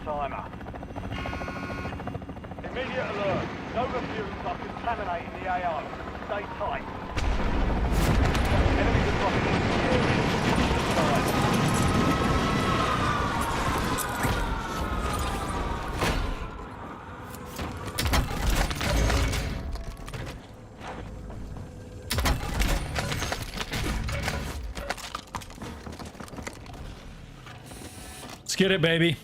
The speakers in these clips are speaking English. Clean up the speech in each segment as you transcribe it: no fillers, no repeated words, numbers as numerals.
timer. Immediate alert. Nova fumes are contaminating the AO. Stay tight. Enemies are dropping into the area. Let's get it, baby.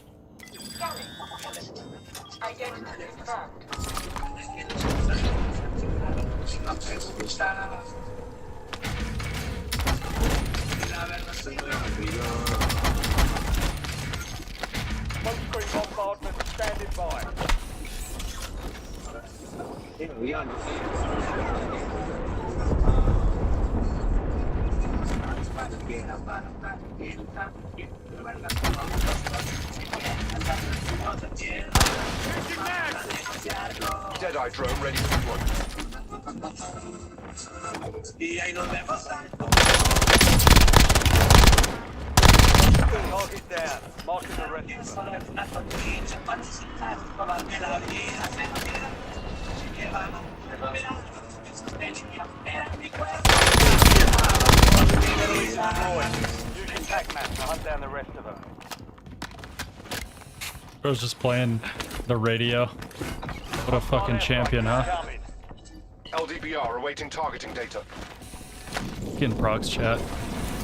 Smokescreen bombardment standing by. Deadeye drone ready for deployment. Target down. Marking the rest of them. Using tac map to hunt down the rest of them. Bro's just playing the radio. What a fucking champion, huh? LDBR awaiting targeting data. Getting procs chat.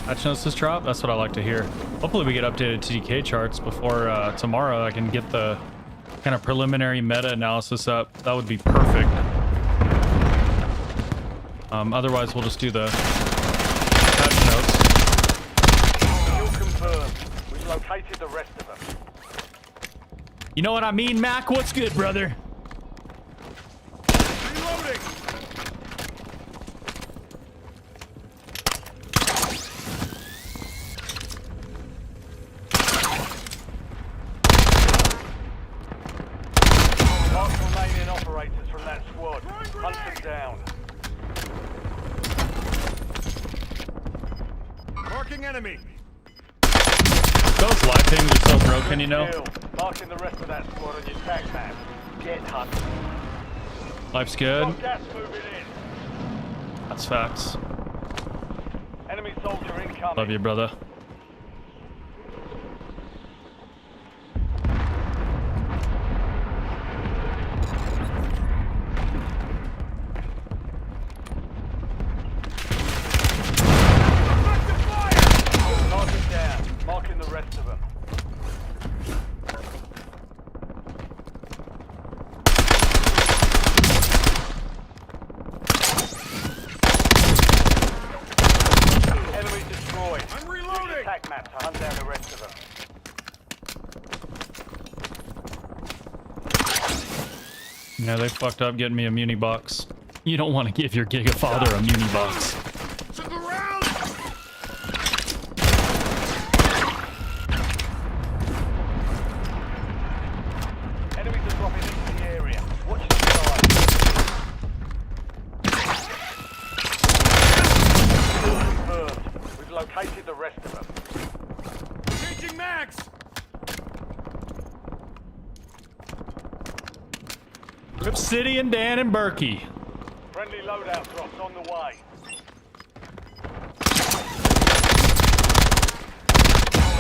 Patch notices drop? That's what I like to hear. Hopefully we get updated TDK charts before tomorrow. I can get the kind of preliminary meta analysis up. That would be perfect. Otherwise we'll just do the patch notes. Kill confirmed. We've located the rest of them. You know what I mean, Mac? What's good, brother? Reloading. Mark remaining operators from that squad. Hunt them down. Marking enemy. Those live things are so broken, you know? Marking the rest of that squad on your tac map. Get hunted. Life's good. Got gas moving in. That's facts. Enemy soldier incoming. Love you, brother. Target down. Marking the rest of them. Enemy destroyed. I'm reloading. Attack map to hunt down the rest of them. Yeah, they fucked up getting me a muni box. You don't want to give your Giga father a muni box. Took a round! Enemies are dropping into the area. Watch the side. Confirmed. We've located the rest of them. Changing max. Rip City and Dan and Berkey. Friendly loadout drops on the way.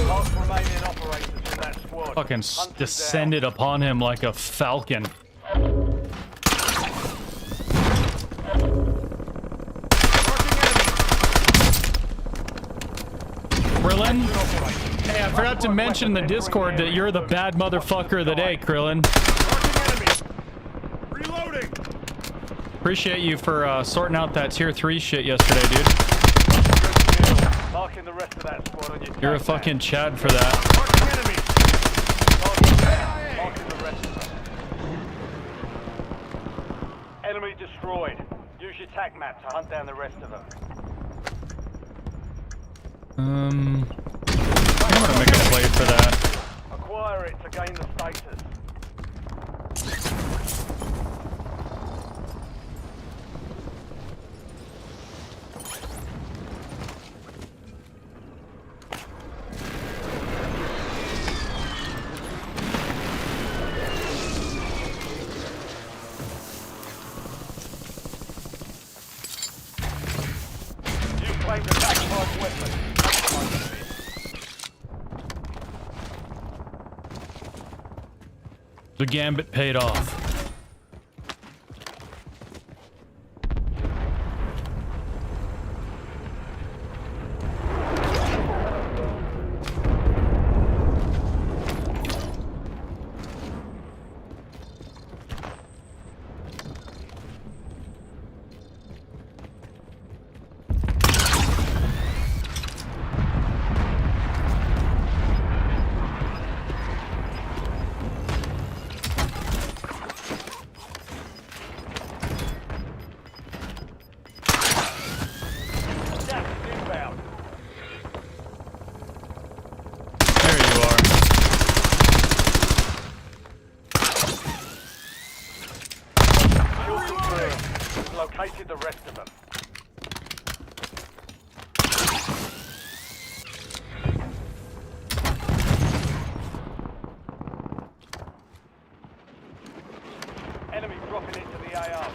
Last remaining operators from that squad. Fucking Hunt them descended upon him like a falcon. Krillin? Hey, I forgot to mention in the Discord that you're the bad motherfucker of the day, Krillin. Reloading. Appreciate you for sorting out that tier 3 shit yesterday, dude. Marking the rest of that squad on your You're a tac map. fucking Chad for that. Marking enemy. Target down. Marking the rest of them. Enemy destroyed. Use your tac map to hunt down the rest of them. I'm gonna make a play for that. Acquire it to gain the status. The gambit paid off. Located the rest of them. Enemy dropping into the AR.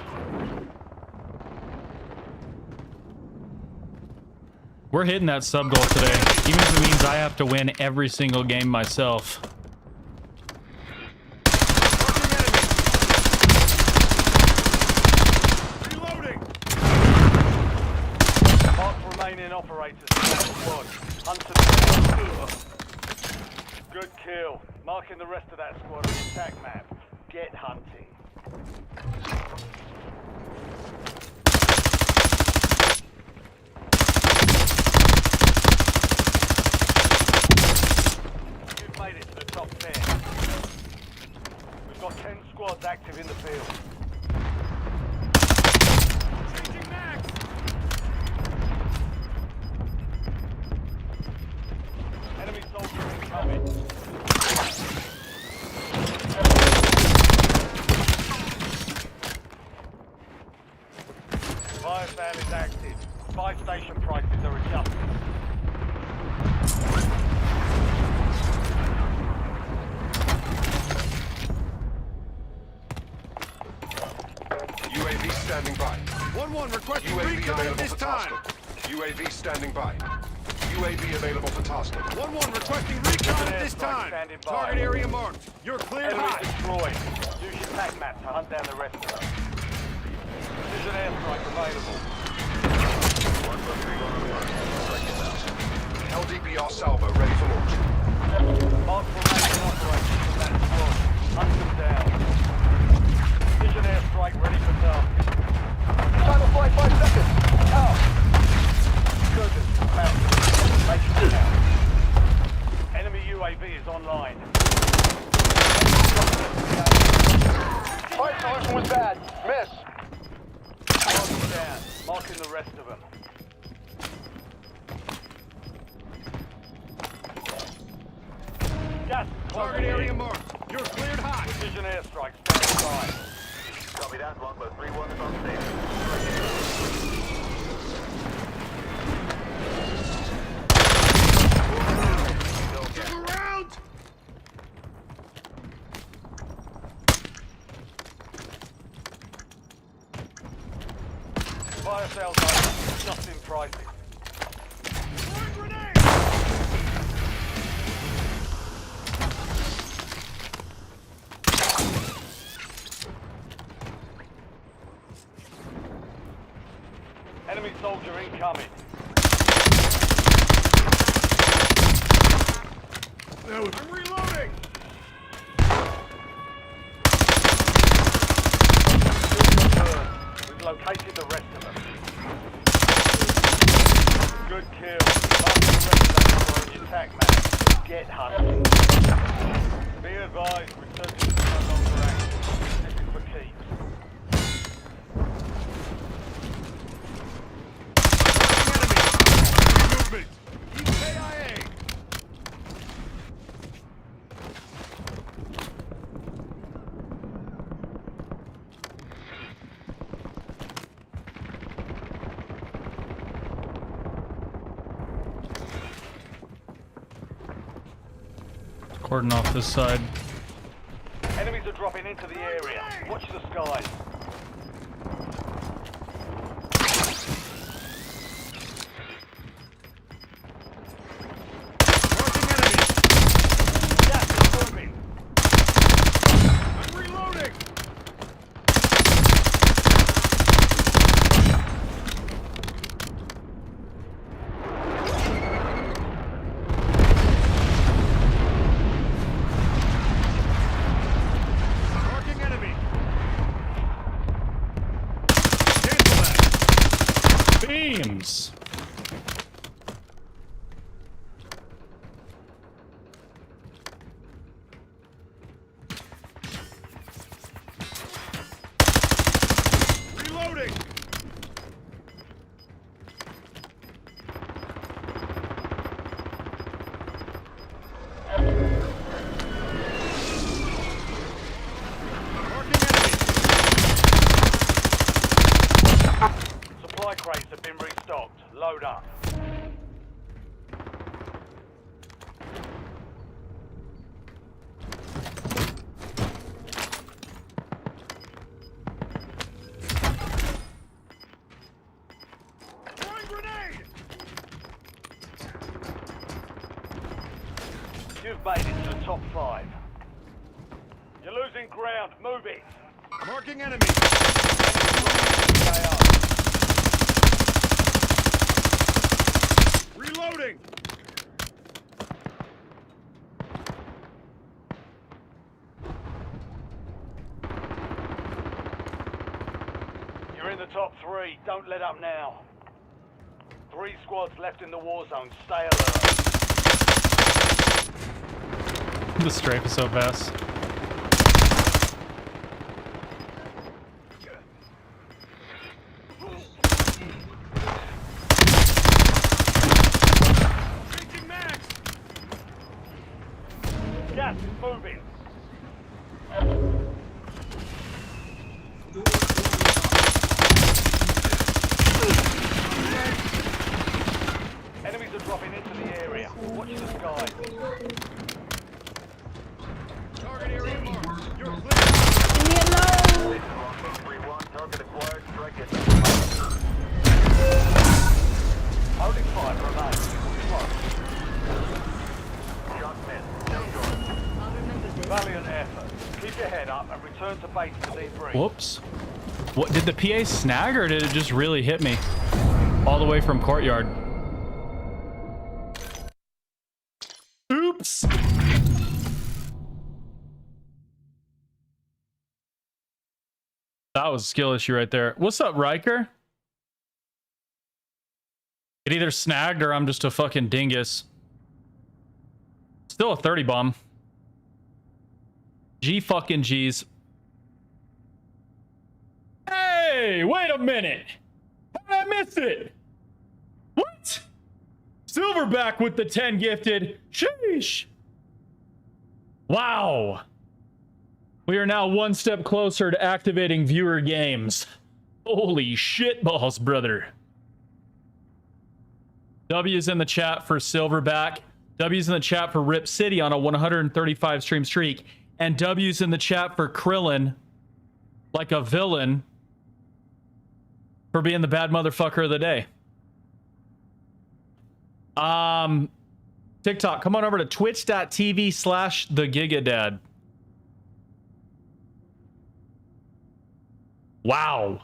We're hitting that sub goal today, even if it means I have to win every single game myself. Remaining operators. Hunter. Good kill. Marking the rest of that squad on the attack map. Get hunting. You've made it to the top 10. We've got 10 squads active in the field. Changing max. Enemy soldier incoming. Fire sale is active. Buy station prices are adjusted. UAV standing by. 1-1 requesting UAV recon at available this for time. tasking. UAV standing by. UAV available for tasking. 1-1 requesting recon at this Airstrike time. standing by. Target area marked. You're cleared Enemy hot. destroyed. Use your attack map to hunt down the rest of them. There's an airstrike available. LDBR salvo ready for launch. Mark remaining operators from that squad. Hunt them down. Precision airstrike ready for task. Time of flight 5 seconds. Out. Good. Make sure count. Enemy UAV is online. Flight solution was bad. Miss. Marking down. Marking the rest of them. Gas. Target area marked. You're cleared hot. Precision airstrike standing by. Copy that. Longbow 3-1 is on station. Look around. Fire sales open. Just in pricing. Enemy soldier incoming. I'm reloading. We've located the rest of them. Good kill. Mark the rest of that squad on your attack map. Get hunting. Be advised, resurgence is no longer active. This is for keeps. Movement. EKIA. Cordon off this side. Enemies are dropping into the area. Watch the skies. Marking enemy. Gas is moving. games. Reloading. Marking enemy. Supply crates have been restocked. Load up. Throwing grenade. You've made it to the top 5. You're losing ground. Move it. Marking enemy. Stay up. Reloading. You're in the top 3. Don't let up now. 3 squads left in the war zone. Stay alert. The strafe is so fast. Changing max. Gas is moving. Enemies are dropping into the area. Watch the skies. Target area marked. You're clear. This is Longbow 3-1. Target acquired. Strike it. Holding fire remain. Close. Shot missed. No good. Valiant effort. Keep your head up and return to base to debrief. Whoops. What did the PA snag, or did it just really hit me all the way from courtyard? Oops. That was a skill issue right there. What's up, Riker? It either snagged or I'm just a fucking dingus. Still a 30 bomb. G fucking G's. Hey, wait a minute. How did I miss it? What? Silverback with the 10 gifted. Sheesh. Wow. We are now one step closer to activating viewer games. Holy shit balls, brother. W's in the chat for Silverback. W's in the chat for Rip City on a 135 stream streak. And W's in the chat for Krillin, like a villain, for being the bad motherfucker of the day. TikTok, come on over to twitch.tv/thegigadad. Wow.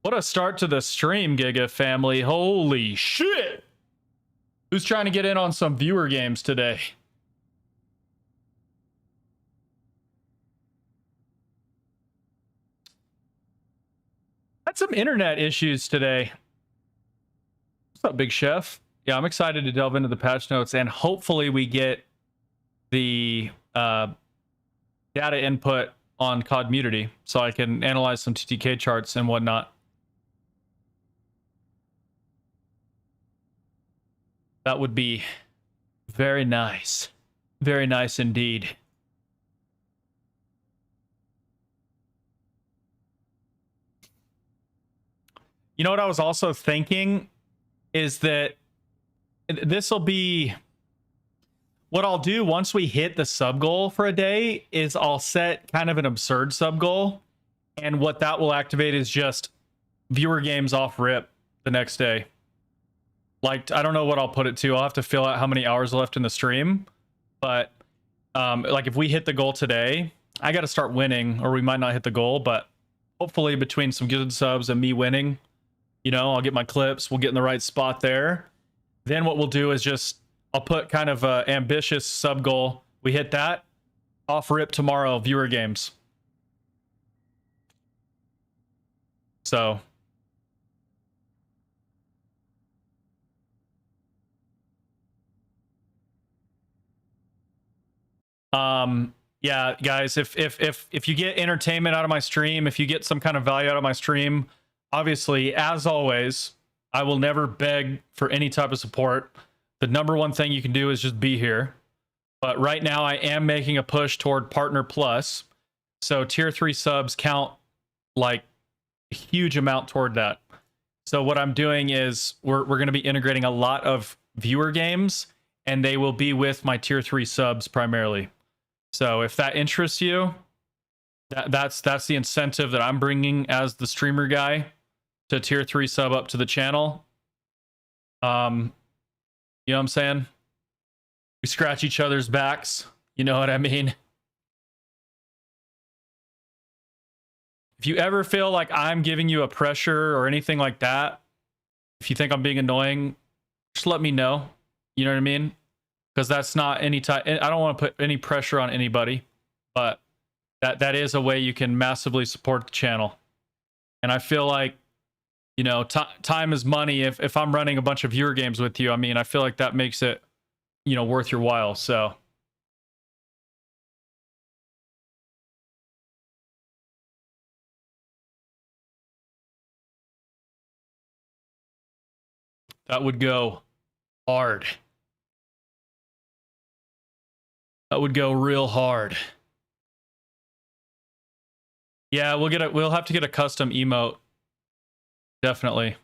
What a start to the stream, Giga family. Holy shit. Who's trying to get in on some viewer games today? Had some internet issues today. What's up, Big Chef? Yeah, I'm excited to delve into the patch notes, and hopefully we get the data input on Codmunity so I can analyze some TTK charts and whatnot. That would be very nice. Very nice indeed. You know what I was also thinking is that this will be what I'll do once we hit the sub goal for a day is I'll set kind of an absurd sub goal, and what that will activate is just viewer games off rip the next day. Like, I don't know what I'll put it to. I'll have to fill out how many hours left in the stream, but like if we hit the goal today, I got to start winning, or we might not hit the goal, but hopefully between some good subs and me winning, you know, I'll get my clips, we'll get in the right spot there. Then what we'll do is just, I'll put kind of a ambitious sub goal. We hit that, off rip tomorrow, viewer games. So Yeah, guys, if you get entertainment out of my stream, if you get some kind of value out of my stream, obviously, as always, I will never beg for any type of support. The number one thing you can do is just be here. But right now I am making a push toward Partner Plus. So tier 3 subs count like a huge amount toward that. So what I'm doing is we're going to be integrating a lot of viewer games, and they will be with my tier 3 subs primarily. So if that interests you, that's the incentive that I'm bringing as the streamer guy to tier 3 sub up to the channel. You know what I'm saying? We scratch each other's backs. You know what I mean? If you ever feel like I'm giving you a pressure or anything like that, if you think I'm being annoying, just let me know. You know what I mean? Because that's not any type. I don't want to put any pressure on anybody, but that is a way you can massively support the channel. And I feel like, you know, time is money. If I'm running a bunch of viewer games with you, I mean, I feel like that makes it, you know, worth your while. So that would go hard. That would go real hard. Yeah, we'll have to get a custom emote. Definitely.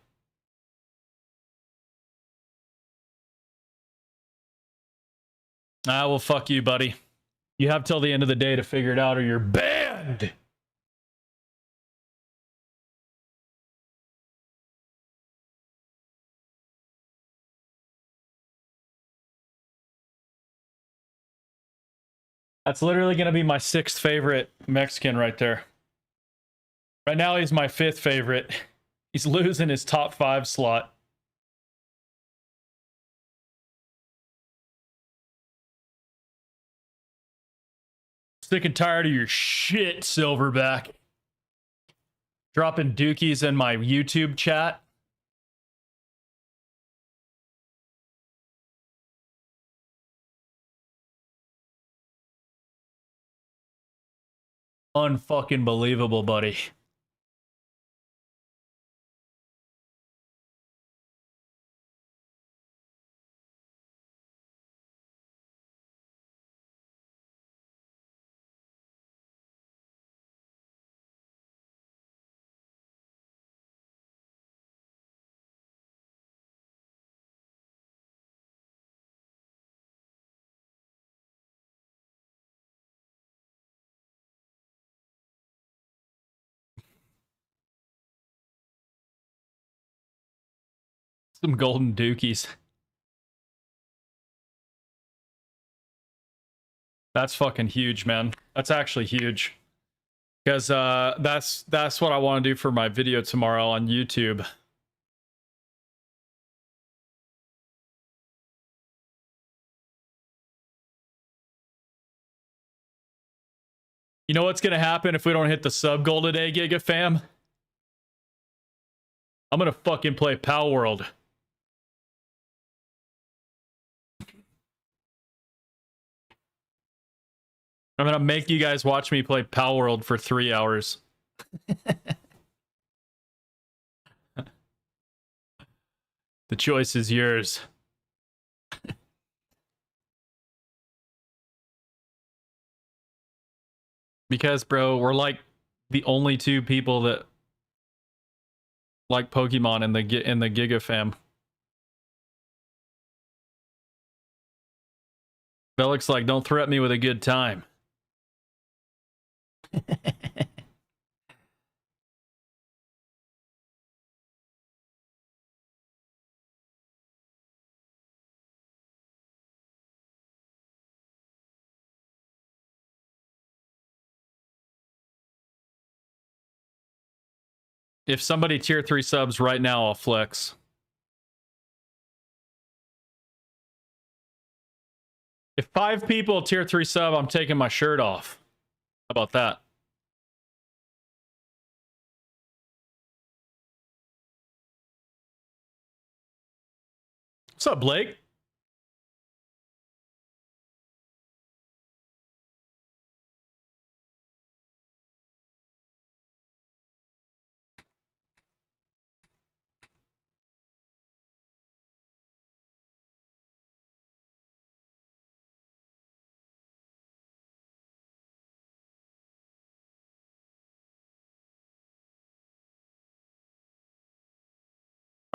Ah, well, fuck you, buddy. You have till the end of the day to figure it out or you're banned. That's literally going to be my 6th favorite Mexican right there. Right now, he's my 5th favorite. He's losing his top 5 slot. Sick and tired of your shit, Silverback. Dropping dookies in my YouTube chat. Unfucking believable, buddy. Some golden dookies. That's fucking huge, man. That's actually huge. Because that's what I want to do for my video tomorrow on YouTube. You know what's gonna happen if we don't hit the sub goal today, Giga fam? I'm gonna fucking play Pow World. I'm gonna make you guys watch me play Pow World for 3 hours. The choice is yours. Because, bro, we're like the only 2 people that like Pokemon in the Giga fam. Belix like, don't threaten me with a good time. If somebody tier 3 subs right now, I'll flex. If 5 people tier 3 sub, I'm taking my shirt off. How about that? What's up, Blake?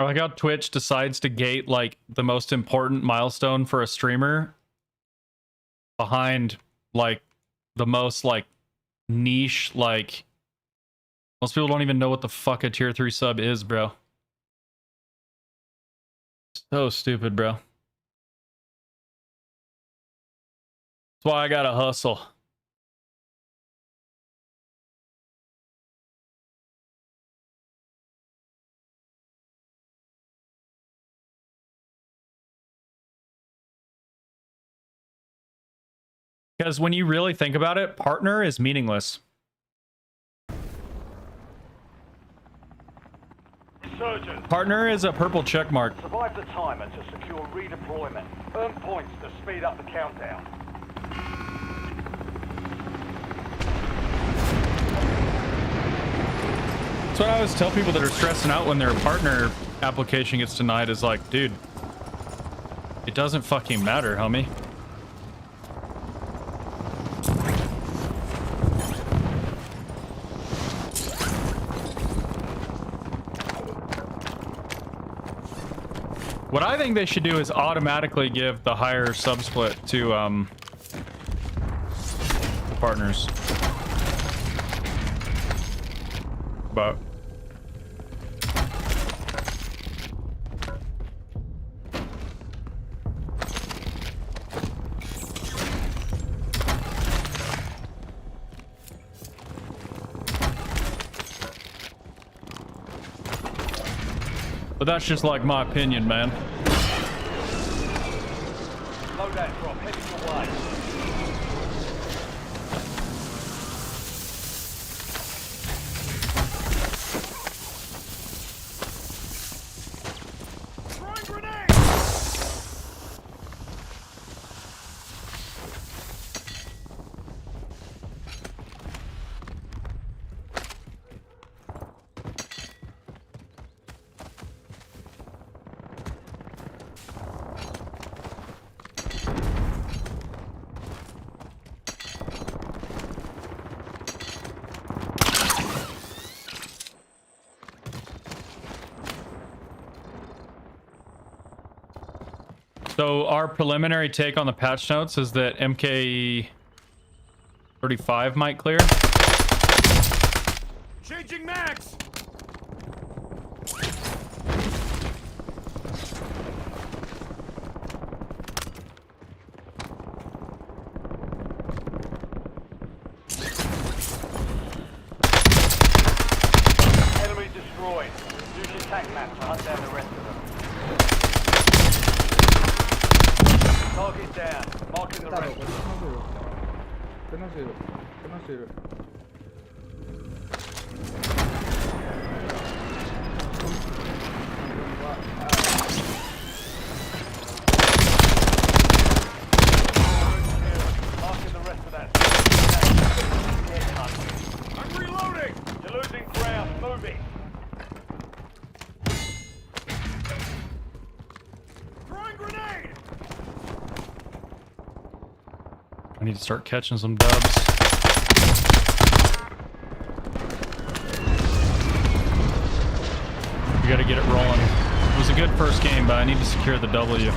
I like how Twitch decides to gate like the most important milestone for a streamer behind like the most like niche, like most people don't even know what the fuck a tier 3 sub is, bro. So stupid, bro. That's why I gotta hustle. Because when you really think about it, partner is meaningless. Surgeon, Partner is a purple check mark. survive the timer to secure redeployment. Earn points to speed up the countdown. That's what I always tell people that are stressing out when their partner application gets denied is like, dude, it doesn't fucking matter, homie. What I think they should do is automatically give the higher subsplit to partners. But that's just like my opinion, man. Loadout drop heading your way. Throwing grenade! So our preliminary take on the patch notes is that MK35 might clear. Changing max! Enemy destroyed. Use your tac map to hunt down the rest of them. Target down. Marking the Claro, rest. pues no sirve. Que no sirve. Marking the rest of that. Get hunted. I'm reloading! You're losing ground. Moving. Throwing grenade! I need to start catching some dubs. We gotta get it rolling. It was a good first game, but I need to secure the W.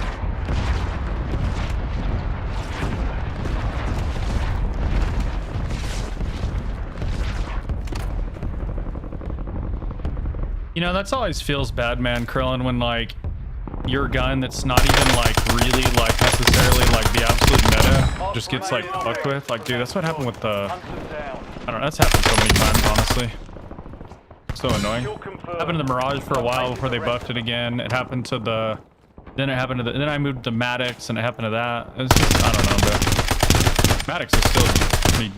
You know, that's always feels bad, man, Krillin, when like your gun that's not even like really like necessarily like the absolute meta just gets like fucked with. Like, dude, that's what happened with the Hunt them down. I don't know, that's happened so many times, honestly. So annoying. Kill confirmed. Happened to the Mirage for a while before they buffed it again. It happened to the then it happened to the then I moved to Maddox and it happened to that. It's just, I don't know, bro. Maddox is still pretty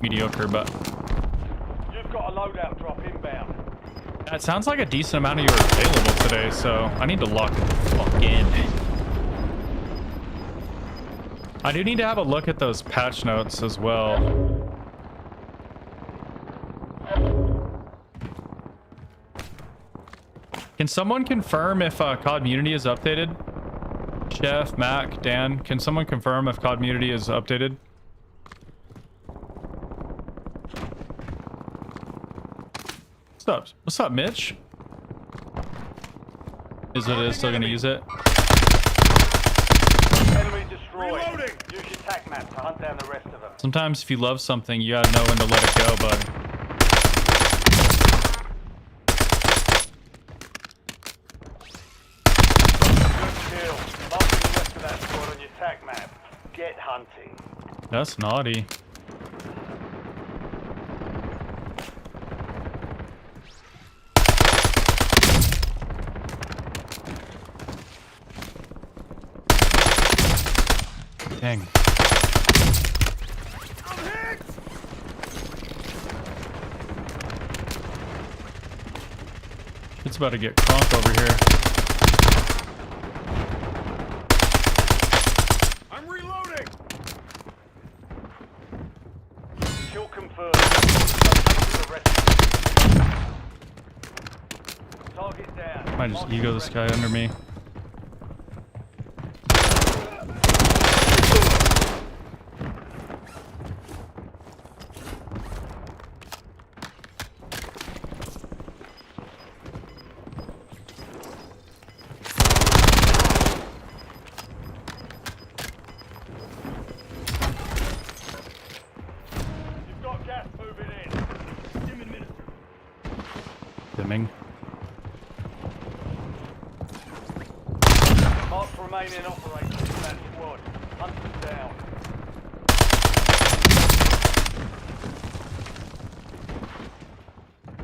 mediocre, but You've got a loadout drop inbound. it sounds like a decent amount of you are available today, so I need to lock the fuck in. I do need to have a look at those patch notes as well. Can someone confirm if COD Unity is updated? Chef, Mac, Dan, can someone confirm if COD Unity is updated? What's up? What's up, Mitch? Is what it is. Still gonna use it. Enemy destroyed. Reloading. Use your tac map to hunt down the rest of them. Sometimes if you love something, you gotta know when to let it go, bud. Good kill. Marking the rest of that squad on your tac map. Get hunting. That's naughty. Dang. I'm hit. It's about to get crunk over here. I'm reloading. Kill confirmed. Locating the rest of them. Target down. Might just Marking ego the this rest guy of them. under me. You've got gas moving in. Dimming. Marked remaining operators in that squad. Hunt them down.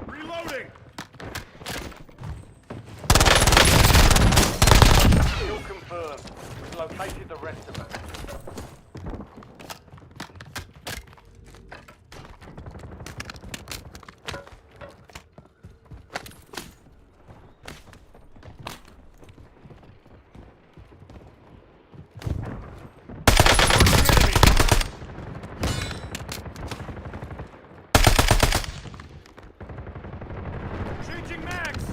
Reloading. Kill confirmed. We've located the rest of them. Changing max.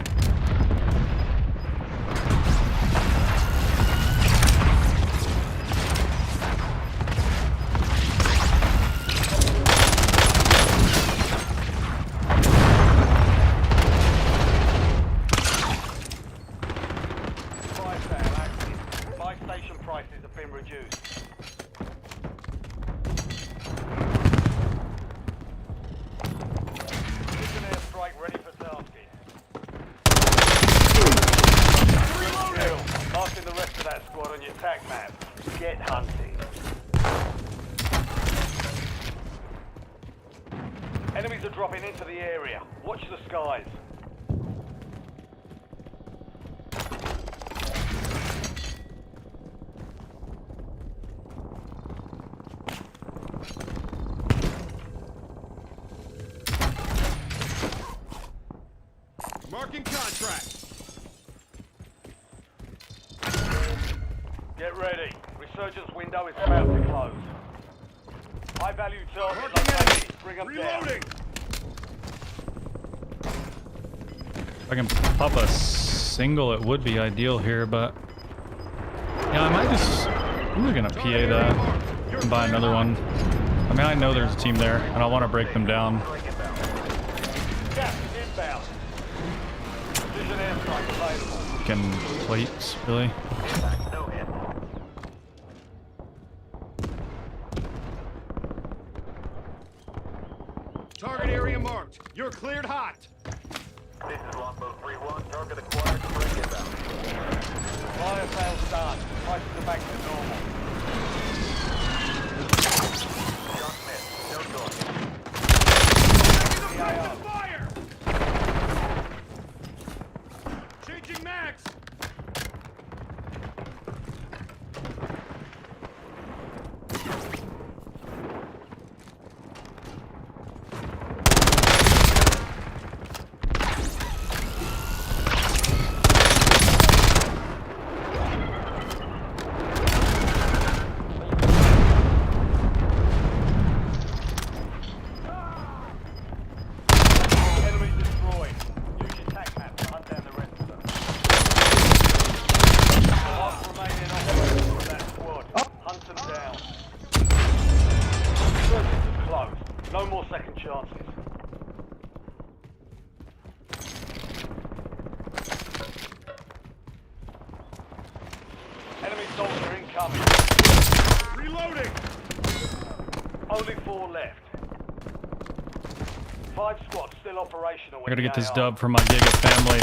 Fire sale active. Buy station prices have been reduced. Precision airstrike ready for tasking. Kill. Marking the rest of that squad on your tac map. Get hunting. Enemies are dropping into the area. Watch the skies. Marking contract. Get ready. Resurgence window is about to close. High value target Marking enemy. located. Bring them down. Reloading. If I can pop a single, it would be ideal here, but yeah, I might just. I'm just gonna PA that and buy another one. I mean, I know there's a team there, and I want to break them down. Gas is inbound. Precision airstrike available. Fucking plates, really. No hit. Target area marked. You're cleared hot. This is Longbow 3-1. Target acquired. Break it down. Fire sales done. Prices are back to normal. Shot missed. No choice. PAR. Fire. Changing max. Enemy destroyed. Use your tac map to hunt down the rest of them. Last remaining operators from that squad. Hunt them down. Resurgence is closed. No more second chances. incoming. Reloading! Only 4 left. 5 squads still operational. I gotta get this dub for my Giga family.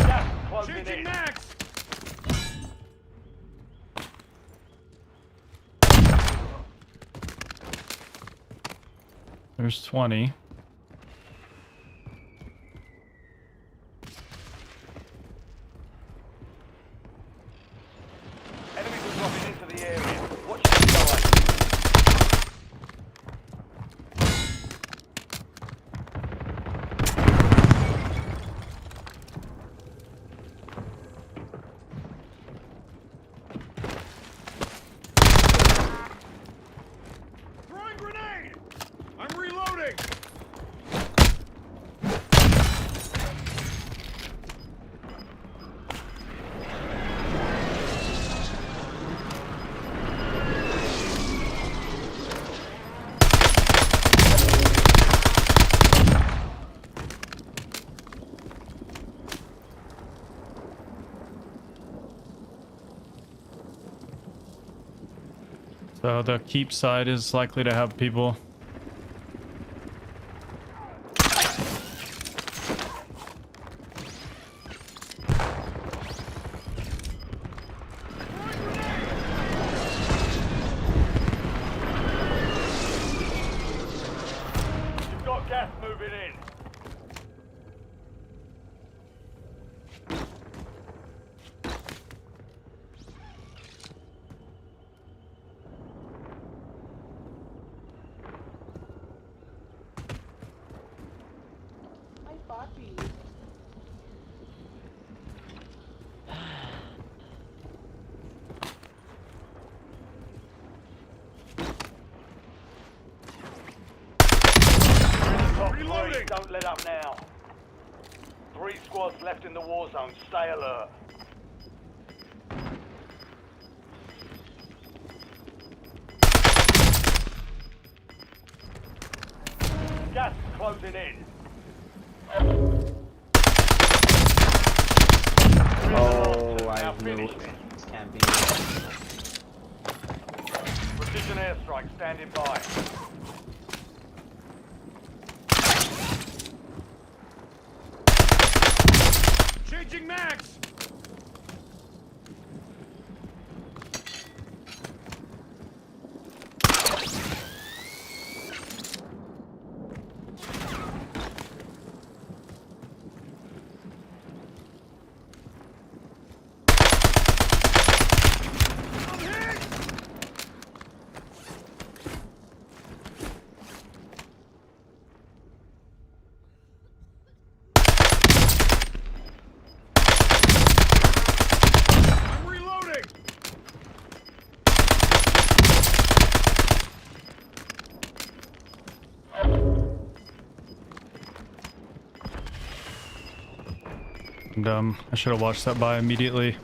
Gas closing Changing in. max! There's 20. Enemies are dropping into the area. Watch your side. Throwing grenade! I'm reloading! So the keep side is likely to have people. You've got gas moving in. Ay, papi. Top 3, Reloading. don't let up now. 3 squads left in the war zone. Stay alert. Gas is closing in. Oh, I Now knew finish it. it. This can't be. Precision airstrike standing by. Changing max! I'm hit! I'm reloading! And I should have watched that by immediately.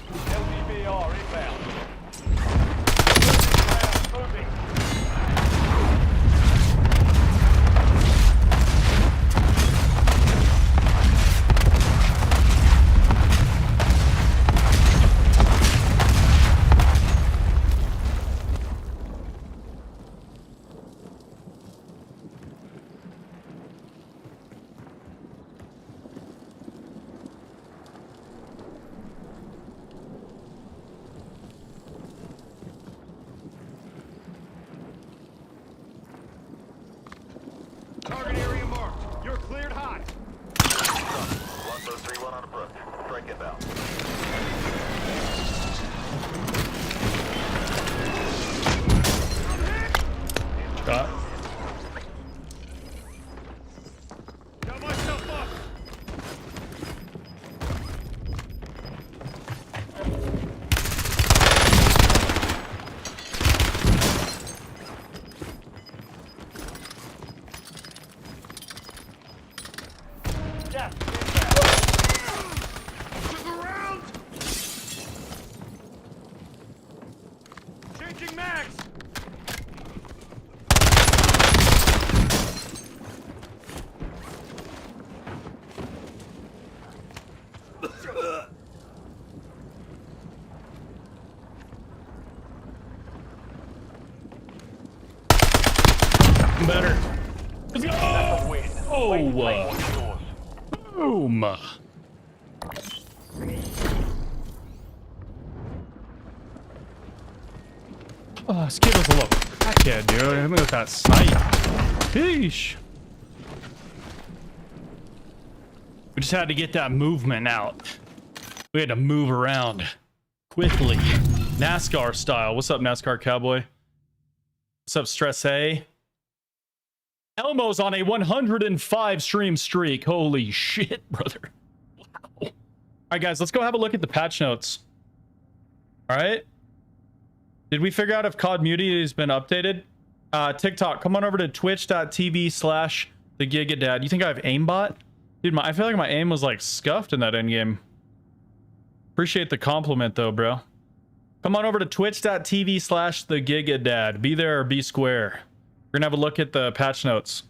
LDBR inbound. Moving. Changing max. Better. Let's go. That's a win. Oh, Wait, what's yours? boom. Oh, this kid was a little crackhead, dude. Hit me with that snipe. Sheesh. We just had to get that movement out. We had to move around quickly. NASCAR style. What's up, NASCAR cowboy? What's up, Stress A? Elmo's on a 105 stream streak. Holy shit, brother. Wow. All right, guys, let's go have a look at the patch notes. All right. Did we figure out if COD Muty has been updated? TikTok, come on over to twitch.tv/the Giga Dad. You think I have aimbot? Dude, I feel like my aim was like scuffed in that endgame. Appreciate the compliment though, bro. Come on over to twitch.tv/the Giga Dad. Be there or be square. We're gonna have a look at the patch notes.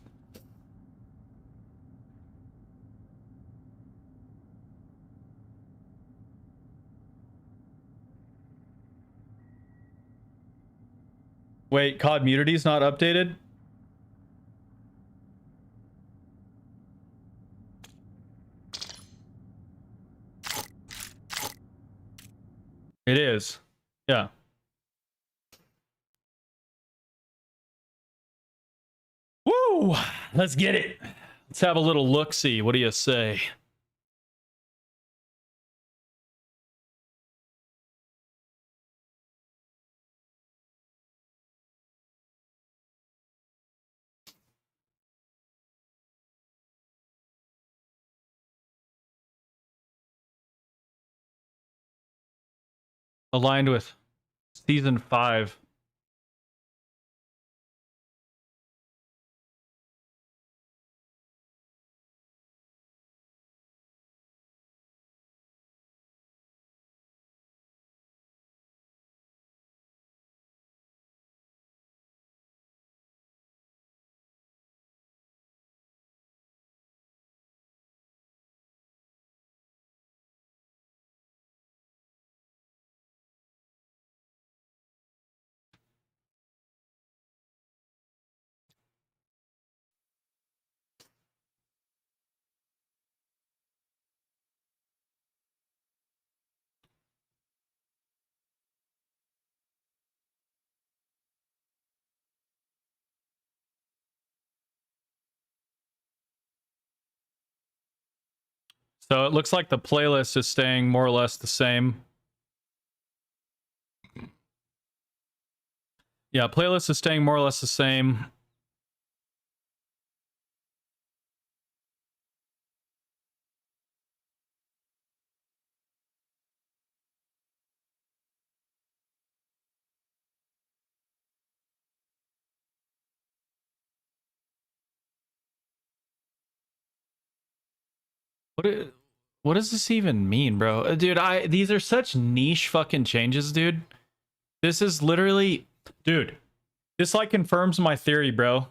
Wait, COD Mutity's not updated? It is. Yeah. Woo! Let's get it. Let's have a little look-see. What do you say? Aligned with season 5. So it looks like the playlist is staying more or less the same. Yeah, playlist is staying more or less the same. What does this even mean, bro? Dude, these are such niche fucking changes, dude. This is literally, dude, this like confirms my theory, bro.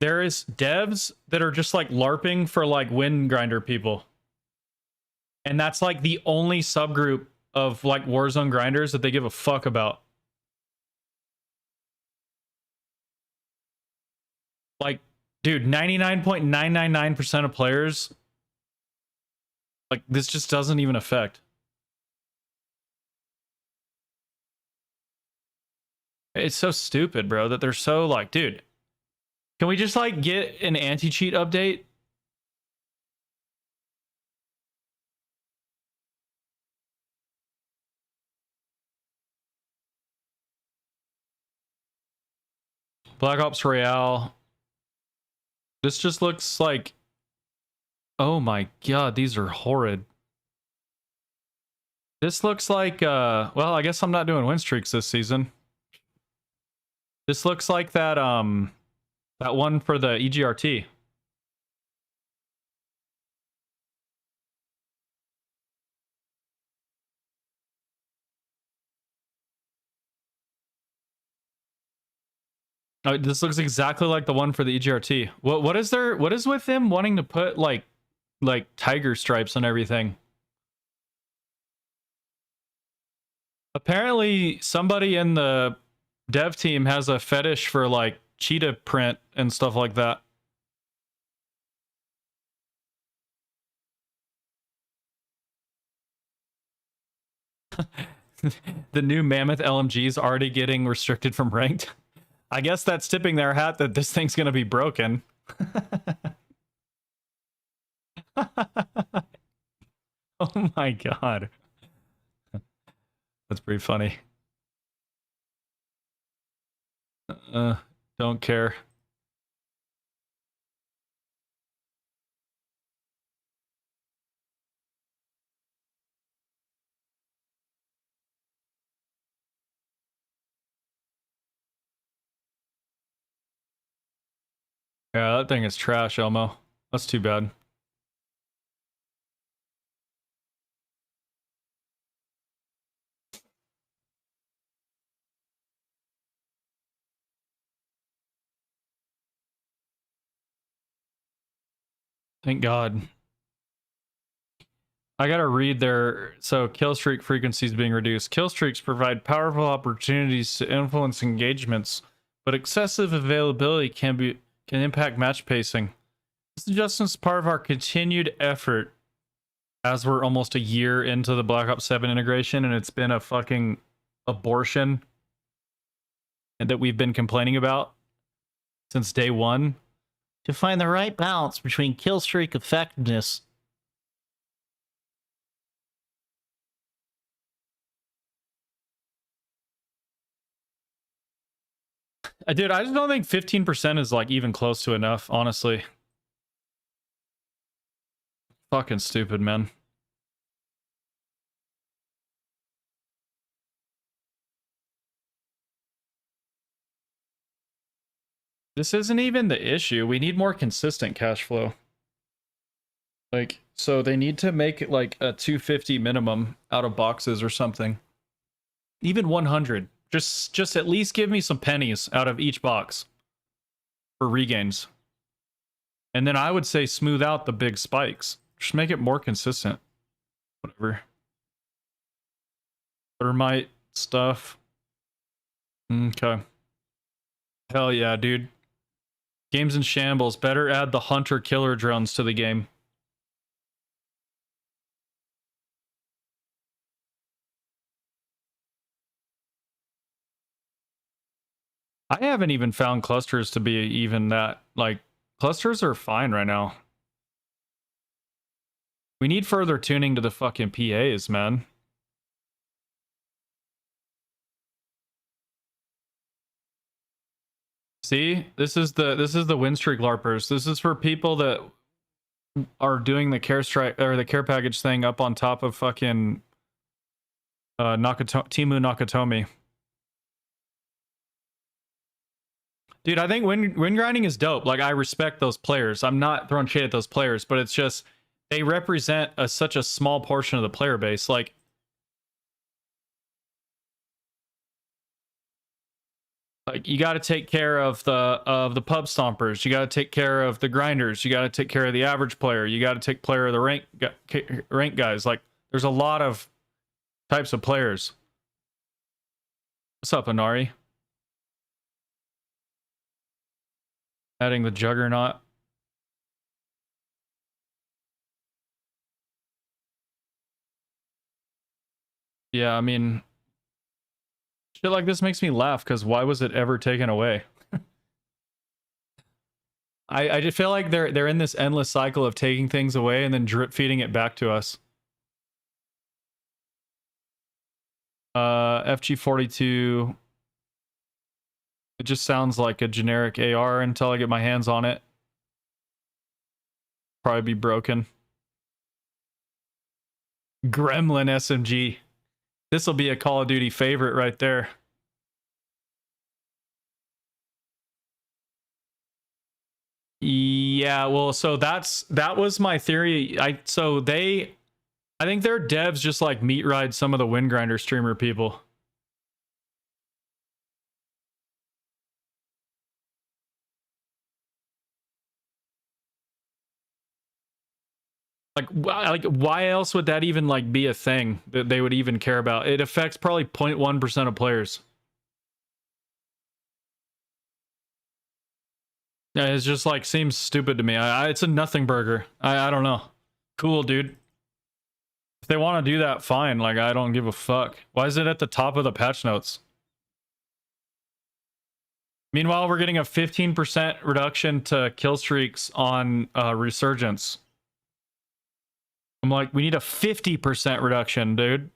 There is devs that are just like LARPing for like wind grinder people. And that's like the only subgroup of like Warzone grinders that they give a fuck about. Like, dude, 99.999% of players, like, this just doesn't even affect. It's so stupid, bro, that they're so like, dude, can we just like get an anti-cheat update? Black Ops Royale. This just looks like, oh my god, these are horrid. This looks like, well, I guess I'm not doing win streaks this season. This looks like that, that one for the EGRT. Oh, this looks exactly like the one for the EGRT. What is there? What is with them wanting to put like tiger stripes on everything? Apparently, somebody in the dev team has a fetish for like cheetah print and stuff like that. The new Mammoth LMG is already getting restricted from ranked. I guess that's tipping their hat that this thing's gonna be broken. Oh my god. That's pretty funny. Don't care. Yeah, that thing is trash, Elmo. That's too bad. Thank God. I gotta read their... So, kill streak frequencies being reduced. Kill streaks provide powerful opportunities to influence engagements, but excessive availability can impact match pacing. This adjustment is part of our continued effort as we're almost a year into the Black Ops 7 integration, and it's been a fucking abortion that we've been complaining about since day one, to find the right balance between kill streak effectiveness. Dude, I just don't think 15% is like even close to enough, honestly. Fucking stupid, man. This isn't even the issue. We need more consistent cash flow. Like, so they need to make it like a 250 minimum out of boxes or something. Even 100. Just at least give me some pennies out of each box for regains. And then I would say smooth out the big spikes. Just make it more consistent. Whatever. Thermite stuff. Okay. Hell yeah, dude. Game's in shambles. Better add the hunter-killer drones to the game. I haven't even found clusters to be even that... Like, clusters are fine right now. We need further tuning to the fucking PAs, man. See? This is the winstreak LARPers. This is for people that are doing the care strike or the care package thing up on top of fucking Timu Nakatomi. Dude, I think win grinding is dope. Like, I respect those players. I'm not throwing shade at those players, but it's just they represent such a small portion of the player base. Like, you got to take care of the pub stompers. You got to take care of the grinders. You got to take care of the average player. You got to take care of the rank guys. Like, there's a lot of types of players. What's up, Inari? Adding the Juggernaut. Yeah, I mean, shit like this makes me laugh because why was it ever taken away? I just feel like they're in this endless cycle of taking things away and then drip feeding it back to us. FG42. It just sounds like a generic AR until I get my hands on it. Probably be broken. Gremlin SMG. This will be a Call of Duty favorite right there. Yeah, well, so that was my theory. I think their devs just like meat ride some of the Windgrinder streamer people. Like why else would that even like be a thing that they would even care about? It affects probably 0.1% of players. Yeah, it's just like seems stupid to me. It's a nothing burger. I don't know. Cool, dude. If they want to do that, fine. Like I don't give a fuck. Why is it at the top of the patch notes? Meanwhile, we're getting a 15% reduction to kill streaks on Resurgence. I'm like, we need a 50% reduction, dude.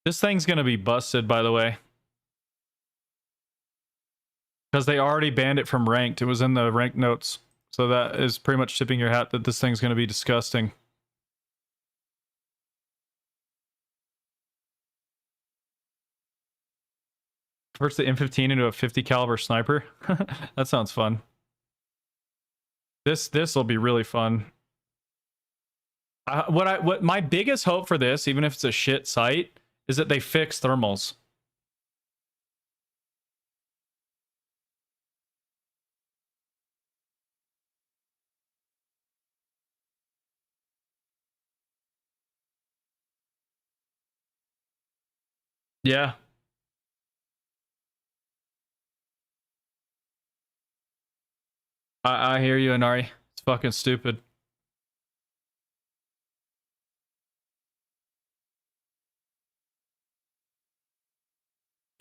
This thing's gonna be busted, by the way. Because they already banned it from ranked. It was in the ranked notes. So that is pretty much tipping your hat that this thing's gonna be disgusting. First the M15 into a 50 caliber sniper. That sounds fun. This will be really fun. What my biggest hope for this, even if it's a shit site, is that they fix thermals. Yeah. I hear you, Inari. It's fucking stupid.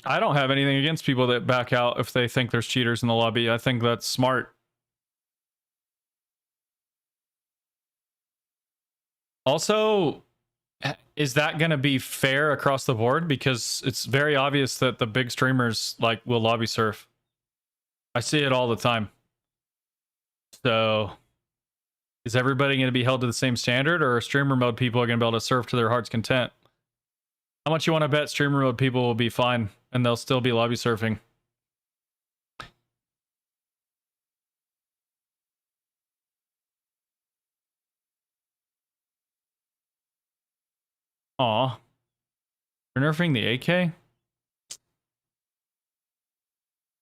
I don't have anything against people that back out if they think there's cheaters in the lobby. I think that's smart. Also, is that going to be fair across the board? Because it's very obvious that the big streamers like will lobby surf. I see it all the time. So, is everybody going to be held to the same standard, or streamer mode people are going to be able to surf to their heart's content? How much you want to bet streamer mode people will be fine and they'll still be lobby surfing? Aw. We're nerfing the AK?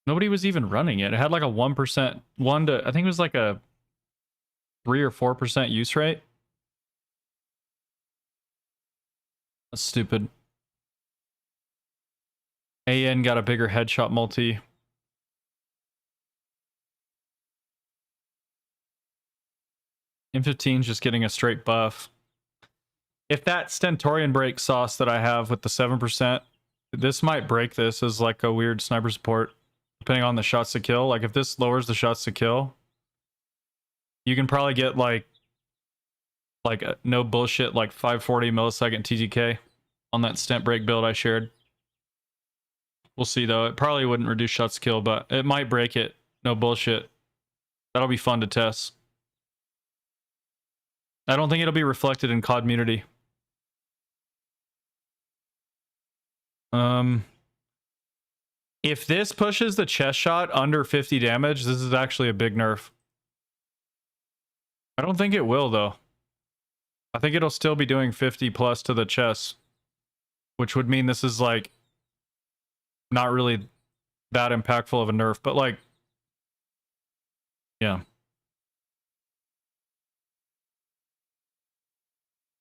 Nobody was even running it. It had like a 1%, I think it was like a 3 or 4% use rate. That's stupid. AN got a bigger headshot multi. M15's just getting a straight buff. If that Stentorian break sauce that I have with the 7%, this might break this as like a weird sniper support, depending on the shots to kill. Like if this lowers the shots to kill, you can probably get like no bullshit, like 540 millisecond TTK on that stent break build I shared. We'll see though. It probably wouldn't reduce shots to kill, but it might break it. No bullshit. That'll be fun to test. I don't think it'll be reflected in COD Community. If this pushes the chest shot under 50 damage, this is actually a big nerf. I don't think it will though. I think it'll still be doing 50 plus to the chest, which would mean this is like not really that impactful of a nerf, but like, yeah.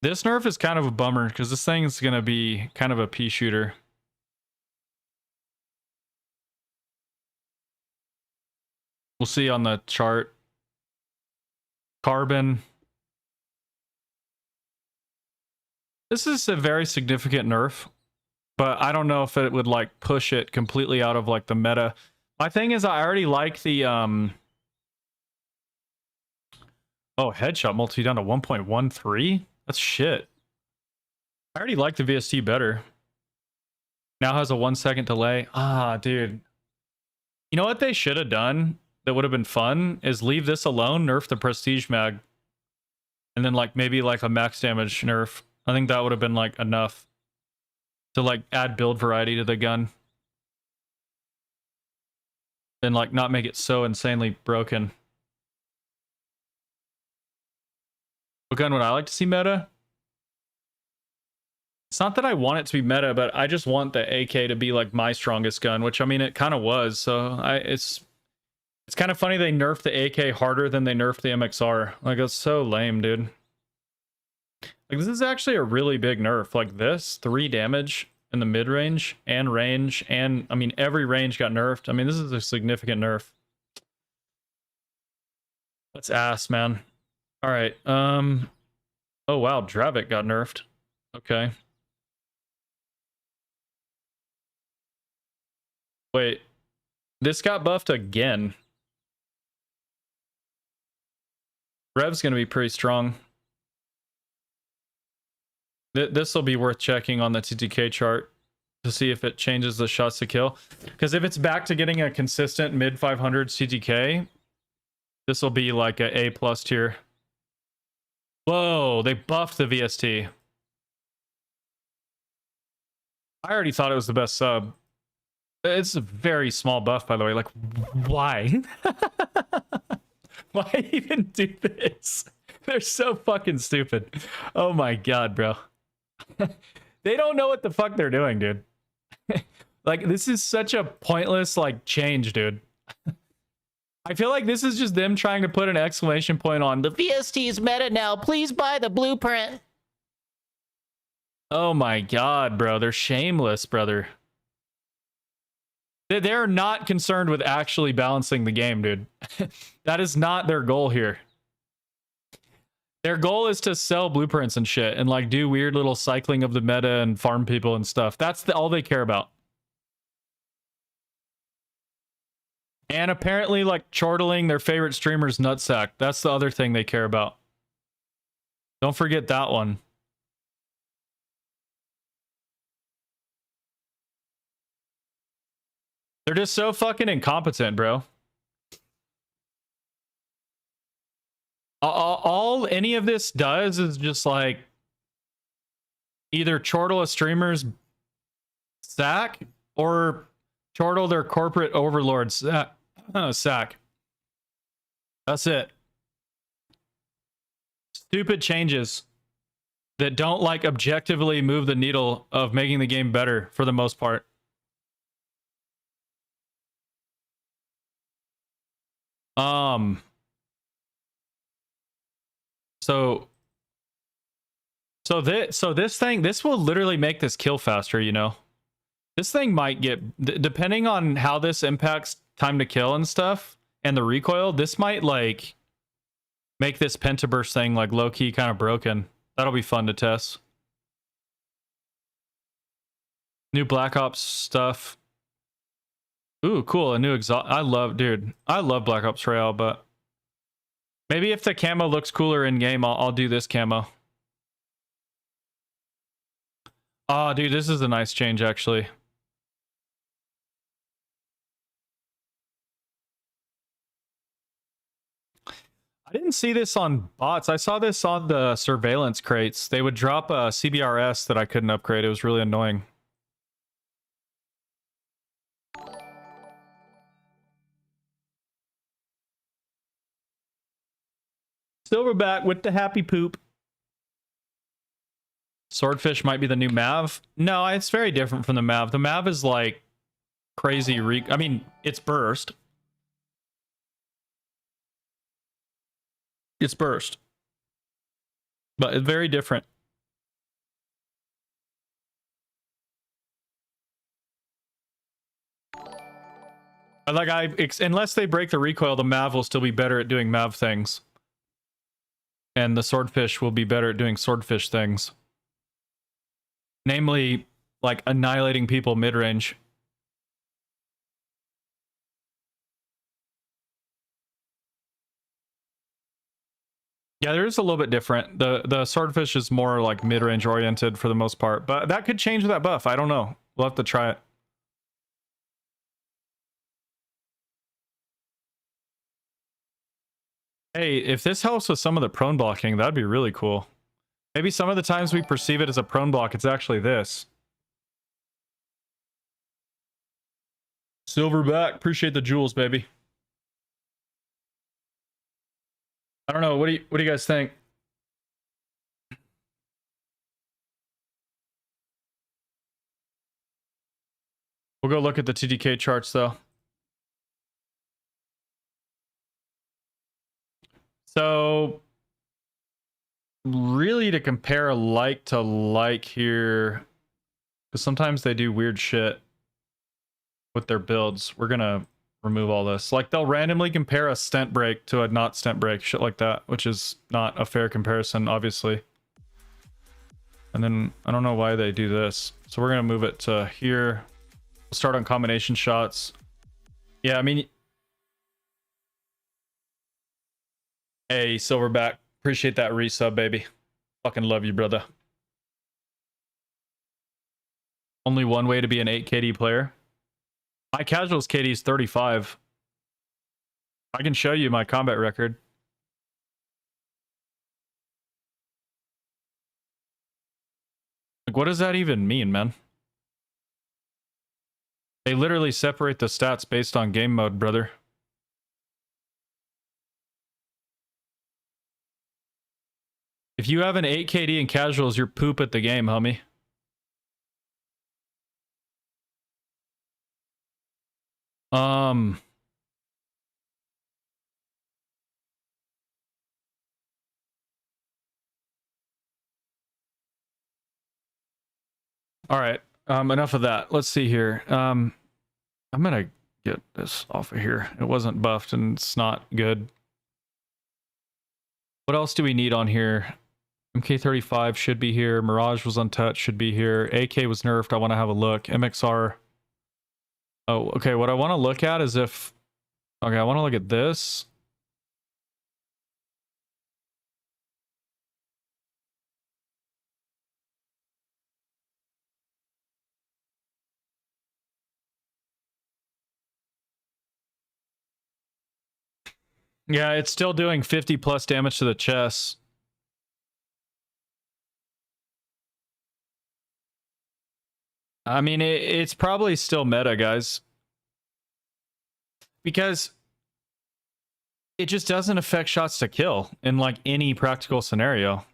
This nerf is kind of a bummer because this thing is going to be kind of a pea shooter. We'll see on the chart. Carbon. This is a very significant nerf, but I don't know if it would like push it completely out of like the meta. My thing is I already like the oh, headshot multi down to 1.13. That's shit. I already like the VST better. Now has a 1 second delay. Ah, dude. You know what they should have done that would have been fun is leave this alone, nerf the prestige mag, and then like maybe like a max damage nerf. I think that would have been like enough to like add build variety to the gun. And like not make it so insanely broken. What gun would I like to see meta? It's not that I want it to be meta, but I just want the AK to be like my strongest gun, which I mean it kind of was. So it's It's kind of funny they nerfed the AK harder than they nerfed the MXR. Like, it's so lame, dude. Like, this is actually a really big nerf. Like, this, 3 damage in the mid-range and range, and, I mean, every range got nerfed. I mean, this is a significant nerf. That's ass, man. All right, oh, wow, Dravik got nerfed. Okay. Wait, this got buffed again. Rev's gonna be pretty strong. This will be worth checking on the TTK chart to see if it changes the shots to kill. Because if it's back to getting a consistent mid 500 TTK, this will be like a A+ tier. Whoa, they buffed the VST. I already thought it was the best sub. It's a very small buff, by the way. Like, why? Why even do this? They're so fucking stupid. Oh my god, bro. They don't know what the fuck they're doing, dude. Like, this is such a pointless, like, change, dude. I feel like this is just them trying to put an exclamation point on the VST is meta now. Please buy the blueprint. Oh my god, bro. They're shameless, brother. They're not concerned with actually balancing the game, dude. That is not their goal here. Their goal is to sell blueprints and shit and like do weird little cycling of the meta and farm people and stuff. That's all they care about. And apparently like chortling their favorite streamer's nutsack. That's the other thing they care about. Don't forget that one. They're just so fucking incompetent, bro. All any of this does is just like either chortle a streamer's sack or chortle their corporate overlord's sack. That's it. Stupid changes that don't like objectively move the needle of making the game better for the most part. So this will literally make this kill faster, you know. This thing might get, depending on how this impacts time to kill and stuff and the recoil, this might like make this pentaburst thing like low-key kind of broken. That'll be fun to test. New Black Ops stuff. Ooh, cool. A new exhaust. I love Black Ops Royale, but maybe if the camo looks cooler in game, I'll do this camo. Oh, dude, this is a nice change, actually. I didn't see this on bots. I saw this on the surveillance crates. They would drop a CBRS that I couldn't upgrade. It was really annoying. Silverback with the happy poop. Swordfish might be the new Mav. No, it's very different from the Mav. The Mav is like crazy I mean, it's burst. It's burst. But it's very different. Unless they break the recoil, the Mav will still be better at doing Mav things. And the Swordfish will be better at doing Swordfish things. Namely, like, annihilating people mid-range. Yeah, there is a little bit different. The Swordfish is more, like, mid-range oriented for the most part. But that could change with that buff. I don't know. We'll have to try it. Hey, if this helps with some of the prone blocking, that'd be really cool. Maybe some of the times we perceive it as a prone block, it's actually this. Silverback, appreciate the jewels, baby. I don't know. What do you guys think? We'll go look at the TDK charts though. So really to compare like to like here, because sometimes they do weird shit with their builds. We're gonna remove all this. Like they'll randomly compare a stent break to a not stent break, shit like that, which is not a fair comparison, obviously. And then I don't know why they do this. So we're gonna move it to here. We'll start on combination shots. Yeah, I mean, hey, Silverback, appreciate that resub, baby. Fucking love you, brother. Only one way to be an 8 KD player. My casuals KD is 35. I can show you my combat record. Like, what does that even mean, man? They literally separate the stats based on game mode, brother. If you have an 8 KD in casuals, you're poop at the game, homie. All right. Enough of that. Let's see here. I'm gonna get this off of here. It wasn't buffed and it's not good. What else do we need on here? MK35 should be here. Mirage was untouched, should be here. AK was nerfed. I want to have a look. MXR. Oh, okay. What I want to look at is if... Okay, I want to look at this. Yeah, it's still doing 50 plus damage to the chest. I mean, it's probably still meta, guys. Because it just doesn't affect shots to kill in like any practical scenario.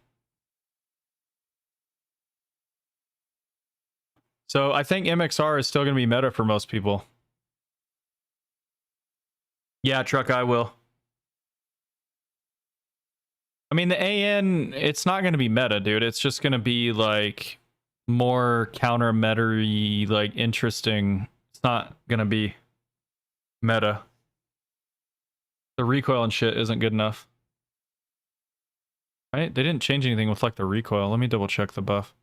So I think MXR is still going to be meta for most people. Yeah, Truck, I will. I mean, the AN, it's not going to be meta, dude. It's just going to be like more counter meta-y, like interesting. It's not going to be meta. The recoil and shit isn't good enough. Right? They didn't change anything with like the recoil. Let me double check the buff.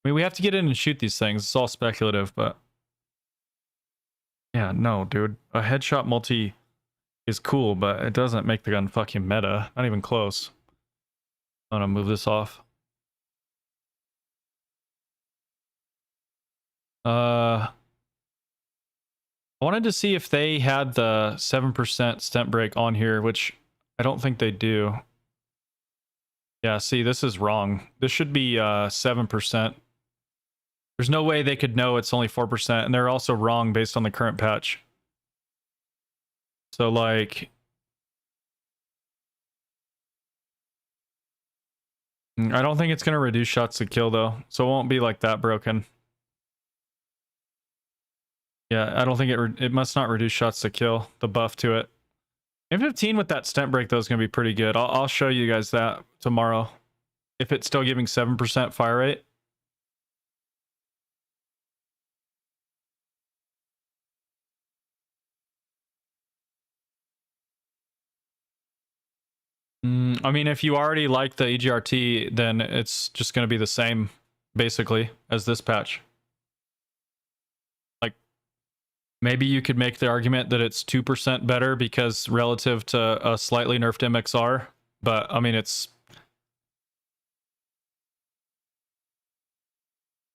I mean, we have to get in and shoot these things. It's all speculative, but yeah, no, dude. A headshot multi is cool, but it doesn't make the gun fucking meta. Not even close. I'm gonna move this off. I wanted to see if they had the 7% stent break on here, which I don't think they do. Yeah, see, this is wrong. This should be 7%. There's no way they could know it's only 4%, and they're also wrong based on the current patch. So, like... I don't think it's going to reduce shots to kill, though. So it won't be like that broken. Yeah, I don't think it must not reduce shots to kill, the buff to it. M15 with that stent break, though, is going to be pretty good. I'll show you guys that tomorrow. If it's still giving 7% fire rate. I mean, if you already like the EGRT, then it's just going to be the same, basically, as this patch. Like, maybe you could make the argument that it's 2% better because relative to a slightly nerfed MXR, but, I mean, it's...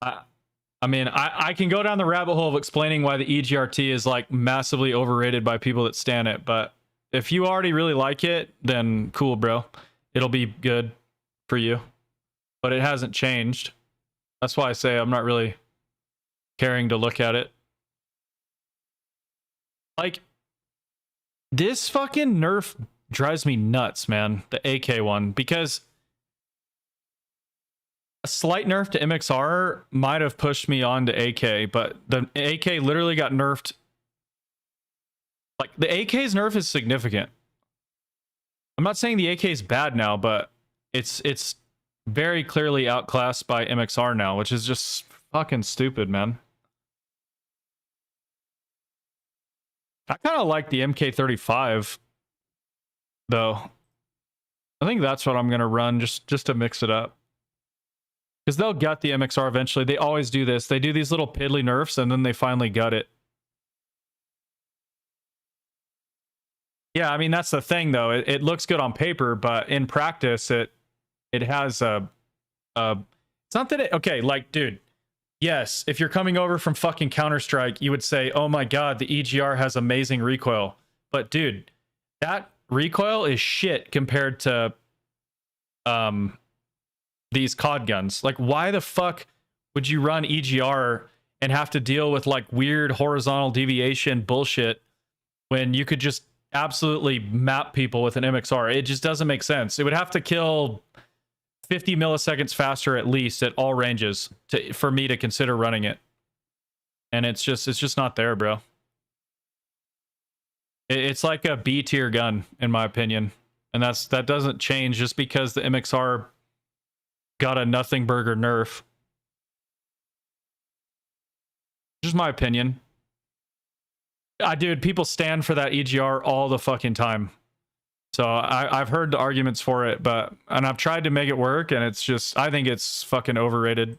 I mean, I can go down the rabbit hole of explaining why the EGRT is, like, massively overrated by people that stan it, but... If you already really like it, then cool, bro. It'll be good for you. But it hasn't changed. That's why I say I'm not really caring to look at it. Like, this fucking nerf drives me nuts, man. The AK one. Because a slight nerf to MXR might have pushed me on to AK, but the AK literally got nerfed. Like, the AK's nerf is significant. I'm not saying the AK is bad now, but it's very clearly outclassed by MXR now, which is just fucking stupid, man. I kind of like the MK35 though. I think that's what I'm gonna run just to mix it up. Because they'll gut the MXR eventually. They always do this. They do these little piddly nerfs and then they finally gut it. Yeah, I mean, that's the thing though. It looks good on paper, but in practice, it has a it's not that it, okay, like, dude, yes, if you're coming over from fucking Counter-Strike, you would say, oh my god, the EGR has amazing recoil. But dude, that recoil is shit compared to these COD guns. Like, why the fuck would you run EGR and have to deal with like weird horizontal deviation bullshit when you could just absolutely map people with an MXR? It just doesn't make sense. It would have to kill 50 milliseconds faster at least at all ranges for me to consider running it. And it's just not there, bro. It's like a B tier gun in my opinion. And that doesn't change just because the MXR got a nothing burger nerf. Just my opinion. Dude, people stand for that EGR all the fucking time. So I've heard the arguments for it, and I've tried to make it work, and it's just, I think it's fucking overrated.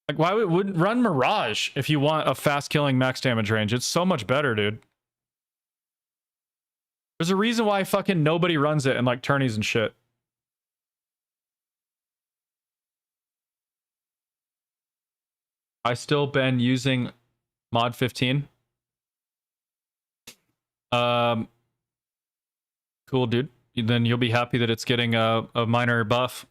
Like, why would run Mirage if you want a fast killing max damage range? It's so much better, dude. There's a reason why fucking nobody runs it in like tourneys and shit. I still been using mod 15. Cool, dude. Then you'll be happy that it's getting a minor buff.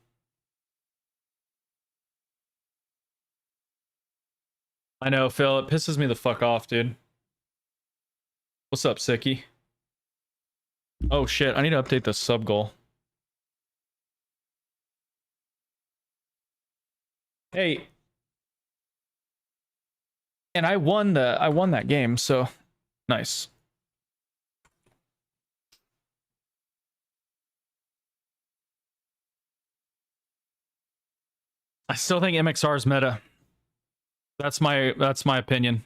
I know, Phil. It pisses me the fuck off, dude. What's up, Sicky? Oh shit! I need to update the sub goal. Hey. And I won that game, so nice. I still think MXR is meta. That's my opinion.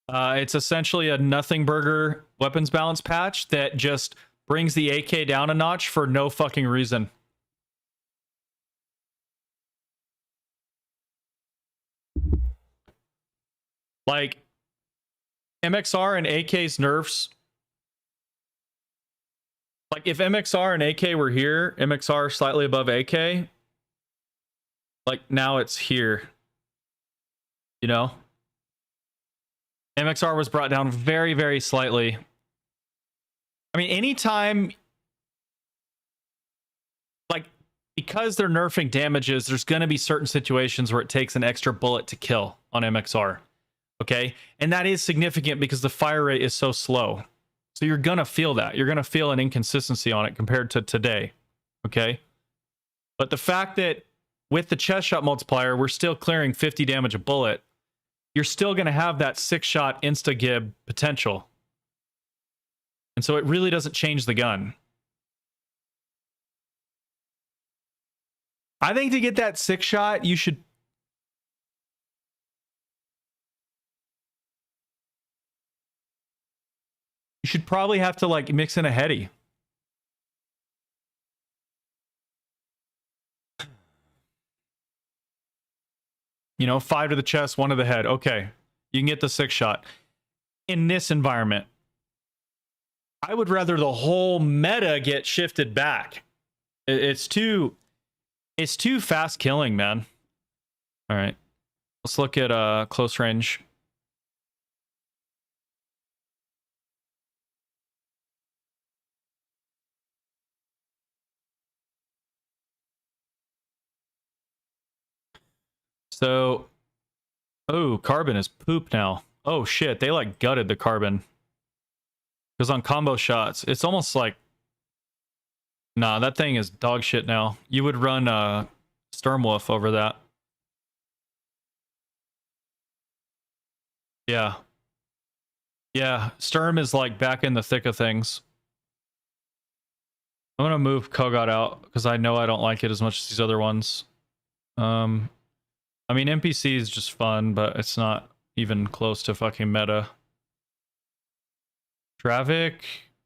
It's essentially a nothing burger weapons balance patch that just brings the AK down a notch for no fucking reason. Like, MXR and AK's nerfs. Like, if MXR and AK were here, MXR slightly above AK, like, now it's here. You know? MXR was brought down very, very slightly. I mean, anytime... Like, because they're nerfing damages, there's going to be certain situations where it takes an extra bullet to kill on MXR. Okay? And that is significant because the fire rate is so slow. So you're going to feel that. You're going to feel an inconsistency on it compared to today. Okay? But the fact that with the chest shot multiplier, we're still clearing 50 damage a bullet, you're still going to have that 6-shot insta-gib potential. And so it really doesn't change the gun. I think to get that 6-shot, you should... You should probably have to, like, mix in a heady. You know, 5 to the chest, 1 to the head. Okay, you can get the 6-shot. In this environment, I would rather the whole meta get shifted back. It's too fast killing, man. All right, let's look at close range. So, oh, carbon is poop now. Oh shit, they like gutted the carbon. Because on combo shots, it's almost like... Nah, that thing is dog shit now. You would run Sturmwolf over that. Yeah. Yeah, Sturm is like back in the thick of things. I'm gonna move Kogot out because I know I don't like it as much as these other ones. I mean, NPC is just fun, but it's not even close to fucking meta. Travik.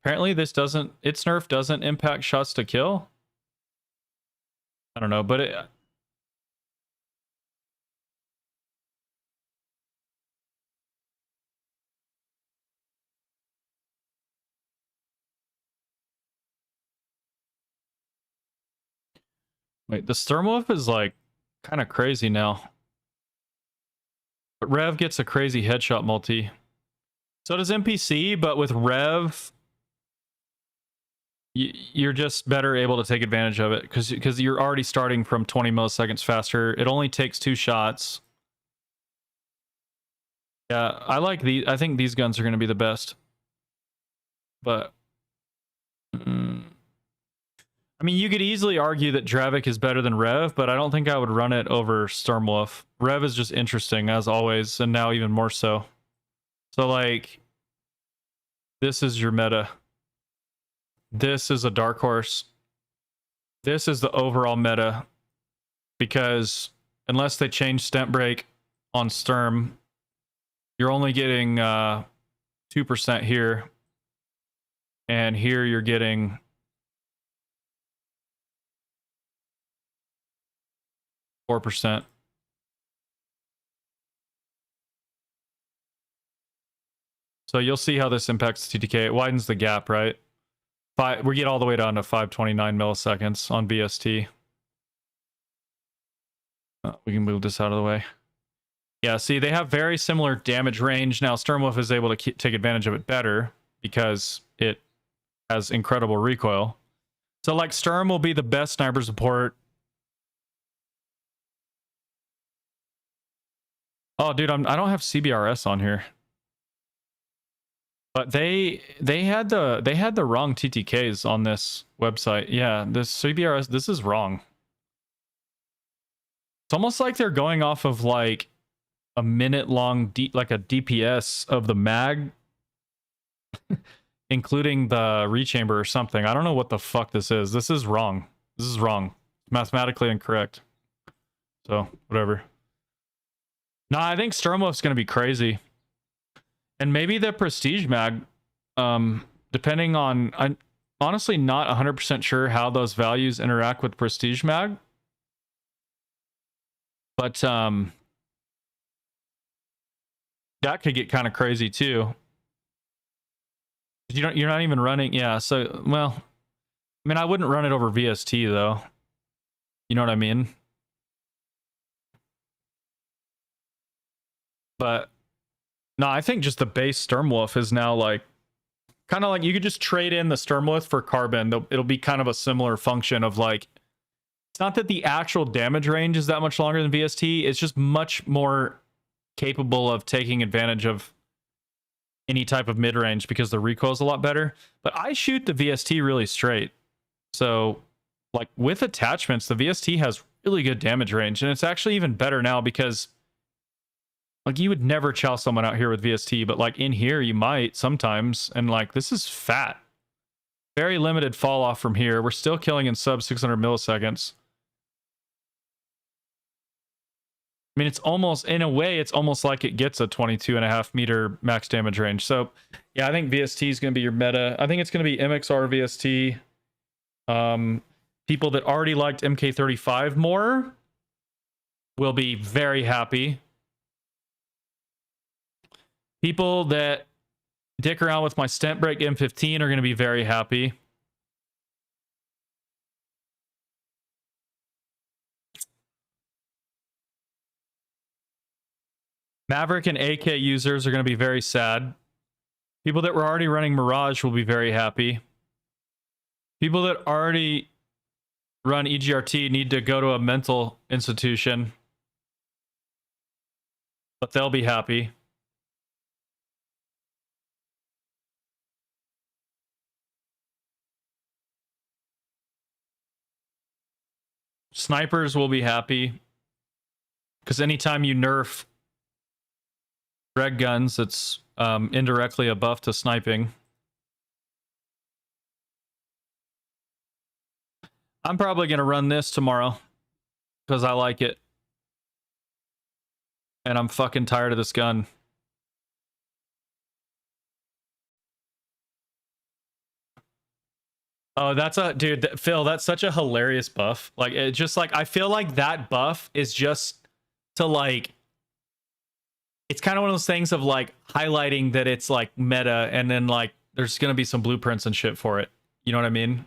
Apparently this doesn't, its nerf doesn't impact shots to kill. I don't know, but it... Wait, the Sturmwolf is like kind of crazy now. But Rev gets a crazy headshot multi. So does NPC, but with Rev, you're just better able to take advantage of it because you're already starting from 20 milliseconds faster. It only takes 2 shots. Yeah, I like these. I think these guns are going to be the best. But I mean, you could easily argue that Dravik is better than Rev, but I don't think I would run it over Stormwolf. Rev is just interesting, as always, and now even more so. So, like, this is your meta. This is a dark horse. This is the overall meta. Because unless they change stent break on Sturm, you're only getting 2% here. And here you're getting... %. So you'll see how this impacts TTK. It widens the gap, right? We get all the way down to 529 milliseconds on VST. We can move this out of the way. Yeah, see, they have very similar damage range. Now, Sturmwolf is able to take advantage of it better because it has incredible recoil. So, like, Sturm will be the best sniper support. Oh, dude, I don't have CBRS on here. But they had the wrong TTKs on this website. Yeah, this CBRS, this is wrong. It's almost like they're going off of like a minute long like a DPS of the mag including the rechamber or something. I don't know what the fuck this is. This is wrong. This is wrong. Mathematically incorrect. So, whatever. Nah, I think Sturmwolf's going to be crazy. And maybe the Prestige mag, depending on... I'm honestly not 100% sure how those values interact with Prestige mag. But, that could get kind of crazy too. You're not even running... Yeah, so, well... I mean, I wouldn't run it over VST, though. You know what I mean? But no, I think just the base Sturmwolf is now like kind of like you could just trade in the Sturmwolf for Carbon. It'll be kind of a similar function of like, it's not that the actual damage range is that much longer than VST. It's just much more capable of taking advantage of any type of mid range because the recoil is a lot better. But I shoot the VST really straight. So like with attachments, the VST has really good damage range. And it's actually even better now because like, you would never chow someone out here with VST, but, like, in here, you might sometimes. And, like, this is fat. Very limited fall off from here. We're still killing in sub 600 milliseconds. I mean, it's almost, in a way, it's almost like it gets a 22.5 meter max damage range. So, yeah, I think VST is going to be your meta. I think it's going to be MXR VST. People that already liked MK35 more will be very happy. People that dick around with my stent break M15 are going to be very happy. Maverick and AK users are going to be very sad. People that were already running Mirage will be very happy. People that already run EGRT need to go to a mental institution. But they'll be happy. Snipers will be happy because anytime you nerf red guns, it's indirectly a buff to sniping. I'm probably gonna run this tomorrow because I like it, and I'm fucking tired of this gun. Oh, that's a dude, Phil. That's such a hilarious buff. Like, it just like I feel like that buff is just to like. It's kind of one of those things of like highlighting that it's like meta, and then like there's gonna be some blueprints and shit for it. You know what I mean?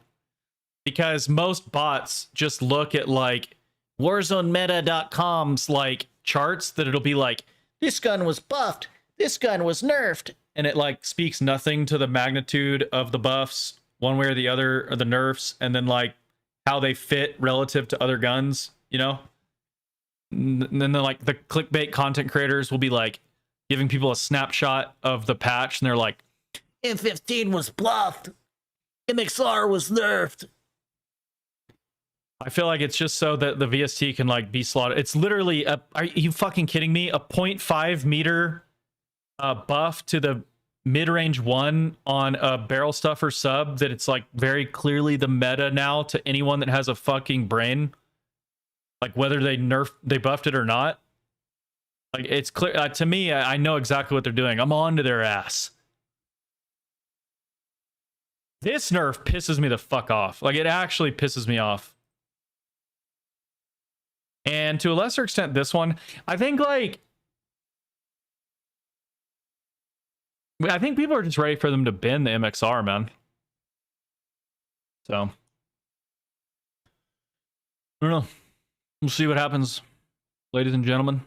Because most bots just look at like warzonemeta.com's like charts that it'll be like, this gun was buffed, this gun was nerfed, and it like speaks nothing to the magnitude of the buffs one way or the other, or the nerfs, and then like how they fit relative to other guns, you know? And then like the clickbait content creators will be like giving people a snapshot of the patch, and they're like, M15 was buffed, MXR was nerfed. I feel like it's just so that the VST can like be slaughtered. It's literally are you fucking kidding me? A 0.5 meter buff to the mid-range one on a barrel stuffer sub that it's like very clearly the meta now to anyone that has a fucking brain. Like whether they buffed it or not. Like it's clear to me, I know exactly what they're doing. I'm on to their ass. This nerf pisses me the fuck off. Like it actually pisses me off. And to a lesser extent, this one, I think people are just ready for them to bend the MXR, man. So, I don't know. We'll see what happens, ladies and gentlemen.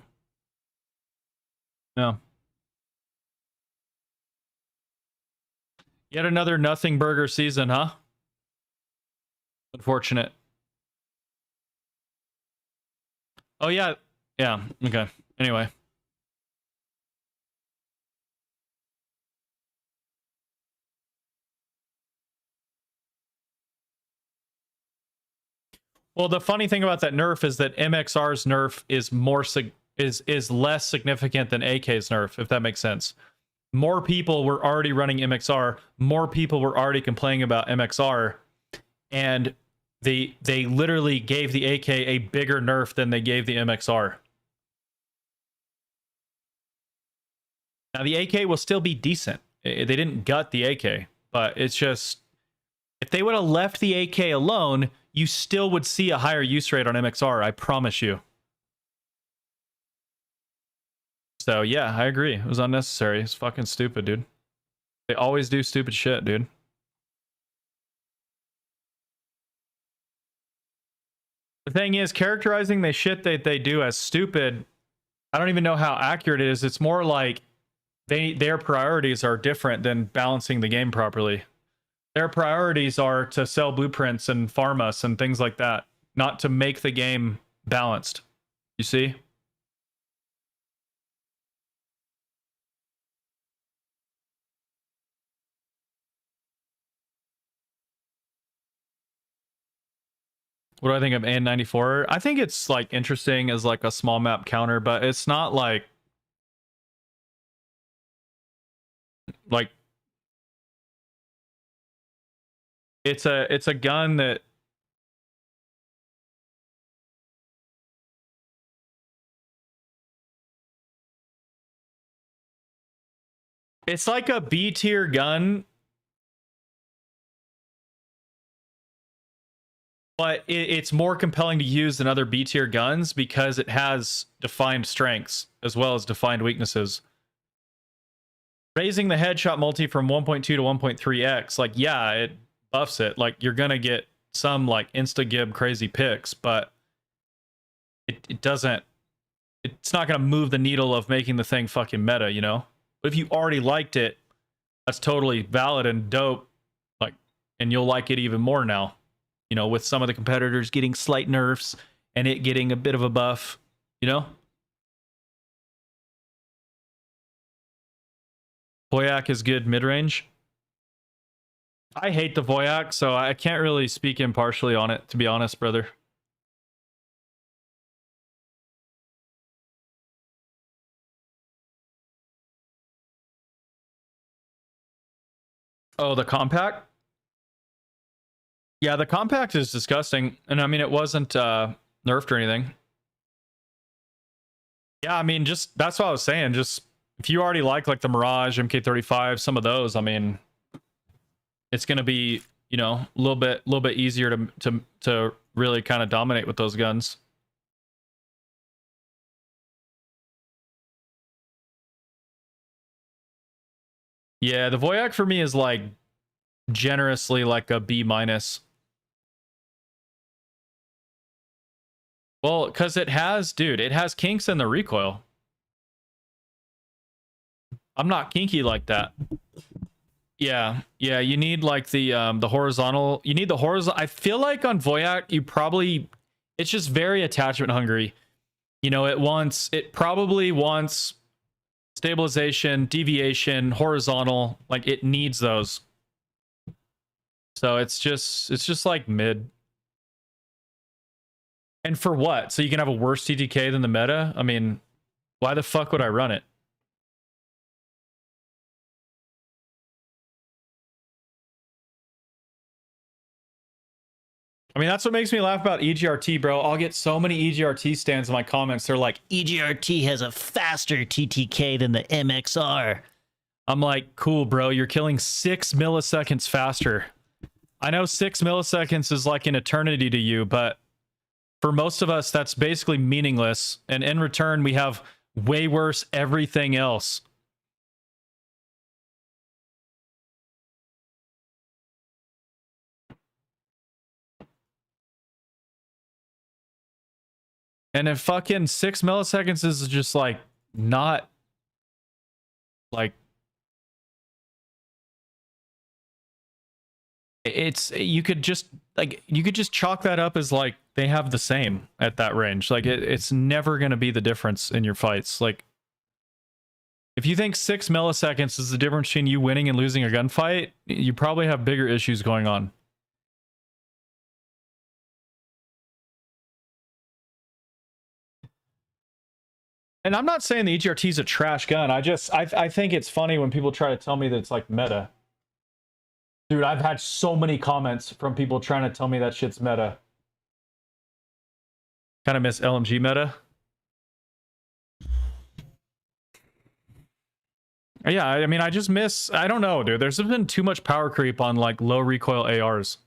Yeah. Yet another nothing burger season, huh? Unfortunate. Oh, yeah. Yeah. Okay. Anyway. Well, the funny thing about that nerf is that MXR's nerf is is less significant than AK's nerf, if that makes sense. More people were already running MXR. More people were already complaining about MXR, and they literally gave the AK a bigger nerf than they gave the MXR. Now the AK will still be decent. They didn't gut the AK, but it's just if they would have left the AK alone, you still would see a higher use rate on MXR, I promise you. So yeah, I agree. It was unnecessary. It's fucking stupid, dude. They always do stupid shit, dude. The thing is, characterizing the shit that they do as stupid, I don't even know how accurate it is. It's more like their priorities are different than balancing the game properly. Their priorities are to sell blueprints and farm us and things like that, not to make the game balanced. You see? What do I think of AN94? I think it's like interesting as like a small map counter, but it's not like it's a gun that it's like a B tier gun, but it's more compelling to use than other B tier guns because it has defined strengths as well as defined weaknesses. Raising the headshot multi from 1.2 to 1.3x, like, yeah, it buffs it. Like, you're gonna get some like insta-gib crazy picks, but it doesn't, it's not gonna move the needle of making the thing fucking meta, you know? But if you already liked it, that's totally valid and dope. Like, and you'll like it even more now. You know, with some of the competitors getting slight nerfs and it getting a bit of a buff, you know? Voyak is good mid-range. I hate the Voyak, so I can't really speak impartially on it, to be honest, brother. Oh, the compact? Yeah, the compact is disgusting. And I mean, it wasn't nerfed or anything. Yeah, I mean, just that's what I was saying. Just if you already like the Mirage, MK35, some of those, I mean, it's gonna be, you know, a little bit easier to really kind of dominate with those guns. Yeah, the Voyak for me is like generously like a B minus. Well, because it has, dude, it has kinks in the recoil. I'm not kinky like that. Yeah, yeah, you need like the horizontal. You need the horizontal. I feel like on Voyak, you probably, it's just very attachment hungry. You know, it probably wants stabilization, deviation, horizontal. Like it needs those. So it's just like mid. And for what? So you can have a worse TTK than the meta? I mean, why the fuck would I run it? I mean, that's what makes me laugh about EGRT, bro. I'll get so many EGRT stands in my comments. They're like, EGRT has a faster TTK than the MXR. I'm like, cool, bro. You're killing 6 milliseconds faster. I know 6 milliseconds is like an eternity to you, but for most of us, that's basically meaningless. And in return, we have way worse everything else. And if fucking 6 milliseconds is just like not like it's, you could just chalk that up as like they have the same at that range. Like it's never going to be the difference in your fights. Like if you think 6 milliseconds is the difference between you winning and losing a gunfight, you probably have bigger issues going on. And I'm not saying the EGRT is a trash gun. I think it's funny when people try to tell me that it's like meta. Dude, I've had so many comments from people trying to tell me that shit's meta. Kind of miss LMG meta. Yeah, I mean, I just miss, I don't know, dude. There's been too much power creep on like low recoil ARs.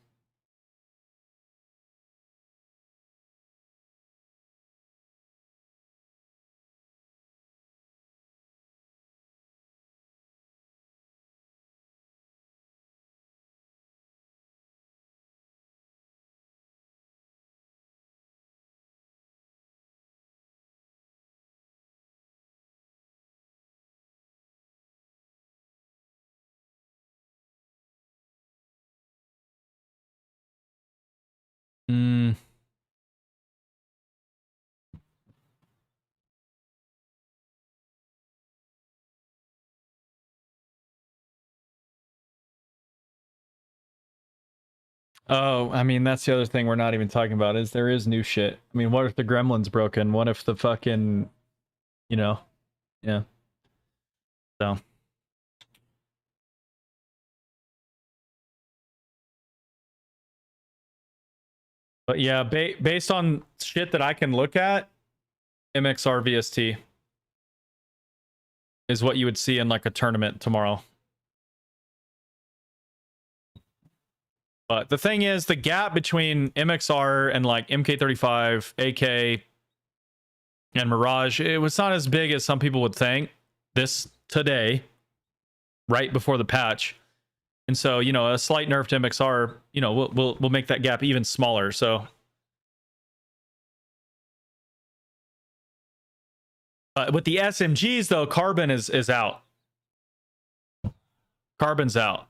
Hmm. Oh, I mean, that's the other thing we're not even talking about is there is new shit. I mean, what if the gremlin's broken? What if the fucking, you know, yeah. So. But yeah, based on shit that I can look at, MXR VST is what you would see in like a tournament tomorrow. But the thing is, the gap between MXR and like MK35, AK, and Mirage, it was not as big as some people would think this today, right before the patch. And so, you know, a slight nerf to MXR, you know, we'll make that gap even smaller. So, with the SMGs though, Carbon is out. Carbon's out.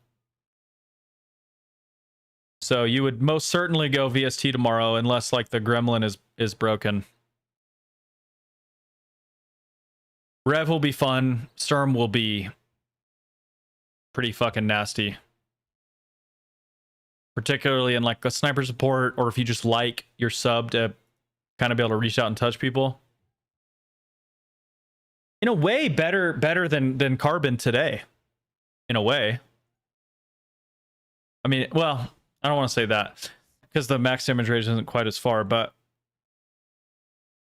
So you would most certainly go VST tomorrow unless like the Gremlin is broken. Rev will be fun. Sturm will be pretty fucking nasty. Particularly in like a sniper support, or if you just like your sub to kind of be able to reach out and touch people. In a way, better than Carbon today. In a way. I mean, well, I don't want to say that because the max damage range isn't quite as far, but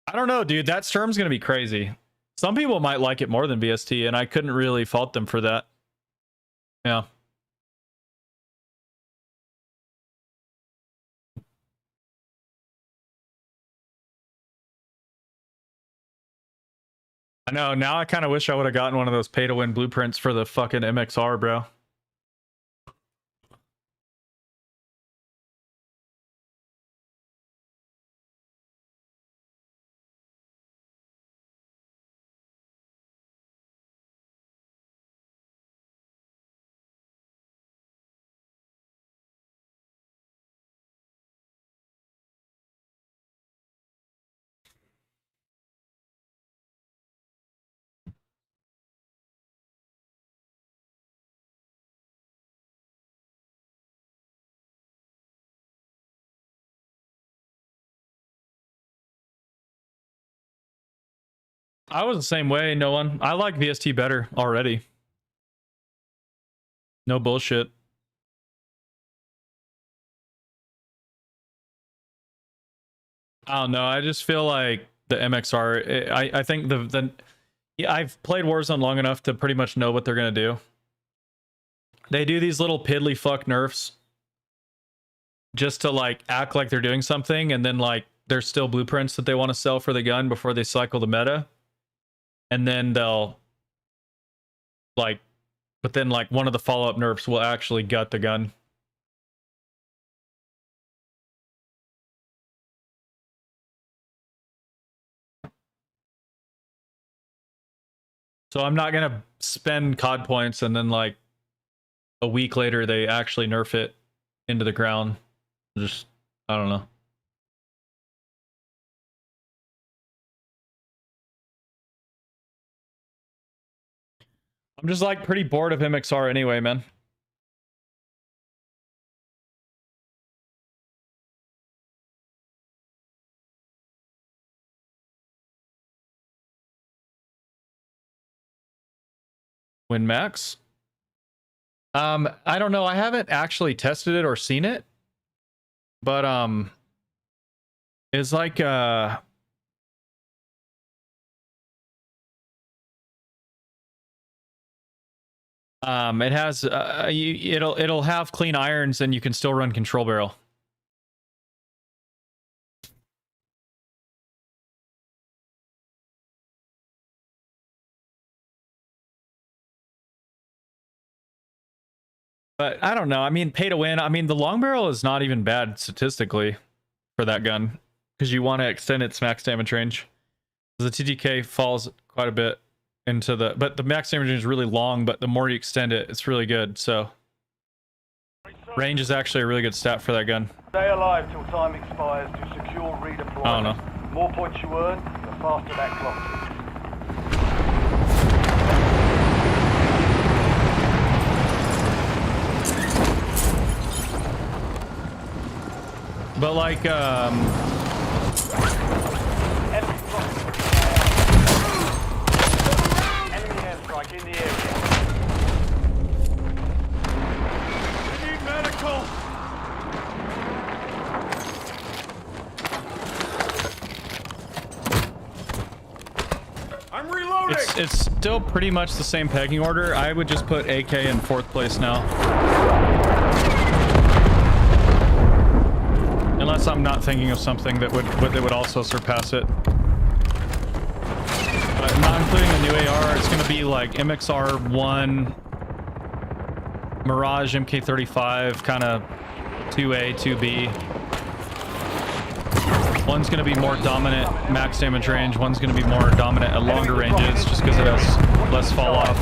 I don't know, dude. That Sturm's gonna be crazy. Some people might like it more than VST, and I couldn't really fault them for that. Yeah. I know. Now I kind of wish I would have gotten one of those pay-to-win blueprints for the fucking MXR, bro. I was the same way, no one. I like VST better already. No bullshit. I don't know. I just feel like the MXR. I think yeah, I've played Warzone long enough to pretty much know what they're gonna do. They do these little piddly fuck nerfs just to like act like they're doing something, and then like there's still blueprints that they want to sell for the gun before they cycle the meta. And then they'll like, but then like one of the follow-up nerfs will actually gut the gun. So I'm not gonna spend COD points and then like a week later they actually nerf it into the ground. Just, I don't know. I'm just like pretty bored of MXR anyway, man. Win max? I don't know. I haven't actually tested it or seen it. But it's like it has it'll have clean irons and you can still run control barrel. But I don't know. I mean, pay to win. I mean, the long barrel is not even bad statistically for that gun because you want to extend its max damage range. The TTK falls quite a bit into the, but the max damage range is really long, but the more you extend it, it's really good. So range is actually a really good stat for that gun. Stay alive till time expires to secure redeployment. I don't know. The more points you earn, the faster that clock ticks. But like, Enemy airstrike in the area. I need medical. I'm reloading. it's still pretty much the same pegging order. I would just put AK in 4th place now. Unless I'm not thinking of something that would also surpass it. But not including the new AR, it's going to be like MXR1, Mirage MK35, kind of 2A, 2B. One's going to be more dominant max damage range, one's going to be more dominant at longer ranges just because it has less fall off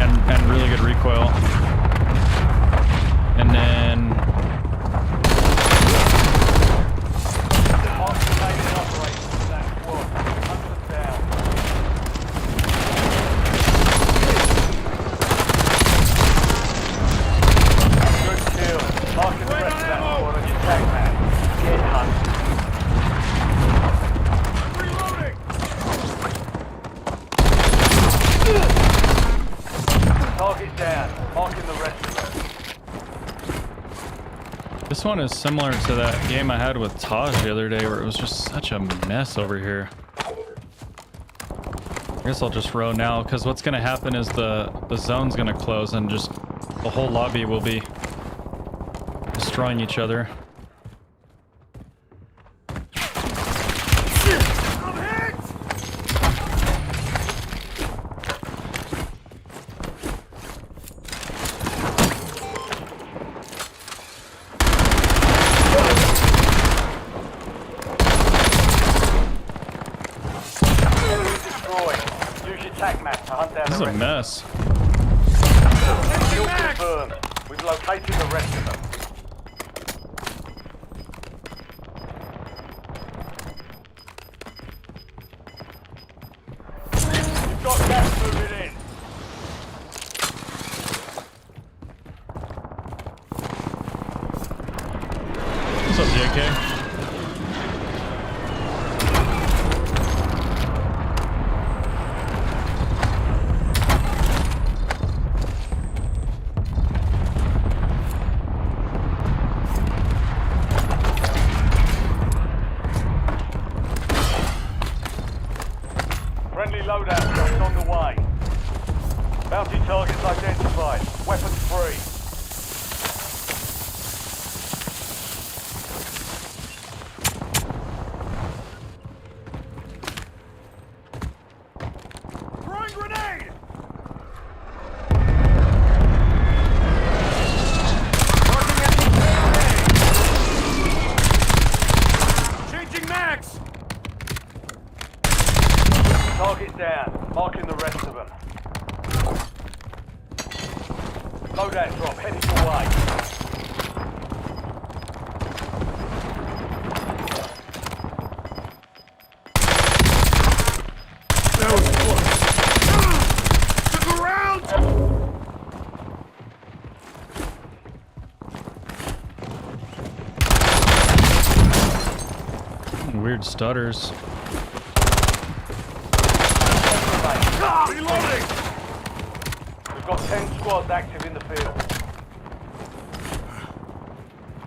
and really good recoil. And then This one is similar to that game I had with Taj the other day where it was just such a mess over here. I guess I'll just row now because what's going to happen is the zone's going to close and just the whole lobby will be destroying each other. This is a mess. Kill confirmed. We've located the rest of them. You've got gas moving in. What's up, JK? Friendly loadout drops on the way. Bounty targets identified. Weapons free. Throwing grenade! Changing max! Target down. Marking the rest of them. Loadout drop heading your way. That was close. Look around! Weird stutters. Reloading! We've got 10 squads active in the field.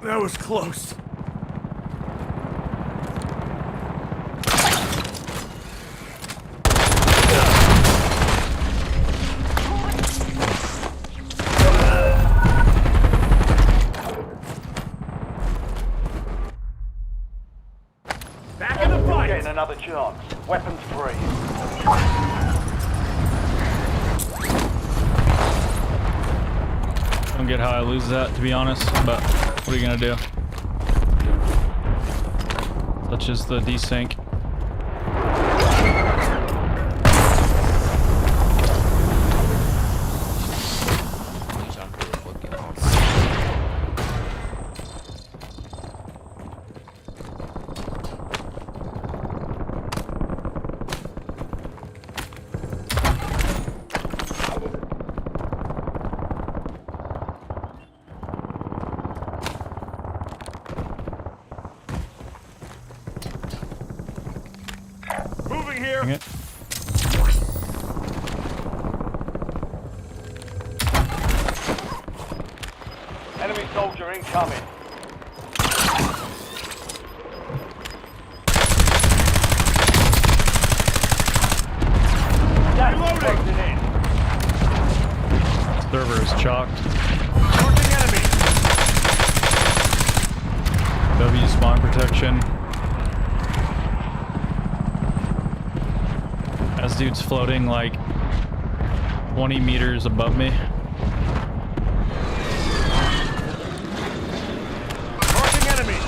That was close. Back in the fight! Getting another chance. Weapons free. I don't get how I lose that, to be honest, but what are you gonna do? Such is the desync. Moving here! Dang it. Enemy soldier incoming. Gas detected in. Server is chalked. Marking enemy! W spawn protection. This dude's floating like 20 meters above me. Marking enemy!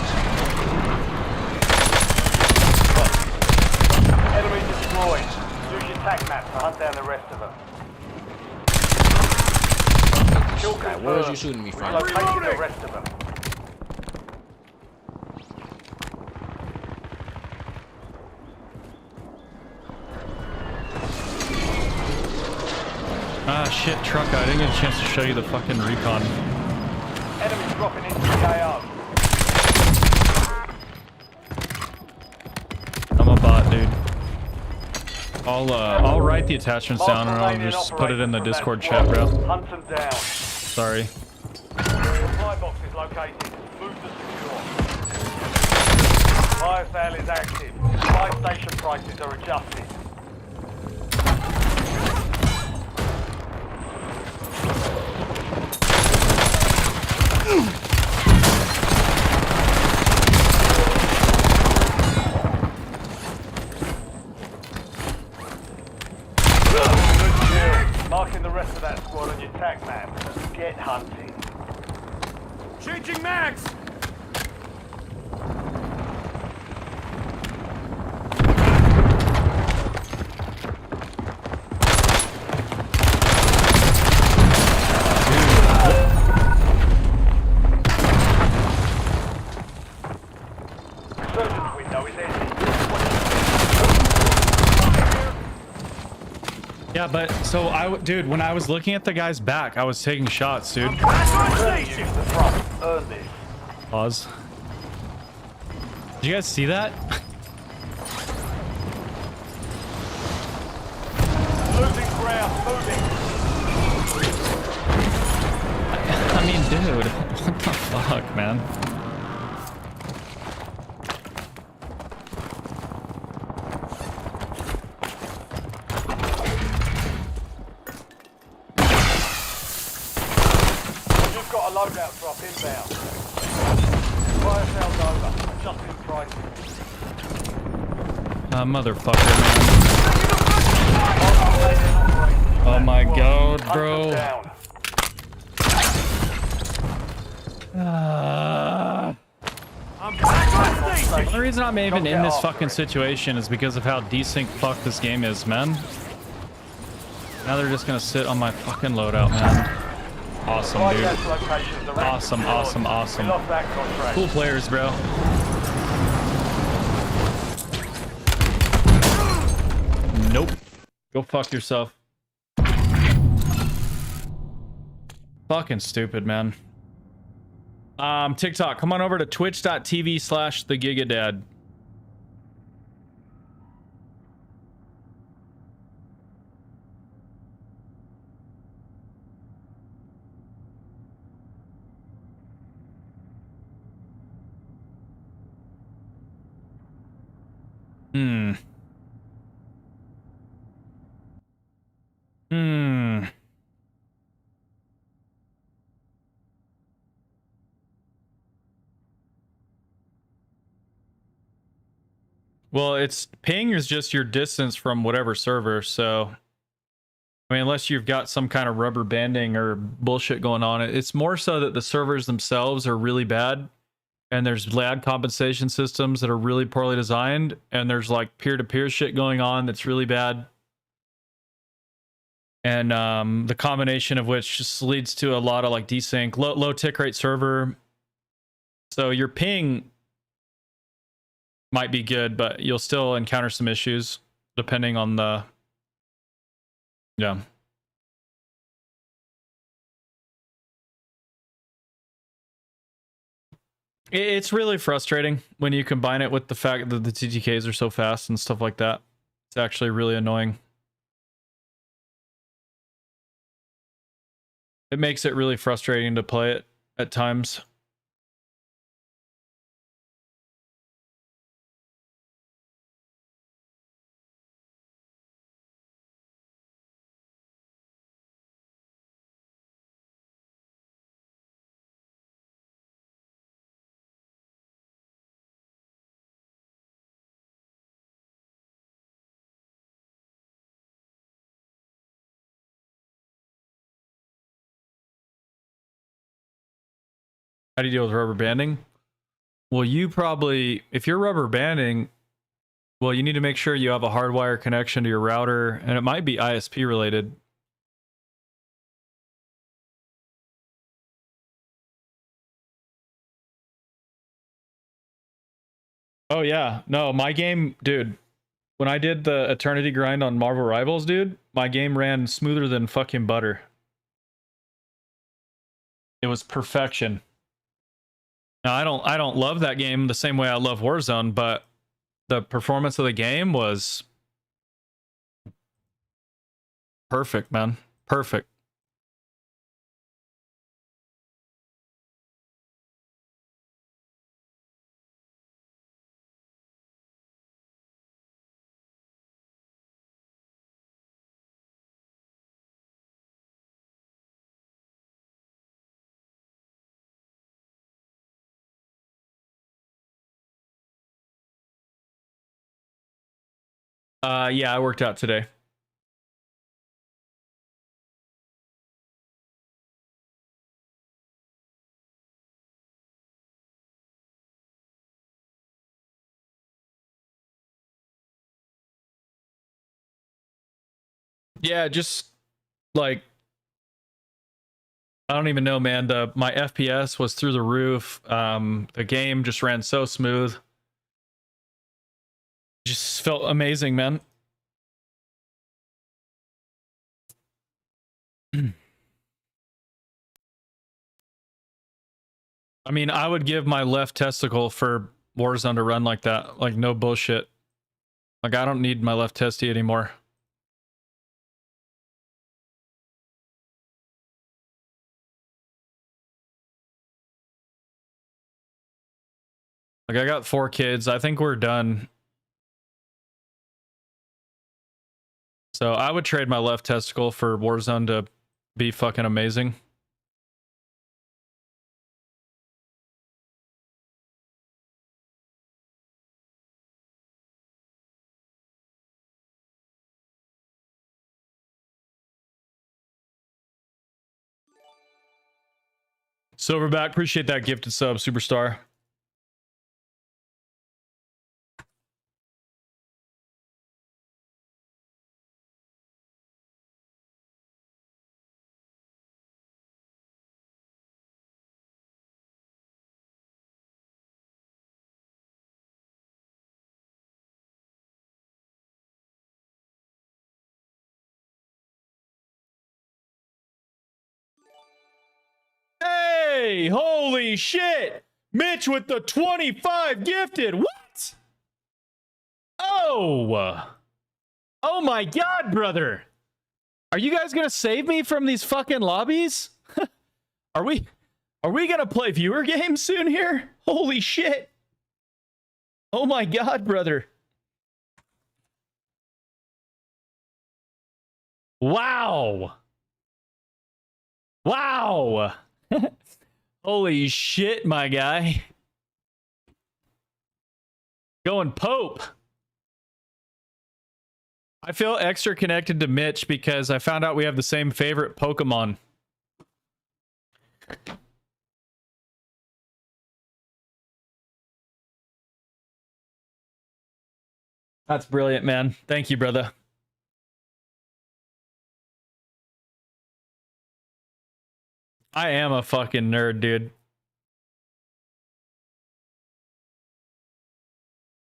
Enemy destroyed. Use your tac map to hunt down the rest of them. Kill confirmed. Where is you shooting me from? Located the Reloading. rest of them. Ah shit, truck, I didn't get a chance to show you the fucking recon. Enemy dropping into the AO. I'm a bot, dude. I'll write the attachments down and I'll just put it in the Discord chat, bro. Hunt them down. Sorry. Supply box is located. Move to Fire sale is active. Buy station prices are adjusted. Good kill. Marking the rest of that squad on your tac map. Get hunting. Changing mags! Surgeon's window is ending. Yeah, but so dude, when I was looking at the guy's back, I was taking shots, dude. Back on Use station! the front. Earn this. Pause. Did you guys see that? Losing ground. Moving. I mean, dude, what the fuck, man? You've got a loadout drop inbound. Fire sale's over. Adjusting prices. Motherfucker, man. Oh my god, Hunt them bro. down. I'm back on station! The reason I'm even in this fucking situation is because of how desync fuck this game is, man. Now they're just gonna sit on my fucking loadout, man. Awesome, Buy dude. gas locations are Awesome, active. awesome, awesome. We lost that contract. Cool players, bro. Nope. Go fuck yourself. Fucking stupid, man. TikTok, come on over to twitch.tv/thegigadad. Hmm. Well, it's ping is just your distance from whatever server, so I mean, unless you've got some kind of rubber banding or bullshit going on, it's more so that the servers themselves are really bad, and there's lag compensation systems that are really poorly designed, and there's like peer-to-peer shit going on that's really bad. And the combination of which just leads to a lot of like desync, low tick rate server. So your ping might be good, but you'll still encounter some issues depending on the, yeah. It's really frustrating when you combine it with the fact that the TTKs are so fast and stuff like that. It's actually really annoying. It makes it really frustrating to play it at times. How do you deal with rubber banding? Well, you probably, if you're rubber banding, well, you need to make sure you have a hardwire connection to your router, and it might be ISP related. Oh yeah, no, my game, dude, when I did the Eternity grind on Marvel Rivals, dude, my game ran smoother than fucking butter. It was perfection. Now, I don't love that game the same way I love Warzone, but the performance of the game was perfect, man. Perfect. Yeah, I worked out today. Yeah, just like I don't even know, man. My FPS was through the roof. The game just ran so smooth. Just felt amazing, man. I mean, I would give my left testicle for Warzone to run like that. Like, no bullshit. Like, I don't need my left testy anymore. Like, I got 4 kids. I think we're done. So I would trade my left testicle for Warzone to be fucking amazing. Silverback, appreciate that gifted sub, superstar. Hey, holy shit! Mitch with the 25 gifted. What? Oh. Oh my god, brother. Are you guys gonna save me from these fucking lobbies? Are we gonna play viewer games soon here? Holy shit. Oh my god, brother. Wow. Wow. Holy shit, my guy. Going Pope. I feel extra connected to Mitch because I found out we have the same favorite Pokemon. That's brilliant, man. Thank you, brother. I am a fucking nerd, dude.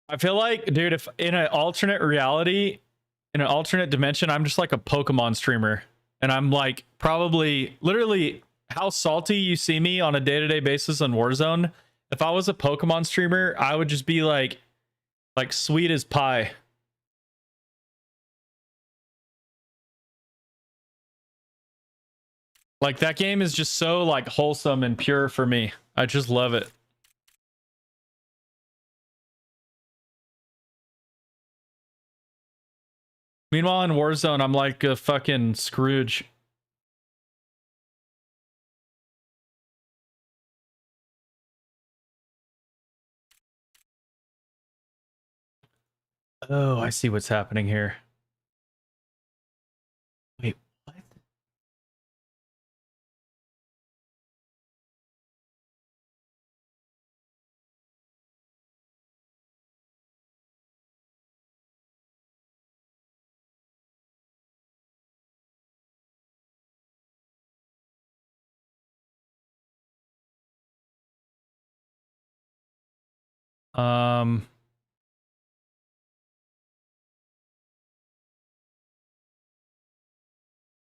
I feel like, dude, if in an alternate reality, in an alternate dimension, I'm just like a Pokemon streamer. And I'm like probably literally how salty you see me on a day-to-day basis on Warzone. If I was a Pokemon streamer, I would just be like sweet as pie. Like that game is just so like wholesome and pure for me. I just love it. Meanwhile in Warzone, I'm like a fucking Scrooge. Oh, I see what's happening here. Wait, what?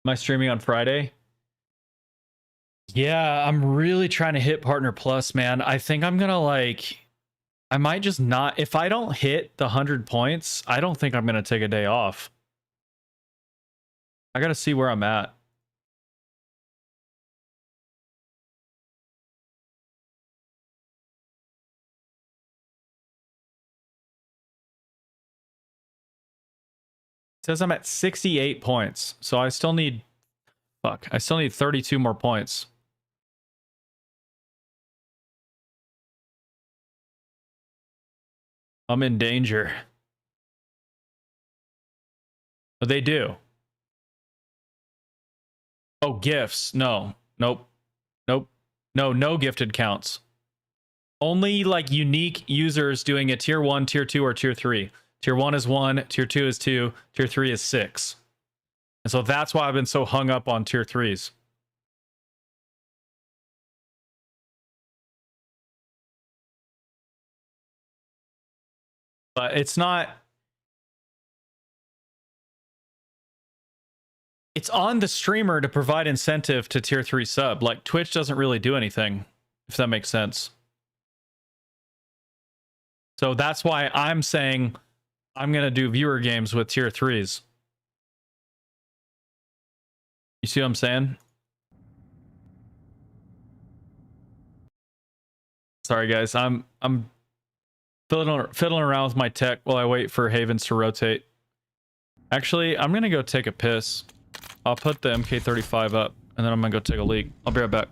Am I streaming on Friday? Yeah, I'm really trying to hit Partner Plus, man. I think I'm gonna like, I might just not, if I don't hit the 100 points, I don't think I'm gonna take a day off. I gotta see where I'm at. It says I'm at 68 points, so I still need, fuck, I still need 32 more points. I'm in danger. But they do. Oh, gifts. No. Nope. Nope. No, no gifted counts. Only like unique users doing a tier 1, tier 2, or tier 3. Tier 1 is 1, tier 2 is 2, tier 3 is 6. And so that's why I've been so hung up on tier 3s. But it's not... It's on the streamer to provide incentive to tier 3 sub. Like, Twitch doesn't really do anything, if that makes sense. So that's why I'm saying I'm going to do viewer games with tier 3s. You see what I'm saying? Sorry, guys. I'm fiddling around with my tech while I wait for Havens to rotate. Actually, I'm going to go take a piss. I'll put the MK35 up, and then I'm going to go take a leak. I'll be right back.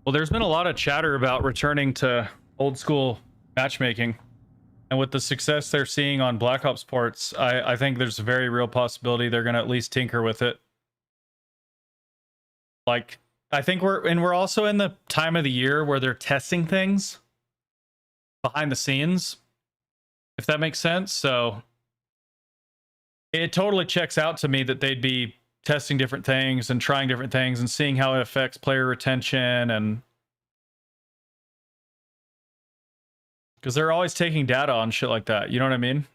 Well, there's been a lot of chatter about returning to old school matchmaking. And with the success they're seeing on Black Ops ports, I think there's a very real possibility they're going to at least tinker with it. Like, I think we're also in the time of the year where they're testing things behind the scenes, if that makes sense. So it totally checks out to me that they'd be testing different things and trying different things and seeing how it affects player retention, and because they're always taking data on shit like that, you know what I mean?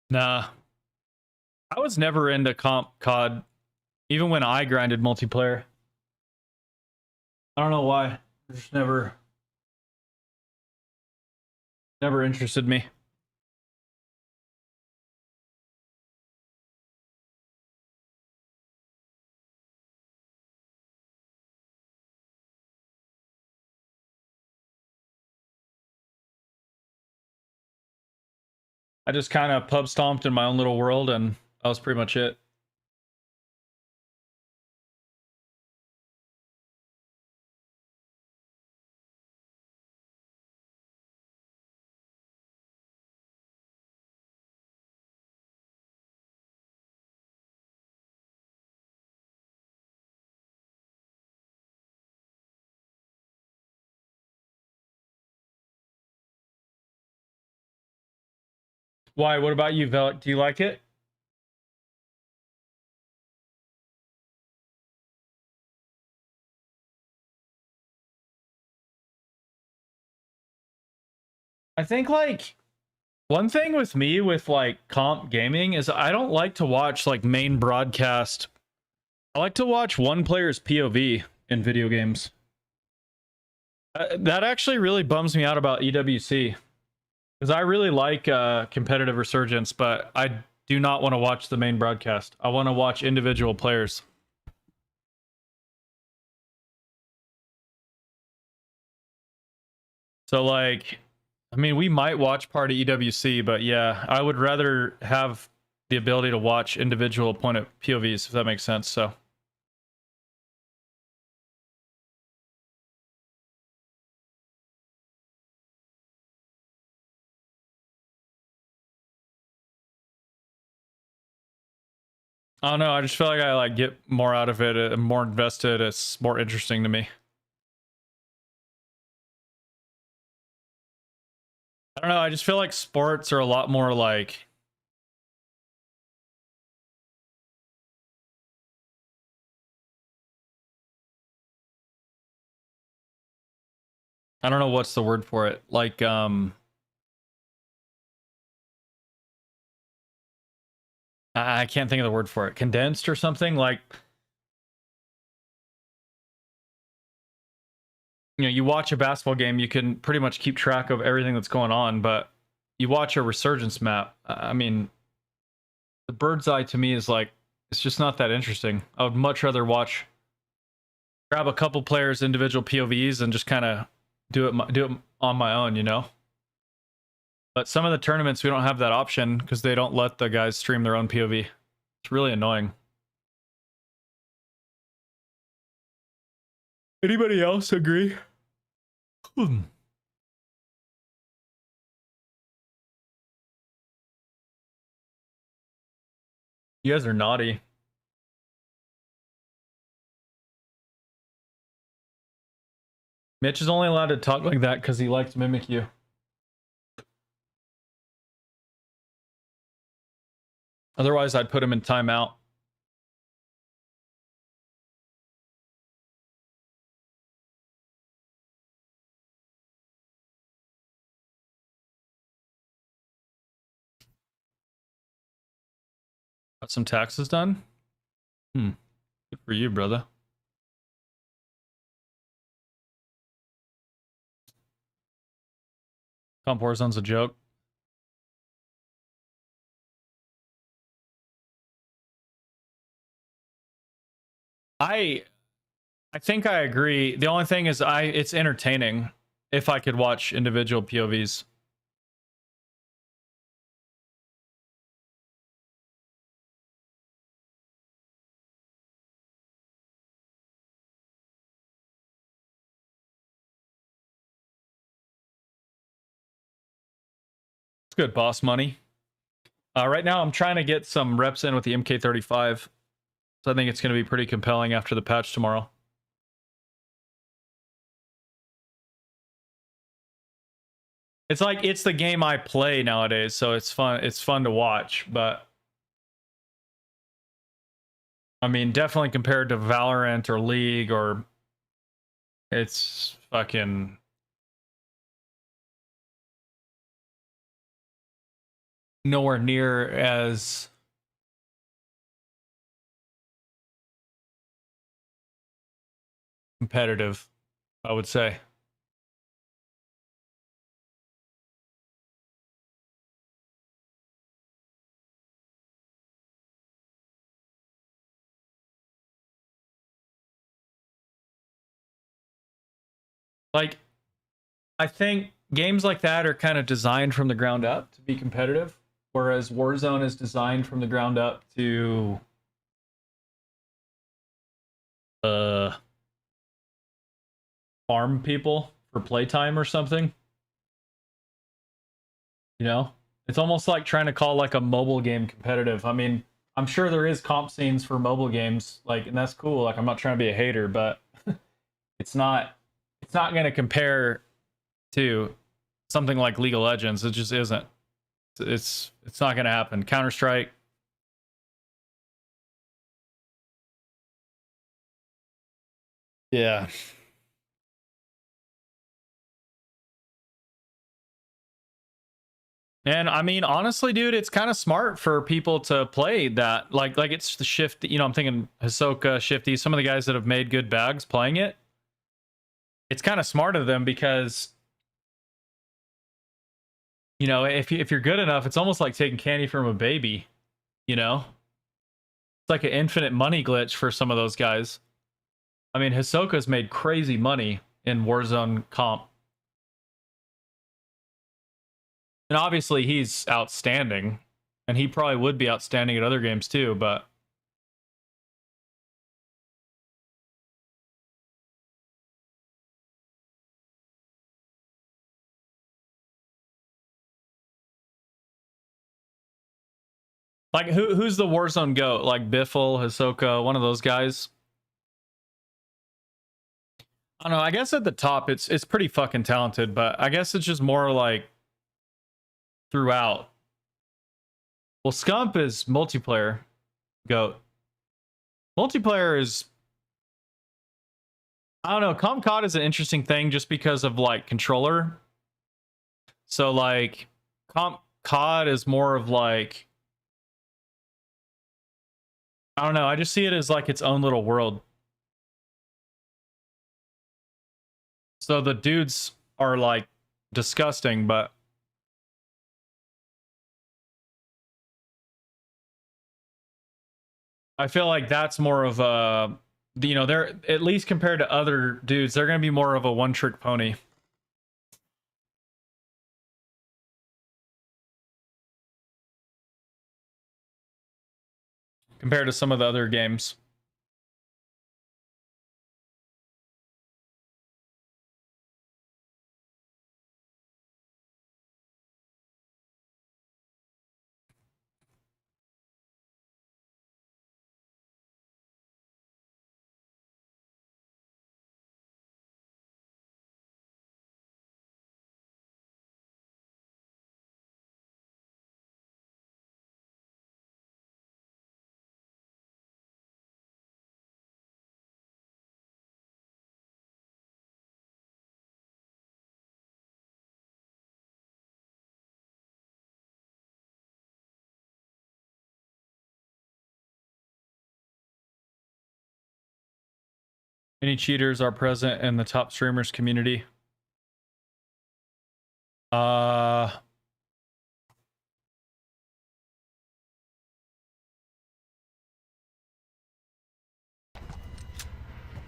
Nah, I was never into comp COD, even when I grinded multiplayer. I don't know why. It just never interested me. I just kind of pub stomped in my own little world, and that was pretty much it. Why? What about you, Velic? Do you like it? I think, like, One thing with me with like comp gaming is I don't like to watch like main broadcast. I like to watch one player's POV in video games. That actually really bums me out about EWC because I really like competitive resurgence, but I do not want to watch the main broadcast. I want to watch individual players. So like, I mean, we might watch part of EWC, but yeah, I would rather have the ability to watch individual opponent POVs, if that makes sense. So. I don't know. I just feel like I like get more out of it, more invested. It's more interesting to me. I don't know. I just feel like sports are a lot more like. I don't know what's the word for it. Like, I can't think of the word for it. Condensed or something like. You know, you watch a basketball game, you can pretty much keep track of everything that's going on, but you watch a resurgence map. I mean, the bird's eye to me is like, it's just not that interesting. I would much rather grab a couple players' individual POVs and just kind of do it on my own, you know? But some of the tournaments, we don't have that option because they don't let the guys stream their own POV. It's really annoying. Anybody else agree? You guys are naughty. Mitch is only allowed to talk like that because he likes to mimic you. Otherwise, I'd put him in timeout. Got some taxes done? Good for you, brother. Comp Warzone's a joke. I think I agree. The only thing is it's entertaining if I could watch individual POVs. It's good boss money. Right now I'm trying to get some reps in with the MK35. So I think it's going to be pretty compelling after the patch tomorrow. It's like it's the game I play nowadays, so it's fun. It's fun to watch, but I mean, definitely compared to Valorant or League or it's fucking nowhere near as competitive, I would say. Like, I think games like that are kind of designed from the ground up to be competitive, whereas Warzone is designed from the ground up to farm people for playtime or something. You know? It's almost like trying to call like a mobile game competitive. I mean, I'm sure there is comp scenes for mobile games, like, and that's cool. Like, I'm not trying to be a hater, but it's not going to compare to something like League of Legends. It just isn't. It's not going to happen. Counter-Strike. Yeah. And I mean, honestly, dude, it's kind of smart for people to play that. Like it's the shift. You know, I'm thinking Hisoka, Shifty, some of the guys that have made good bags playing it. It's kind of smart of them because, you know, if you're good enough, it's almost like taking candy from a baby. You know, it's like an infinite money glitch for some of those guys. I mean, Hisoka's made crazy money in Warzone comp. And obviously he's outstanding, and he probably would be outstanding at other games too, but like who's the Warzone GOAT? Like Biffle, Hisoka, one of those guys. I don't know, I guess at the top it's pretty fucking talented, but I guess it's just more like throughout. Well, Scump is multiplayer GOAT. Multiplayer is, I don't know, Comp COD is an interesting thing just because of like controller. So like Comp COD is more of like, I don't know, I just see it as like its own little world. So the dudes are like disgusting, but I feel like that's more of a, you know, they're, at least compared to other dudes, they're going to be more of a one-trick pony. Compared to some of the other games. Any cheaters are present in the top streamers community? No,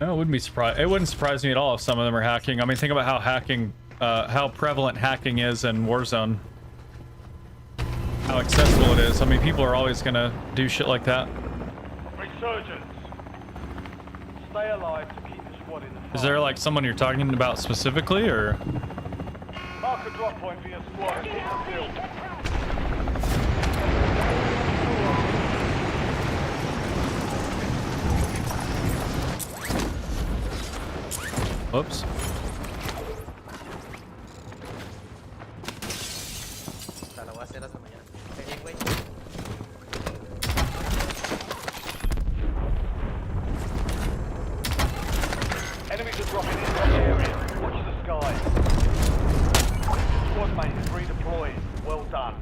it wouldn't be surprised. It wouldn't surprise me at all if some of them are hacking. I mean, think about how hacking, how prevalent hacking is in Warzone. How accessible it is. I mean, people are always gonna do shit like that. Resurgence. Stay alive to keep the squad in the fight. Is there like someone you're talking about specifically, or? Mark a drop point for your squad and keep the field. Oops. La voy a hacer hasta mañana. Bien, güey. Enemies are dropping into the area. Watch the skies. Squad mate is redeployed. Well done.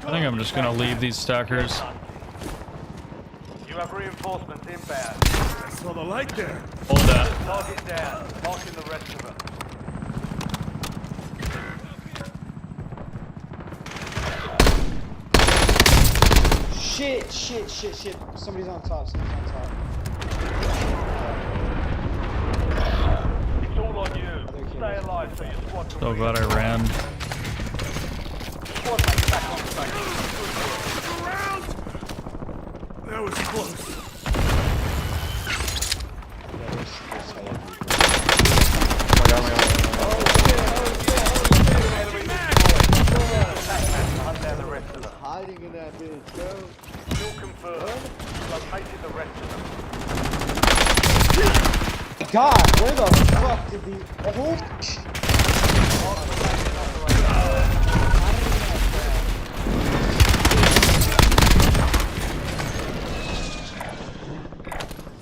I think I'm just gonna leave these stackers. You have reinforcements inbound. I saw the light there. Hold that. Target down. Marking the rest of them. Shit, shit, shit, shit. Somebody's on top, somebody's on top. It's all on you. Stay alive so your squad can So glad I ran. Squad mate back on station. Around! That was close. Enemy destroyed. Hunt down the rest of them. Let's go. Still confirmed. Located the rest of them. God, where the fuck did the whole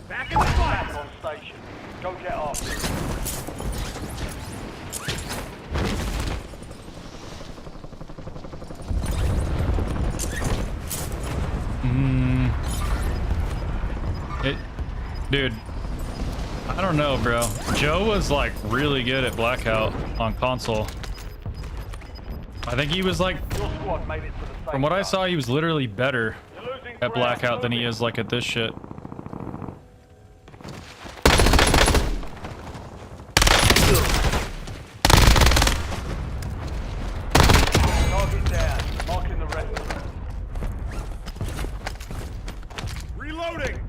Back in the fight! Back on station. Go get off. Dude, I don't know, bro. Joe was like really good at Blackout on console. I think he was like, Your squad made it to the safe from what I zone. saw, he was literally better You're losing at ground. Blackout than he is like at this shit. Target down. Marking the rest of them. Reloading!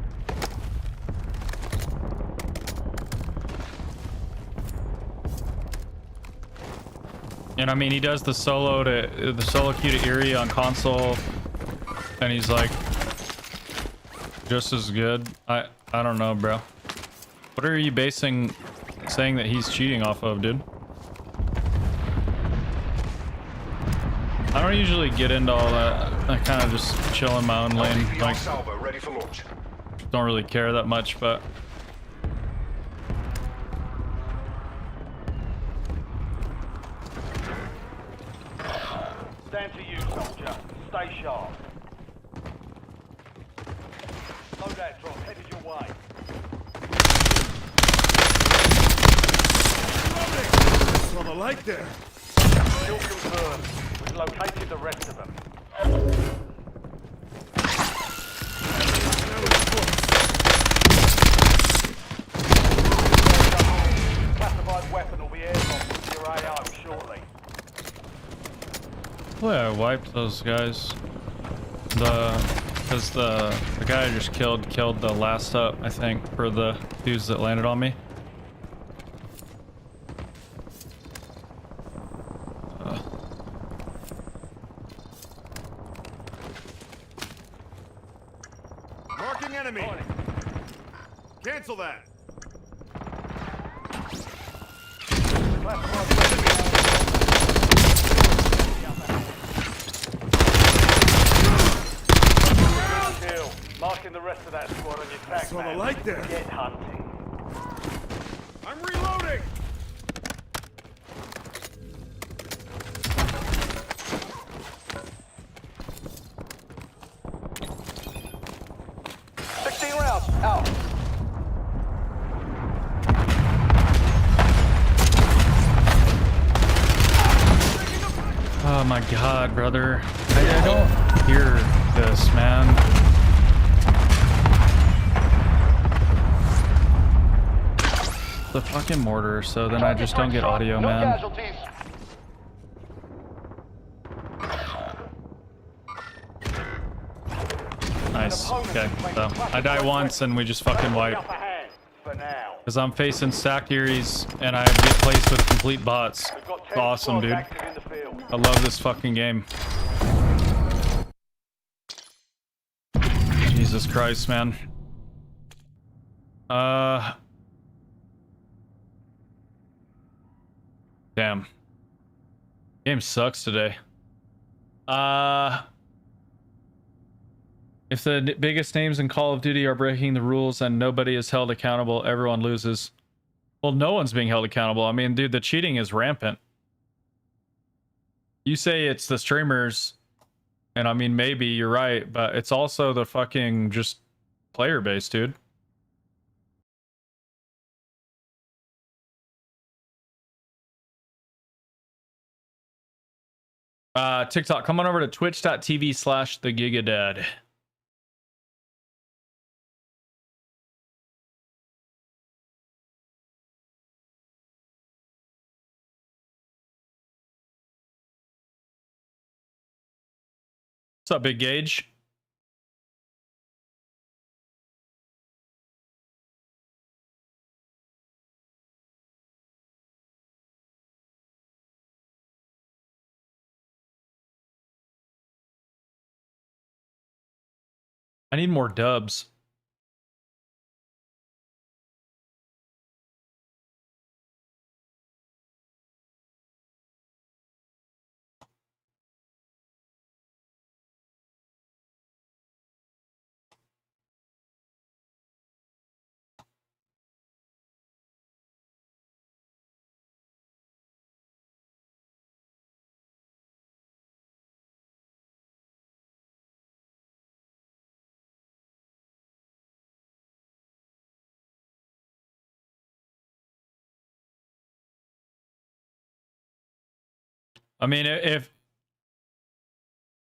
And I mean, he does the solo queue to Erie on console, and he's like just as good. I don't know, bro. What are you saying that he's cheating off of, dude? I don't usually get into all that. I kind of just chill in my own lane. Like, Salvo ready for launch. don't really care that much, but Stand to you, soldier. Stay sharp. Loadout drop headed your way. That's all the light there. Still confirmed. We've located the rest of them. That was close. Classified weapon will be airdropped to your AO shortly. boy, I wiped those guys. Because the guy I just killed the last up, I think, for the dudes that landed on me. Marking enemy. Cancel that. Kill. Marking the rest of that squad on your tac Saw the map. light there. Get hunting. I'm reloading. Out. Oh my god, brother. I don't hear this, man. The fucking mortar, so then I just don't get audio, No man. casualties. Nice. Okay, so I die once and we just fucking wipe. Upper hand for now. Because I'm facing stacked Eries and I get placed with complete bots. We've got It's 10 awesome, squads dude. active in the field. I love this fucking game. Jesus Christ, man. Damn. Game sucks today. If the biggest names in Call of Duty are breaking the rules and nobody is held accountable, everyone loses. Well, no one's being held accountable. I mean, dude, the cheating is rampant. You say it's the streamers, and I mean, maybe you're right, but it's also the fucking just player base, dude. TikTok, come on over to twitch.tv/thegigadad. What's up, Big Gage? I need more dubs. I mean, if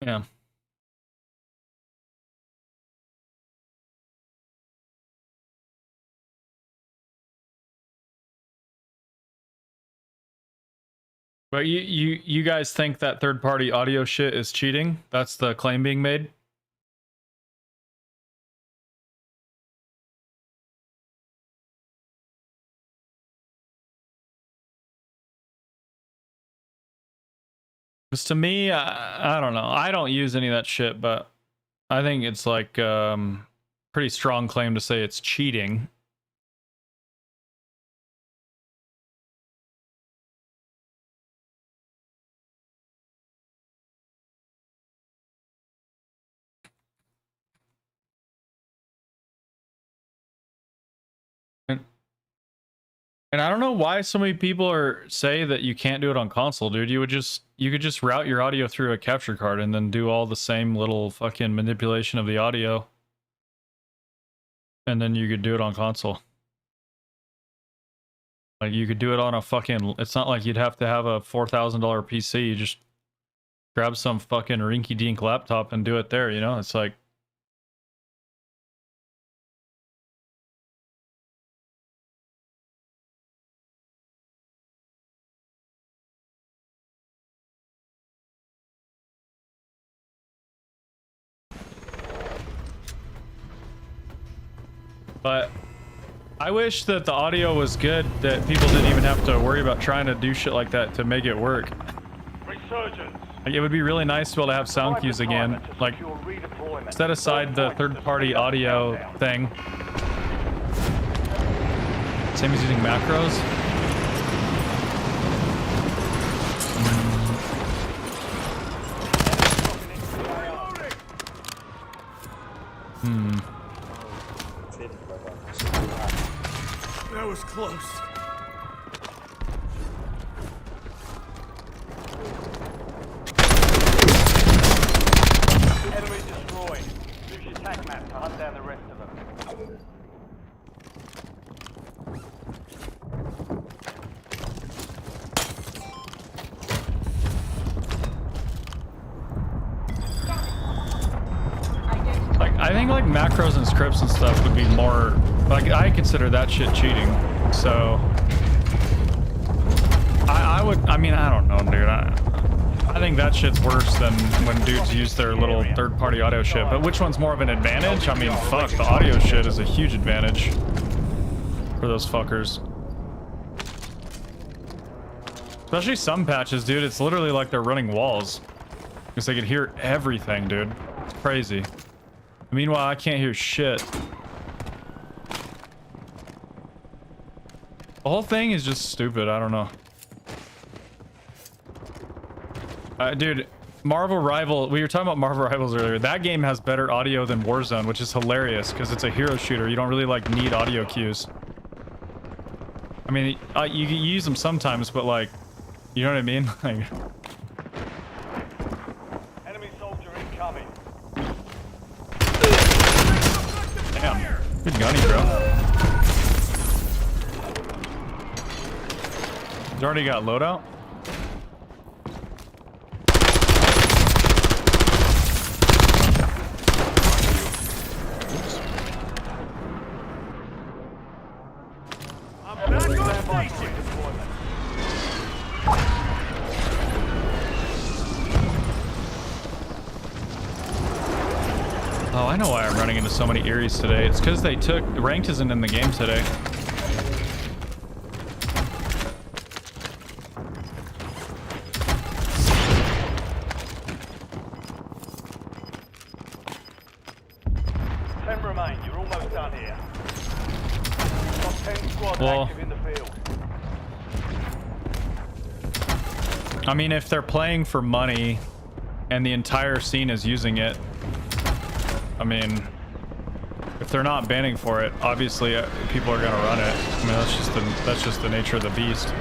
yeah. But you guys think that third-party audio shit is cheating? That's the claim being made? Because to me, I don't know. I don't use any of that shit, but I think it's like pretty strong claim to say it's cheating. And I don't know why so many people say that you can't do it on console, dude. You could just route your audio through a capture card and then do all the same little fucking manipulation of the audio. And then you could do it on console. Like you could do it on a fucking, it's not like you'd have to have a $4,000 PC. You just grab some fucking rinky dink laptop and do it there, you know? It's like, but I wish that the audio was good, that people didn't even have to worry about trying to do shit like that to make it work. Resurgence. Like, it would be really nice to be able to have sound cues again. Like, set aside the third-party audio thing. Same as using macros. That was close. Enemy destroyed. Use your tac map to hunt down the rest of them. Like, I think like macros and scripts and stuff would be more, like, I consider that shit cheating. So I mean, I don't know, dude. I think that shit's worse than when dudes use their little third-party audio shit. But which one's more of an advantage? I mean, fuck, the audio shit is a huge advantage for those fuckers. Especially some patches, dude. It's literally like they're running walls. Because they can hear everything, dude. It's crazy. Meanwhile, I can't hear shit. The whole thing is just stupid. I don't know. Dude, Marvel Rival, we were talking about Marvel Rivals earlier. That game has better audio than Warzone, which is hilarious because it's a hero shooter. You don't really like need audio cues. I mean, you use them sometimes, but like, you know what I mean? Like, Enemy soldier incoming. damn, good gunny, bro. He's already got loadout. Oh, I know why I'm running into so many Eries today. It's because they took... Ranked isn't in the game today. 10 remain. You're almost done here. Got 10 squads Well, active in the field. I mean, if they're playing for money and the entire scene is using it, I mean, if they're not banning for it, obviously people are gonna run it. I mean, that's just the nature of the beast.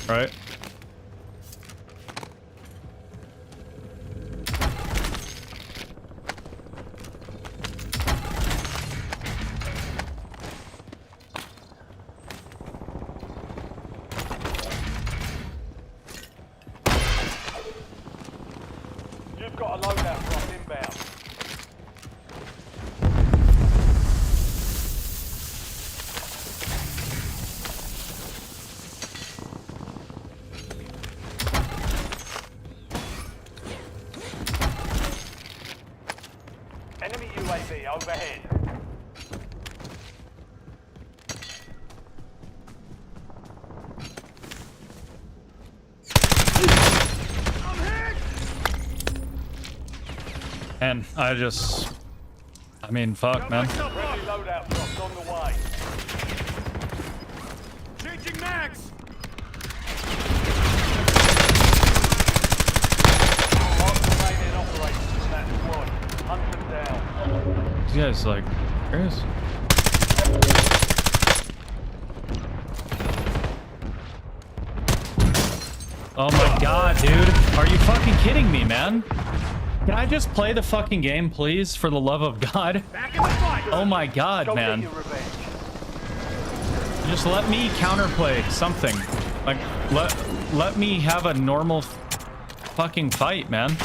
Right? You've got a loadout drop inbound. Enemy UAV overhead. And I mean, fuck, man. Friendly loadout drops on the way. Changing mags! Mark remaining operators from that squad. Hunt them down. These guys, like, there is. Oh my god, dude. Are you fucking kidding me, man? Can I just play the fucking game, please? For the love of God. Back in the fight! Oh my god, Go man. get your revenge. Just let me counterplay something. Like, let me have a normal fucking fight, man.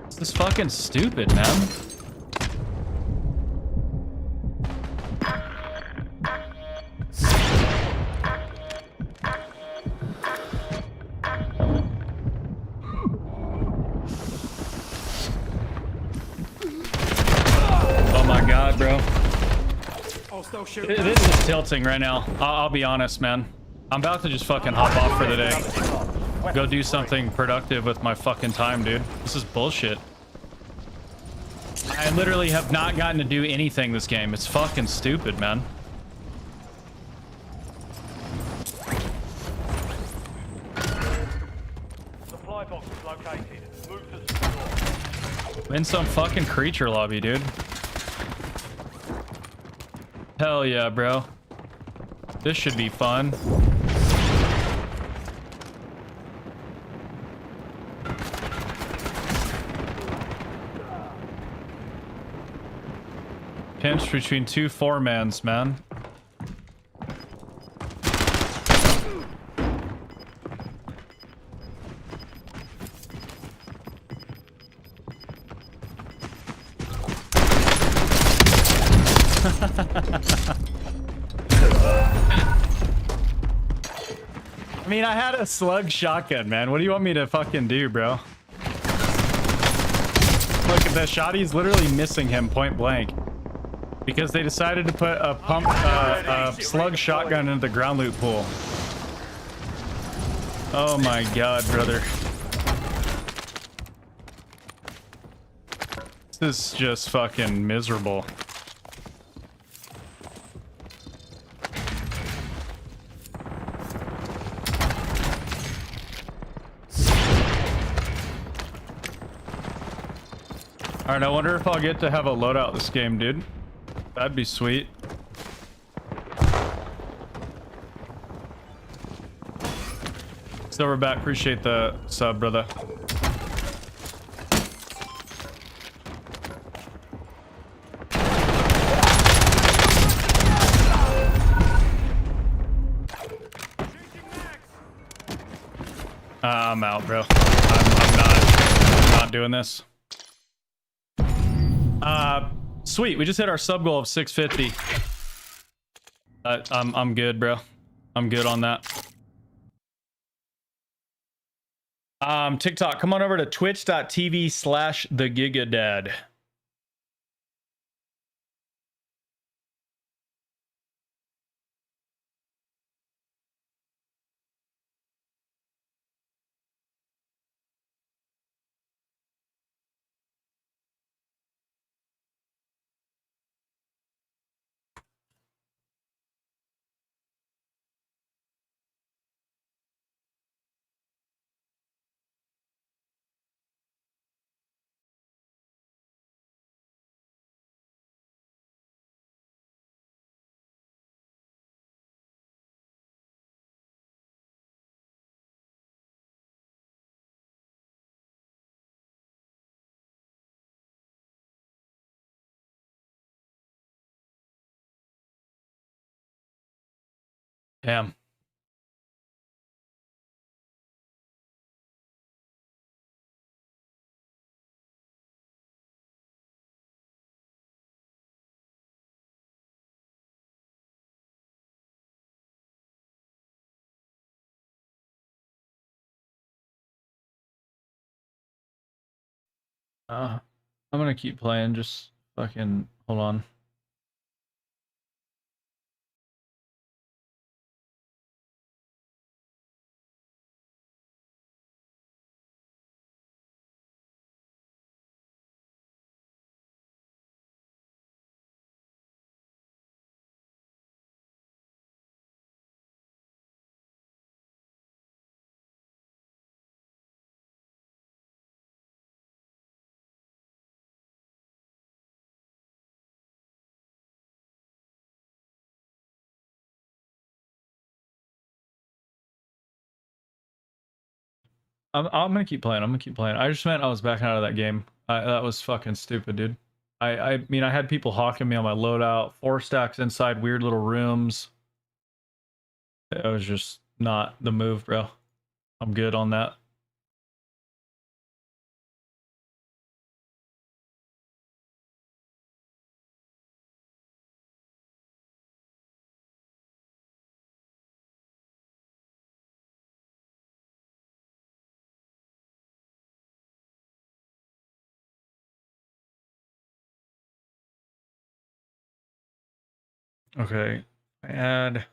This is fucking stupid, man. Oh my god, bro. Oh, still shoot. This is tilting right now. I'll be honest, man. I'm about to just fucking hop off for the day. Go do something productive with my fucking time, dude. This is bullshit. I literally have not gotten to do anything this game. It's fucking stupid, man. Supply box is located. Move to secure. In some fucking creature lobby, dude. Hell yeah, bro. This should be fun. Pinched between two four-mans, man. I mean, I had a slug shotgun, man. What do you want me to fucking do, bro? Look, the shotty's literally missing him point blank. Because they decided to put a slug shotgun into the ground loot pool. Oh my god, brother. This is just fucking miserable. Alright, I wonder if I'll get to have a loadout this game, dude. That'd be sweet. Silverback, appreciate the sub, brother. I'm out, bro. I'm not doing this. Sweet, we just hit our sub goal of 650. I'm good, bro. I'm good on that. TikTok, come on over to twitch.tv/thegigadad. Damn. I'm gonna keep playing. Just fucking hold on. I'm gonna keep playing. I'm gonna keep playing. I just meant I was backing out of that game. That was fucking stupid, dude. I mean, I had people hawking me on my loadout, 4 stacks inside weird little rooms. It was just not the move, bro. I'm good on that. Okay. Add.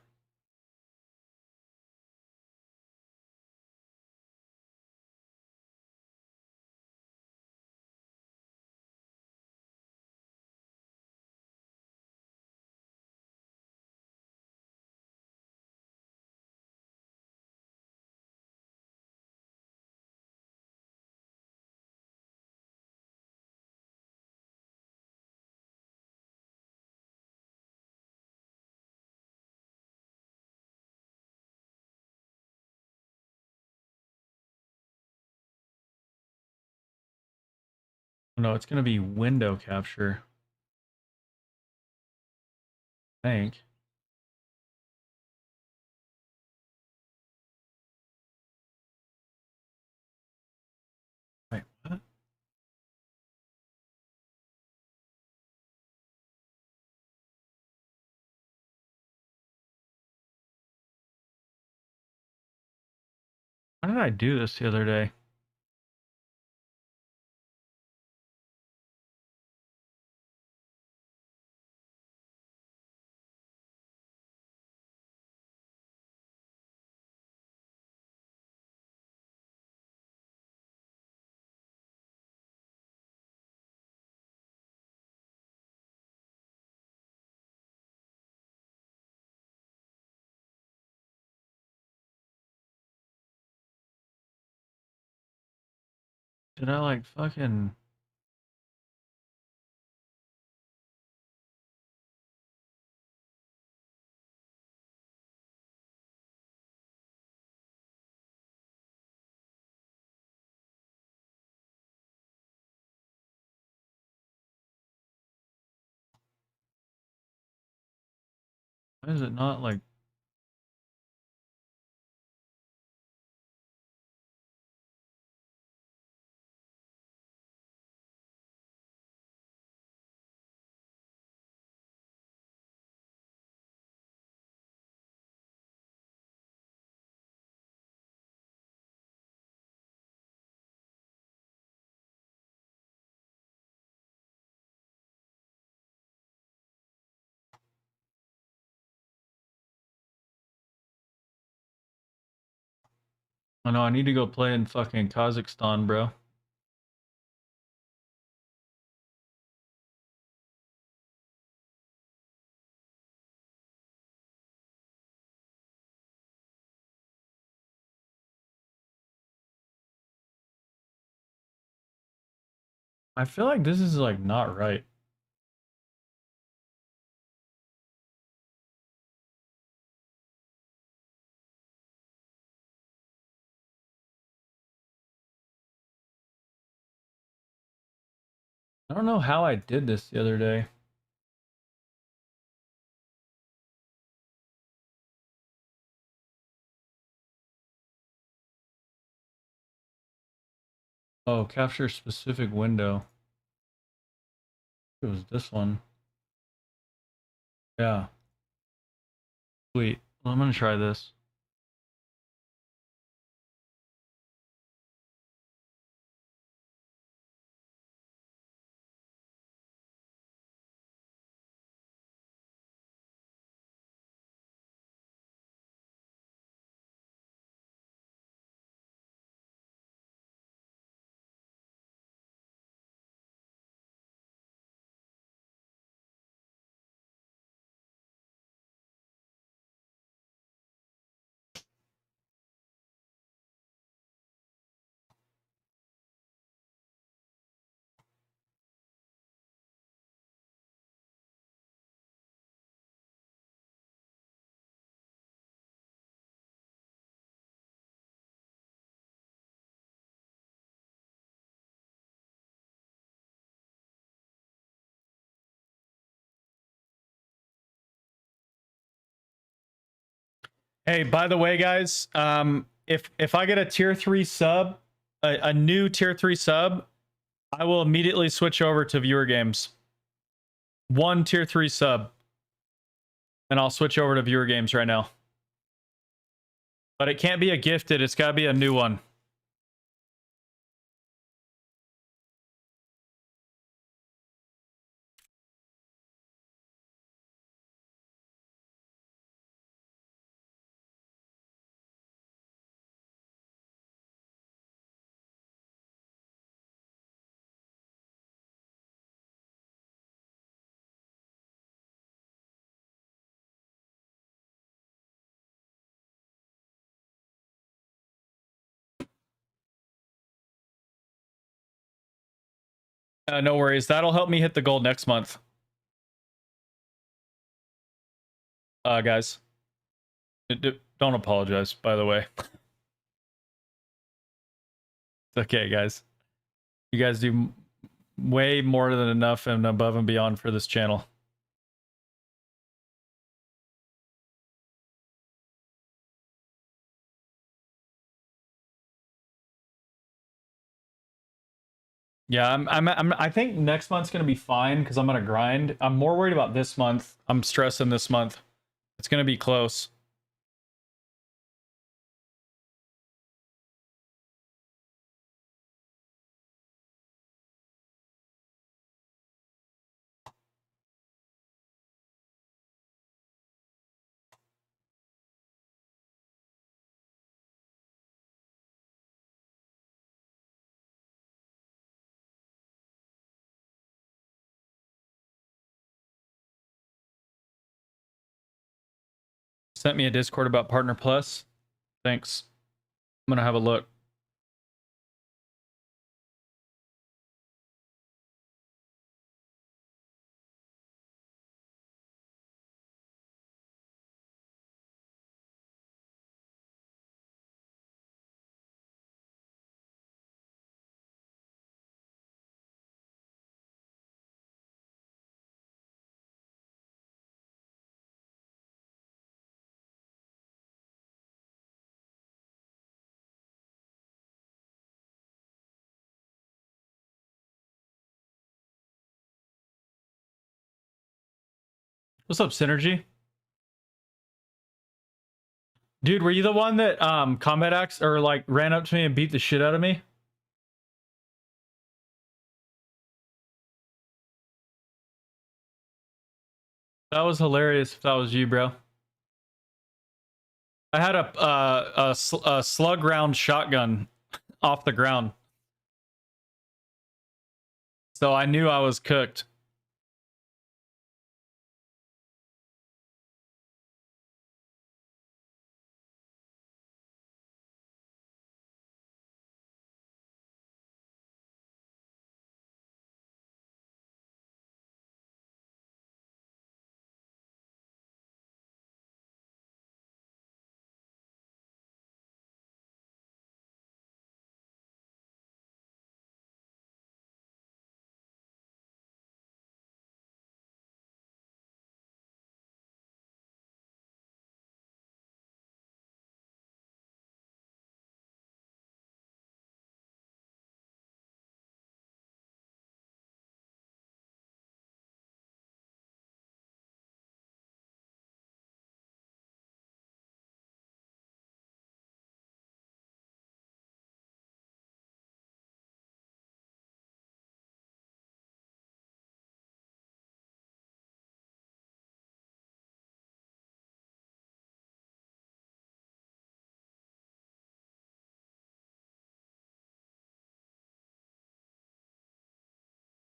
No, it's gonna be window capture. I think. Wait, what? How did I do this the other day? Did I like fucking... Why is it not like... I know I need to go play in fucking Kazakhstan, bro. I feel like this is like not right. I don't know how I did this the other day. Oh, capture specific window. It was this one. Yeah. Sweet. Well, I'm gonna try this. Hey, by the way, guys, if I get a tier 3 sub, a new tier 3 sub, I will immediately switch over to viewer games. One tier 3 sub, and I'll switch over to viewer games right now. But it can't be a gifted, it's gotta be a new one. No worries, that'll help me hit the goal next month. Guys. Don't apologize, by the way. It's okay, guys. You guys do way more than enough and above and beyond for this channel. Yeah, I think next month's gonna be fine because I'm gonna grind. I'm more worried about this month. I'm stressing this month. It's gonna be close. Sent me a Discord about Partner Plus. Thanks. I'm gonna have a look. What's up, Synergy? Dude, were you the one that combat axe or like ran up to me and beat the shit out of me? That was hilarious if that was you, bro. I had a slug round shotgun off the ground. So I knew I was cooked.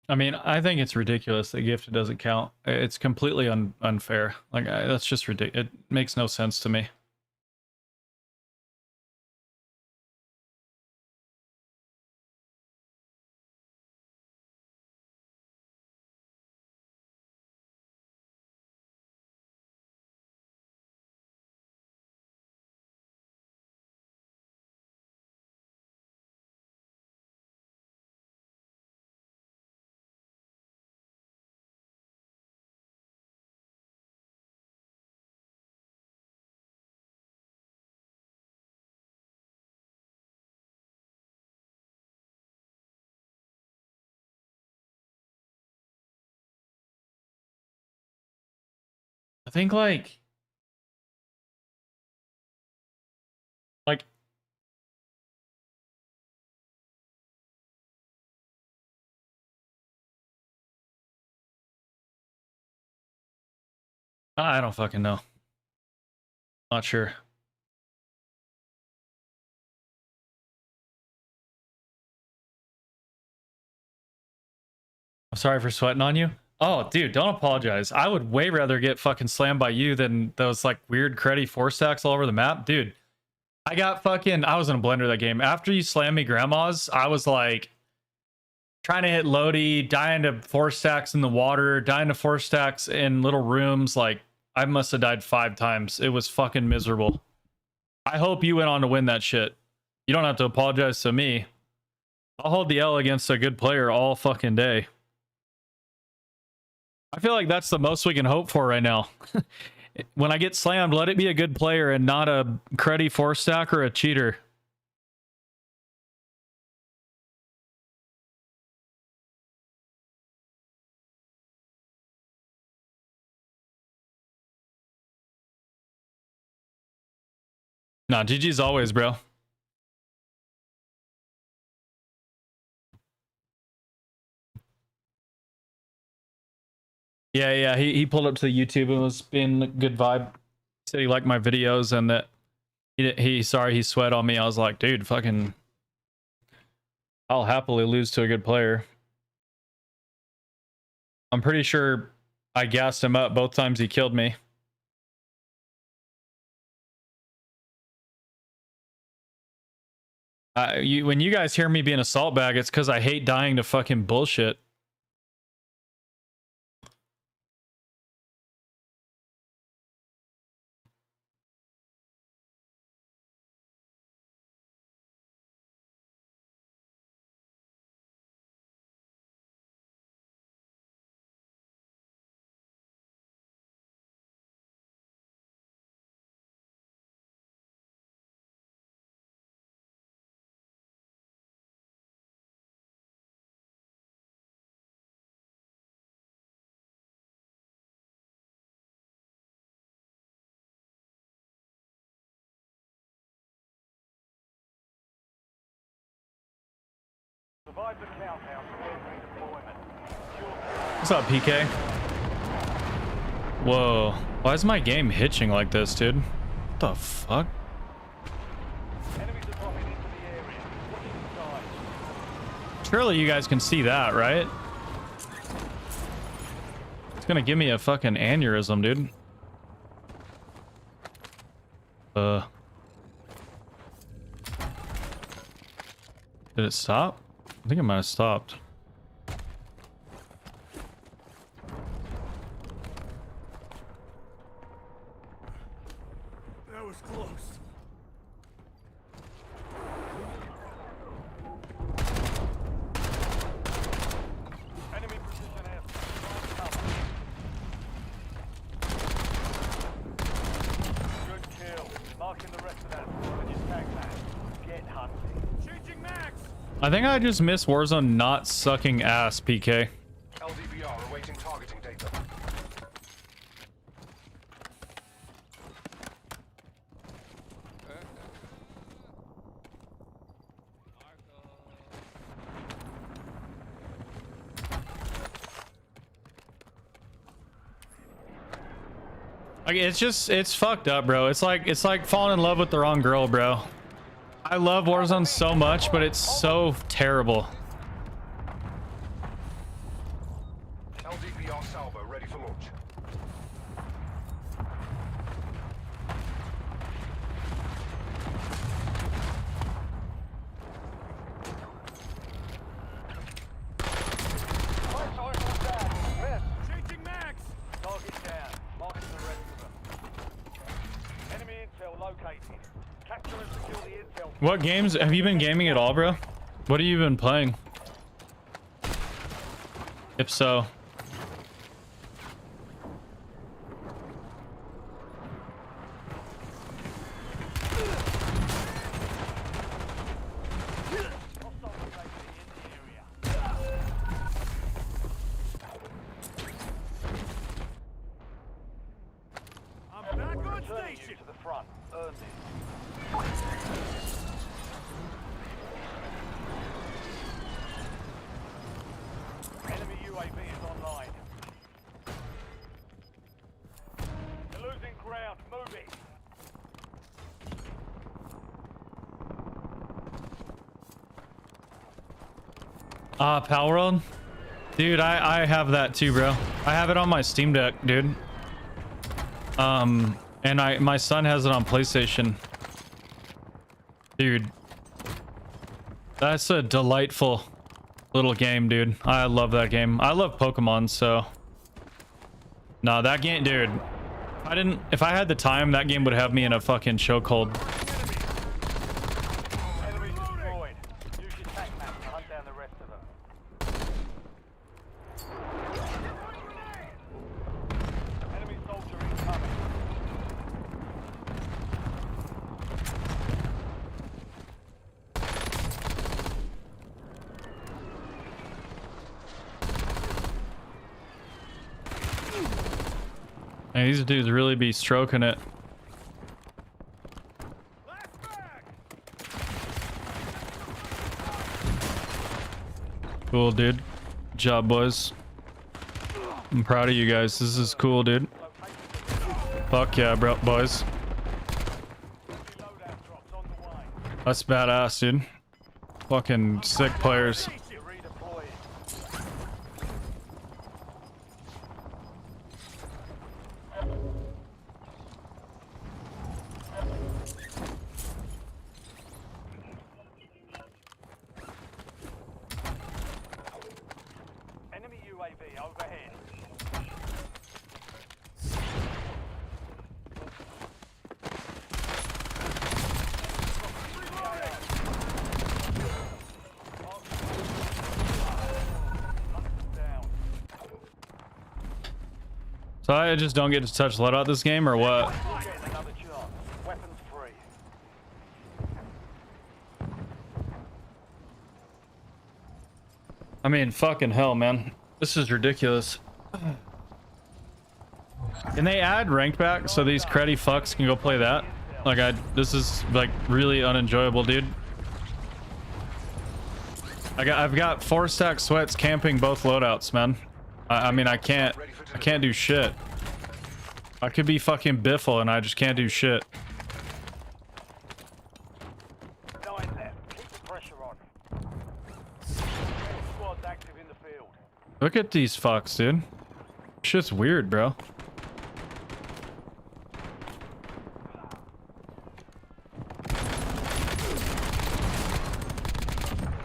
I mean, I think it's ridiculous that gifted doesn't count. It's completely unfair. Like, that's just ridiculous. It makes no sense to me. I think like I don't fucking know. Not sure. I'm sorry for sweating on you. Oh, dude, don't apologize. I would way rather get fucking slammed by you than those like weird cruddy 4-stacks all over the map. Dude, I was in a blender that game. After you slammed me grandmas, I was like trying to hit Lodi, dying to 4-stacks in the water, dying to 4-stacks in little rooms. Like, I must have died 5 times. It was fucking miserable. I hope you went on to win that shit. You don't have to apologize to me. I'll hold the L against a good player all fucking day. I feel like that's the most we can hope for right now. When I get slammed, let it be a good player and not a cruddy 4-stack or a cheater. Nah, GG's always, bro. Yeah, he pulled up to the YouTube and was being a good vibe. Said he liked my videos and that he sweat on me. I was like, dude, fucking, I'll happily lose to a good player. I'm pretty sure I gassed him up both times he killed me. When you guys hear me being a salt bag, it's because I hate dying to fucking bullshit. Survive the countdown to redeployment. What's up, PK? Whoa. Why is my game hitching like this, dude? What the fuck? Enemies are dropping into the area. Watch the side. Surely you guys can see that, right? It's gonna give me a fucking aneurysm, dude. Did it stop? I think it might have stopped. That was close. Enemy precision airstrike. Good kill. Marking the rest of that squad in your tag map. Get hunting. Changing max. I think I just missed Warzone not sucking ass, PK. LDVR awaiting targeting data. Like, it's fucked up, bro. It's like falling in love with the wrong girl, bro. I love Warzone so much, but it's so terrible. intel. What games have you been gaming at all, bro? What have you been playing? If so. I'm back on Returning you station. to the front. Earn this. Enemy UAV is online. You're losing ground. Moving. Power World? Dude, I have that too, bro. I have it on my Steam Deck, dude. And my son has it on PlayStation. Dude. That's a delightful little game, dude. I love that game. I love Pokemon, so. No, that game, dude. If I had the time, that game would have me in a fucking chokehold. Enemy destroyed. Use your tac map to hunt down the rest of them. Enemy soldier incoming. Man, these dudes really be stroking it. Last frag. Cool, dude. Good job, boys. I'm proud of you guys. This is cool, dude. Fuck yeah, bro, boys. Loadout drops on the way. That's badass, dude. Fucking sick players. Station. Redeploying. Enemy UAV overhead. Down. So I just don't get to touch loadout this game, or what? Getting another chance. Weapons free. I mean, fucking hell, man. This is ridiculous. Can they add ranked back so these cruddy fucks can go play that? Like, this is like really unenjoyable, dude. I've got 4-stack sweats camping both loadouts, man. I mean, I can't do shit. I could be fucking Biffle and I just can't do shit. 9 left. Keep the pressure on. Squad's active in the field. Look at these fucks, dude. Shit's weird, bro.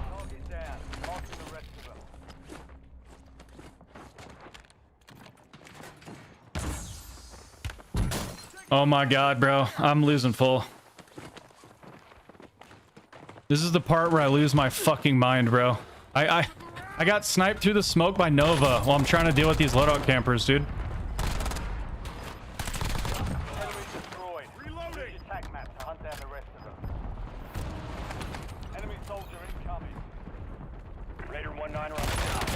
Target down. Marking the rest of them. Oh my god, bro. I'm losing full. This is the part where I lose my fucking mind, bro. I got sniped through the smoke by Nova while I'm trying to deal with these loadout campers, dude. Enemy destroyed. Reloading. Use your tac map to hunt down the rest of them. Enemy soldier incoming. Raider 1-9 on the top.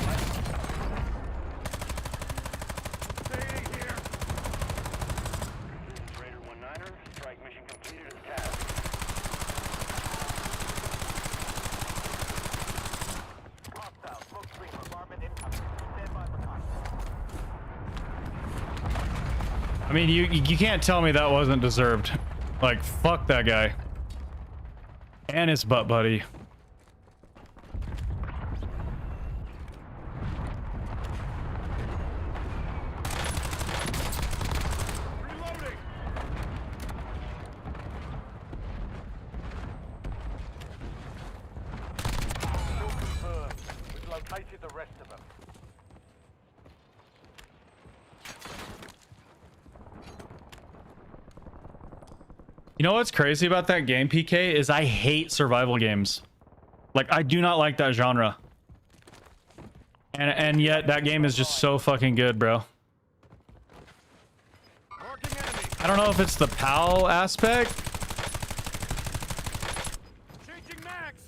Staying here. Raider 1-9er. Strike mission completed as task. Hostile. Smoke screen. Bombardment incoming. Stand by for contact. I mean, you can't tell me that wasn't deserved. Like, fuck that guy. And his butt buddy. Reloading. Kill confirmed. We've located the rest of them. You know what's crazy about that game, PK, is I hate survival games. Like, I do not like that genre. And yet that game is just so fucking good, bro. Marking enemy. I don't know if it's the PAL aspect. Changing max.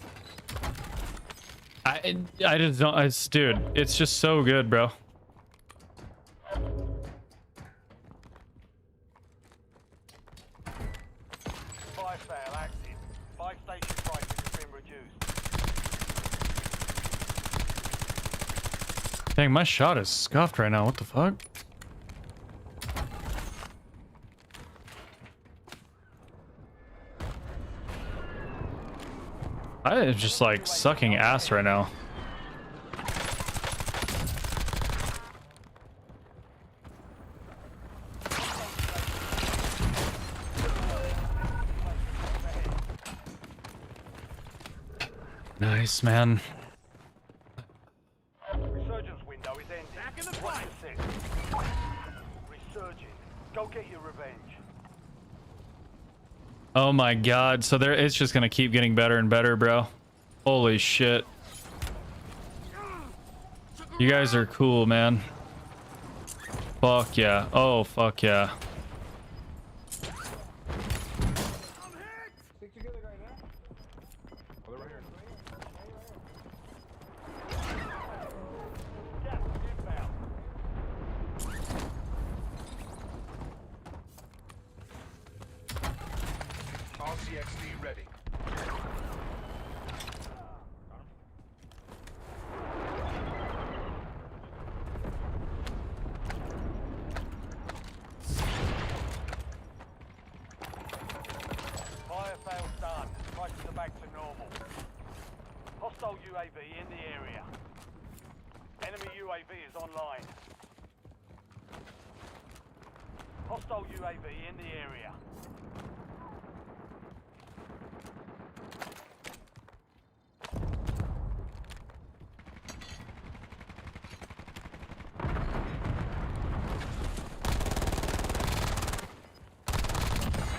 I just don't, dude, it's just so good, bro. Fire sale active. 5 station prices have been reduced. Dang, my shot is scuffed right now. What the fuck? I am just like sucking ass right now. Nice, man. Resurgence window is ending. Back in the Watch fight. the six. Resurging. Go get your revenge. Oh my god, so there it's just gonna keep getting better and better, bro. Holy shit. You guys are cool, man. Fuck yeah. Oh, fuck yeah. Stick together, guys, huh? Oh, they're right here. Gas inbound. RCXD ready. Fire sale done. Prices are back to normal. Hostile UAV in the area. Enemy UAV is online. Hostile UAV in the area.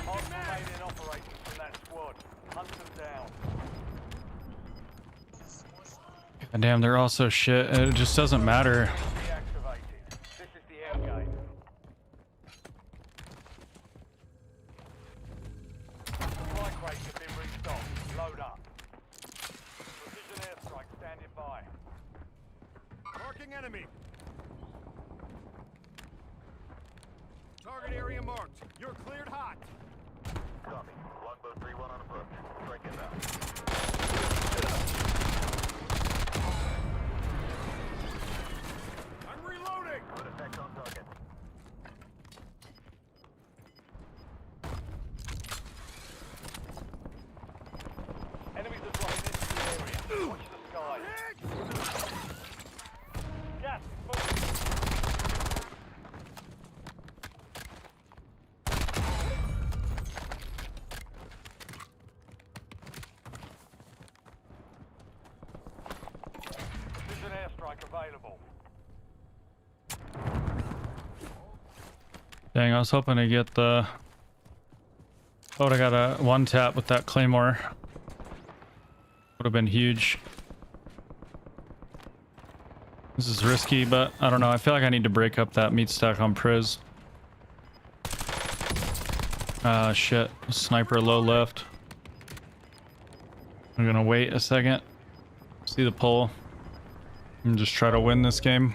Hostile remaining operating from that squad. Hunt them down. God damn, they're all so shit. It just doesn't matter. Deactivated. This is the end game. Supply crates have been restocked. Load up. Precision airstrike standing by. Marking enemy. Target area marked. You're cleared hot. Copy. Longbow 3-1 on approach. Strike inbound. I'm reloading. Good effect on target. Enemies are dropping into the area. Watch the sky. Gas is moving. Precision airstrike available. Dang, I was hoping to get the... Oh, I got a one tap with that claymore. Would have been huge. This is risky, but I don't know. I feel like I need to break up that meat stack on Priz. Ah, shit. Sniper low left. I'm gonna wait a second. See the pole. And just try to win this game.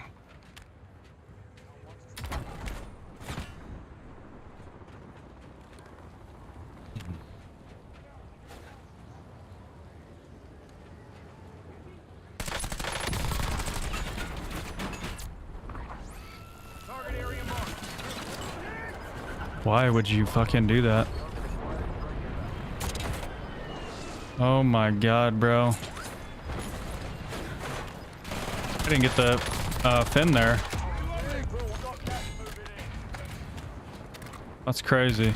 Target area marked. Why would you fucking do that? Oh my god, bro. I didn't get the fin there. That's crazy.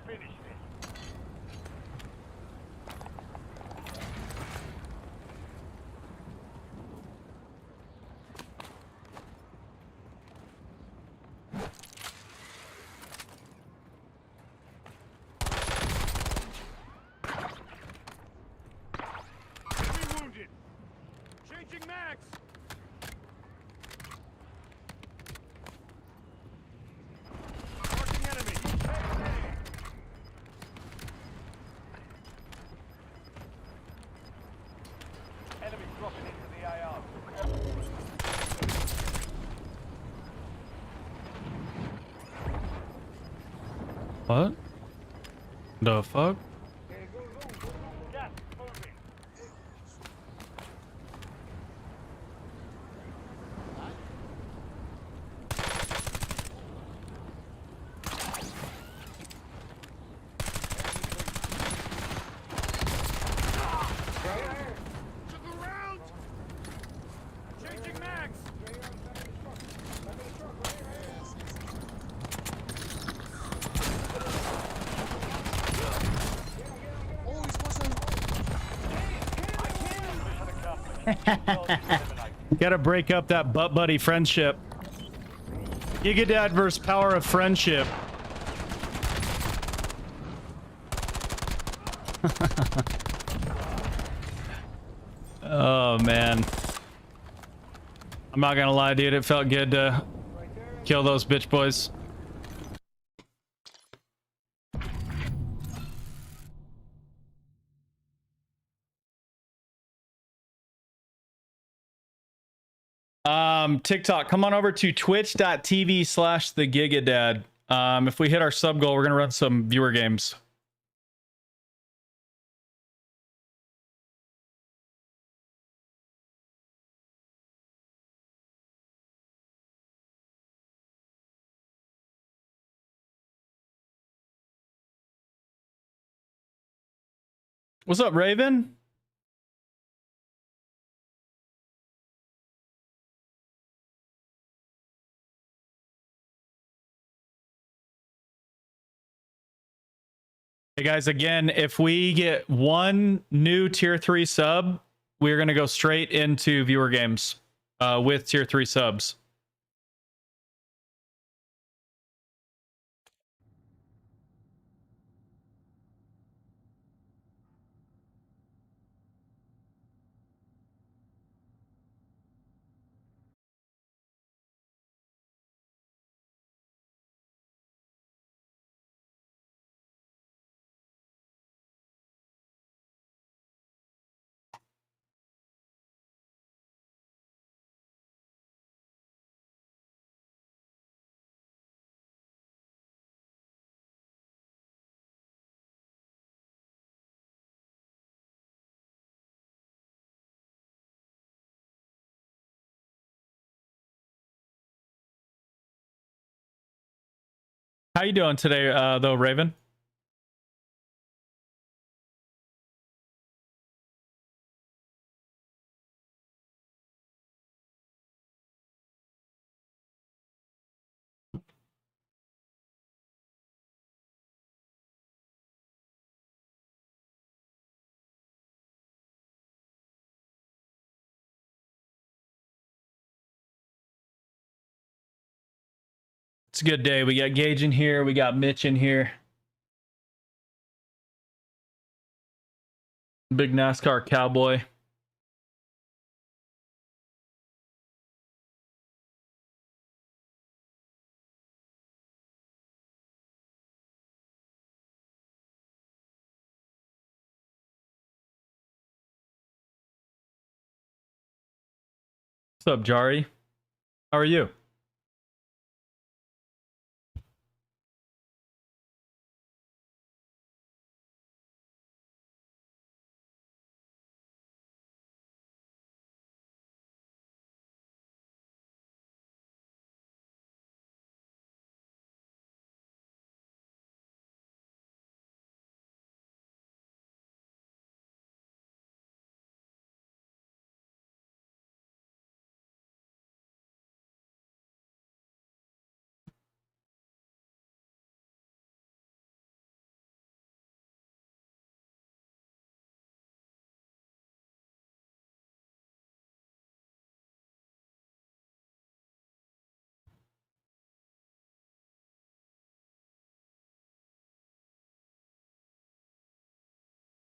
finish this. Enemy wounded. Changing mags. Marking enemy. Enemy dropping into the AR. What? The fuck? Gas moving. Took a round. Changing mags. Gotta break up that butt buddy friendship. Giga Dad versus power of friendship. Oh man. I'm not gonna lie, dude. It felt good to kill those bitch boys. TikTok, come on over to twitch.tv/thegigadad. If we hit our sub goal, we're gonna run some viewer games. What's up, Raven? Hey guys, again, if we get one new tier 3 sub, we're going to go straight into viewer games with tier 3 subs. How you doing today, though, Raven? It's a good day. We got Gage in here. We got Mitch in here. Big NASCAR cowboy. What's up, Jari? How are you?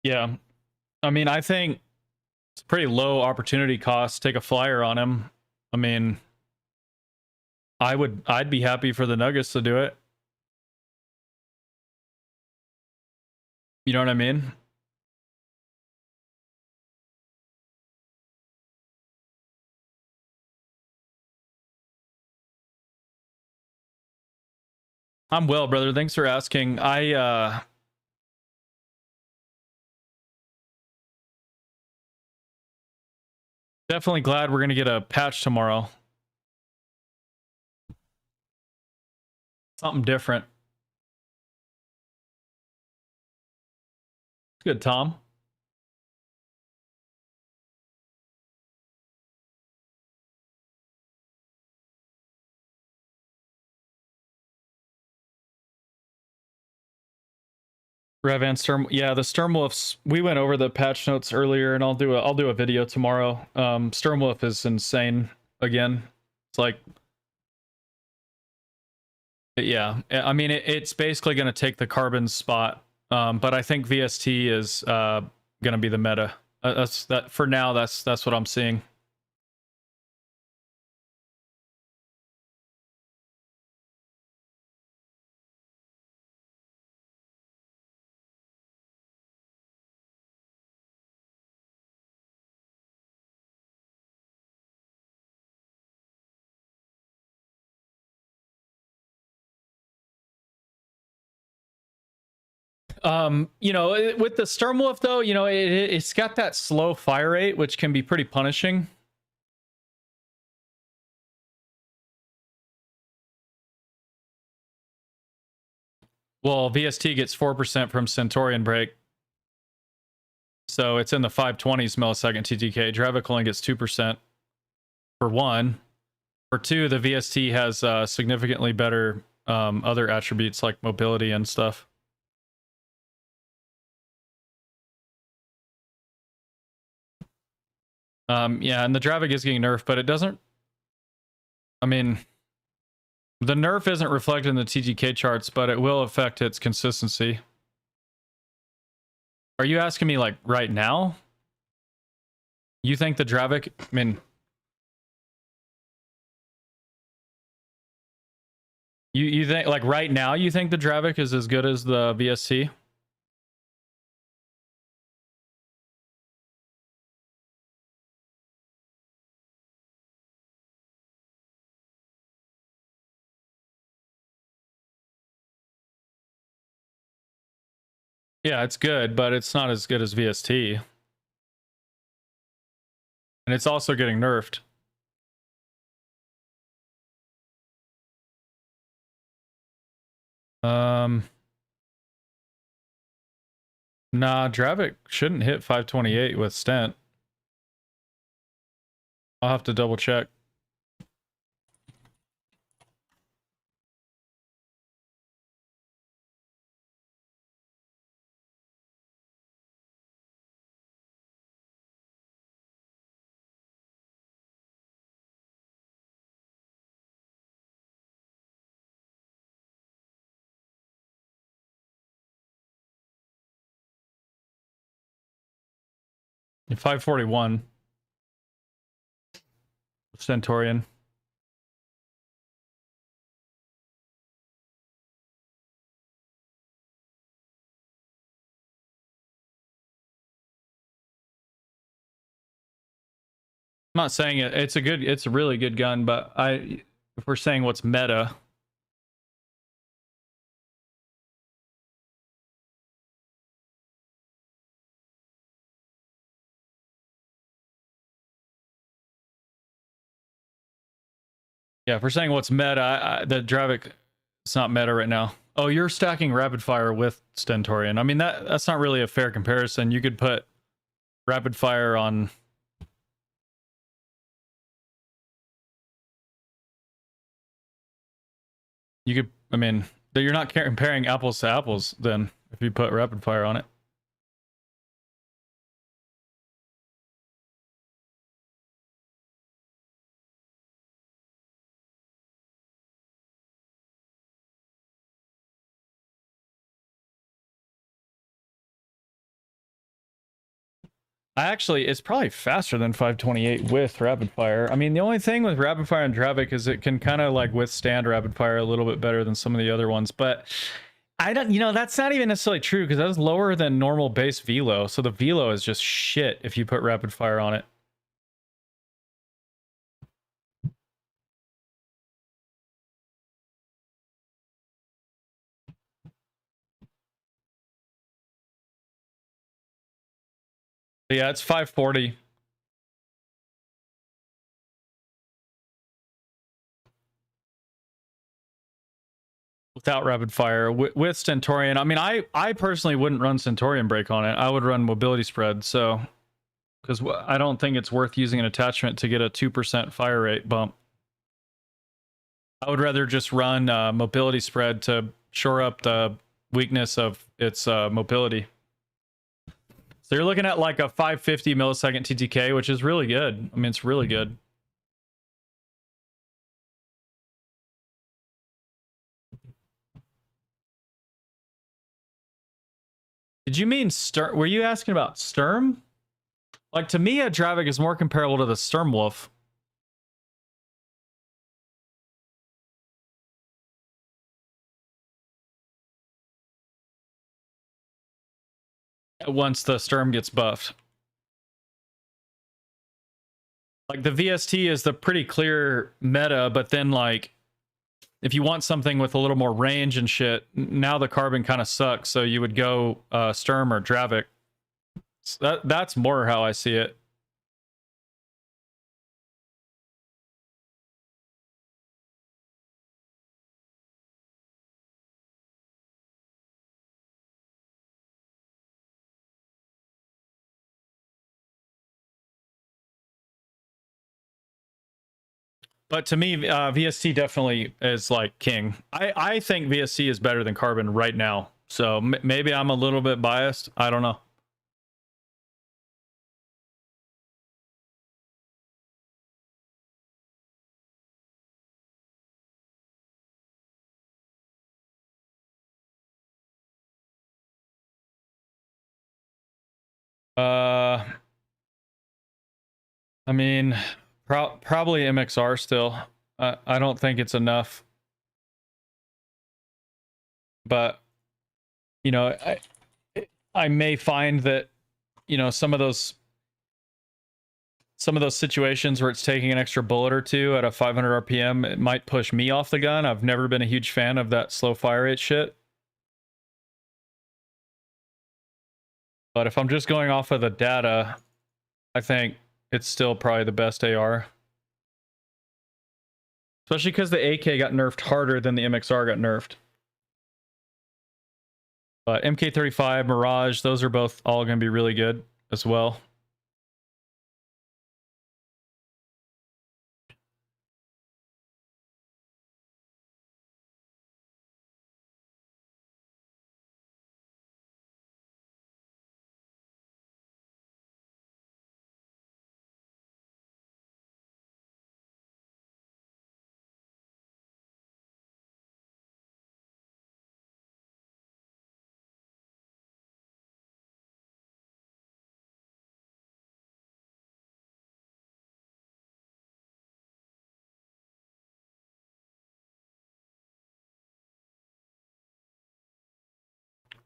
Yeah. I mean, I think it's a pretty low opportunity cost. Take a flyer on him. I mean, I'd be happy for the Nuggets to do it. You know what I mean? I'm well, brother. Thanks for asking. Definitely glad we're gonna get a patch tomorrow. Something different. Good, Tom. Rev and Sturm, yeah, the Sturmwolves. We went over the patch notes earlier, and I'll do a video tomorrow. Sturmwolf is insane again. It's like, yeah, I mean, it's basically going to take the carbon spot, but I think VST is going to be the meta. That's that for now. That's what I'm seeing. You know, with the Sturmwolf though, you know, it's got that slow fire rate, which can be pretty punishing. Well, VST gets 4% from Centaurian break, so it's in the 520s millisecond TTK. Dravik only gets 2% for one. For two, the VST has significantly better other attributes like mobility and stuff. Yeah, and the Dravik is getting nerfed, but it doesn't. I mean, the nerf isn't reflected in the TTK charts, but it will affect its consistency. Are you asking me like right now? You think the Dravik? I mean, you think like right now? You think the Dravik is as good as the VST? Yeah, it's good, but it's not as good as VST. And it's also getting nerfed. Nah, Dravik shouldn't hit 528 with Stent. I'll have to double check. Yeah, 541. Centaurian. I'm not saying it. It's a really good gun, but if we're saying what's meta, yeah, if we're saying what's meta, the Dravik, it's not meta right now. Oh, you're stacking rapid fire with Stentorian. I mean, that's not really a fair comparison. You could put rapid fire on. You could, I mean, you're not comparing apples to apples then if you put rapid fire on it. It's probably faster than 528 with rapid fire. I mean, the only thing with rapid fire and Dravik is it can kind of like withstand rapid fire a little bit better than some of the other ones, but I don't, that's not even necessarily true because that's lower than normal base velo. So the velo is just shit if you put rapid fire on it. But yeah, it's 540. Without rapid fire. With Stentorian, I mean, I personally wouldn't run Stentorian break on it. I would run mobility spread. So, because I don't think it's worth using an attachment to get a 2% fire rate bump. I would rather just run mobility spread to shore up the weakness of its mobility. So you're looking at like a 550 millisecond TTK, which is really good. I mean, it's really good. Did you mean Sturm? Were you asking about Sturm? Like, to me, a Dravik is more comparable to the Sturm Wolf. Once the Sturm gets buffed. Like, the VST is the pretty clear meta, but then, like, if you want something with a little more range and shit, now the carbon kind of sucks, so you would go Sturm or Dravik. So that's more how I see it. But to me, VST definitely is like king. I think VST is better than carbon right now. So maybe I'm a little bit biased. I don't know. I mean, probably MXR still. I don't think it's enough. But, I may find that, some of those situations where it's taking an extra bullet or two at a 500 RPM, it might push me off the gun. I've never been a huge fan of that slow fire rate shit. But if I'm just going off of the data, I think it's still probably the best AR. Especially because the AK got nerfed harder than the MXR got nerfed. But MK35, Mirage, those are both all going to be really good as well.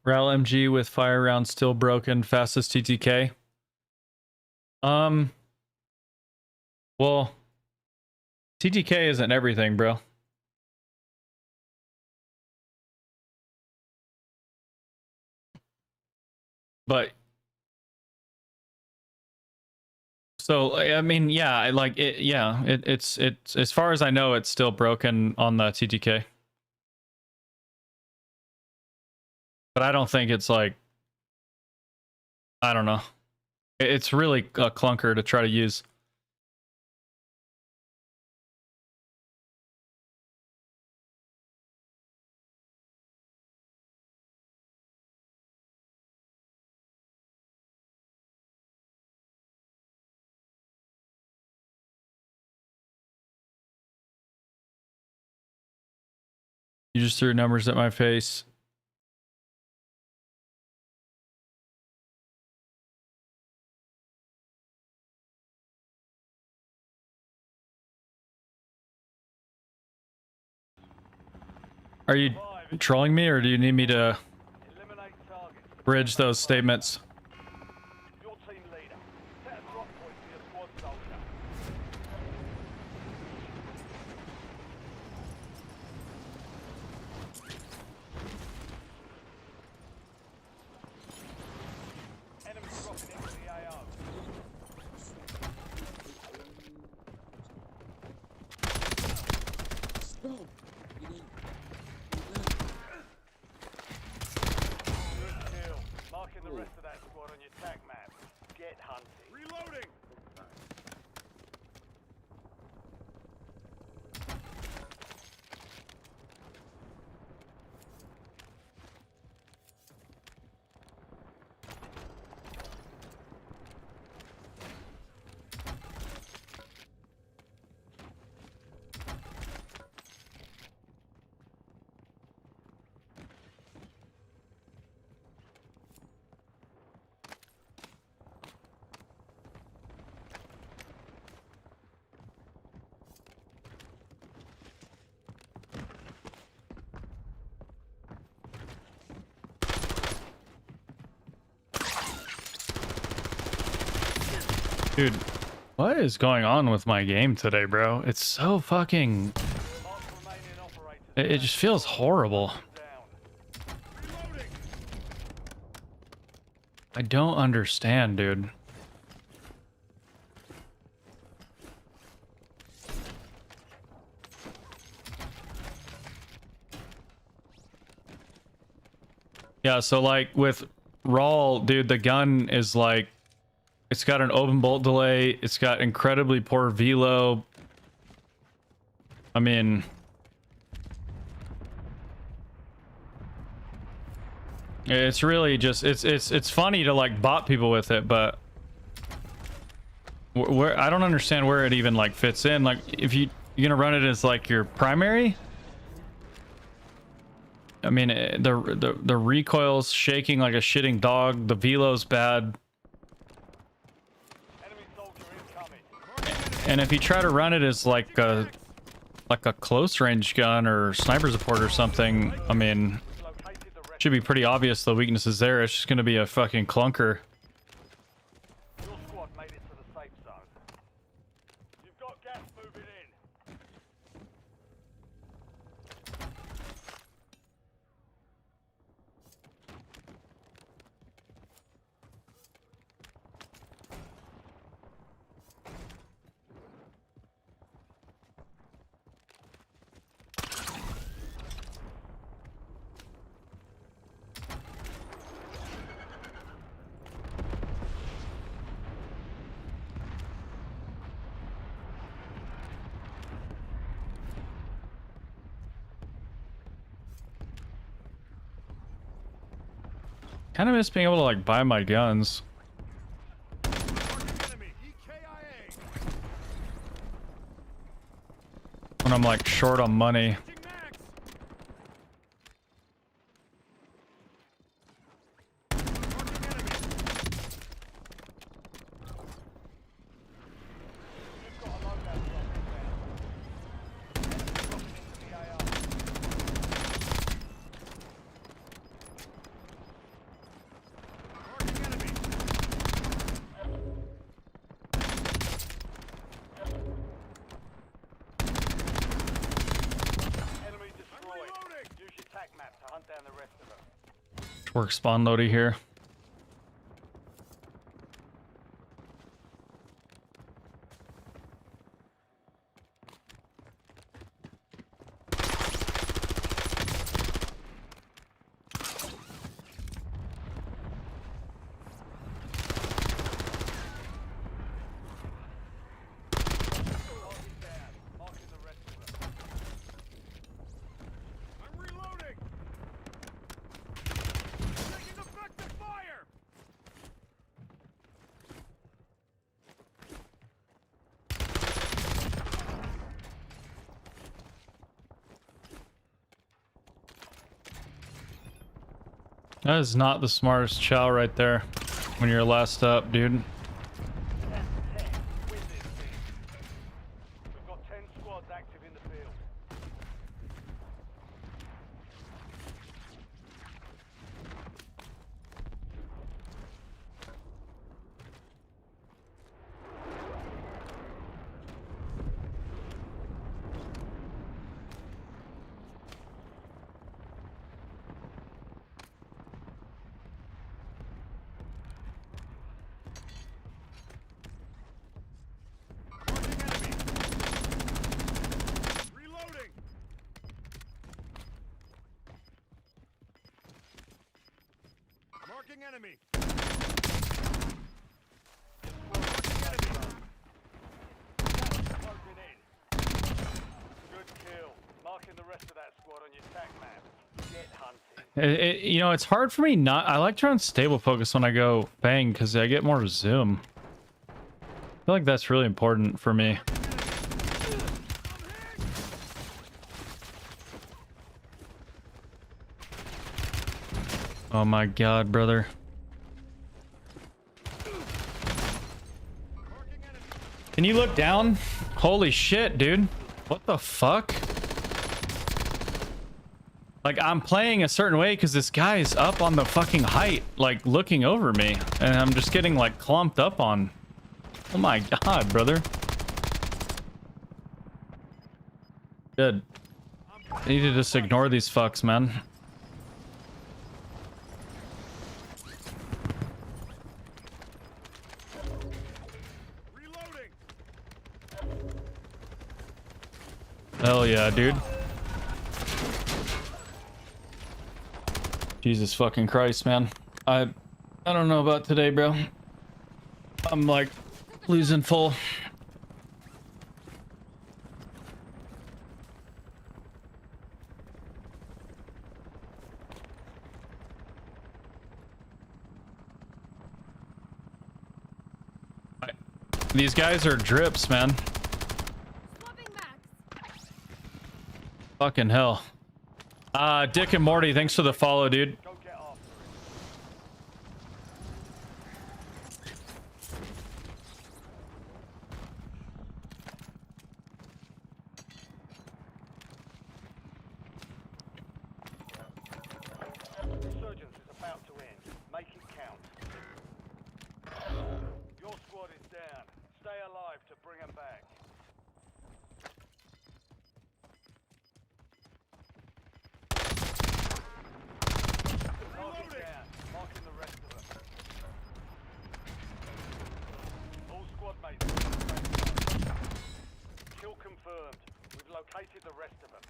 RAL MG with fire round still broken, fastest TTK. Well, TTK isn't everything, bro. But so I mean, yeah, like it, yeah, it's as far as I know, it's still broken on the TTK. But I don't think it's like, I don't know. It's really a clunker to try to use. You just threw numbers at my face. Are you trolling me, or do you need me to Eliminate targets. bridge those statements? Your team leader. Set a drop point for your squad soldier. Enemy dropping into the AO. Good kill. Marking the rest of that squad on your tac map. Get hunting. Reloading. Dude, what is going on with my game today, bro? It's so fucking... Mark remaining operators. It just feels horrible. Down. Reloading. I don't understand, dude. Yeah, so like with Raw, dude, the gun is like, it's got an open bolt delay. It's got incredibly poor velo. I mean, it's really just, it's funny to like bot people with it, but where I don't understand where it even like fits in. Like if you're gonna run it as like your primary, I mean, the recoil's shaking like a shitting dog. The velo's bad. Enemy soldier incoming. And if you try to run it as like a close range gun or sniper support or something, I mean, Located the rest. should be pretty obvious the weakness is there. It's just gonna be a fucking clunker. Your squad made it to the safe zone. You've got gas moving in. Kind of miss being able to like buy my guns Enemy. EKIA. when I'm like short on money. Changing mags. Marking enemy. You've got a loadout drop inbound. Enemy dropping into the AO. Marking enemy. Enemy destroyed. reloading. Use your tac map to hunt down the rest of them. Work spawn loady here. Target down. Marking the rest of them. I'm reloading. Taking effective fire. That is not the smartest chow right there when you're last up, dude. Win this thing. We've got 10 squads active in the field. Marking enemy. Marking enemy. Closing in. Good kill. Marking the rest of that squad on your tac map. Get hunting. You know, it's hard for me not. I like to run stable focus when I go bang because I get more zoom. I feel like that's really important for me. Oh my god, brother. Can you look down? Holy shit, dude. What the fuck? Like, I'm playing a certain way because this guy is up on the fucking height, like, looking over me. And I'm just getting, like, clumped up on. Oh my god, brother. Good. I need to just ignore these fucks, man. Reloading. Hell yeah, dude. Jesus fucking Christ, man. I don't know about today, bro. I'm like losing full. These guys are drips, man. Fucking hell. Dick and Morty, thanks for the follow, dude. Go get after it. Resurgence is about to end. Make it count. Your squad is down. Stay alive to bring them back. Target down. Marking the rest of them. All squad mates. Kill confirmed. We've located the rest of them.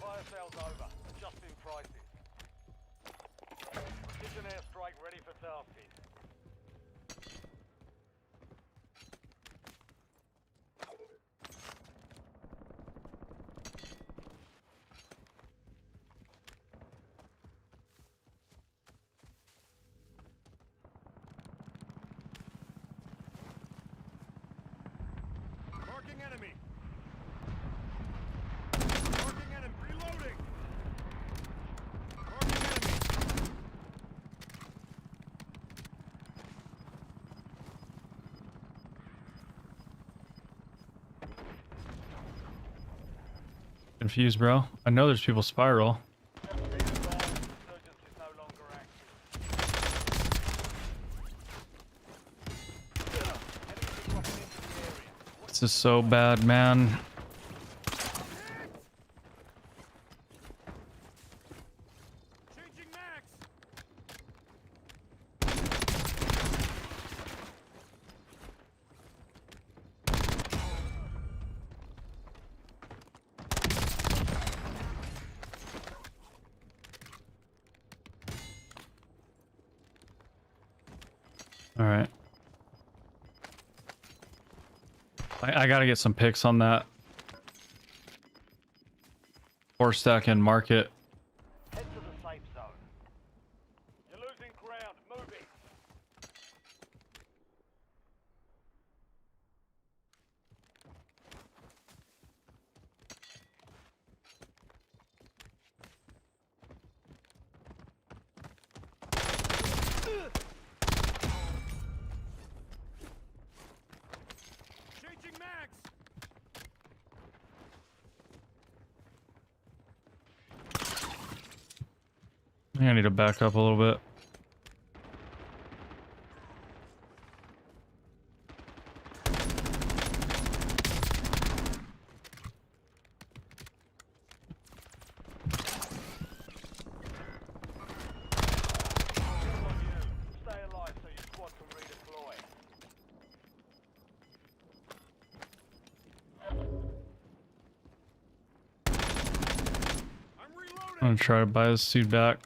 Fire sales over. Adjusting prices. Precision airstrike ready for tasking. Marking enemy. Marking enemy. Reloading. Marking enemy. Confused, bro. I know there's people spiral. Resurgence is no longer active. Enemies are dropping into the area. This is so bad, man. Changing max. All right. I gotta get some picks on that. 4-stack and market. Head to the safe zone. You're losing ground. Moving. Changing max. I think I need to back up a little bit. I'm gonna try to buy this suit back.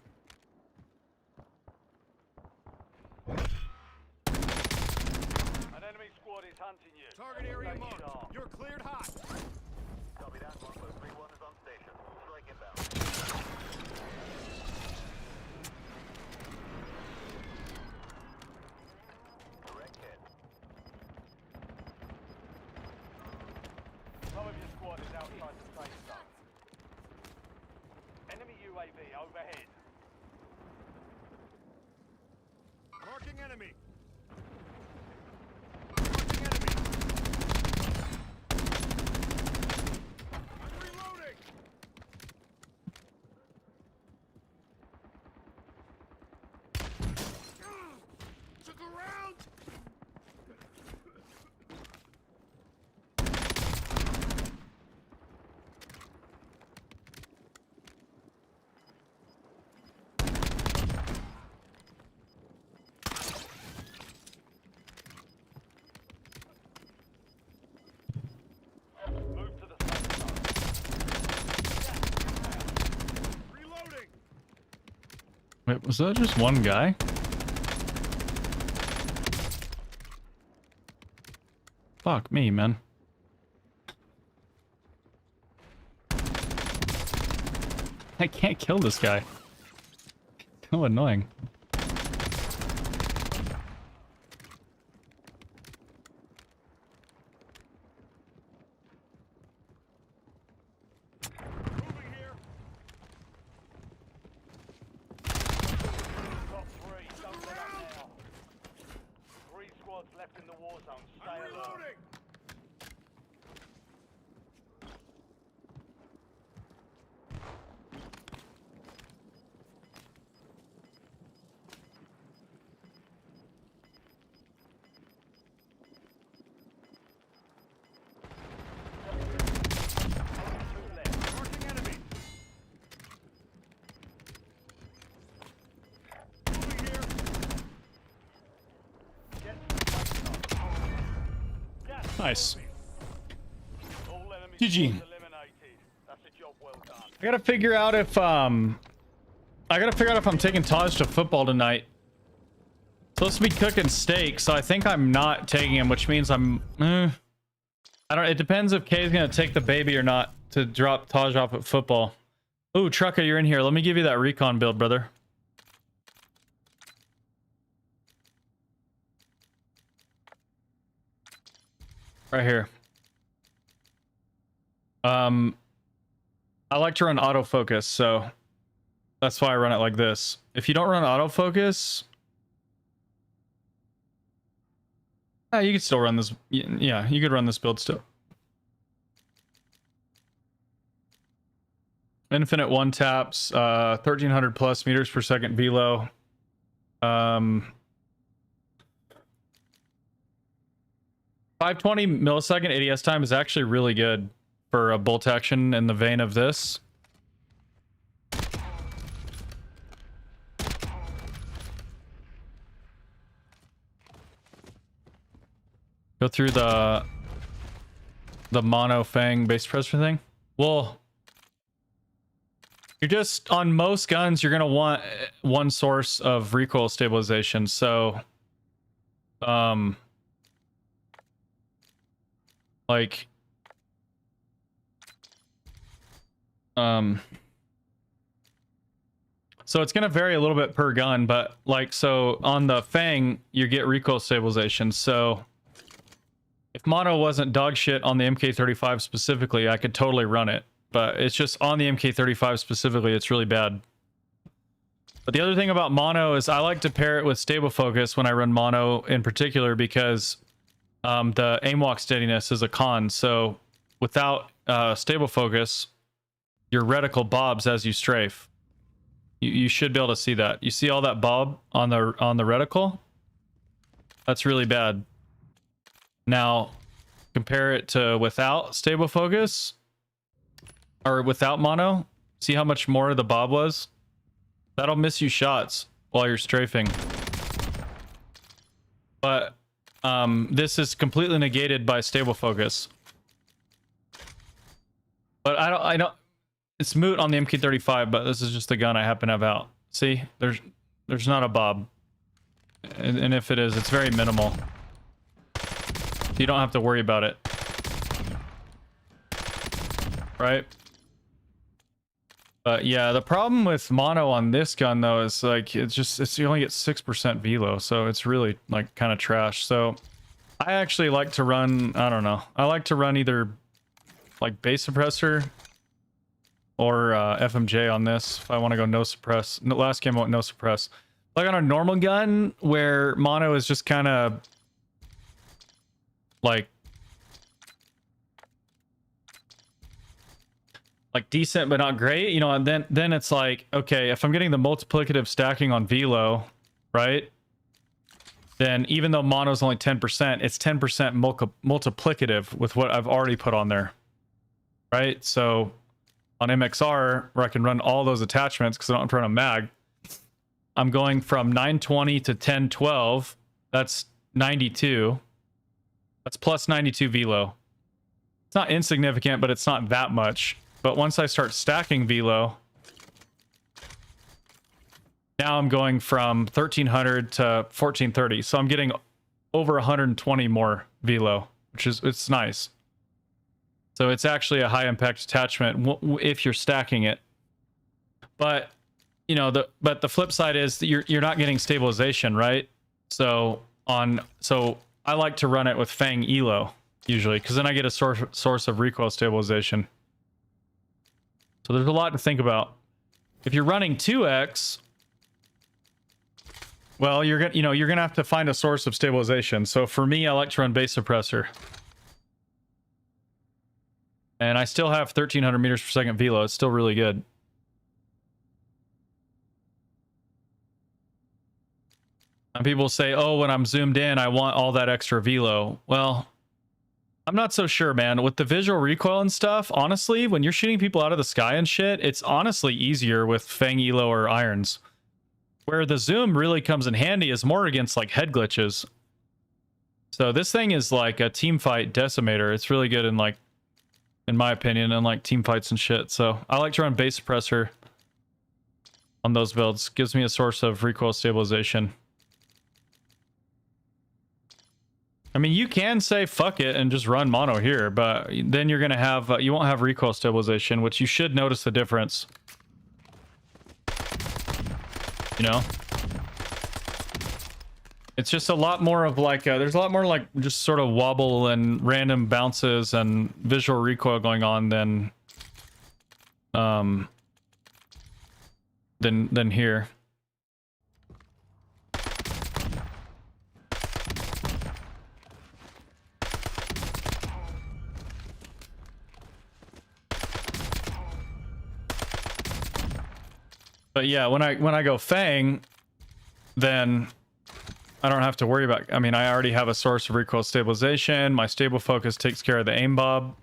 An enemy squad is hunting you. Target area Stay marked. sharp. You're cleared hot. Copy that. Longbow 3-1 is on station. Strike inbound. Direct hit. Some of your squad is outside the safe zone. Enemy UAV overhead. Marking enemy. Marking enemy. I'm reloading. Took a round. Move to the safe zone. Reloading. Wait, was that just one guy? Fuck me, man. I can't kill this guy. So annoying. Moving here. Top 3, don't let up now. 3 squads left in the war zone. Stay I'm alert. reloading. Marking enemy. Moving here. Get to the safe zone. Gas Nice. all enemy GG. squads eliminated. That's a job well done. I gotta figure out if I'm taking Taj to football tonight. Supposed to be cooking steak, so I think I'm not taking him, which means I'm I don't, it depends if Kay's gonna take the baby or not to drop Taj off at football. Ooh, Trucker, you're in here. Let me give you that recon build, brother. Right here. I like to run autofocus, so that's why I run it like this. If you don't run autofocus, you could still run this. Yeah, you could run this build still. Infinite one taps, 1300 plus meters per second velo. 520 millisecond ADS time is actually really good for a bolt action in the vein of this. Go through the mono fang base pressure thing. Well, you're just on most guns, you're gonna want one source of recoil stabilization. So, like, so it's gonna vary a little bit per gun, but like, so on the Fang, you get recoil stabilization. So if mono wasn't dog shit on the MK35 specifically, I could totally run it. But it's just on the MK35 specifically, it's really bad. But the other thing about mono is I like to pair it with stable focus when I run mono in particular, because the aim walk steadiness is a con. So without stable focus, your reticle bobs as you strafe. You should be able to see that. You see all that bob on the reticle? That's really bad. Now, compare it to without stable focus, or without mono. See how much more the bob was? That'll miss you shots while you're strafing. But this is completely negated by stable focus. But I don't it's moot on the MK35, but this is just the gun I happen to have out. See, there's not a bob, and if it is, it's very minimal. So you don't have to worry about it, right? But yeah, the problem with mono on this gun though is like you only get 6% velo, so it's really like kind of trash. So I actually like to run, I don't know, I like to run either like base suppressor or FMJ on this if I want to go no suppress. Last game I went no suppress. Like on a normal gun where mono is just kind of like decent but not great, you know, and then it's like, okay, if I'm getting the multiplicative stacking on velo, right, then even though mono's only 10%, it's 10% multiplicative with what I've already put on there, right? So on MXR, where I can run all those attachments because I don't have to run a mag, I'm going from 920 to 1012. That's 92. That's plus 92 velo. It's not insignificant, but it's not that much. But once I start stacking velo, now I'm going from 1300 to 1430. So I'm getting over 120 more velo, which is, it's nice. So it's actually a high impact attachment if you're stacking it. But you know, the flip side is that you're not getting stabilization, right? So I like to run it with Fang Elo usually, because then I get a source of recoil stabilization. So there's a lot to think about. If you're running 2x, well, you're gonna have to find a source of stabilization. So for me, I like to run base suppressor, and I still have 1300 meters per second velo. It's still really good. And people say, oh, when I'm zoomed in, I want all that extra velo. Well, I'm not so sure, man. With the visual recoil and stuff, honestly, when you're shooting people out of the sky and shit, it's honestly easier with Fang Elo or irons. Where the zoom really comes in handy is more against like head glitches. So this thing is like a team fight decimator. It's really good in like, in my opinion, in like team fights and shit. So I like to run base suppressor on those builds. Gives me a source of recoil stabilization. I mean, you can say fuck it and just run mono here, but then you're gonna have you won't have recoil stabilization, which you should notice the difference. You know, it's just a lot more of like there's a lot more like just sort of wobble and random bounces and visual recoil going on than here. But yeah, when I go Fang, then I don't have to worry about, I mean, I already have a source of recoil stabilization. My stable focus takes care of the aim bob.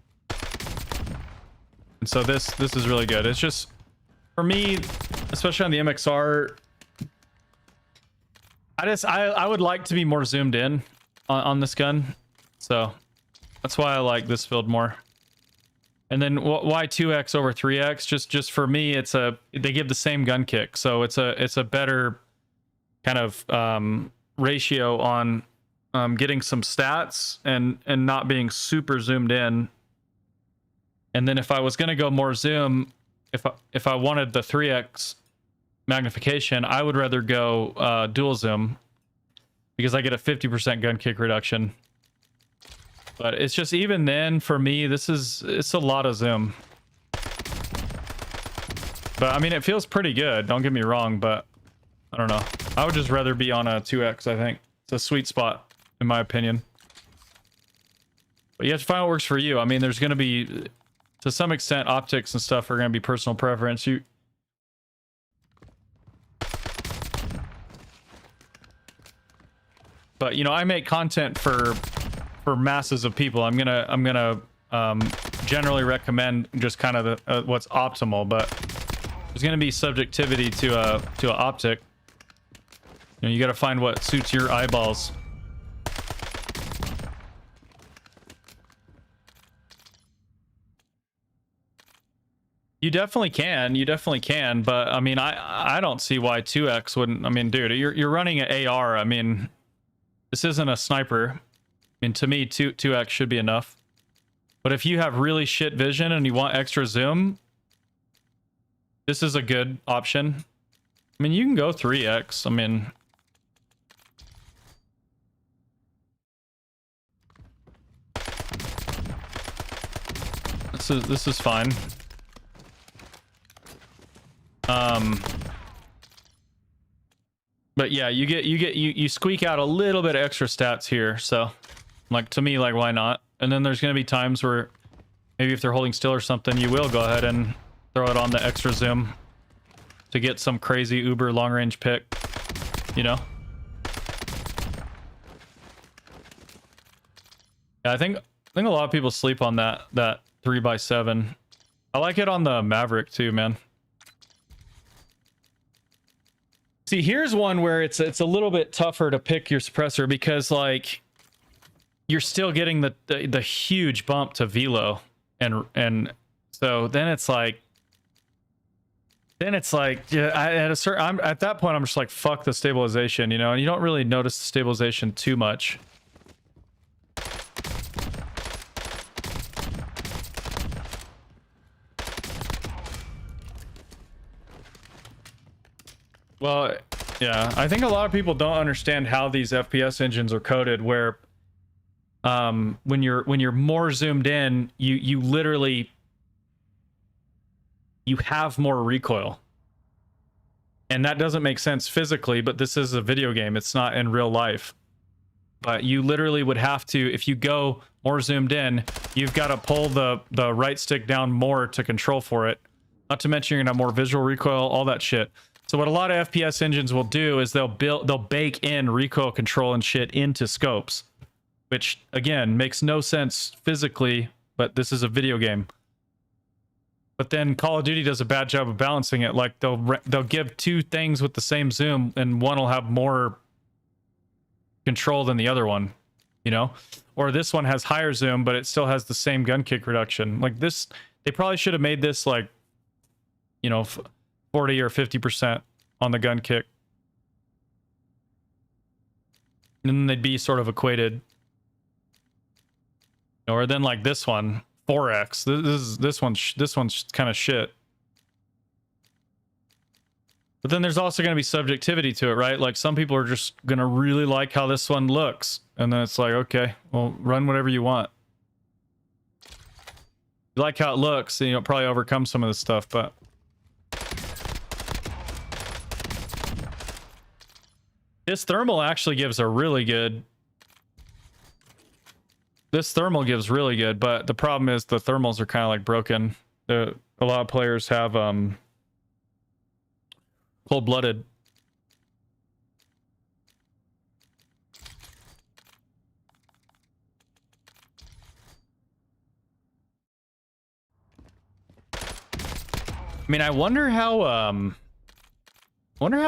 And so this is really good. It's just, for me, especially on the MXR, I would like to be more zoomed in on this gun. So that's why I like this build more. And then why 2x over 3x? Just for me, they give the same gun kick, so it's a better kind of ratio on getting some stats and not being super zoomed in. And then if I was gonna go more zoom, if I wanted the 3x magnification, I would rather go dual zoom because I get a 50% gun kick reduction. But it's just, even then, for me, it's a lot of zoom. But I mean, it feels pretty good, don't get me wrong, but I don't know. I would just rather be on a 2x, I think. It's a sweet spot, in my opinion. But you have to find what works for you. I mean, there's going to be, to some extent, optics and stuff are going to be personal preference. But, you know, I make content for masses of people. I'm gonna generally recommend just kind of the what's optimal, but there's gonna be subjectivity to a optic. You know, you got to find what suits your eyeballs. You definitely can. You definitely can. But I mean, I don't see why 2x wouldn't. I mean, dude, you're running an AR. I mean, this isn't a sniper. I mean, to me, 2x should be enough. But if you have really shit vision and you want extra zoom, this is a good option. I mean, you can go 3x. I mean, this is fine. But yeah, you squeak out a little bit of extra stats here. So, like, to me, like, why not? And then there's gonna be times where maybe if they're holding still or something, you will go ahead and throw it on the extra zoom to get some crazy uber long range pick, you know? Yeah, I think a lot of people sleep on that 3x7. I like it on the Maverick too, man. See, here's one where it's a little bit tougher to pick your suppressor because, like, you're still getting the huge bump to velo, and so then it's like yeah, at that point I'm just like, fuck the stabilization, you know, and you don't really notice the stabilization too much. Well, yeah, I think a lot of people don't understand how these FPS engines are coded, where when you're more zoomed in, you literally have more recoil. And that doesn't make sense physically, but this is a video game. It's not in real life. But you literally would have to, if you go more zoomed in, you've got to pull the right stick down more to control for it. Not to mention you're gonna have more visual recoil, all that shit. So what a lot of FPS engines will do is they'll bake in recoil control and shit into scopes, which again makes no sense physically, but this is a video game. But then Call of Duty does a bad job of balancing it. Like they'll give two things with the same zoom, and one will have more control than the other one, you know? Or this one has higher zoom, but it still has the same gun kick reduction. Like this, they probably should have made this like, you know, 40 or 50% on the gun kick. And then they'd be sort of equated. Or then like this one, 4x. This one's kind of shit. But then there's also going to be subjectivity to it, right? Like some people are just going to really like how this one looks. And then it's like, okay, well, run whatever you want. You like how it looks, and you'll probably overcome some of this stuff, but this thermal actually gives a really good... This thermal gives really good, but the problem is the thermals are kind of like broken. A lot of players have cold-blooded. I mean, I wonder how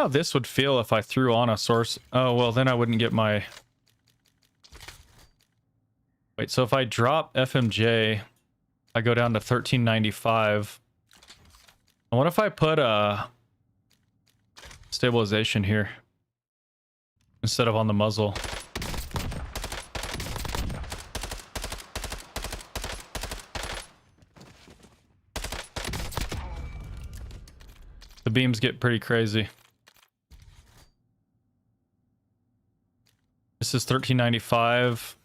this would feel if I threw on a source. Oh, well, then I wouldn't get my... Wait, so if I drop FMJ, I go down to 1395. And what if I put a stabilization here instead of on the muzzle? The beams get pretty crazy. This is 1395.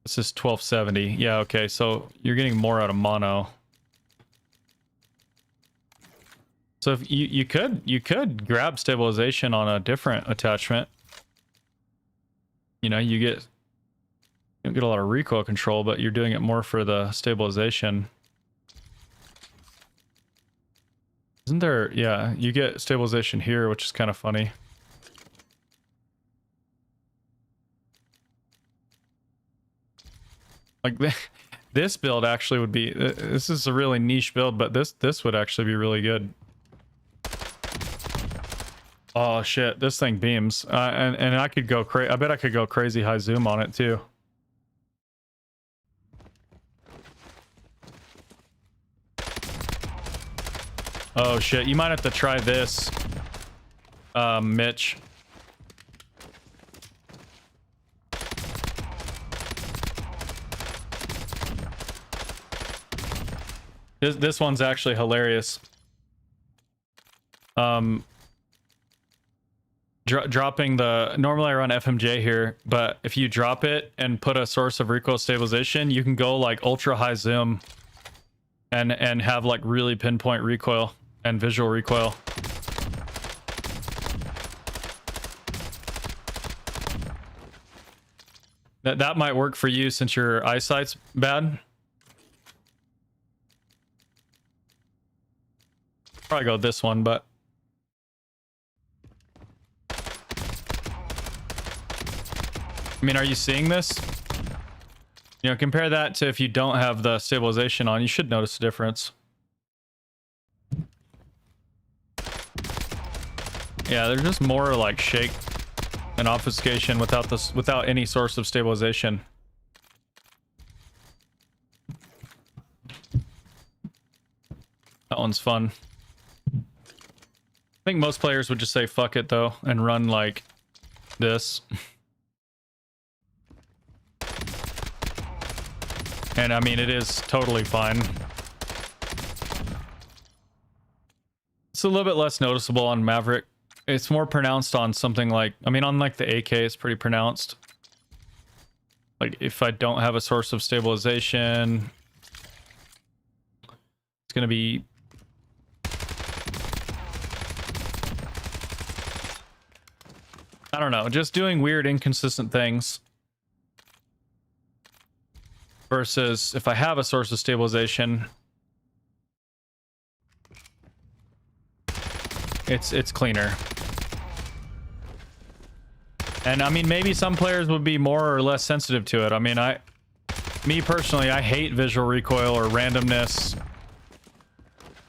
This is 1270. Yeah, okay, so you're getting more out of mono. So if you could grab stabilization on a different attachment. You know, you don't get a lot of recoil control, but you're doing it more for the stabilization. Isn't there? Yeah, you get stabilization here, which is kind of funny. Like this build actually would be, this is a really niche build, but this would actually be really good. Oh shit, this thing beams. And I could go crazy. I bet I could go crazy high zoom on it too. Oh shit, you might have to try this, Mitch. This one's actually hilarious. Dropping the, normally I run FMJ here, but if you drop it and put a source of recoil stabilization, you can go like ultra high zoom and have like really pinpoint recoil and visual recoil. That might work for you since your eyesight's bad. Probably go this one, but I mean, are you seeing this? You know, compare that to if you don't have the stabilization on, you should notice a difference. Yeah, there's just more like shake and obfuscation without any source of stabilization. That one's fun. I think most players would just say fuck it though and run like this. And I mean, it is totally fine. It's a little bit less noticeable on Maverick. It's more pronounced on something like, I mean, on like the AK, it's pretty pronounced. Like if I don't have a source of stabilization, it's gonna be I don't know, just doing weird, inconsistent things. Versus if I have a source of stabilization, it's cleaner. And I mean, maybe some players would be more or less sensitive to it. I mean, me personally, I hate visual recoil or randomness.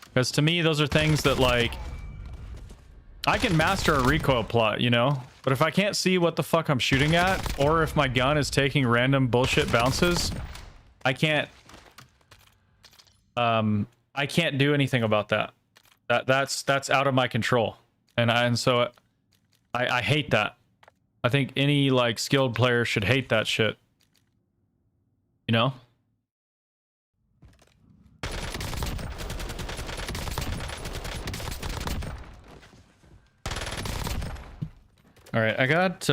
Because to me, those are things that like, I can master a recoil plot, you know? But if I can't see what the fuck I'm shooting at, or if my gun is taking random bullshit bounces, I can't do anything about that. That's out of my control. And so I hate that. I think any like skilled player should hate that shit. You know? All right, I got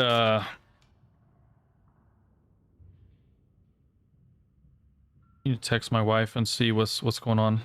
need to text my wife and see what's going on.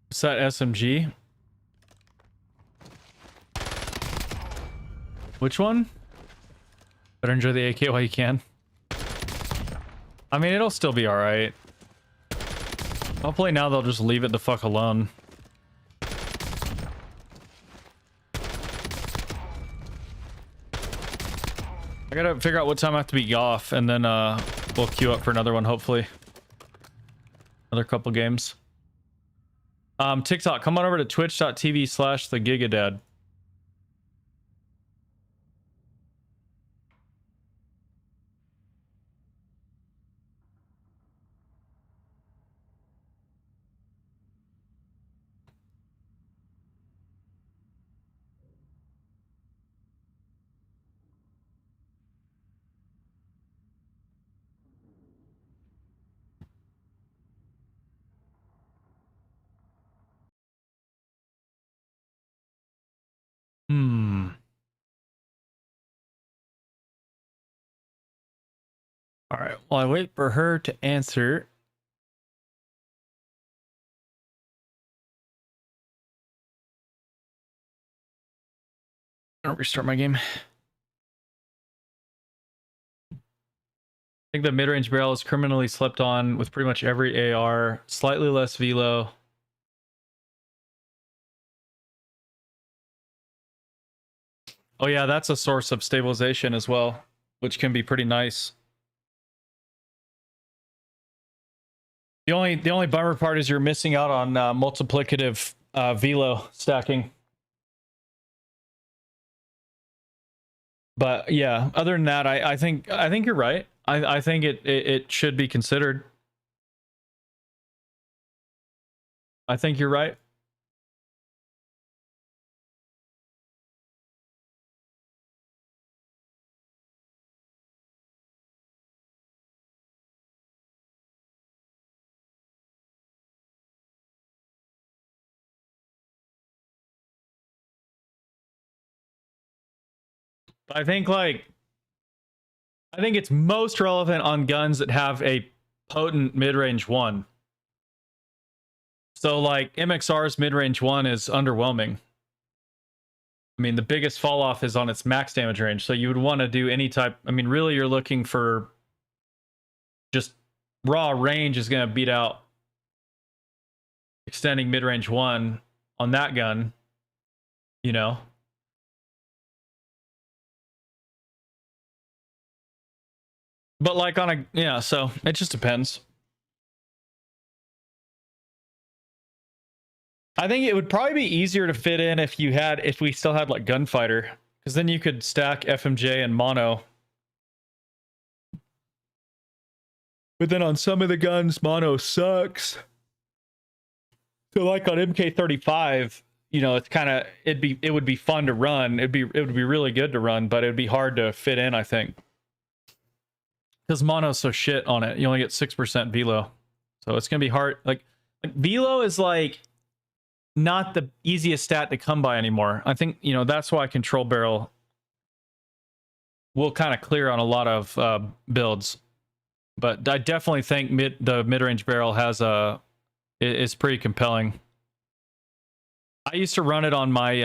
What's that SMG? Which one? Better enjoy the AK while you can. I mean, it'll still be alright. Hopefully now they'll just leave it the fuck alone. I gotta figure out what time I have to be off, and then we'll queue up for another one, hopefully. Another couple games. TikTok, come on over to twitch.tv/thegigadad. All right. While I wait for her to answer. I'll restart my game. think the mid-range barrel is criminally slept on with pretty much every AR. Slightly less velo. Oh yeah, that's a source of stabilization as well, which can be pretty nice. The only bummer part is you're missing out on multiplicative velo stacking. But yeah, other than that, I think you're right. I think it should be considered. I think you're right. I think it's most relevant on guns that have a potent mid-range one. So like MXR's mid-range one is underwhelming. I mean, the biggest fall off is on its max damage range. So you would want to do any type. I mean, really, you're looking for just raw range is going to beat out extending mid-range one on that gun, you know. But like on a, yeah, so it just depends. I think it would probably be easier to fit in if we still had like gunfighter, because then you could stack FMJ and mono. But then on some of the guns, mono sucks. So like on MK35, you know, it's kind of it would be fun to run. It would be really good to run, but it'd be hard to fit in, I think. Because mono's so shit on it. You only get 6% velo. So it's gonna be hard. Like velo is like not the easiest stat to come by anymore. I think, you know, that's why control barrel will kind of clear on a lot of builds. But I definitely think the mid-range barrel is pretty compelling. I used to run it on my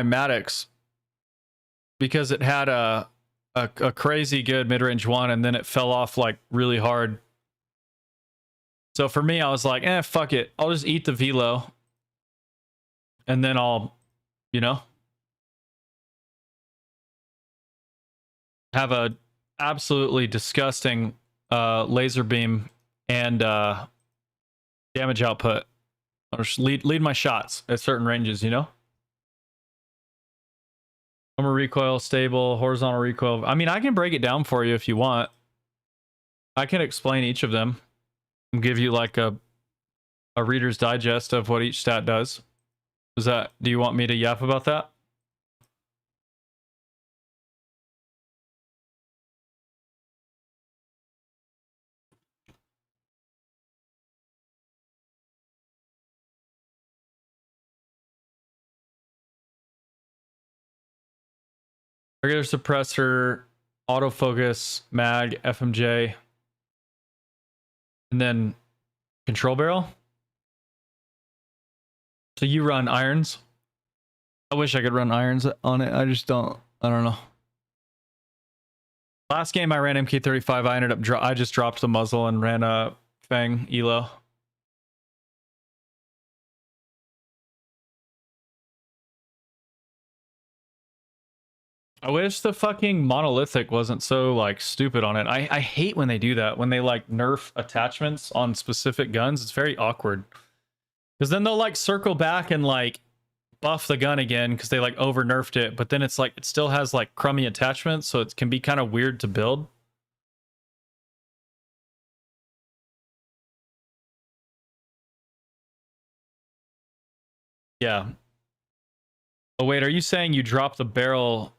Maddox because it had a crazy good mid-range one, and then it fell off like really hard. So for me, I was like, fuck it. I'll just eat the velo. And then I'll, you know, have a absolutely disgusting laser beam and damage output. I'll just lead my shots at certain ranges, you know? Normal recoil, stable, horizontal recoil. I mean, I can break it down for you if you want. I can explain each of them and give you like a reader's digest of what each stat does. Do you want me to yap about that? Regular suppressor, autofocus, mag, FMJ, and then control barrel. So you run irons. I wish I could run irons on it. I just don't. I don't know. Last game I ran MK35. I just dropped the muzzle and ran a Fang Elo. I wish the fucking monolithic wasn't so like stupid on it. I hate when they do that, when they like nerf attachments on specific guns. It's very awkward. Because then they'll like circle back and like buff the gun again because they like over nerfed it, but then it's like it still has like crummy attachments, so it can be kind of weird to build. Yeah. Oh wait, are you saying you drop the barrel?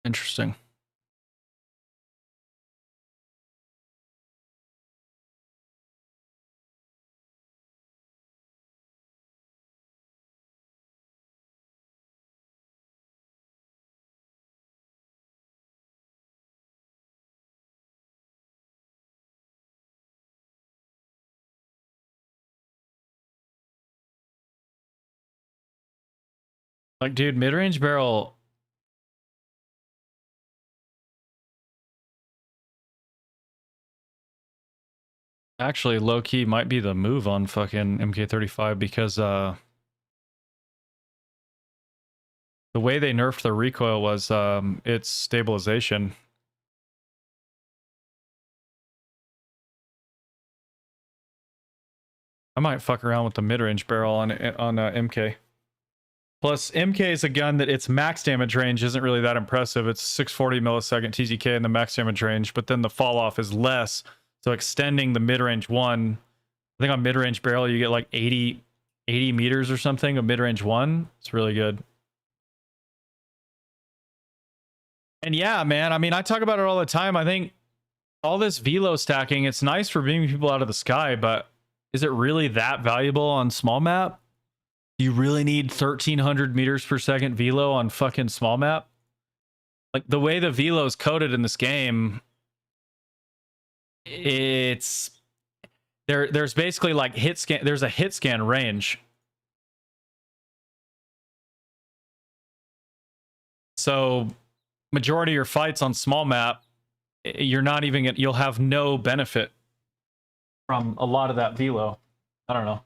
Interesting. Like, dude, mid-range barrel. Actually, low-key might be the move on fucking MK35 because the way they nerfed the recoil was its stabilization. I might fuck around with the mid-range barrel on MK. Plus, MK is a gun that its max damage range isn't really that impressive. It's 640 millisecond TTK in the max damage range, but then the fall off is less. So extending the mid-range one, I think on mid-range barrel you get like 80 meters or something of mid-range one. It's really good. And yeah, man, I mean, I talk about it all the time. I think all this velo stacking, it's nice for beaming people out of the sky, but is it really that valuable on small map? Do you really need 1300 meters per second velo on fucking small map? Like, the way the velo is coded in this game, it's there's basically like hit scan, there's a hit scan range. So majority of your fights on small map, you're not even you'll have no benefit from a lot of that velo. I don't know.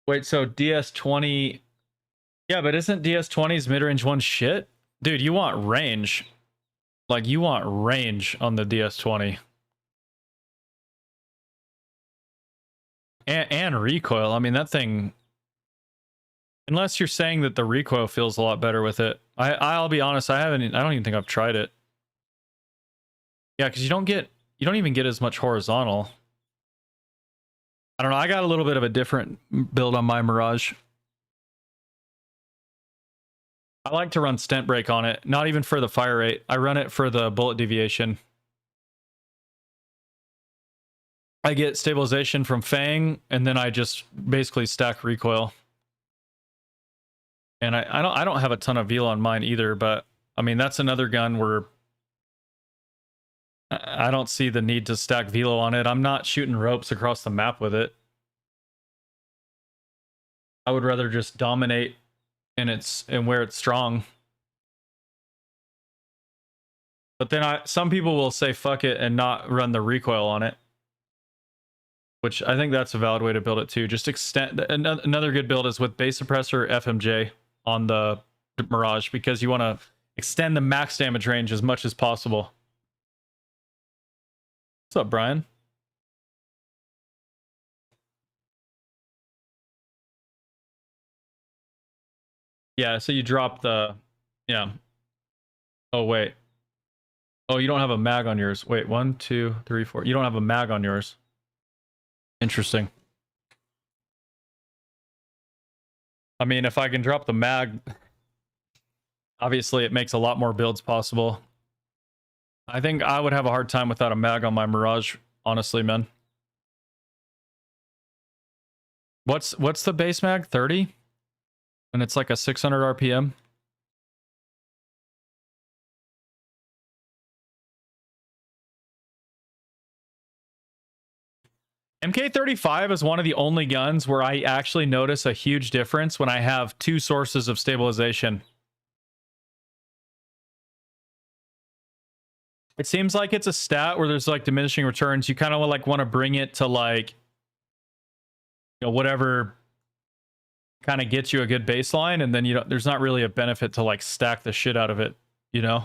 Wait, so DS20... Yeah, but isn't DS20's mid-range one shit? Dude, you want range. Like, you want range on the DS20. And recoil. I mean, that thing... Unless you're saying that the recoil feels a lot better with it. I'll be honest, I don't even think I've tried it. Yeah, because you don't even get as much horizontal. I don't know, I got a little bit of a different build on my Mirage. I like to run stent break on it, not even for the fire rate. I run it for the bullet deviation. I get stabilization from Fang, and then I just basically stack recoil. And I don't have a ton of velo on mine either, but I mean, that's another gun where I don't see the need to stack velo on it. I'm not shooting ropes across the map with it. I would rather just dominate in where it's strong. But then some people will say fuck it and not run the recoil on it, which I think that's a valid way to build it too. Just extend. Another good build is with base suppressor FMJ on the Mirage, because you want to extend the max damage range as much as possible. What's up, Brian? Yeah, so you drop the... Yeah. Oh, wait. Oh, you don't have a mag on yours. Wait, 1, 2, 3, 4. You don't have a mag on yours. Interesting. I mean, if I can drop the mag, obviously it makes a lot more builds possible. I think I would have a hard time without a mag on my Mirage, honestly, man. What's the base mag? 30? And it's like a 600 RPM? MK35 is one of the only guns where I actually notice a huge difference when I have two sources of stabilization. It seems like it's a stat where there's like diminishing returns. You kind of like want to bring it to like, you know, whatever kind of gets you a good baseline, and then you don't, there's not really a benefit to like stack the shit out of it, you know?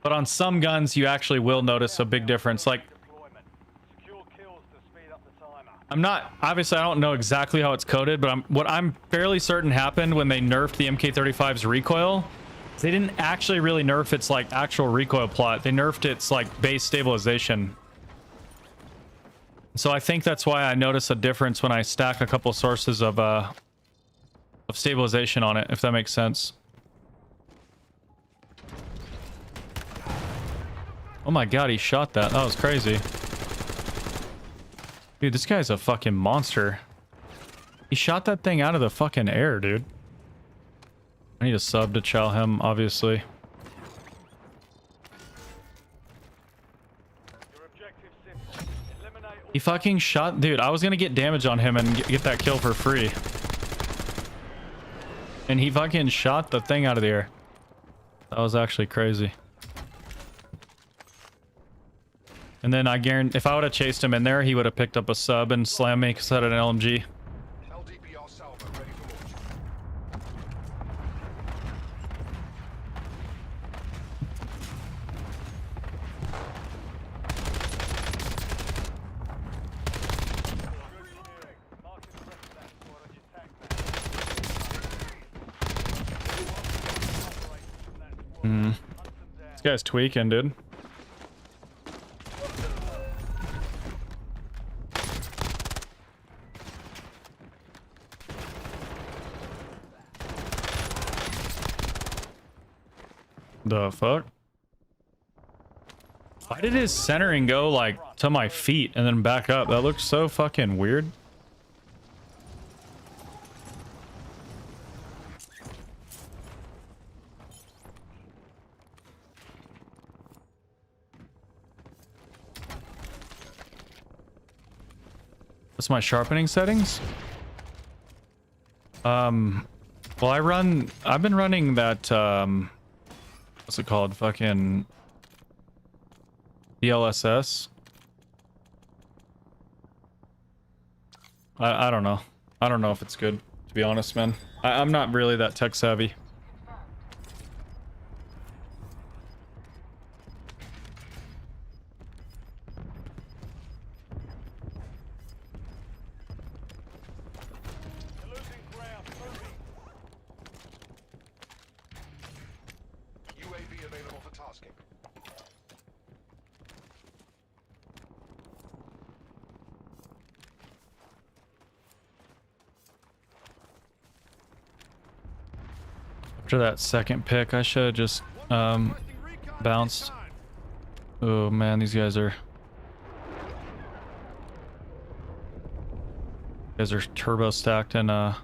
But on some guns you actually will notice a big difference. Like, I'm not, obviously I don't know exactly how it's coded, but what I'm fairly certain happened when they nerfed the MK35's recoil, they didn't actually really nerf its like actual recoil plot. They nerfed its like base stabilization. So I think that's why I notice a difference when I stack a couple sources of stabilization on it, if that makes sense. Oh my god, he shot that. That was crazy. Dude, this guy's a fucking monster. He shot that thing out of the fucking air, dude. I need a sub to chow him, obviously. He fucking shot, dude. I was gonna get damage on him and get that kill for free, and he fucking shot the thing out of the air. That was actually crazy. And then I guarantee if I would have chased him in there, he would have picked up a sub and slammed me because I had an LMG. LDPR salvo ready for launch. Marking the rest of that squad on your tac map. This guy's tweaking, dude. The fuck? Why did his centering go like to my feet and then back up? That looks so fucking weird. What's my sharpening settings? Well, I've been running that, what's it called? Fucking DLSS. I don't know. I don't know if it's good, to be honest, man. I'm not really that tech savvy. You're losing ground. Moving. UAV available for tasking. After that second pick, I should have just bounced. Oh man, these guys are turbo stacked and I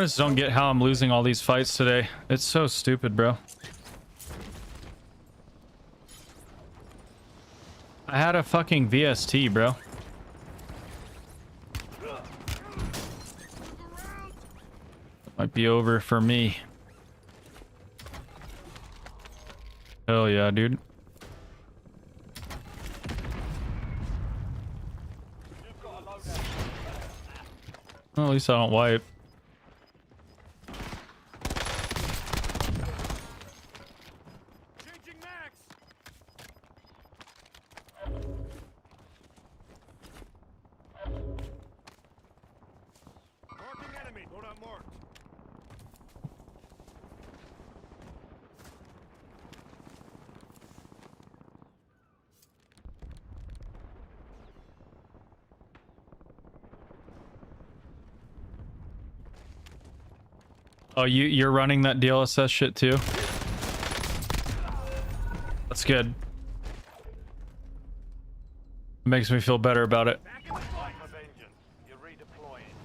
just don't get how I'm losing all these fights today. It's so stupid, bro. I had a fucking VST, bro. Might be over for me. Hell yeah, dude. Well, at least I don't wipe. Changing max. Marking enemy. Loadout marked. Oh, you're running that DLSS shit too? That's good. It makes me feel better about it. Back in the fight for vengeance. You're redeploying.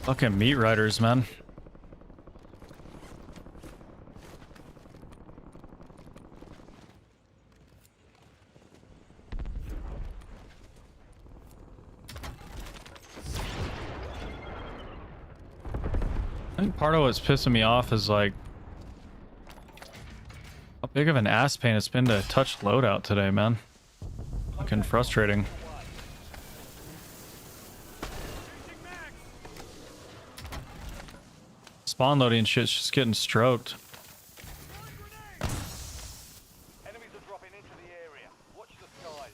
Fucking meat riders, man. I think part of what's pissing me off is like how big of an ass pain it's been to touch loadout today, man. Fucking frustrating. Spawn loading shit's just getting stroked. Enemies are dropping into the area. Watch the skies.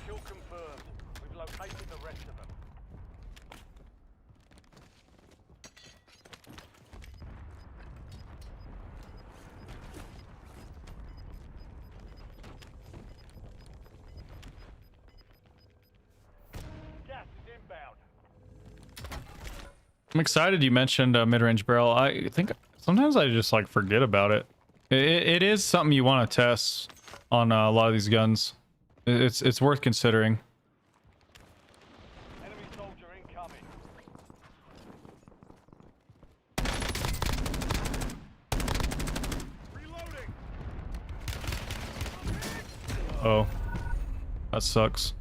Kill confirmed. We've located the rest of them. I'm excited you mentioned mid-range barrel. I think sometimes I just like forget about it. It is something you want to test on a lot of these guns. It's worth considering. Enemy soldier incoming. Reloading. Oh, that sucks.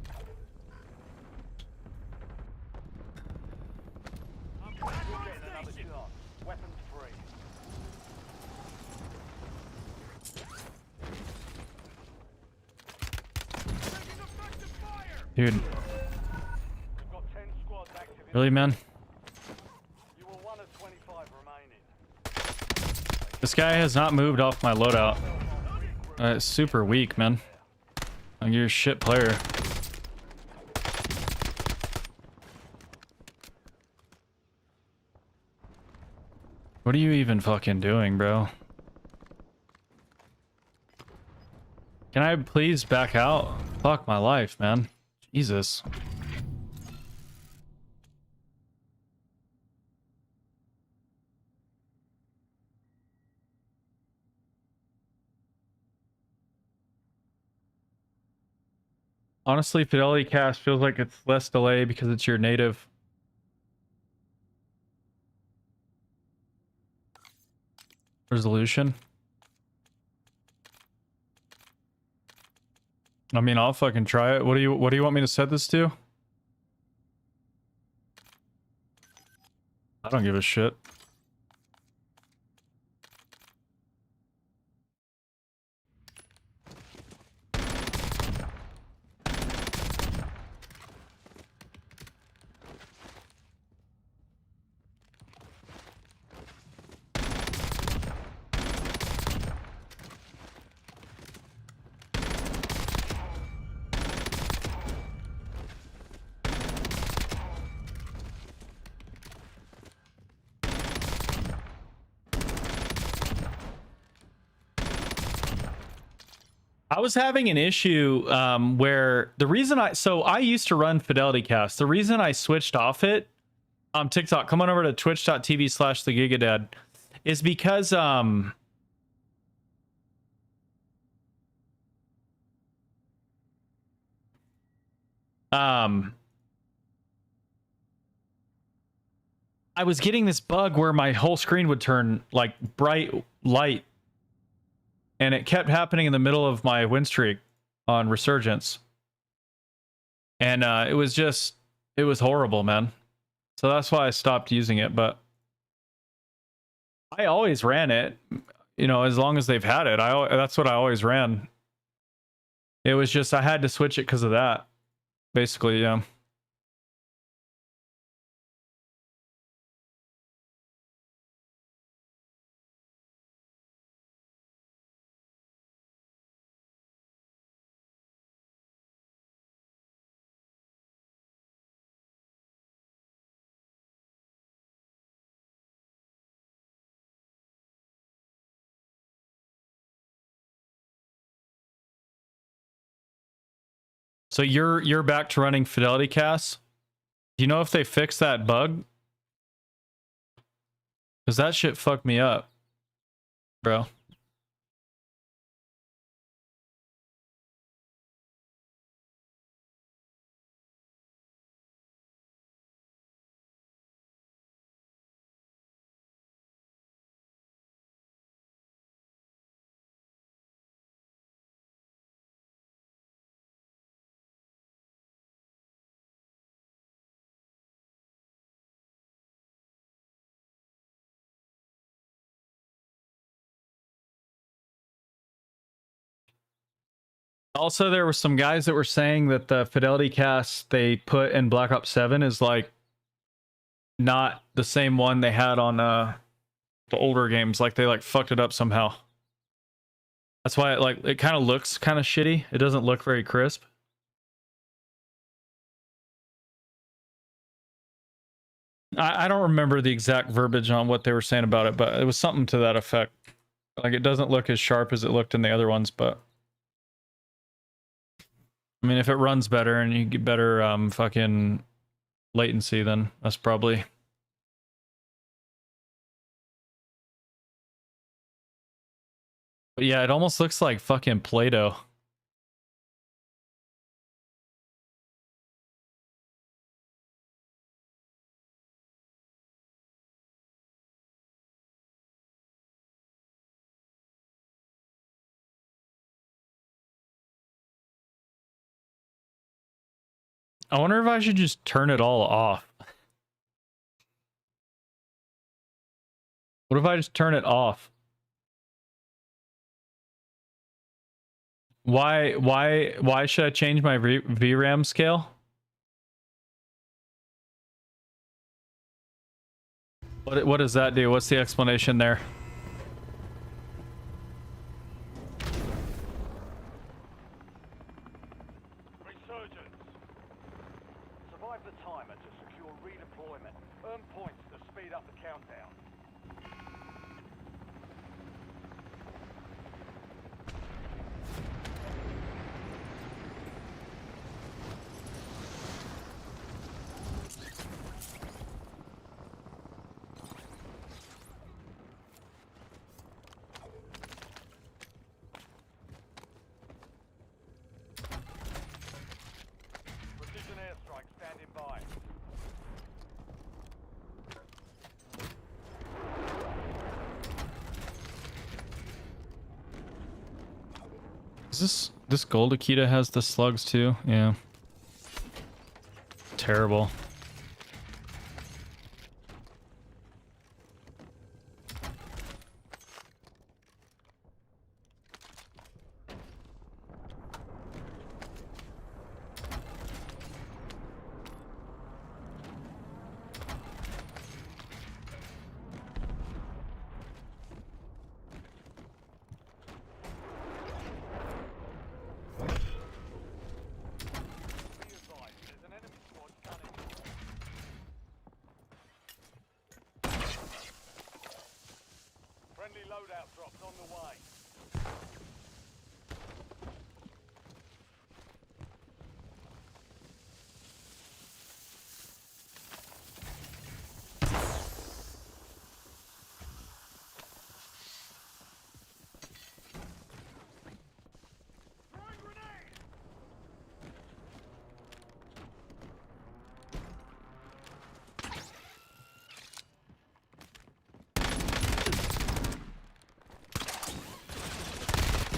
I'm You're back on getting another station. shot. Weapons free. Taking effective fire. Dude, We've got 10 squads active in really, man? You were 1 of 25 remaining. This guy has not moved off my loadout. It's super weak, man. Like, you're a shit player. What are you even fucking doing, bro? Can I please back out? Fuck my life, man. Jesus. Honestly, Fidelity Cast feels like it's less delay because it's your native. Resolution. I mean, I'll fucking try it. What do you want me to set this to? I don't give a shit. I was having an issue where the reason I used to run Fidelity Cast. The reason I switched off it TikTok, come on over to twitch.tv/thegigadad, is because I was getting this bug where my whole screen would turn like bright light, and it kept happening in the middle of my win streak on Resurgence. And it was horrible, man. So that's why I stopped using it, but I always ran it, you know, as long as they've had it. That's what I always ran. It was just I had to switch it because of that. Basically, yeah. So you're back to running Fidelity Cast. Do you know if they fixed that bug? Because that shit fucked me up, bro. Also, there were some guys that were saying that the Fidelity Cast they put in Black Ops 7 is like not the same one they had on the older games. Like they like fucked it up somehow. That's why it kind of looks kind of shitty. It doesn't look very crisp. I don't remember the exact verbiage on what they were saying about it, but it was something to that effect. Like it doesn't look as sharp as it looked in the other ones, but I mean, if it runs better and you get better fucking latency, then that's probably But yeah, it almost looks like fucking Play-Doh. I wonder if I should just turn it all off. What if I just turn it off? Why should I change my VRAM scale? What does that do? What's the explanation there? Resurgence. Survive the timer to secure redeployment. Earn points to speed up the countdown. Precision airstrike standing by. Is this gold Akita has the slugs too? Yeah. Terrible. Be advised, there's an enemy squad gunning. Friendly loadout drops on the way.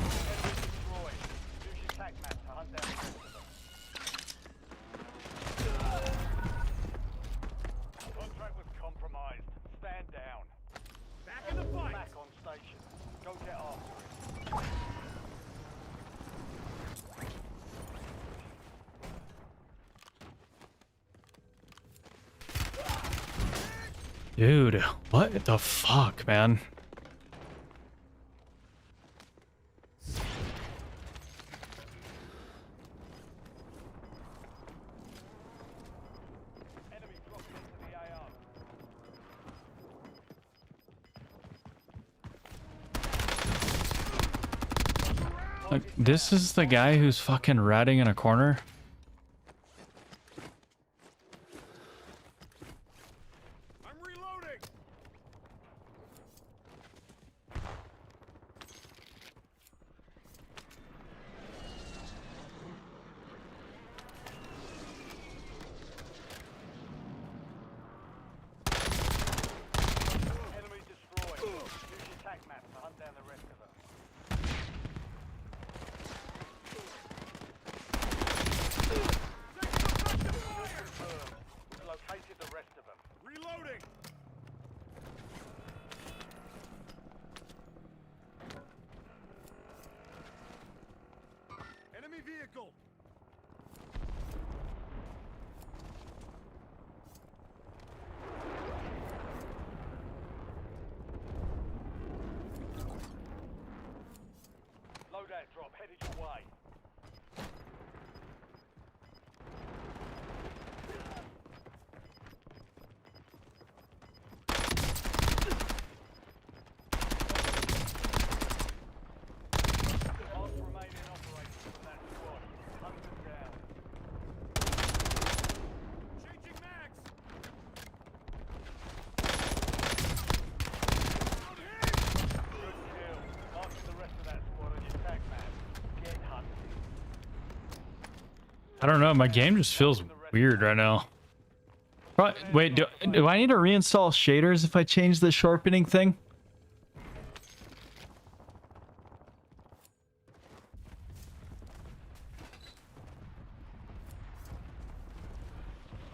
Enemy destroyed. Use your tac map to hunt down the rest of them. Contract was compromised. Stand down. Back in the fight. Back on station. Go get after it. Dude, what the fuck, man? Enemy dropping into the AO. Like, this is the guy who's fucking ratting in a corner? I'm reloading. Enemy destroyed. Use your tac map to hunt down the rest of them. Confirmed. We've located the rest of them. Reloading. I don't know. My game just feels weird right now. Wait, do I need to reinstall shaders if I change the sharpening thing?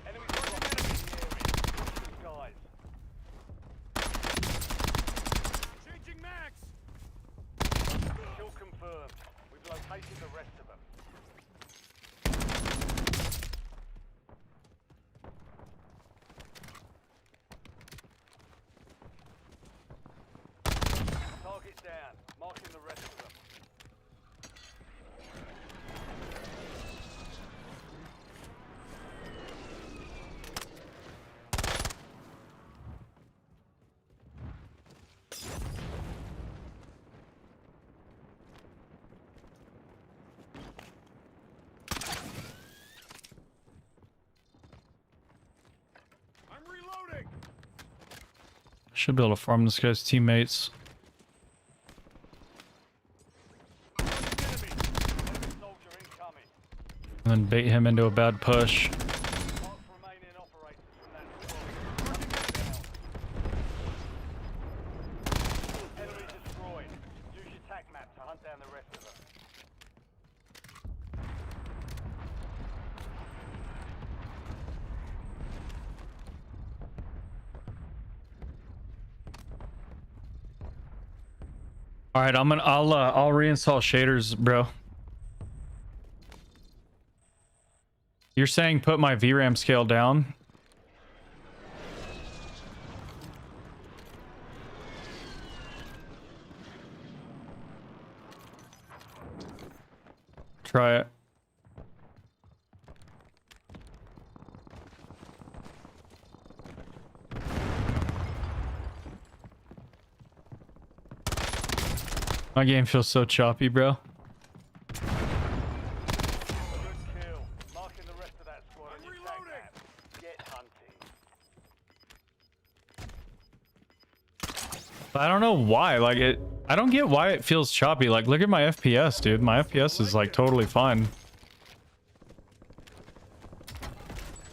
Enemy dropping enemy in the area. Changing max. Kill confirmed. We've located the rest of them. Target down. Marking the rest of them. I'm reloading. Should be able to farm this guy's teammates. Enemy. Enemy soldier incoming. And then bait him into a bad push. Mark remaining operators from that squad. Enemy destroyed. Use your tac map to hunt down the rest of them. All right, I'll reinstall shaders, bro. You're saying put my VRAM scale down? Try it. My game feels so choppy, bro. Good kill. Marking the rest of that squad on your tac map. Get hunting. But I don't know why. Like it, I don't get why it feels choppy. Like look at my FPS, dude. My FPS is like totally fine.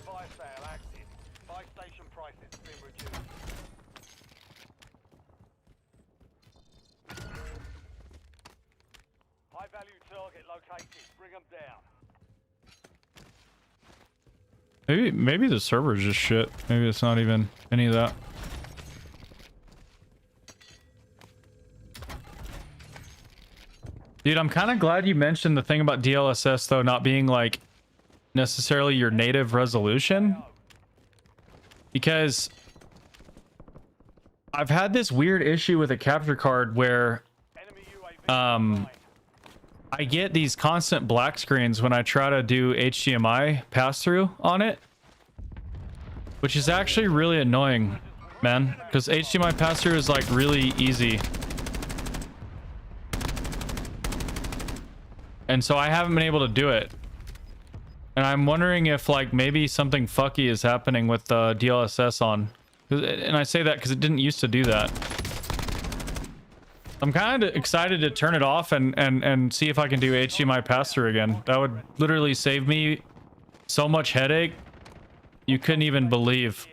Fire sale active. Buy station prices been reduced. High value target located. Bring them down. Maybe the server's just shit. Maybe it's not even any of that. Dude, I'm kind of glad you mentioned the thing about DLSS though not being like necessarily your native resolution, because I've had this weird issue with a capture card where Enemy UAV online. I get these constant black screens when I try to do HDMI pass-through on it, which is actually really annoying, man, because HDMI pass-through is like really easy. And so I haven't been able to do it. And I'm wondering if like maybe something fucky is happening with the DLSS on. And I say that because it didn't used to do that. I'm kind of excited to turn it off and see if I can do HDMI pass-through again. That would literally save me so much headache you couldn't even believe.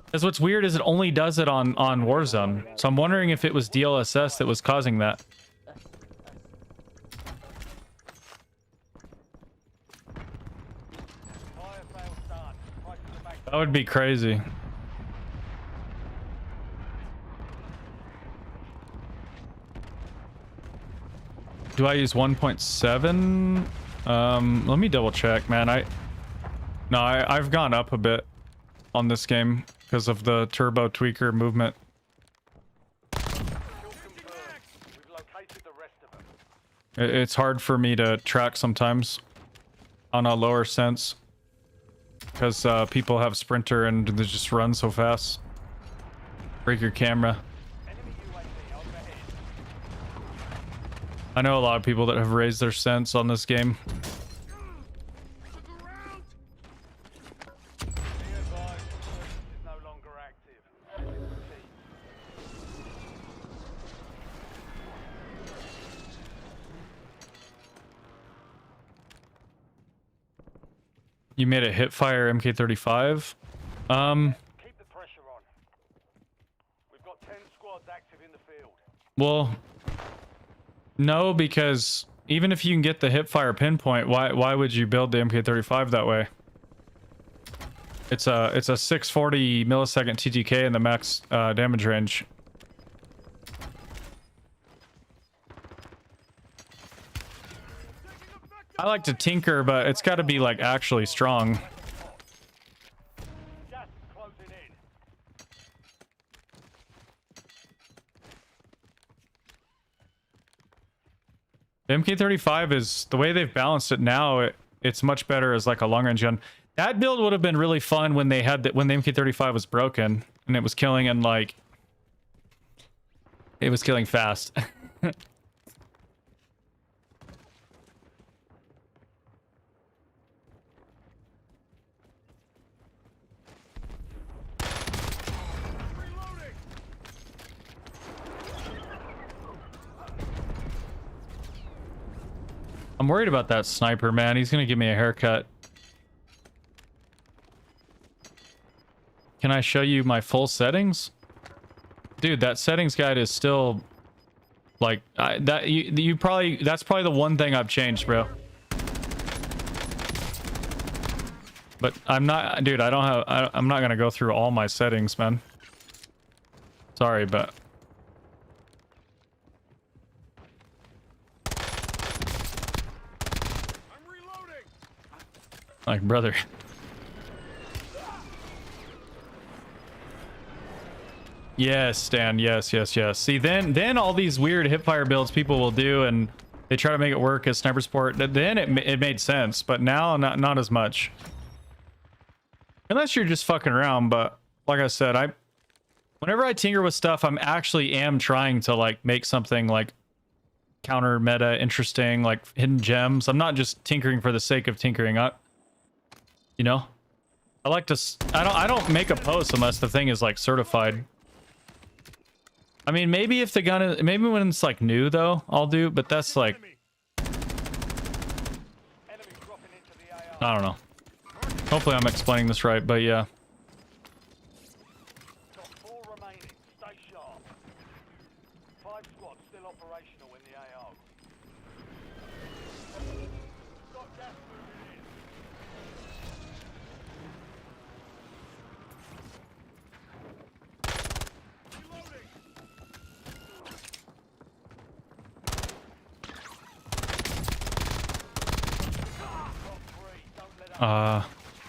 Because what's weird is it only does it on Warzone. So I'm wondering if it was DLSS that was causing that. Fire sale start. Prices are back. That would be crazy. Do I use 1.7? Let me double check, man. I've gone up a bit on this game because of the turbo tweaker movement. Kill confirmed. We've located the rest of them. It's hard for me to track sometimes on a lower sense because people have sprinter and they just run so fast. Break your camera. Enemy UAV overhead. I know a lot of people that have raised their sense on this game. Look around. Be advised, this is no longer active. You made a hipfire MK35. Keep the pressure on. We've got 10 squads active in the field. Well, no, because even if you can get the hipfire pinpoint, why would you build the MK35 that way? It's a 640 millisecond TTK in the max damage range. I like to tinker, but it's got to be like actually strong. Gas is closing in. The MK35 is the way they've balanced it now. It's much better as like a long range gun. That build would have been really fun when they had when the MK35 was broken and it was killing and like it was killing fast. I'm worried about that sniper, man. He's gonna give me a haircut. Can I show you my full settings? Dude, that settings guide is still like you probably that's probably the one thing I've changed, bro. But I'm not, dude, I'm not gonna go through all my settings, man. Sorry, but I'm reloading. like, brother. Yes, Stan. Yes, yes, yes. See, then all these weird hipfire builds people will do, and they try to make it work as sniper sport. Then it made sense, but now not as much. Unless you're just fucking around. But like I said, whenever I tinker with stuff, I'm actually trying to like make something like counter meta interesting, like hidden gems. I'm not just tinkering for the sake of tinkering. You know, I like to. I don't make a post unless the thing is like certified. I mean, maybe if the gun is, maybe when it's like new though, I'll do, but that's like, I don't know. Hopefully I'm explaining this right, but yeah. Got 4 remaining. Stay sharp. 5 squads still operational in the AO. Got gas moving in.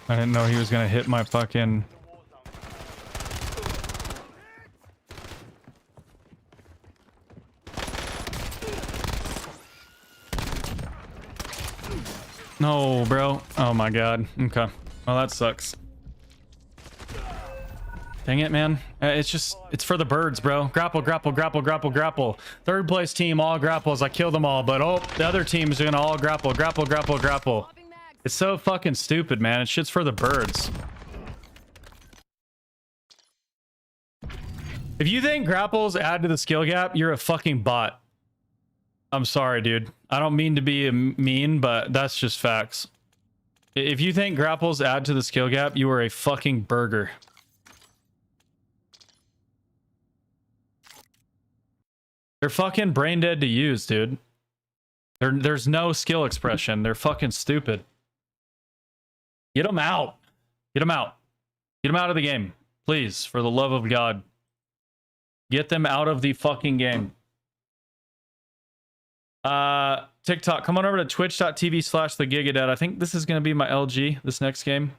I didn't know he was gonna hit my fucking... No, bro. Oh my god. Okay. Well, that sucks. Dang it, man. It's for the birds, bro. Grapple, grapple, grapple, grapple, grapple. Third place team, all grapples. I kill them all, but oh, the other team's gonna all grapple, grapple, grapple, grapple. It's so fucking stupid, man. It's shit's for the birds. If you think grapples add to the skill gap, you're a fucking bot. I'm sorry, dude. I don't mean to be mean, but that's just facts. If you think grapples add to the skill gap, you are a fucking burger. They're fucking brain dead to use, dude. There's no skill expression. They're fucking stupid. Get them out. Get them out. Get them out of the game. Please, for the love of God. Get them out of the fucking game. TikTok, come on over to twitch.tv/thegigadad. I think this is going to be my LG, this next game.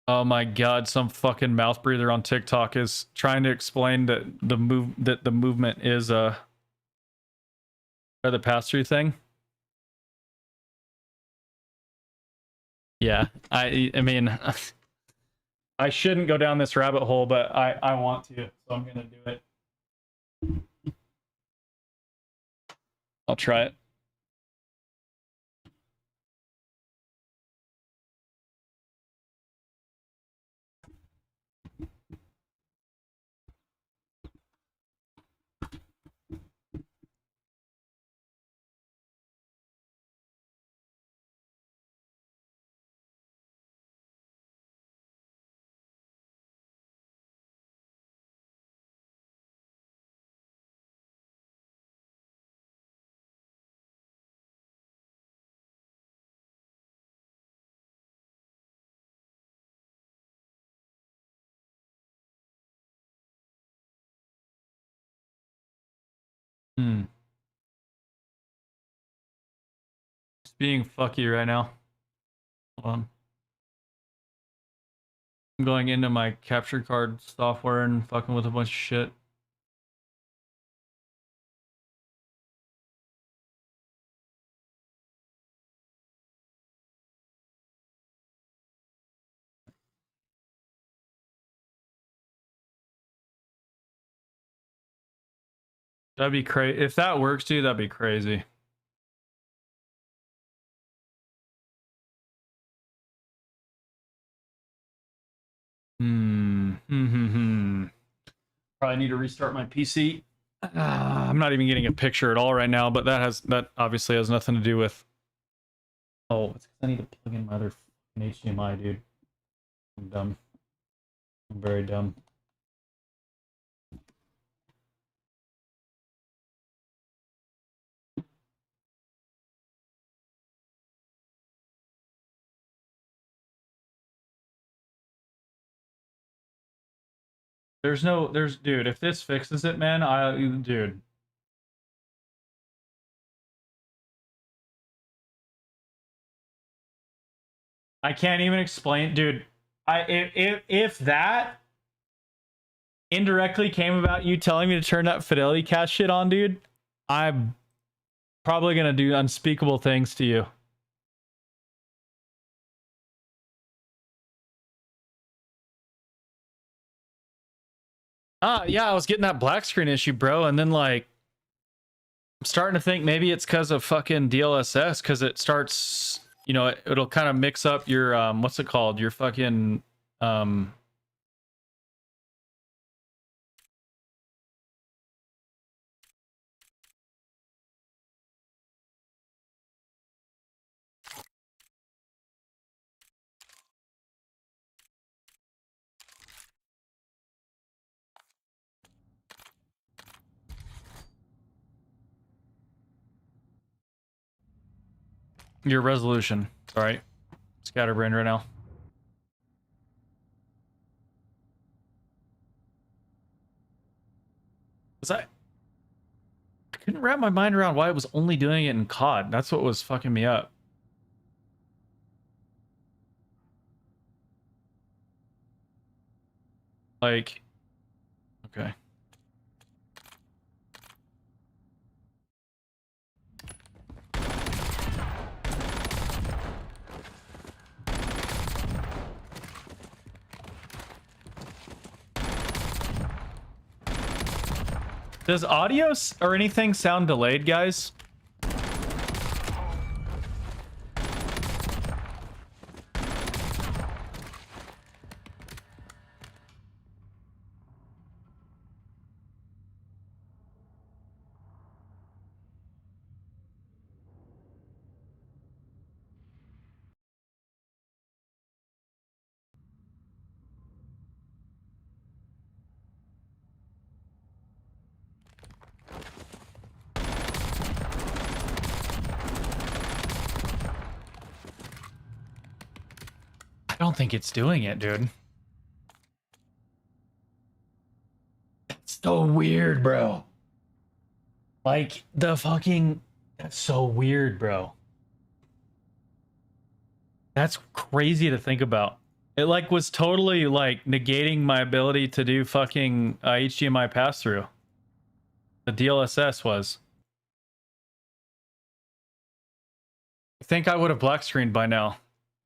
Oh my god, some fucking mouth breather on TikTok is trying to explain that the movement is the pass-through thing. Yeah, I mean I shouldn't go down this rabbit hole, but I want to, so I'm gonna do it. I'll try it. being fucky right now. Hold on. I'm going into my capture card software and fucking with a bunch of shit. That'd be crazy. If that works, dude, that'd be crazy. Probably need to restart my PC. I'm not even getting a picture at all right now, but that obviously has nothing to do with. Oh, it's because I need to plug in my other HDMI, dude. I'm dumb. I'm very dumb. Dude, if this fixes it, man, dude. I can't even explain, dude. If that indirectly came about you telling me to turn that fidelity cast shit on, dude, I'm probably gonna do unspeakable things to you. Yeah, I was getting that black screen issue, bro, and then like I'm starting to think maybe it's because of fucking DLSS, because it starts, you know, it'll kind of mix up your what's it called? Your fucking your resolution. All right, scatterbrain right now. I couldn't wrap my mind around why it was only doing it in COD. That's what was fucking me up. Like, okay. Does audio or anything sound delayed, guys? I don't think it's doing it, dude. That's so weird, bro. Like, the fucking... That's so weird, bro. That's crazy to think about. It, like, was totally, like, negating my ability to do fucking HDMI pass-through. The DLSS was. I think I would have black screened by now.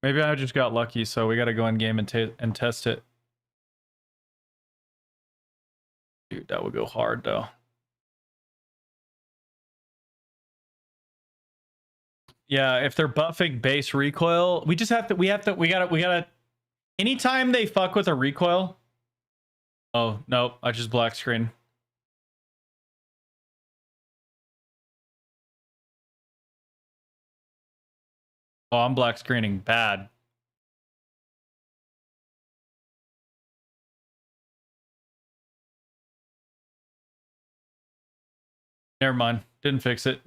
Maybe I just got lucky, so we gotta go in game and test it. Dude, that would go hard though. Yeah, if they're buffing base recoil, we gotta anytime they fuck with a recoil. Oh, nope, I just black screen. Oh, I'm black screening bad. Never mind. Didn't fix it.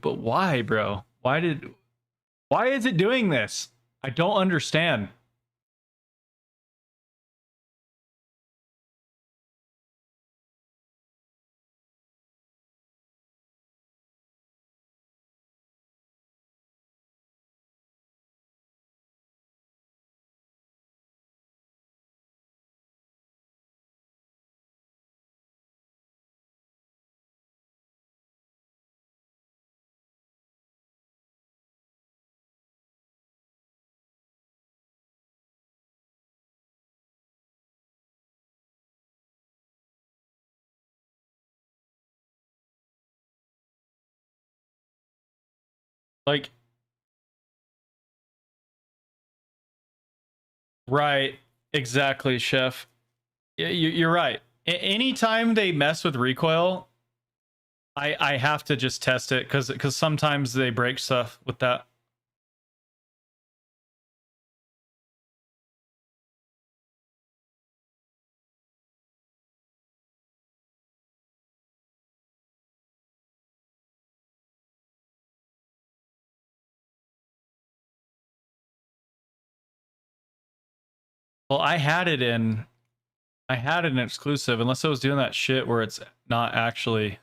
But why, bro? Why is it doing this? I don't understand. Like, right, exactly, Chef. You're right. Anytime they mess with recoil, I have to just test it because sometimes they break stuff with that. Well, I had it in exclusive, unless I was doing that shit where it's not actually.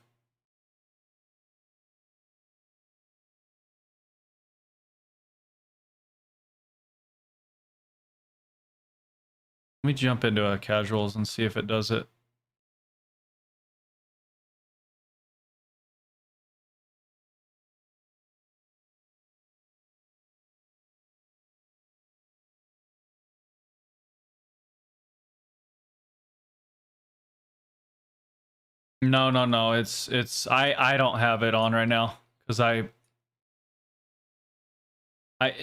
Let me jump into a casuals and see if it does it. No. It's I don't have it on right now because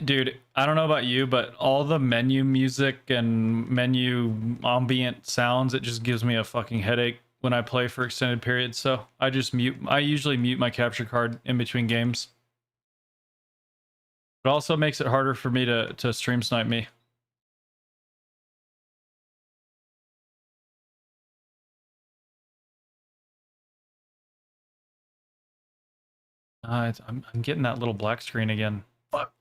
dude, I don't know about you, but all the menu music and menu ambient sounds, it just gives me a fucking headache when I play for extended periods. So I usually mute my capture card in between games. It also makes it harder for me to stream snipe me. I'm getting that little black screen again. Fuck.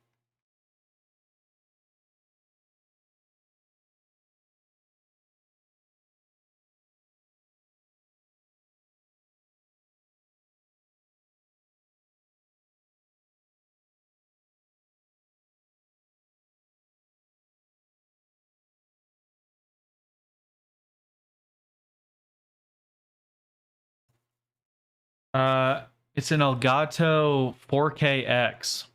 It's an Elgato 4KX.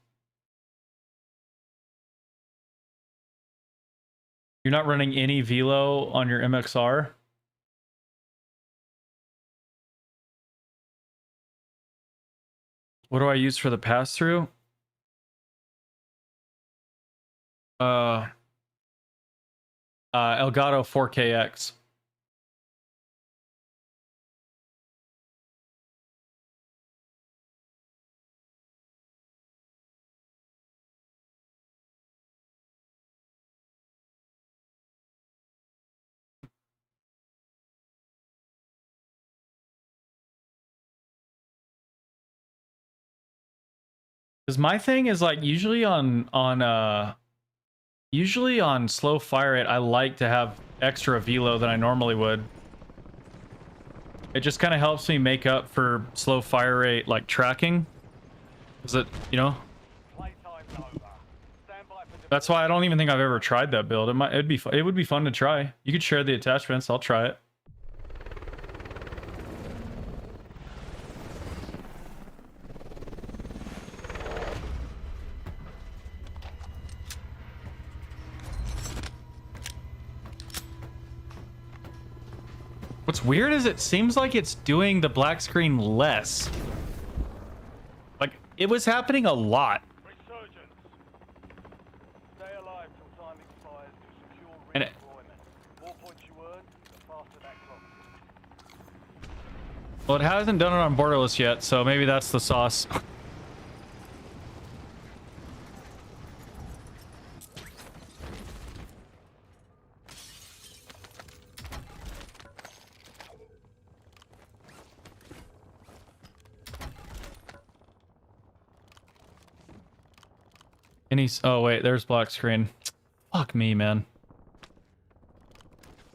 You're not running any Velo on your MXR? What do I use for the pass-through? Elgato 4KX. Because my thing is like usually on slow fire rate, I like to have extra velo than I normally would. It just kind of helps me make up for slow fire rate like tracking. Is it, you know? Playtime's over. Stand by for That's why I don't even think I've ever tried that build. It would be fun to try. You could share the attachments. I'll try it. What's weird is it seems like it's doing the black screen less. Like, it was happening a lot. resurgence. Stay alive till time expires to secure And it- redeployment. More points you earn, the faster that clock. Well, it hasn't done it on borderless yet, so maybe that's the sauce. Oh wait, there's black screen. Fuck me, man.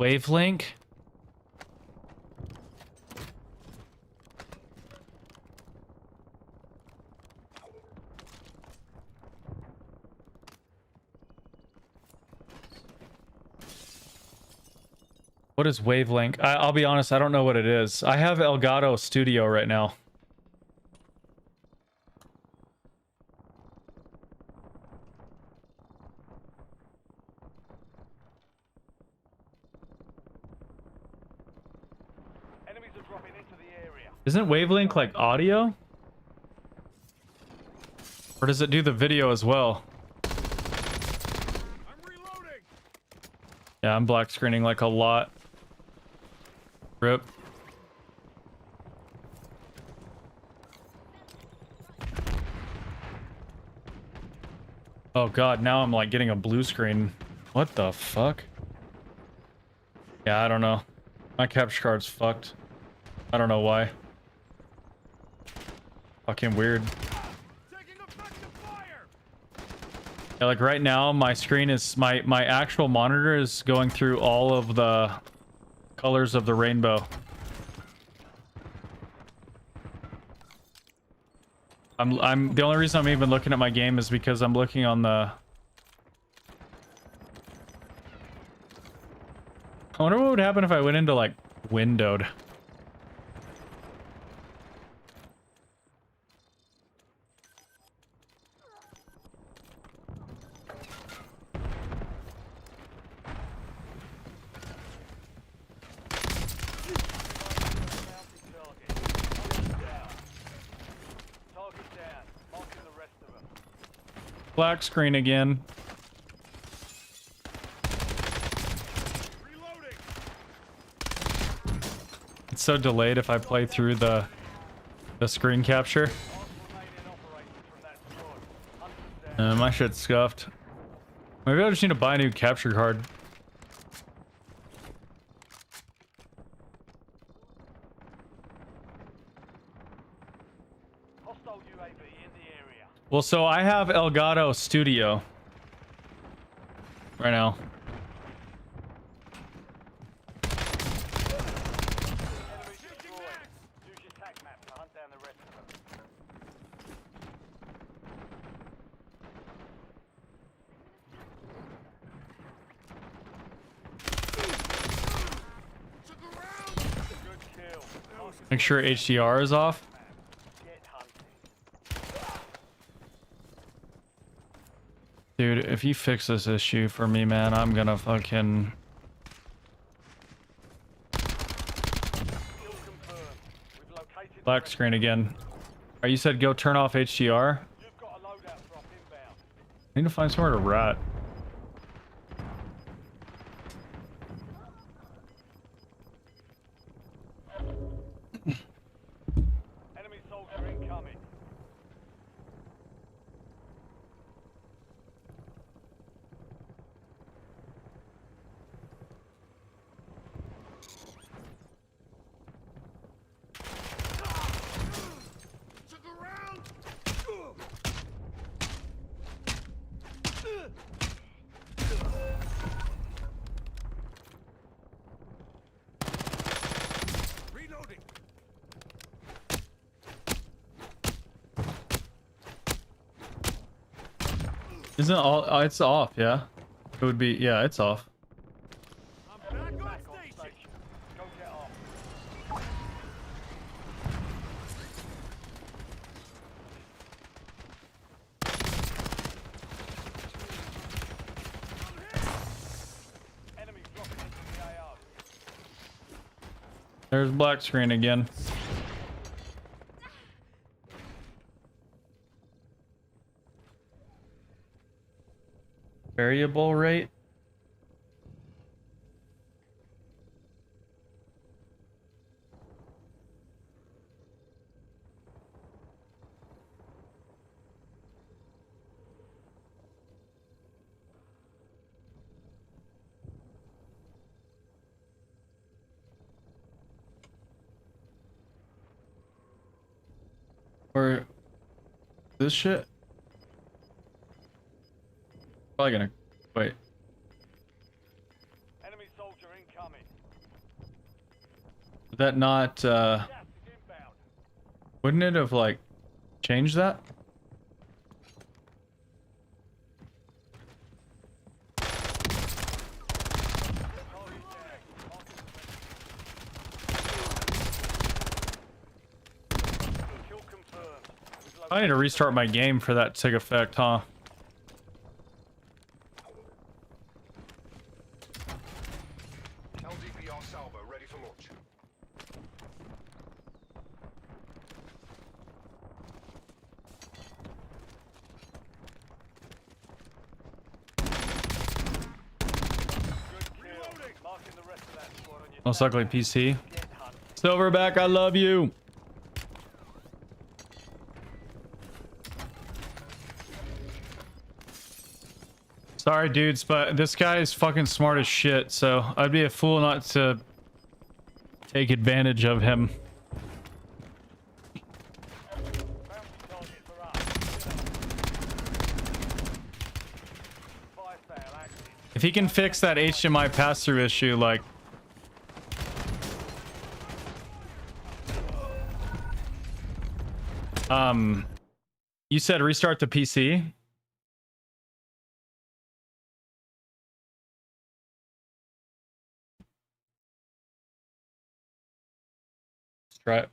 Wavelink? What is Wavelink? I'll be honest, I don't know what it is. I have Elgato Studio right now. Enemies are dropping into the area. Isn't Wavelink like audio? Or does it do the video as well? I'm reloading. Yeah, I'm black screening like a lot. Rip. Oh god, now I'm like getting a blue screen. What the fuck? Yeah, I don't know. My capture card's fucked. I don't know why. Fucking weird. Taking effective fire. Yeah, like right now my screen is my actual monitor is going through all of the colors of the rainbow. I'm the only reason I'm even looking at my game is because I'm looking on the. I wonder what would happen if I went into like windowed. Black screen again. Reloading. It's so delayed if I play through the screen capture. My shit's scuffed. Maybe I just need to buy a new capture card. Hostile UAV in the area. Well, so I have Elgato Studio right now. Enemy destroyed. Use your tac map to hunt down the rest of them. Took a round. Good kill. Make sure HDR is off. Get hunting. Dude, if you fix this issue for me, man, I'm gonna fucking... Kill confirmed. We've located Black screen again. Alright, you said go turn off HDR? You've got a loadout drop inbound. I need to find somewhere to rat. Enemy soldier incoming. Took a round. Reloading. Isn't all... Oh, it's off, yeah? It would be... Yeah, it's off. I'm back on Back on station. station. Go get off. Enemy dropping into the AO. There's black screen again. Variable rate? Or this shit? Probably gonna wait. Enemy soldier incoming. Did that not Gas is inbound. wouldn't it have like changed that? Kill confirmed. We've I need to restart my game for that to take effect, huh? LDPR salvo ready for launch. Most likely PC. Silverback, I love you. Sorry, dudes, but this guy is fucking smart as shit, so I'd be a fool not to take advantage of him. If he can fix that HDMI pass-through issue, like... You said restart the PC? Let's try it.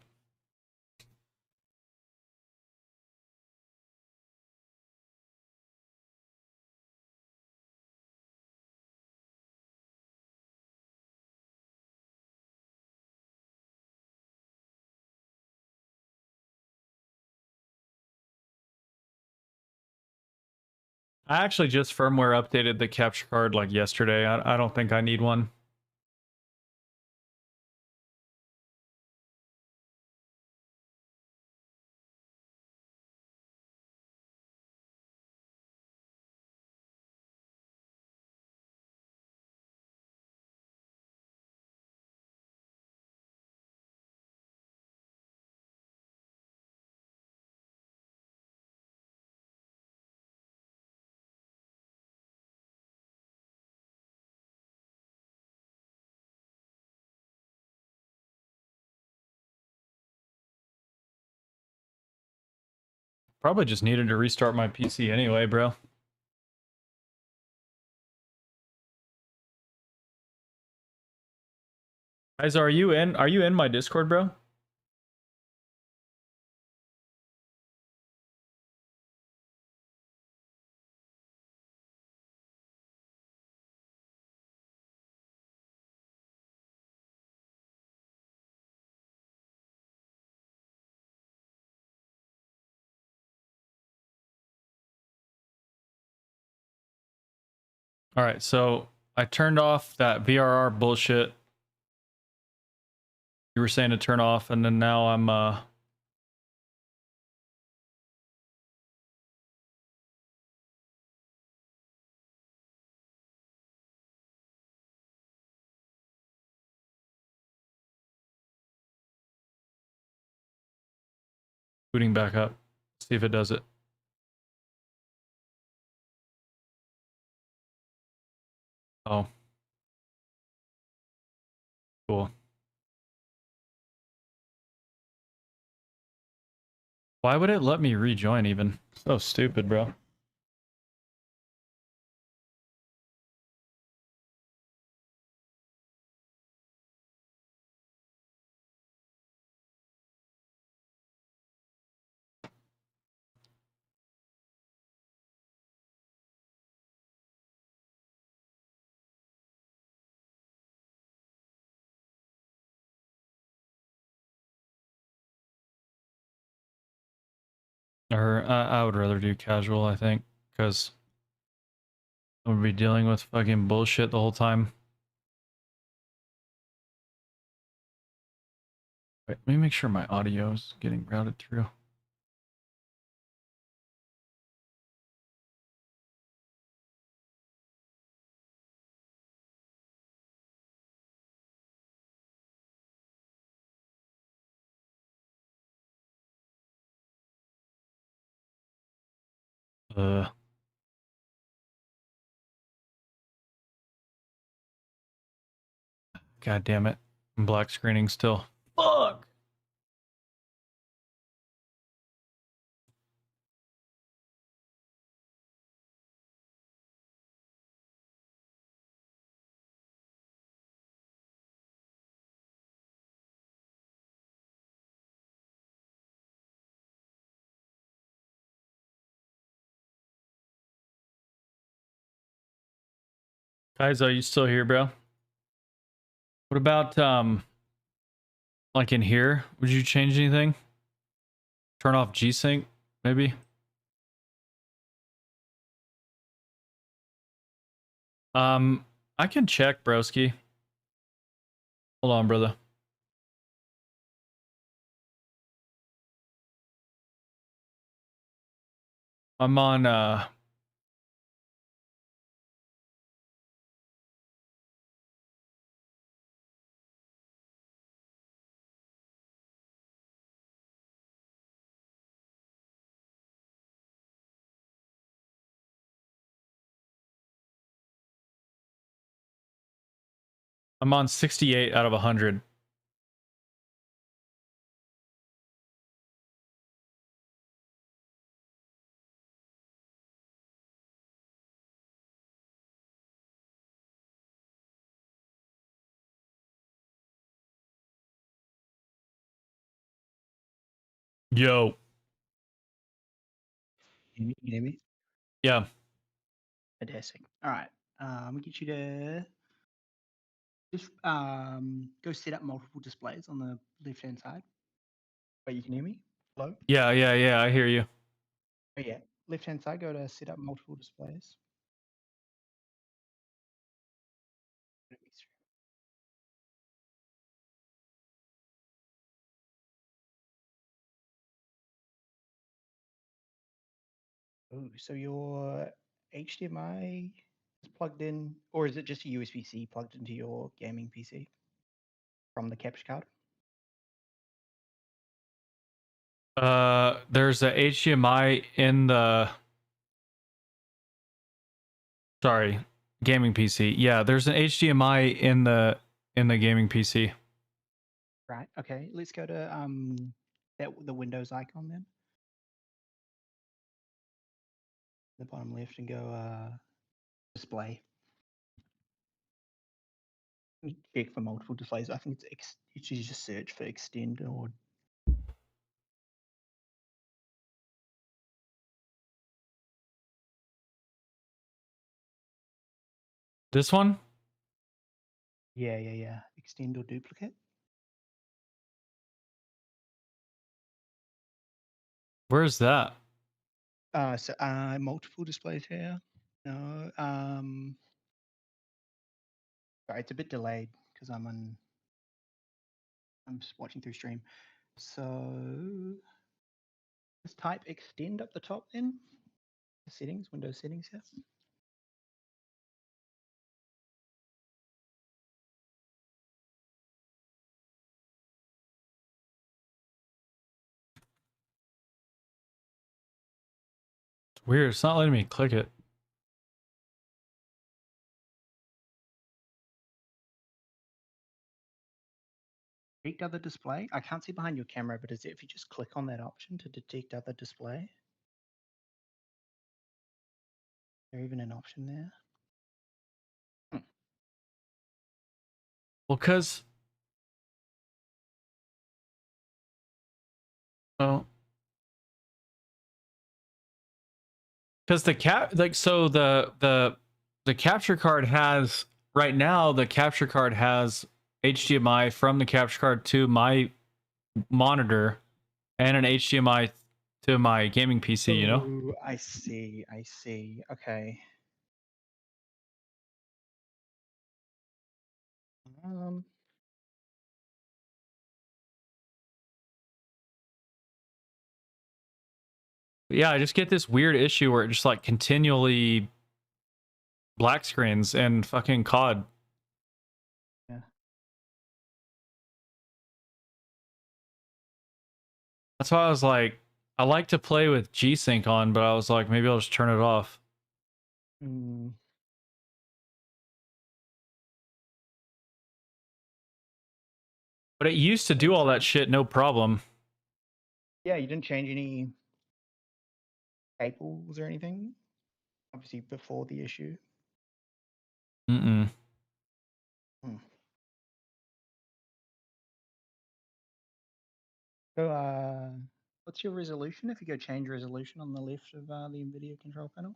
I actually just firmware updated the capture card like yesterday. I don't think I need one. Probably just needed to restart my PC anyway, bro. Guys, are you in my Discord, bro? All right, so I turned off that VRR bullshit you were saying to turn off, and then now I'm booting back up. See if it does it. Oh. Cool. Why would it let me rejoin even? So stupid, bro. Or I would rather do casual, I think, because I would be dealing with fucking bullshit the whole time. Wait, let me make sure my audio is getting routed through. God damn it. I'm black screening still. Fuck! Guys, are you still here, bro? What about, like in here? Would you change anything? Turn off G-Sync, maybe? I can check, broski. Hold on, brother. I'm on I'm on 68 out of 100. Yo. You hear me? Yeah. Fantastic. All right. We'll get you to just go set up multiple displays on the left-hand side. Wait, you can hear me? Hello? Yeah, I hear you. Oh, yeah. Left-hand side, go to set up multiple displays. Oh, so your HDMI is plugged in, or is it just a USB-C plugged into your gaming PC from the capture card? There's a HDMI in the gaming PC. Yeah, there's an HDMI in the gaming PC. Right. Okay. Let's go to the Windows icon then, the bottom left, and go display. Check for multiple displays. I think you should just search for extend or This one? yeah. Extend or duplicate. Where's that? So multiple displays here. No. Sorry, it's a bit delayed because I'm just watching through stream. So let's type extend up the top then. Settings, Windows settings here. It's weird. It's not letting me click it. Detect other display. I can't see behind your camera, but is it if you just click on that option to detect other display? Is there even an option there? Well, cause oh, because the the capture card has right now. The capture card has HDMI from the capture card to my monitor and an HDMI to my gaming PC. You know. Oh, I see. Okay. Um, Yeah, I just get this weird issue where it just like continually black screens and fucking COD. yeah. That's why I was like, I like to play with G-Sync on, but I was like, maybe I'll just turn it off. Hmm. But it used to do all that shit, no problem. Yeah, you didn't change any cables or anything? Obviously before the issue. Mm-mm. Hmm. So, what's your resolution? If you go change resolution on the left of the NVIDIA control panel.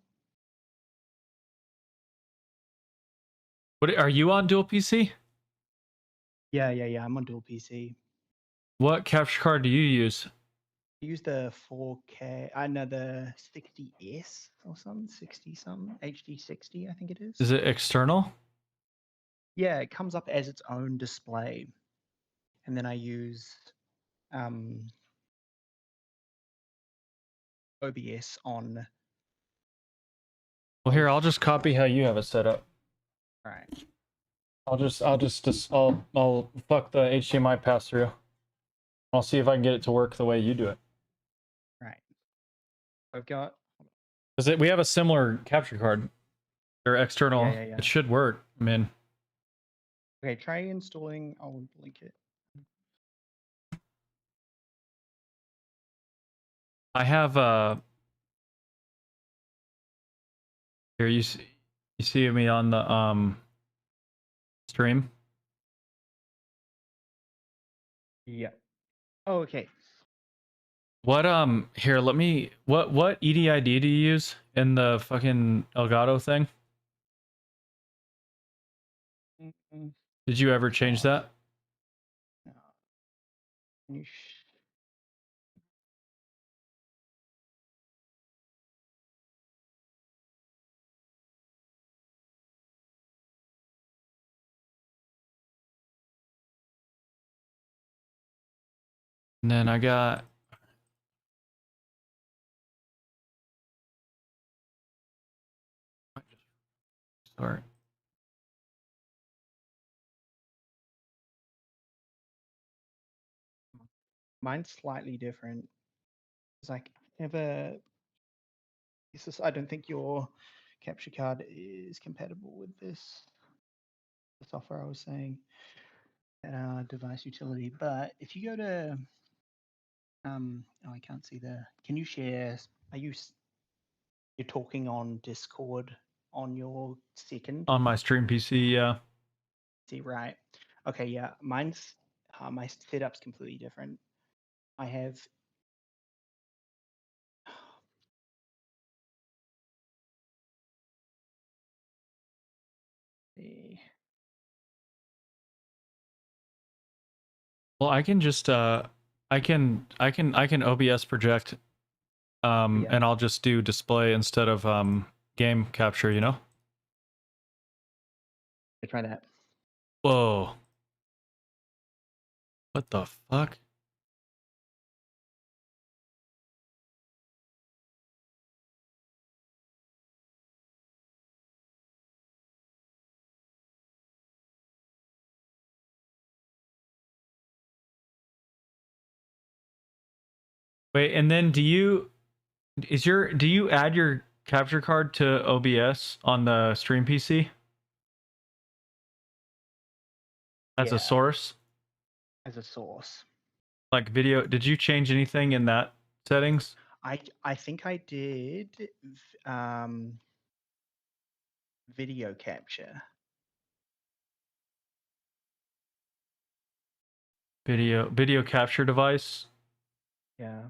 What are you on dual PC? Yeah. I'm on dual PC. What capture card do you use? Use the 4K. I know the 60S or something, 60 something, HD 60, I think it is. Is it external? Yeah, it comes up as its own display, and then I use OBS on. Well, here, I'll just copy how you have it set up. Right. I'll fuck the HDMI pass through. I'll see if I can get it to work the way you do it. Right. I've got. Because we have a similar capture card. They're external. Yeah. It should work. I mean, Okay, try installing. I'll link it. I have here you see me on the stream. Yeah. Oh, okay. What here, let me what EDID do you use in the fucking Elgato thing? Mm-mm. Did you ever change that? No. Can you And then I got sorry. Mine's slightly different. It's like I have a. I don't think your capture card is compatible with this. The software I was saying, device utility. But if you go to, oh, I can't see the. Can you share? Are you? You're talking on Discord on your second. On my stream PC, yeah. See, right? Okay, yeah. Mine's my setup's completely different. I have. The Well, I can just I can OBS project Yeah. and I'll just do display instead of game capture, you know? try that. Whoa. What the fuck? Wait, and then do you add your capture card to OBS on the stream PC as Yeah. a source? As a source. Like video, did you change anything in that settings? I think I did video capture. Video capture device? Yeah.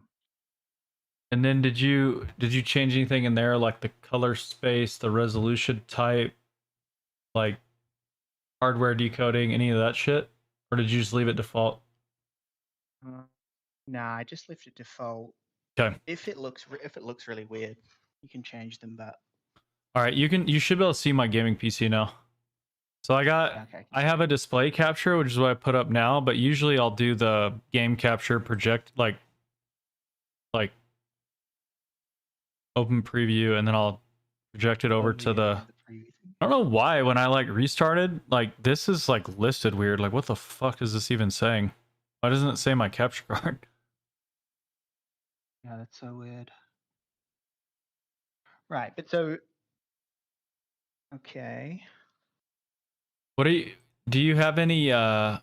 And then did you change anything in there, like the color space, the resolution type, like hardware decoding, any of that shit? Or did you just leave it default? Nah, I just left it default. Okay. If it looks really weird, you can change them. But All right, you should be able to see my gaming PC now. So I have a display capture, which is what I put up now, but usually I'll do the game capture project like open preview, and then I'll project it over to the preview thing. I don't know why when I like restarted, like this is like listed weird. Like what the fuck is this even saying? Why doesn't it say my capture card? Yeah, that's so weird. Right, but so okay. What do you have any yeah,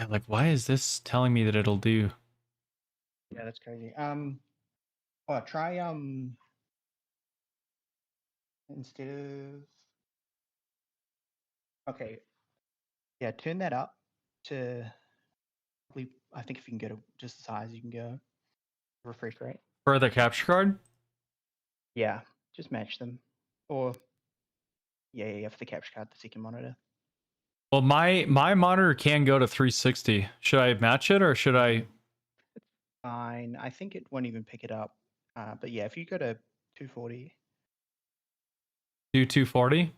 like why is this telling me that it'll do? Yeah, that's crazy. Well, try instead of okay. Yeah, turn that up to I think if you can go to just as high as you can go. Refresh rate. For the capture card? Yeah, just match them. Or yeah, for the capture card, the second monitor. Well, my monitor can go to 360. Should I match it or should I? Fine. I think it won't even pick it up. But yeah, if you go to 240. Do 240?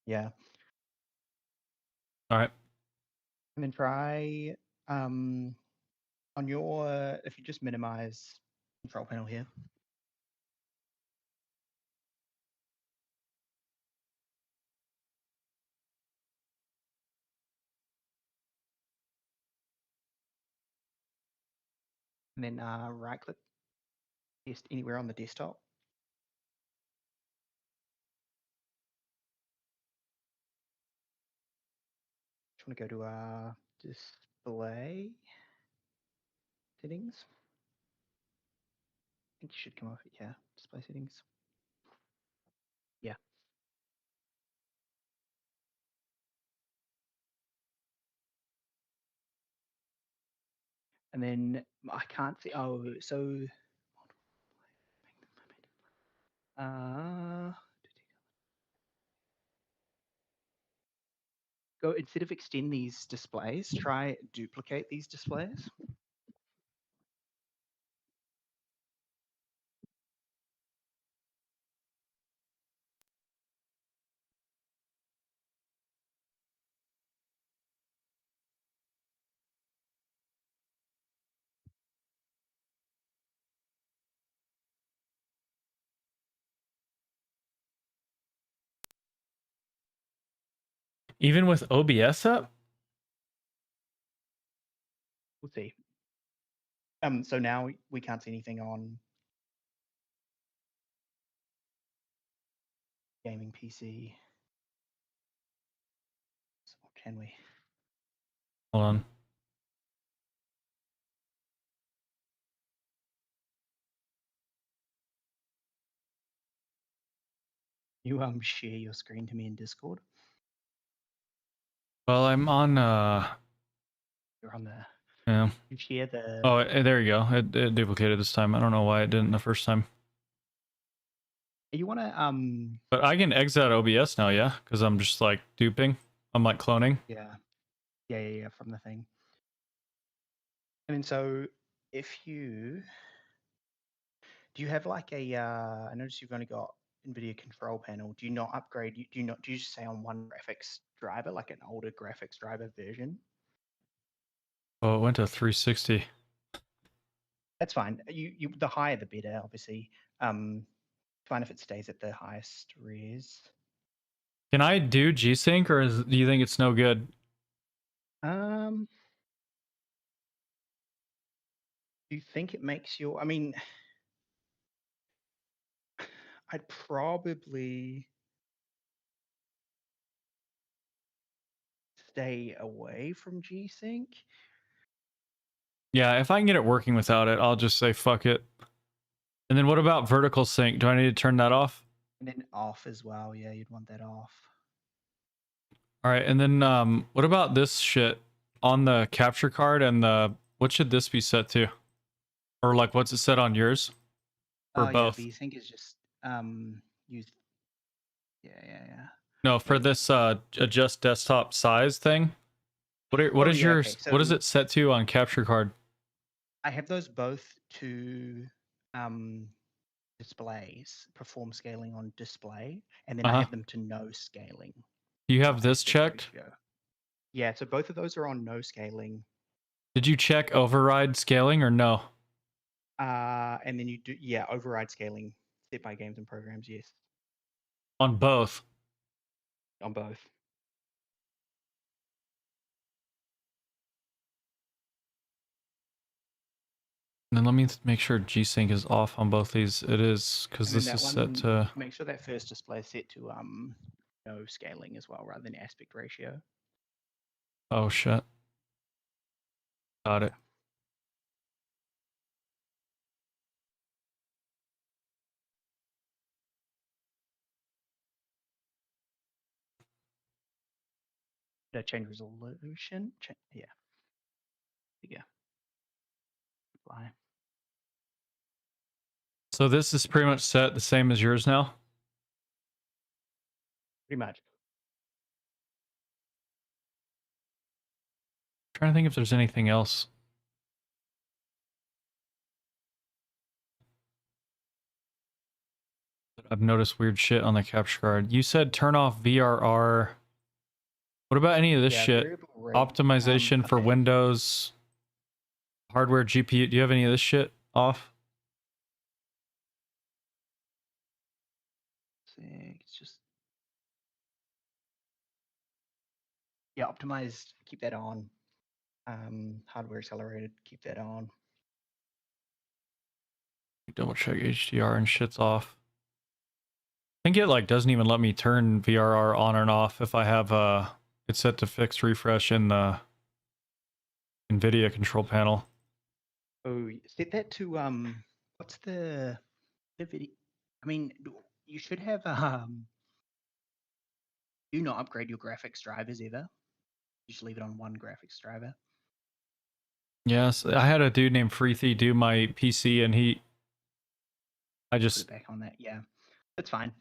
Yeah. All right. And then try on your, if you just minimize control panel here. And then right click, just anywhere on the desktop. Just want to go to display settings. I think you should come off it. Yeah, display settings. Yeah. And then I can't see. Oh, so go instead of extend these displays, try duplicate these displays. Even with OBS up? We'll see. So now we can't see anything on gaming PC. Or can we? Hold on. You share your screen to me in Discord. Well, I'm on You're on the. yeah. You share the. Oh, there you go. It duplicated this time. I don't know why it didn't the first time. You want to But I can exit OBS now, yeah, because I'm just like duping. I'm like cloning. Yeah, from the thing. I mean, so if you do you have like a I notice you've only got NVIDIA control panel. Do you not upgrade? Do you just stay on one graphics driver, like an older graphics driver version? Oh, it went to 360. That's fine. You the higher the better, obviously. Fine if it stays at the highest res. Can I do G-Sync or do you think it's no good? Do you think it makes your? I mean, I'd probably stay away from G-Sync. Yeah, if I can get it working without it, I'll just say fuck it. And then what about vertical sync? Do I need to turn that off? And then off as well. Yeah, you'd want that off. All right, and then what about this shit on the capture card and the what should this be set to? Or like what's it set on yours? For both? Yeah, V-Sync is just use. Yeah. No, for this adjust desktop size thing. What is your Okay. what is So it set to on capture card? I have those both to displays, perform scaling on display, and then I have them to no scaling. You have this aspect checked? ratio. Yeah, so both of those are on no scaling. Did you check override scaling or no? And then you do override scaling set by games and programs, yes. On both. On both. And then let me make sure G-Sync is off on both these. It is, because And this then is that one, set to... make sure that first display is set to no scaling as well, rather than aspect ratio. Oh, shit. Got it. Change resolution. Yeah. Yeah. Apply. So this is pretty much set the same as yours now? Pretty much. Trying to think if there's anything else. I've noticed weird shit on the capture card. You said turn off VRR. What about any of this Yeah, shit? variable rate. Optimization for Okay. Windows, hardware, GPU. Do you have any of this shit off? It's just optimized. Keep that on. Hardware accelerated. Keep that on. Double check HDR and shit's off. I think it like doesn't even let me turn VRR on and off if I have it set to fixed refresh in the NVIDIA control panel. Oh, set that to what's the video? I mean, you should have do not upgrade your graphics drivers ever. You just leave it on one graphics driver. Yes, I had a dude named Freethy do my PC and I Put just it back on that. Yeah, that's fine.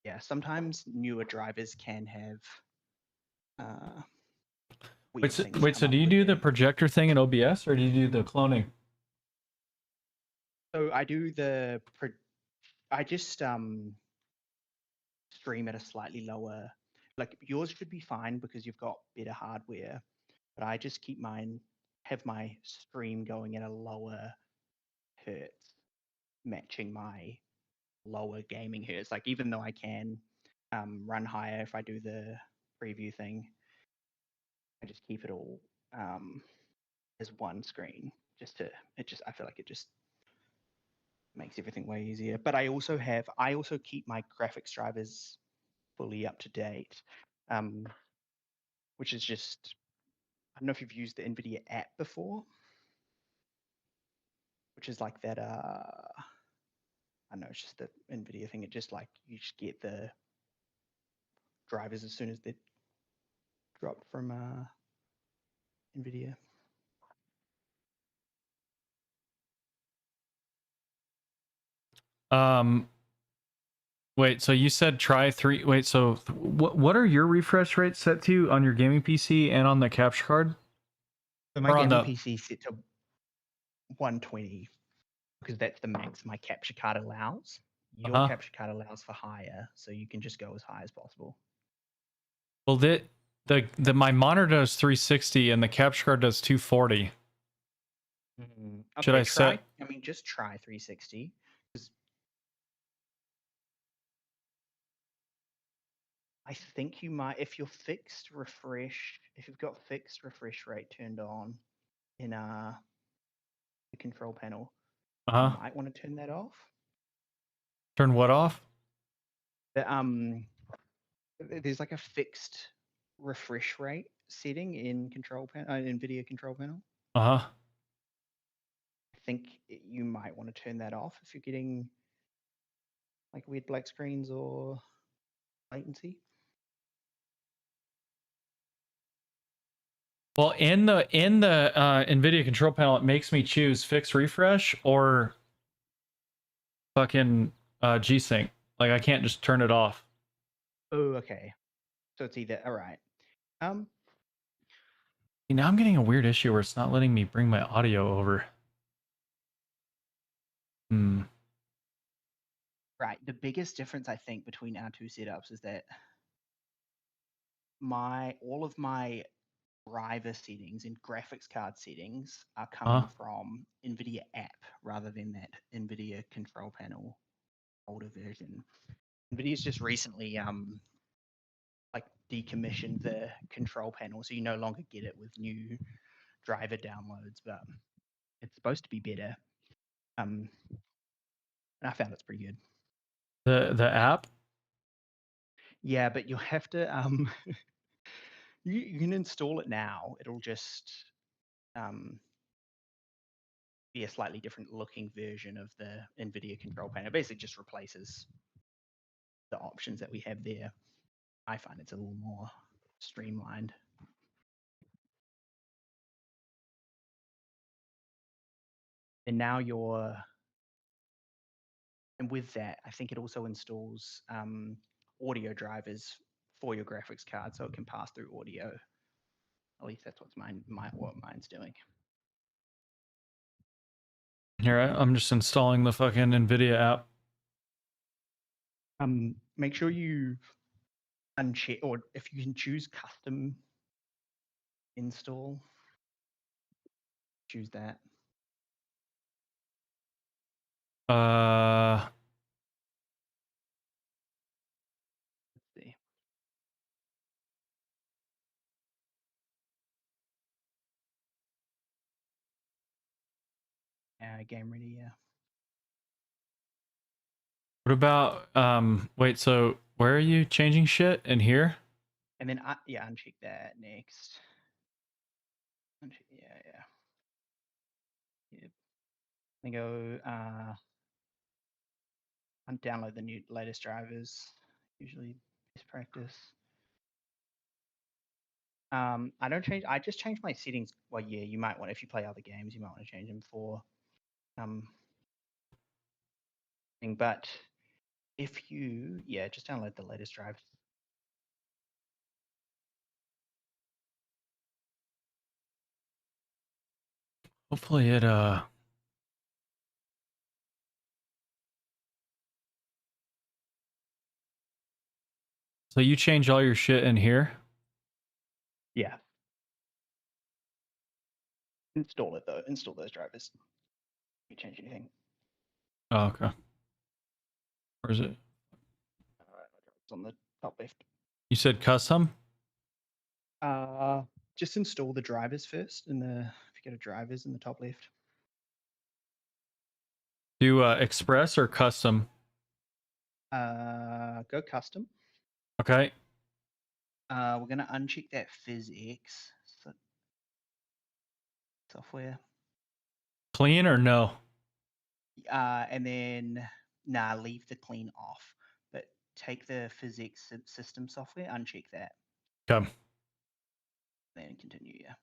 Yeah, sometimes newer drivers can have weird things wait, come so up do you with do the them. projector thing in OBS or do you do the cloning? So I do I just stream at a slightly lower, like yours should be fine because you've got better hardware, but I just have my stream going at a lower hertz, matching my lower gaming hertz. Like even though I can run higher if I do the preview thing, I just keep it all as one screen I feel like it just makes everything way easier. But I also keep my graphics drivers fully up to date, which is just, I don't know if you've used the NVIDIA app before, which is like that. I don't know, it's just the NVIDIA thing. It just like you just get the drivers as soon as they're dropped from NVIDIA. Wait, so you said try 3. Wait, so what are your refresh rates set to on your gaming PC and on the capture card? So my Or on gaming the PC set to 120 because that's the max my capture card allows. Your capture card allows for higher, so you can just go as high as possible. Well, the my monitor does 360 and the capture card does 240. Should I set? I mean, just try 360. I think you might, if you've got fixed refresh rate turned on in the control panel, you might want to turn that off. Turn what off? There's like a fixed refresh rate setting in NVIDIA control panel. I think you might want to turn that off if you're getting like weird black screens or latency. Well, in the NVIDIA control panel, it makes me choose fixed refresh or fucking G-Sync. Like I can't just turn it off. Oh, okay. So it's either all right. Now I'm getting a weird issue where it's not letting me bring my audio over. Right. The biggest difference I think between our two setups is that all of my driver settings and graphics card settings are coming from NVIDIA app rather than that NVIDIA control panel older version. NVIDIA's just recently like decommissioned the control panel, so you no longer get it with new driver downloads, but it's supposed to be better. And I found it's pretty good. The app? Yeah, but you'll have to you can install it now. It'll just be a slightly different looking version of the NVIDIA control panel. It basically just replaces the options that we have there. I find it's a little more streamlined. And now and with that, I think it also installs audio drivers for your graphics card so it can pass through audio. At least that's what mine's doing. Here, I'm just installing the fucking NVIDIA app. Make sure you uncheck, or if you can choose custom install, choose that. Uh, Let's see. Game ready, yeah. what about wait, so where are you changing shit in here? And then yeah, uncheck that next. Yeah. Yep. Then go and download the latest drivers. Usually best practice. I just changed my settings. Well, yeah, you might want, if you play other games, you might want to change them for but if you, yeah, just download the latest drivers. Hopefully it so you change all your shit in here? Yeah. Install it though. Install those drivers. You change anything. Oh, okay. Where is it? It's on the top left. You said custom? Just install the drivers first if you go to drivers in the top left. Do express or custom? Go custom. Okay. We're gonna uncheck that physics software. Clean or no? And then leave the clean off, but take the physics system software, uncheck that, Okay. then continue. Yeah.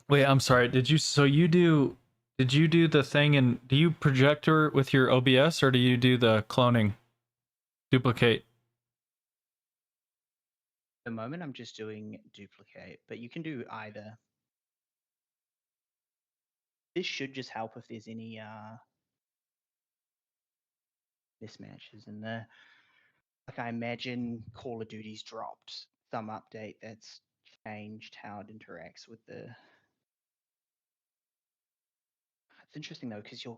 Wait, I'm sorry. Did you do the thing and do you projector with your OBS or do you do the cloning? Duplicate. At the moment I'm just doing duplicate, but you can do either. This should just help if there's any mismatches in there. Like I imagine Call of Duty's dropped some update that's changed how it interacts with the. It's interesting though, because your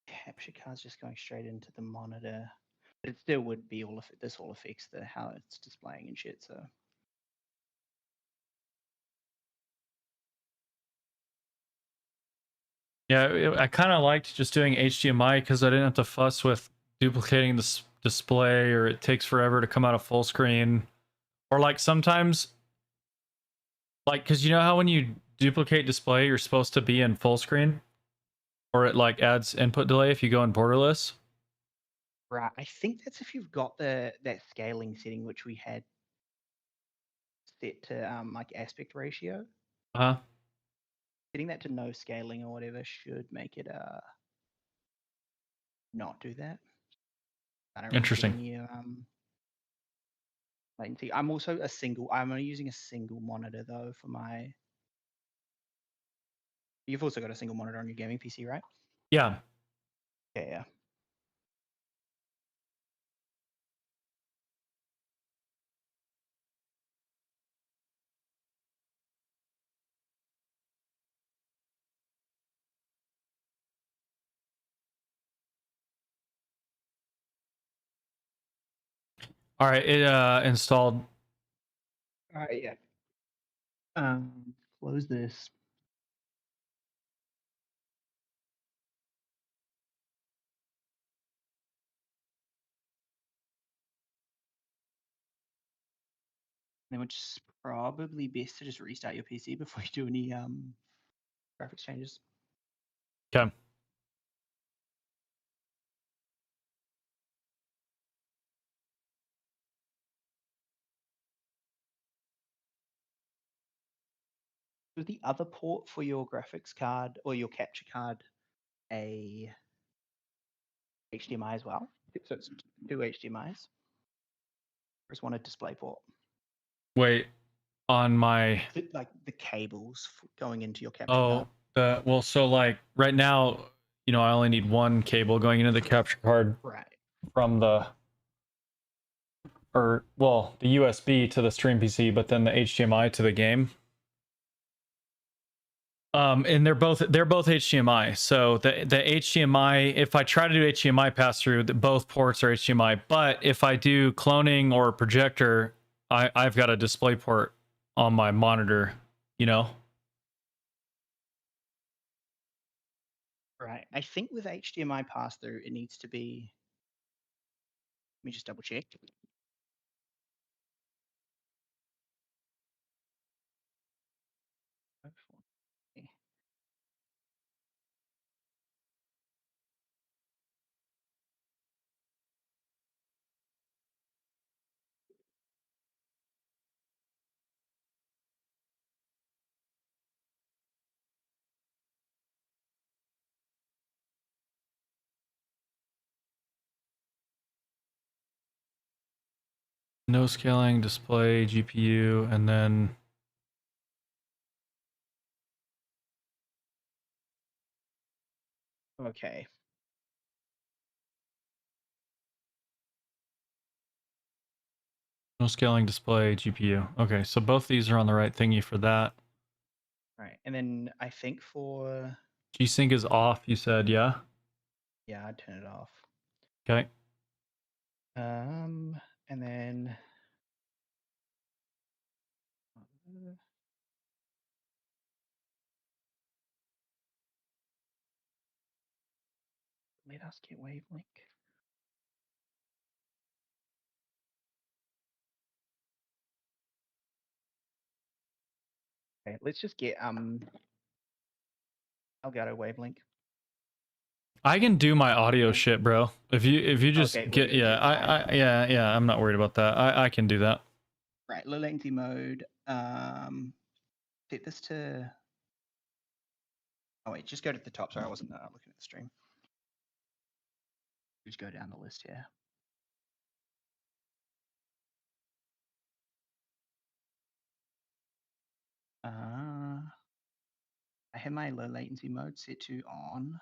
capture card's just going straight into the monitor, but it still would be this all affects how it's displaying and shit. So Yeah, I kind of liked just doing HDMI because I didn't have to fuss with duplicating the display or it takes forever to come out of full screen. Or like sometimes, like, because you know how when you duplicate display, you're supposed to be in full screen? Or it like adds input delay if you go in borderless? right, I think that's if you've got that scaling setting which we had set to like aspect ratio. Uh-huh. Setting that to no scaling or whatever should make it not do that. I don't really get Interesting. any latency. I'm only using a single monitor though for my. You've also got a single monitor on your gaming PC, right? Yeah. Yeah. All right, it installed. All right, yeah. Close this. Then it's probably best to just restart your PC before you do any graphics changes. Okay. Was the other port for your graphics card or your capture card a HDMI as well? So it's two HDMIs. There's one a display port. Wait. On my Like the cables going into your capture oh card. well, so like right now, you know, I only need one cable going into the capture card Right. from the the USB to the stream PC, but then the HDMI to the game. And they're both HDMI. So the HDMI, if I try to do HDMI pass through, both ports are HDMI. But if I do cloning or projector, I've got a display port on my monitor, you know. Right. I think with HDMI pass through, it needs to be. Let me just double check. No scaling, display, GPU, and then Okay. no scaling, display, GPU. Okay, so both these are on the right thingy for that. Right. And then I think for G-Sync is off, you said, yeah? yeah, I'd turn it off. Okay. And then let us get wavelength. Okay, let's just get Elgato wavelength. I can do my audio shit, bro. If you just Okay, get it's fine. yeah, I'm not worried about that. I can do that. Right, low latency mode. Set this to. Oh wait, just go to the top. Sorry, I wasn't looking at the stream. Just go down the list here. I have my low latency mode set to on.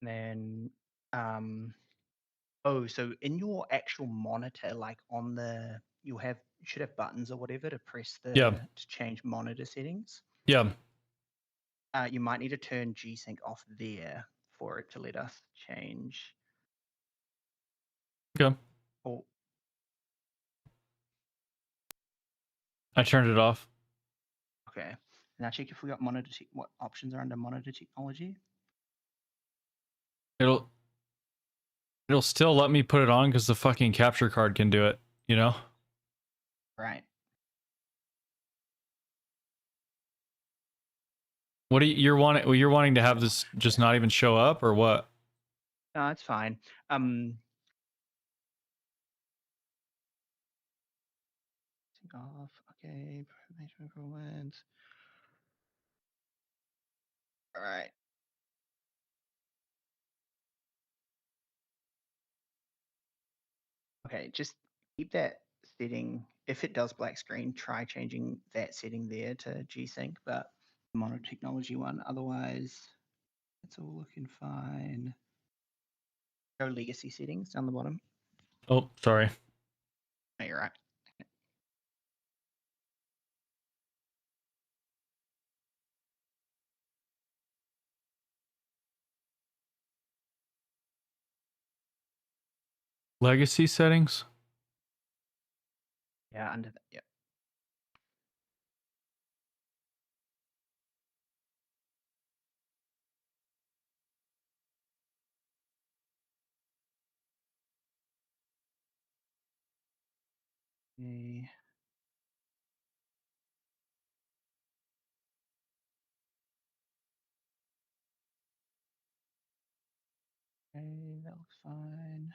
And then oh, so in your actual monitor, like on the you should have buttons or whatever to press Yeah. to change monitor settings. Yeah. You might need to turn G-Sync off there for it to let us change. Okay. Or I turned it off. okay. Now check if we got what options are under monitor technology. It'll still let me put it on because the fucking capture card can do it, you know? Right. What do you're wanting to have this just not even show up or what? No, it's fine. Off. Okay. Performance. All right. Okay, just keep that setting. If it does black screen, try changing that setting there to G-Sync, but mono technology one. Otherwise, it's all looking fine. Go legacy settings down the bottom. Oh, sorry. No, you're right. Legacy settings? Yeah, under that. Yep. Okay. Okay, that looks fine.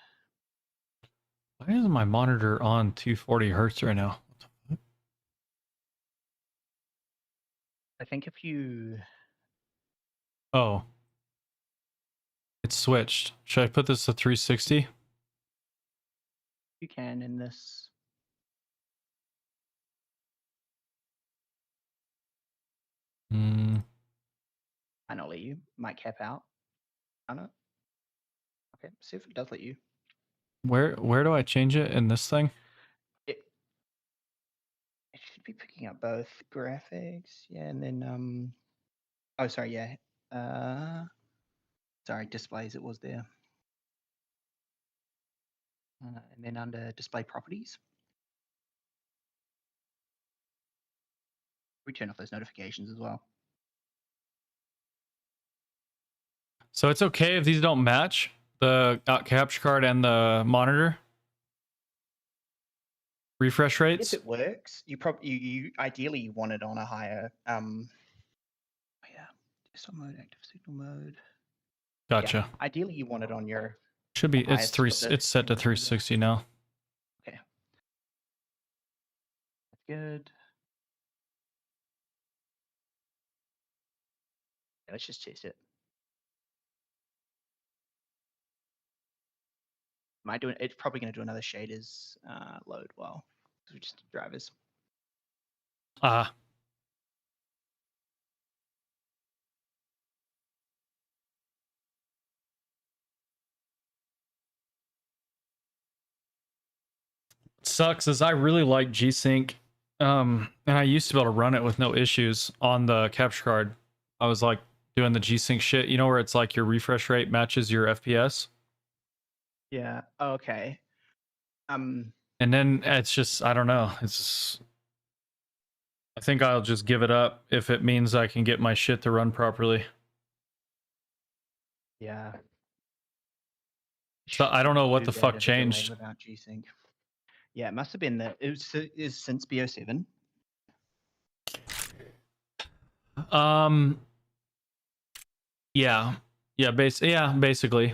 Why is my monitor on 240 hertz right now? I think if you Oh. It's switched. Should I put this to 360? can in this. Hmm. I not let you. Might cap out. I know. Okay, see if it does let you. Where do I change it in this thing? It should be picking up both graphics, yeah, and then oh sorry, yeah. Sorry, displays it was there. And then under display properties, we turn off those notifications as well. So it's okay if these don't match the capture card and the monitor refresh rates. If it works, you probably you ideally you want it on a higher yeah, desktop mode, active signal mode. Gotcha. Yeah, ideally you want it on your Should be. It's highest three. of the It's set to single mode. 360 now. Okay, that's good. Yeah, let's just test it. Am I doing? It's probably going to do another shaders load while we just do drivers. Ah. Sucks is I really like G-Sync. And I used to be able to run it with no issues on the capture card. I was like doing the G-Sync shit, you know, where it's like your refresh rate matches your FPS. Yeah. Okay. And then it's just, I don't know. It's, I think I'll just give it up if it means I can get my shit to run properly. Yeah. So I don't know what Do the that fuck if it's delayed changed. without G-Sync. Yeah, it must have been that. Is since BO7. Yeah. Yeah, basically.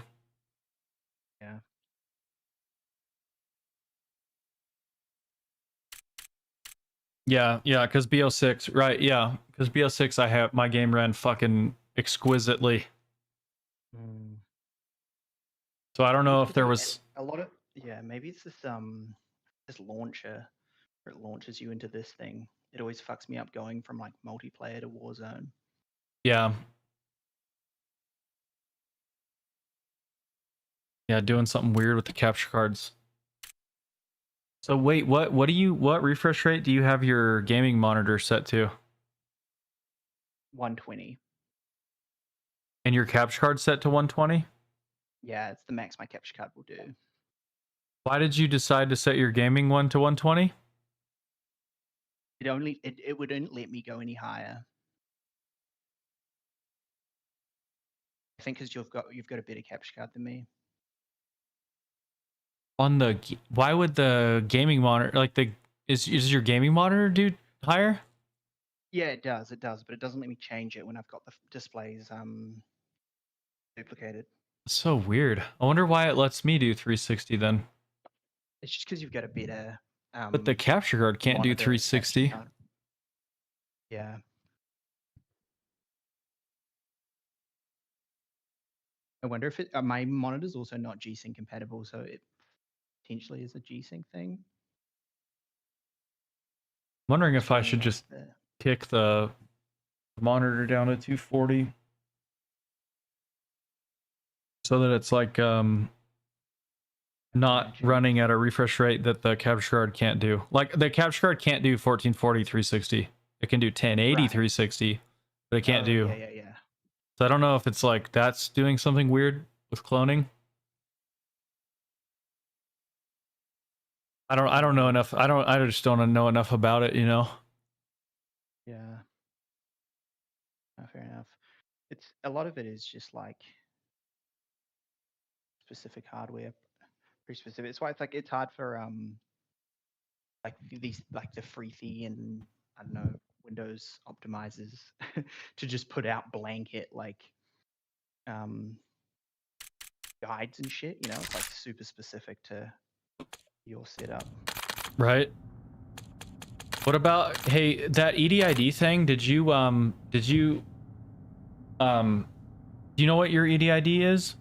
Yeah. Yeah, because BO6, right, yeah. Because BO6 I have my game ran fucking exquisitely. So I don't know if there was a lot of maybe it's this launcher where it launches you into this thing. It always fucks me up going from like multiplayer to Warzone. yeah. Yeah, doing something weird with the capture cards. So wait, what refresh rate do you have your gaming monitor set to? 120. And your capture card set to 120? Yeah, it's the max my capture card will do. Why did you decide to set your gaming one to 120? It wouldn't let me go any higher. I think because you've got a better capture card than me. On the why would the gaming monitor like the is your gaming monitor do higher? Yeah, it does, but it doesn't let me change it when I've got the displays duplicated. So weird. I wonder why it lets me do 360 then. It's just because you've got a better But the capture card can't do monitor 360. capture card. Yeah. I wonder if it my monitor's also not G-Sync compatible, so it potentially is a G-Sync thing. I'm wondering if I running should off just kick the monitor down to 240 so that it's like not running at a refresh rate that the capture card can't do. Like the capture card can't do 1440 360. It can do 1080 Right. 360, but it can't do. Yeah. So I don't know if it's like that's doing something weird with cloning. I don't know enough. I just don't know enough about it, you know. Yeah. Fair enough. It's a lot of it is just like specific hardware, pretty specific. It's why it's like it's hard for like these like the Freethy and I don't know Windows optimizers to just put out blanket like guides and shit. You know, it's like super specific to your setup. Right. What about, hey, that EDID thing? Do you know what your EDID is?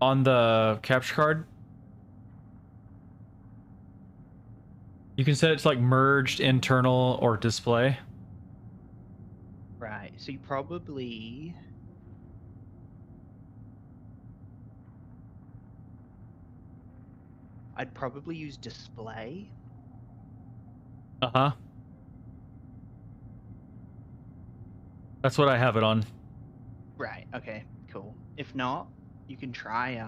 On the capture card? You can set it to like merged, internal, or display. Right. So you probably. I'd probably use display. Uh-huh. That's what I have it on. Right. Okay. Cool. If not, you can try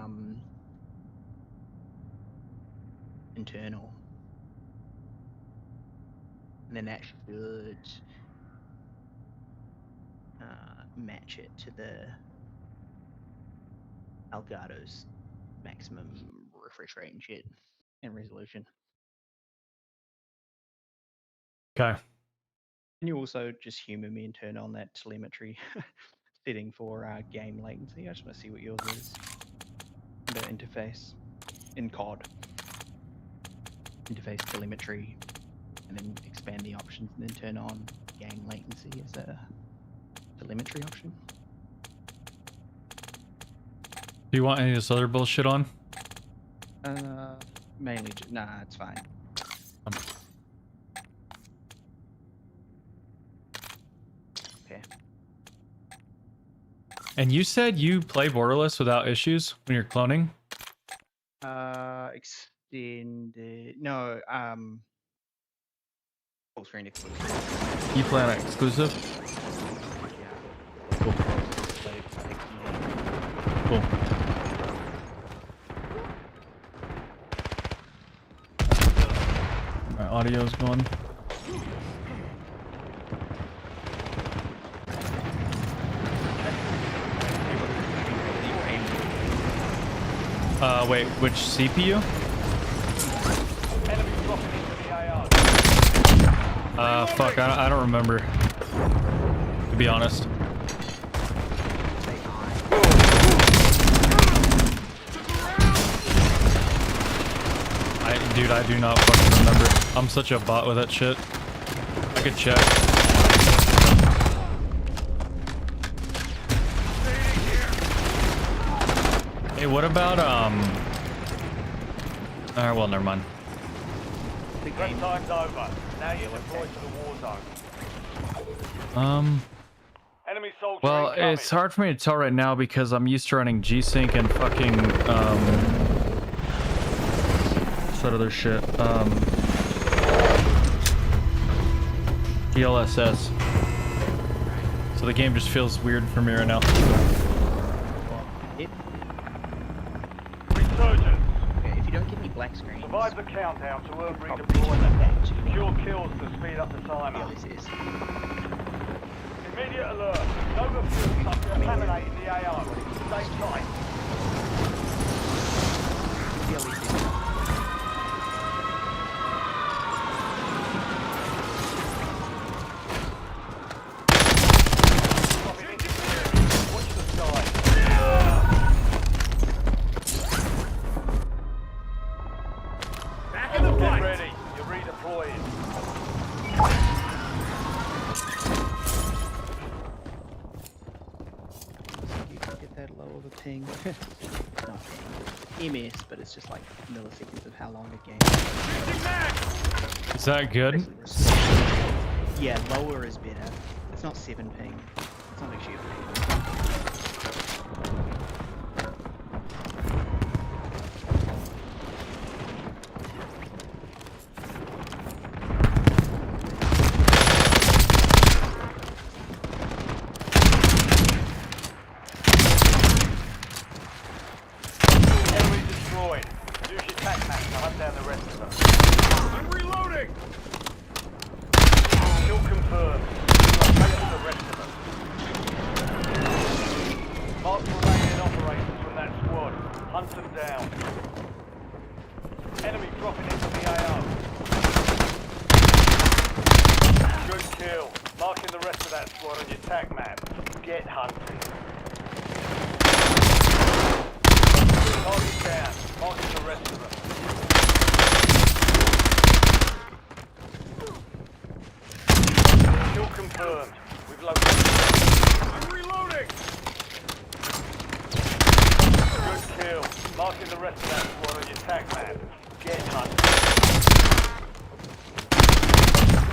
internal, and then that should match it to the Elgato's maximum refresh rate and shit and resolution. Okay. Can you also just humor me and turn on that telemetry setting for game latency? I just want to see what yours is. The interface in COD. Interface telemetry, and then expand the options, and then turn on game latency as a telemetry option. Do you want any of this other bullshit on? Mainly, nah, it's fine. Okay. And you said you play Borderless without issues when you're cloning? Extended. No, full screen exclusive. You play on exclusive? Yeah. Cool. Cool. My audio's going. Wait, which CPU? Enemy dropping into the AR. Fuck, I don't remember. To be honest. Dude, I do not fucking remember. I'm such a bot with that shit. I could check. Hey, what about, alright, well, never mind. Threat time's over. Now you're deployed to the war zone. Enemy soldier Well, incoming. it's hard for me to tell right now because I'm used to running G-Sync and fucking, what's that other shit? DLSS. So the game just feels weird for me right now. Resurgence. Okay, if you don't give me black screen. Survive the countdown to earn redeployment. Secure kills to speed up the timer. Yeah, this is. Immediate alert. Nova fuel contaminating the AR. Stay tight. Yeah, this is. Watch the sky. Back in the Get fight! ready. You're redeploying. You can get that low of a ping. Not ping. MS, but it's just like milliseconds of how long a game. Is that good? Yeah, lower is better. It's not 7 ping. It's not actually a ping. Enemy destroyed. Use your tac map to hunt down the rest of them. I'm reloading! Kill confirmed. Locate the rest of them. Mark remaining operators from that squad. Hunt them down. Enemy dropping into the AO. Good kill. Marking the rest of that squad on your tac map. Get hunting. Target down. Marking the rest of them. confirmed. We've located. I'm reloading! Good kill. Marking the rest of that squad on your tac map. Get hunted.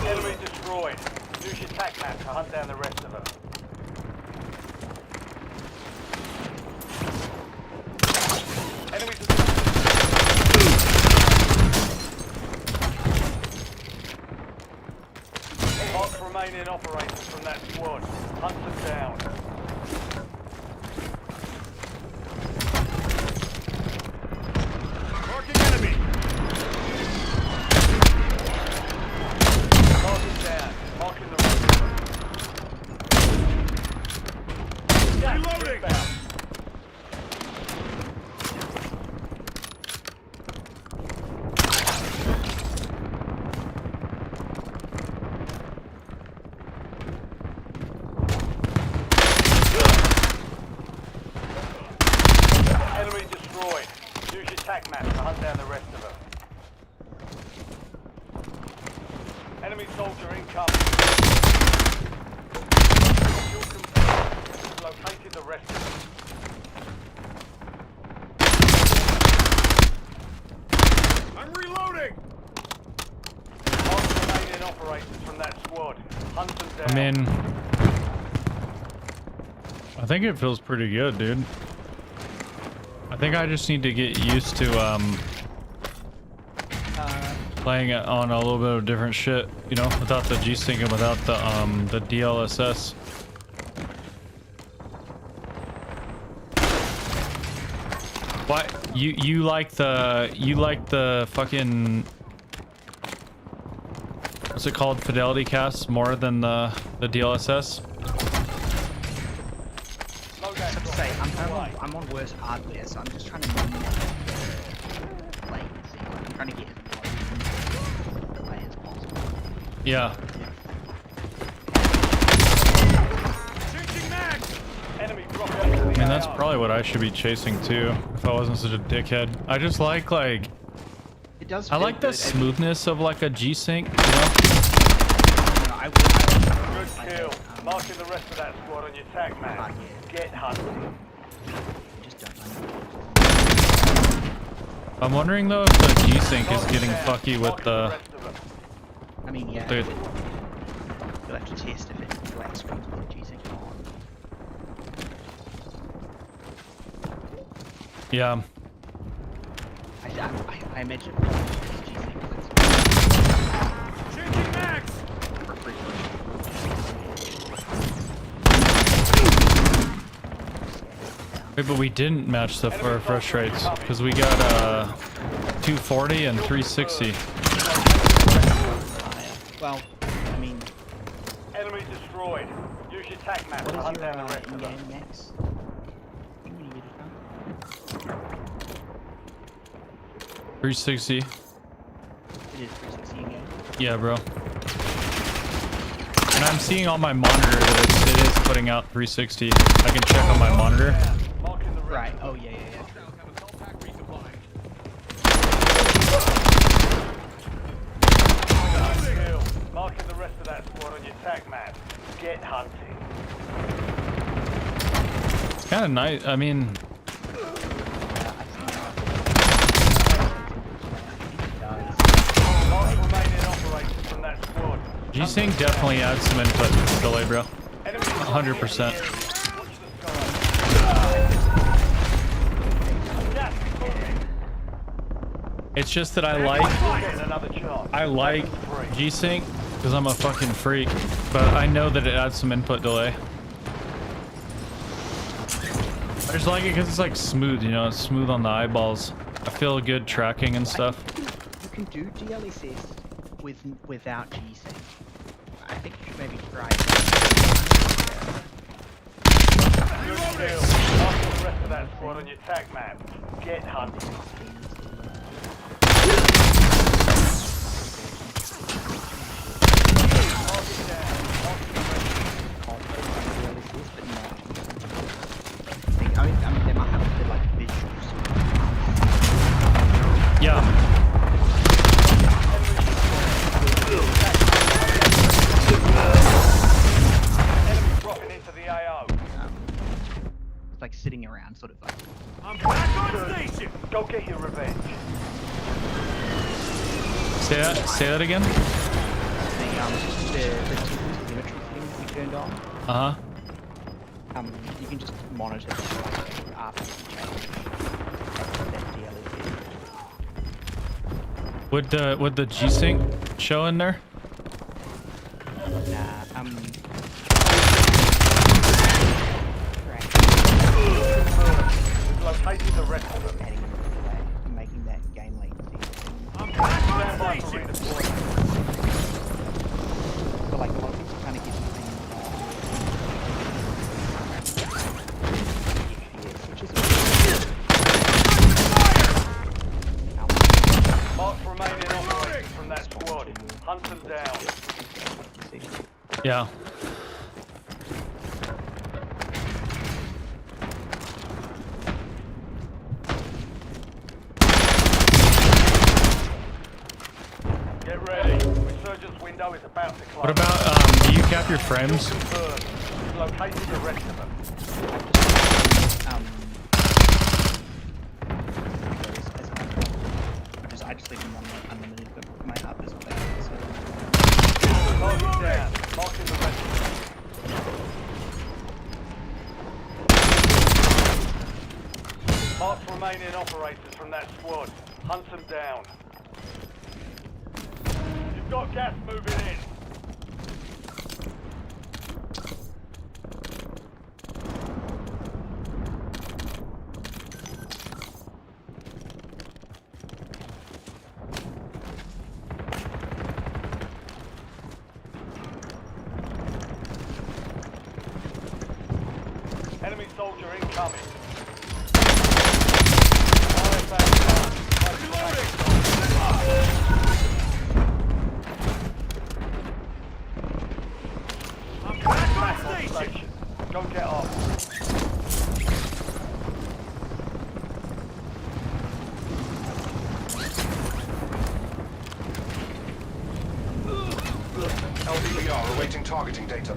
Enemy destroyed. Use your tac map to hunt down the rest of them. Enemies mark remaining operators from that squad. Hunt them down. Marking enemy! Marking down. Marking the rest of them. Reloading! Inbound. Enemy destroyed. Use your tac map to hunt down the rest of them. Enemy soldier incoming. Kill confirmed. We've located the rest of them. I'm reloading! Mark remaining operators from that squad. Hunt them down. I mean, I think it feels pretty good, dude. I think I just need to get used to playing it on a little bit of different shit, you know, without the G-Sync and without the DLSS. What? You like the fucking, what's it called, fidelity cast more than the DLSS? I'm on worse hardware, so I'm just trying to minimize latency. Like, I'm trying to get as low delay as possible. Yeah. Changing mags! Enemy dropped I mean, that's probably what I should be chasing too, if I wasn't such a dickhead. I just like It does. I feel like the good. smoothness of like a G-Sync, you know? I Good kill. Marking the rest of that squad on your tac map. Get hunting. just don't I'm wondering though if the G-Sync is getting fucky with the... I mean, yeah. Dude. You'll have to test if it black screens with the G-Sync on. Yeah. I imagine G-Sync Changing mags! for free. Wait, but we didn't match the refresh rates because we got 240 and 360. Well, I mean, Enemy destroyed. Use your tac map to what hunt is your down the rest of them. in-game max? When you get it done? 360. It is 360 in-game. Yeah, bro. And I'm seeing on my monitor that it is putting out 360. I can check on my monitor. Marking the rest. Right. Oh yeah, true. Kill. Marking the rest of that squad on your tac map. Get hunting. It's kind of nice. I mean, Mark remaining operators from that squad. G-Sync definitely adds some input delay, bro. Enemy 100%. It's just that Getting another chance. I like G-Sync because I'm a fucking freak, but I know that it adds some input delay. I just like it because it's like smooth, you know, it's smooth on the eyeballs. I feel good tracking and stuff. You can do DLSS without G-Sync. I think you should maybe try it. Good kill. Marking the rest of that squad on your tac map. Get hunting. Marking down. Marking the rest. I mean, they might have a bit like visuals. Yeah. around, sort of like. I'm back on station. Go get your revenge. Say that again. The telemetry thing we turned on. Uh huh. You can just monitor the like, after you change that DLE. Would the G-Sync show in there? Nah, Located the rest of them. adding delay, making that game latency. I'm back Stand by on for station. redeployment. But like a lot of people kind of get the thing, which is Mark remaining operators from that squad. Hunt them down. Yeah. Get ready. Resurgence window is about to close. What about do you cap your frames? Confirmed. Located the rest of them. I just leave them on unlimited, but my hub is playing, so Target down. Marking the rest of them. Mark remaining operators from that squad. Hunt them down. You've got gas moving in. Enemy soldier incoming. I'm back on station. Go get off. LVR awaiting targeting data.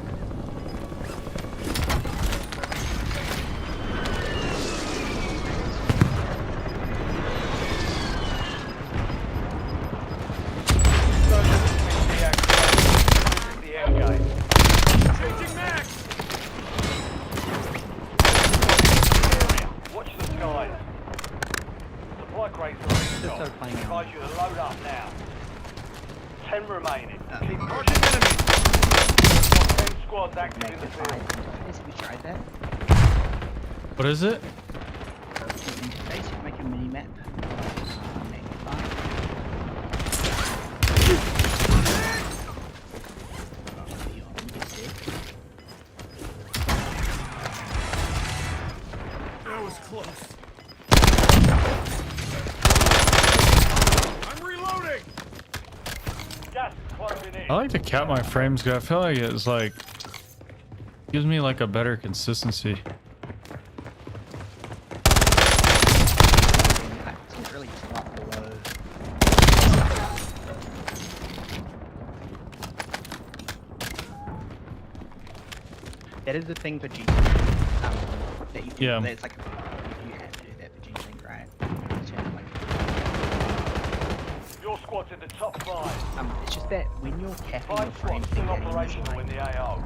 The air game. Changing max. Watch the skies. Supply crates are in just start stock. playing out. Advise you to load up now. 10 remaining. Keep Marking pushing. enemy. Got 10 squads active in the Magnified field. interface. Have you tried that? What is it? The interface, you make a mini map. Magnified. That was close. I'm reloading. Gas is closing in. I like to cap my frames because I feel like it's like gives me like a better consistency. I didn't really drop below. That is the thing for G. That you can, Yeah. It's like you have to do that for G-Sync, right? Your squad's in the top 5. It's just that when you're capping your 5 frame squads thing, still that is operational in like the AO.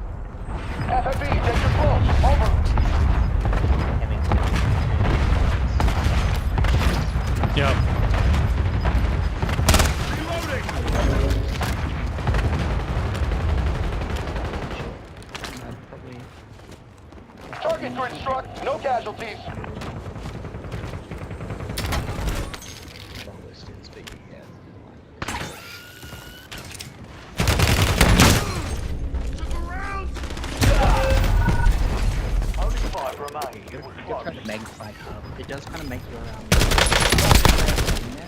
FOB, take your course. Over. having Yep. Reloading. probably Target to instruct. No casualties. long distance, but yeah. Took a round. Only 5 remain. You It was gotta close. try the magnified hub. It does kind of make your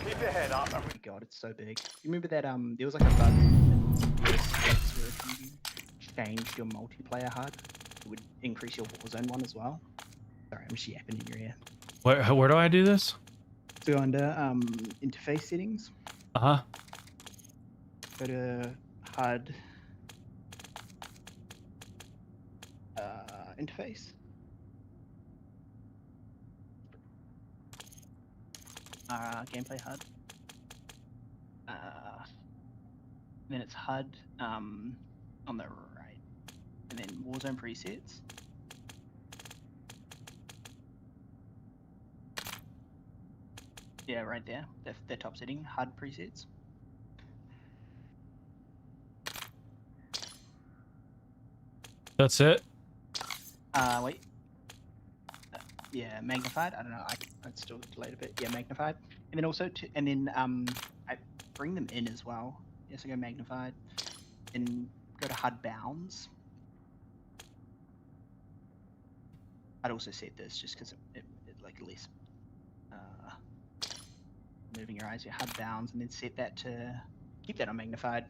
Keep your head up. Oh my god, it's so big. You remember that there was like a bug in PS6 where if you changed your multiplayer HUD, it would increase your Warzone one as well. Sorry, I'm just yapping in your ear. Where do I do this? So under interface settings, Uh-huh. go to HUD interface. gameplay HUD. Then it's HUD on the right, and then Warzone presets. Yeah, right there. Their top setting, HUD presets. That's it. Wait. Yeah, magnified. I don't know. It's still delayed a bit. Yeah, magnified. And then also, I bring them in as well. Yes, I go magnified, and go to HUD bounds. I'd also set this just because it like less moving your eyes. Your HUD bounds, and then set that to keep that on magnified.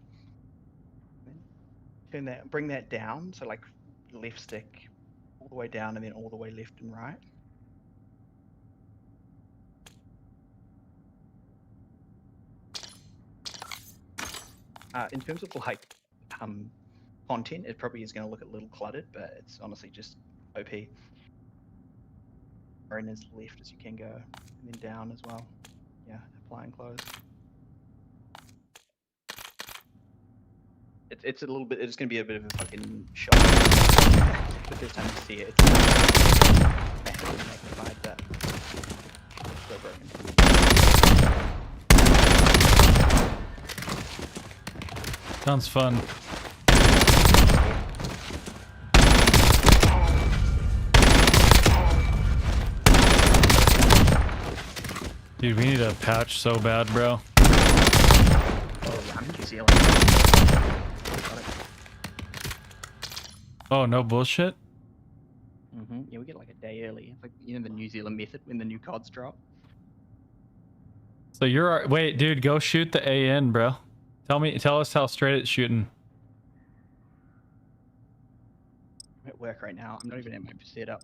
Bring that down. So like left stick all the way down, and then all the way left and right. In terms of like content, it probably is going to look a little cluttered, but it's honestly just OP. Or in as left as you can go, and then down as well. Yeah, apply and close. It's a little bit. It's going to be a bit of a fucking shock. The first time you see it, it's massively magnified, but it's so broken. Sounds fun. Dude, we need a patch so bad, bro. Oh, yeah, I'm in New Zealand. Got it. Oh, no bullshit? Yeah, we get like a day early. It's like, you know, the New Zealand method when the new CODs drop. So you're... Wait, dude, go shoot the AN, bro. Tell us how straight it's shooting. I'm at work right now. I'm not even at my setup.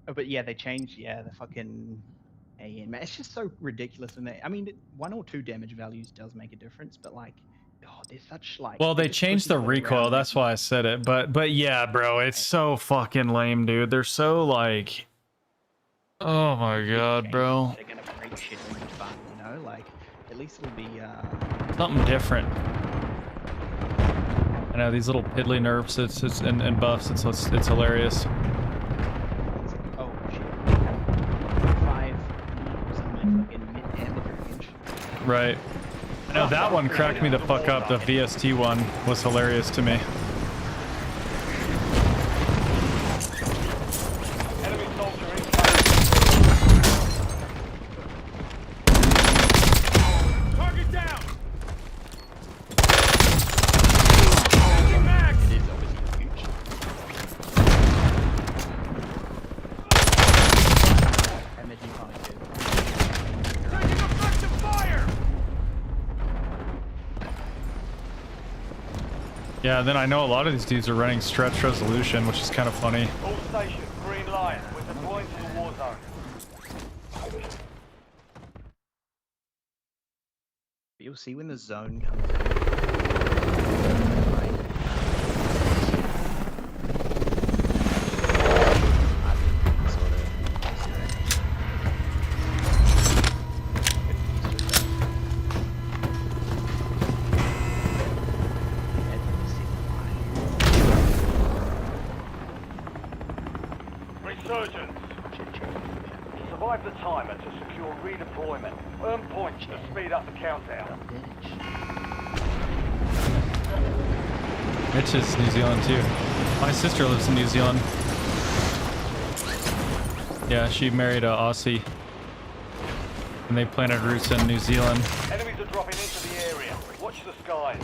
Oh, but yeah, they changed, the fucking AN. Man, it's just so ridiculous. And I mean, 1 or 2 damage values does make a difference, but like, oh, there's such like. Well, they just changed push the each other recoil. around. That's why I said it. But yeah, bro, it's so fucking lame, dude. They're so like... Oh my god, bro. They're gonna break shit when it's fun, you know? Like, at least it'll be Something different. I know these little piddly nerfs and buffs. It's hilarious. oh shit. 5 on my fucking mid damage range. Right. I know that one cracked me the fuck up. The VST one was hilarious to me. Enemy soldier in. Target down! Changing mag! It is obviously huge. Damage you can't do. Taking effective fire! Yeah, then I know a lot of these dudes are running stretch resolution, which is kind of funny. All stations, green line. We're deploying to the war zone. But you'll see when the zone comes in. Resurgence. Survive the timer to secure redeployment. Earn points to speed up the countdown. Mitch is New Zealand too. My sister lives in New Zealand. Yeah, she married a Aussie. And they planted roots in New Zealand. Enemies are dropping into the area. Watch the skies.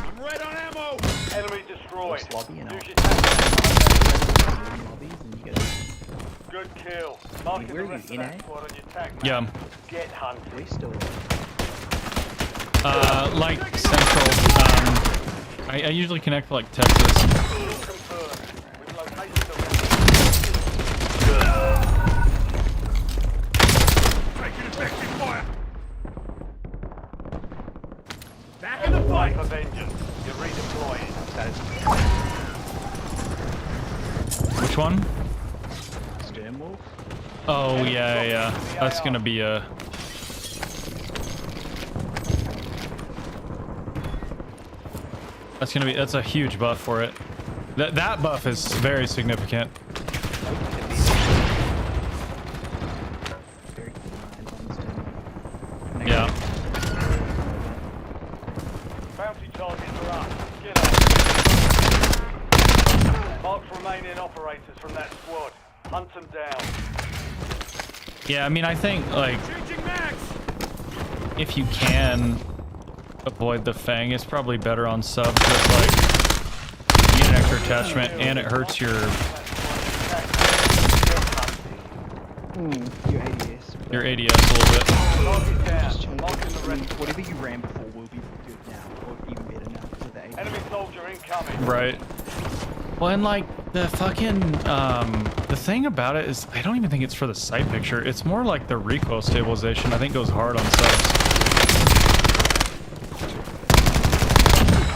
I'm red on ammo! Enemy destroyed. Lobby and Use your lobbies and you get Good kill. Marking where the are you, rest of in that A? squad on your tag map. Yeah. Get hunted. we still Like central. I usually connect to like Texas. Confirmed. We've located the Taking effective fire! Back in stone wall. Oh yeah. That's gonna be a. That's a huge buff for it. That buff is very significant. Very good lines on the stone wall. Yeah. Bounty targets are up. Get up. Mark remaining operators from that squad. Hunt them down. Yeah, I mean, I think like Changing max. if you can avoid the Fang, it's probably better on sub because like you get an extra attachment and it hurts your Your ADS. ADS a little bit. Target down. Just change Marking the it. rest. Whatever you ran before will be good now, or even better now because of the ADS. Enemy soldier incoming. Right. Well, and like the fucking the thing about it is I don't even think it's for the sight picture. It's more like the recoil stabilization. I think goes hard on subs.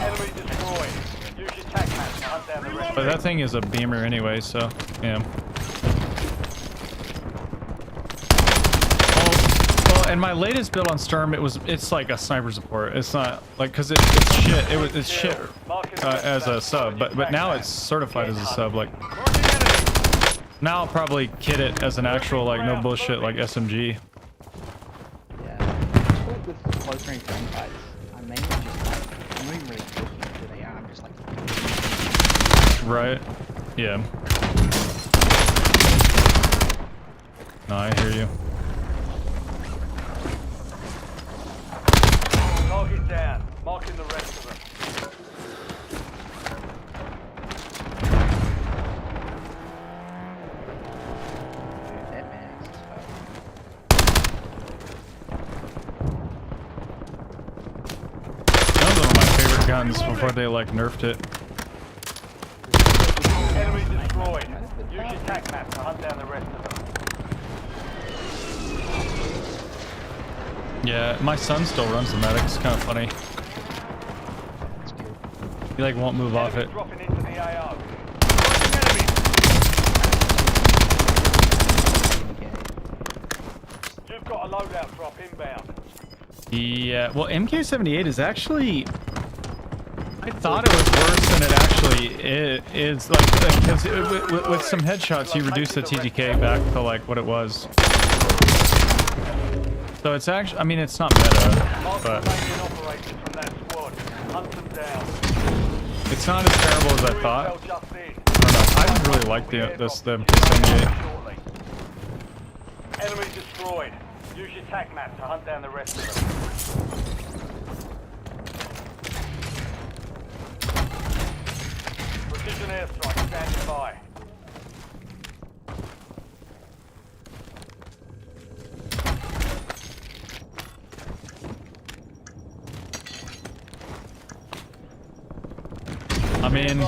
Enemy destroyed. Use your tac map to hunt down the rest. But that thing is a beamer anyway, so yeah. Well, and my latest build on Sturm, it's like a sniper support. It's not like because it's shit. It's shit as a sub, but now it's certified as a sub. Like now I'll probably kit it as an actual like no bullshit like SMG. Yeah. With close range gunfights, I'm mainly just like, I'm not even really looking at who they are, I'm just like... Right. Yeah. No, I hear you. Target down. Marking the rest of them. Dude, that max is fucking... That was one of my favorite guns before they like nerfed it. Enemy destroyed. Use your tac map to hunt down the rest of them. Yeah, my son still runs the medic. It's kind of funny. He like won't move off it. Dropping into the AO. You've got a loadout drop inbound. Yeah, well, MK78 is actually. I thought it was worse than it actually is. Like, because with some headshots, you reduce the TTK back to like what it was. So it's actually, I mean, it's not meta, but it's not as terrible as I thought. I don't know. I just really like the MK78. Enemy destroyed. Use your tac map to hunt down the rest of them. Precision airstrike standing by. I mean,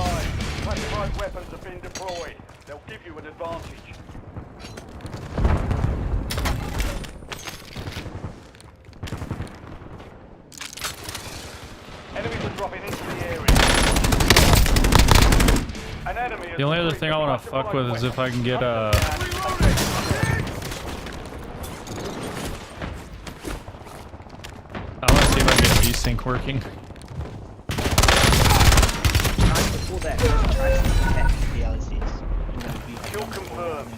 classified weapons have been deployed. They'll give you an advantage. Enemies are dropping into the area. An enemy the only other thing I want to fuck with is if I can get I want to see if I can get G-Sync working. Before that, try to catch the LSS. Kill confirmed.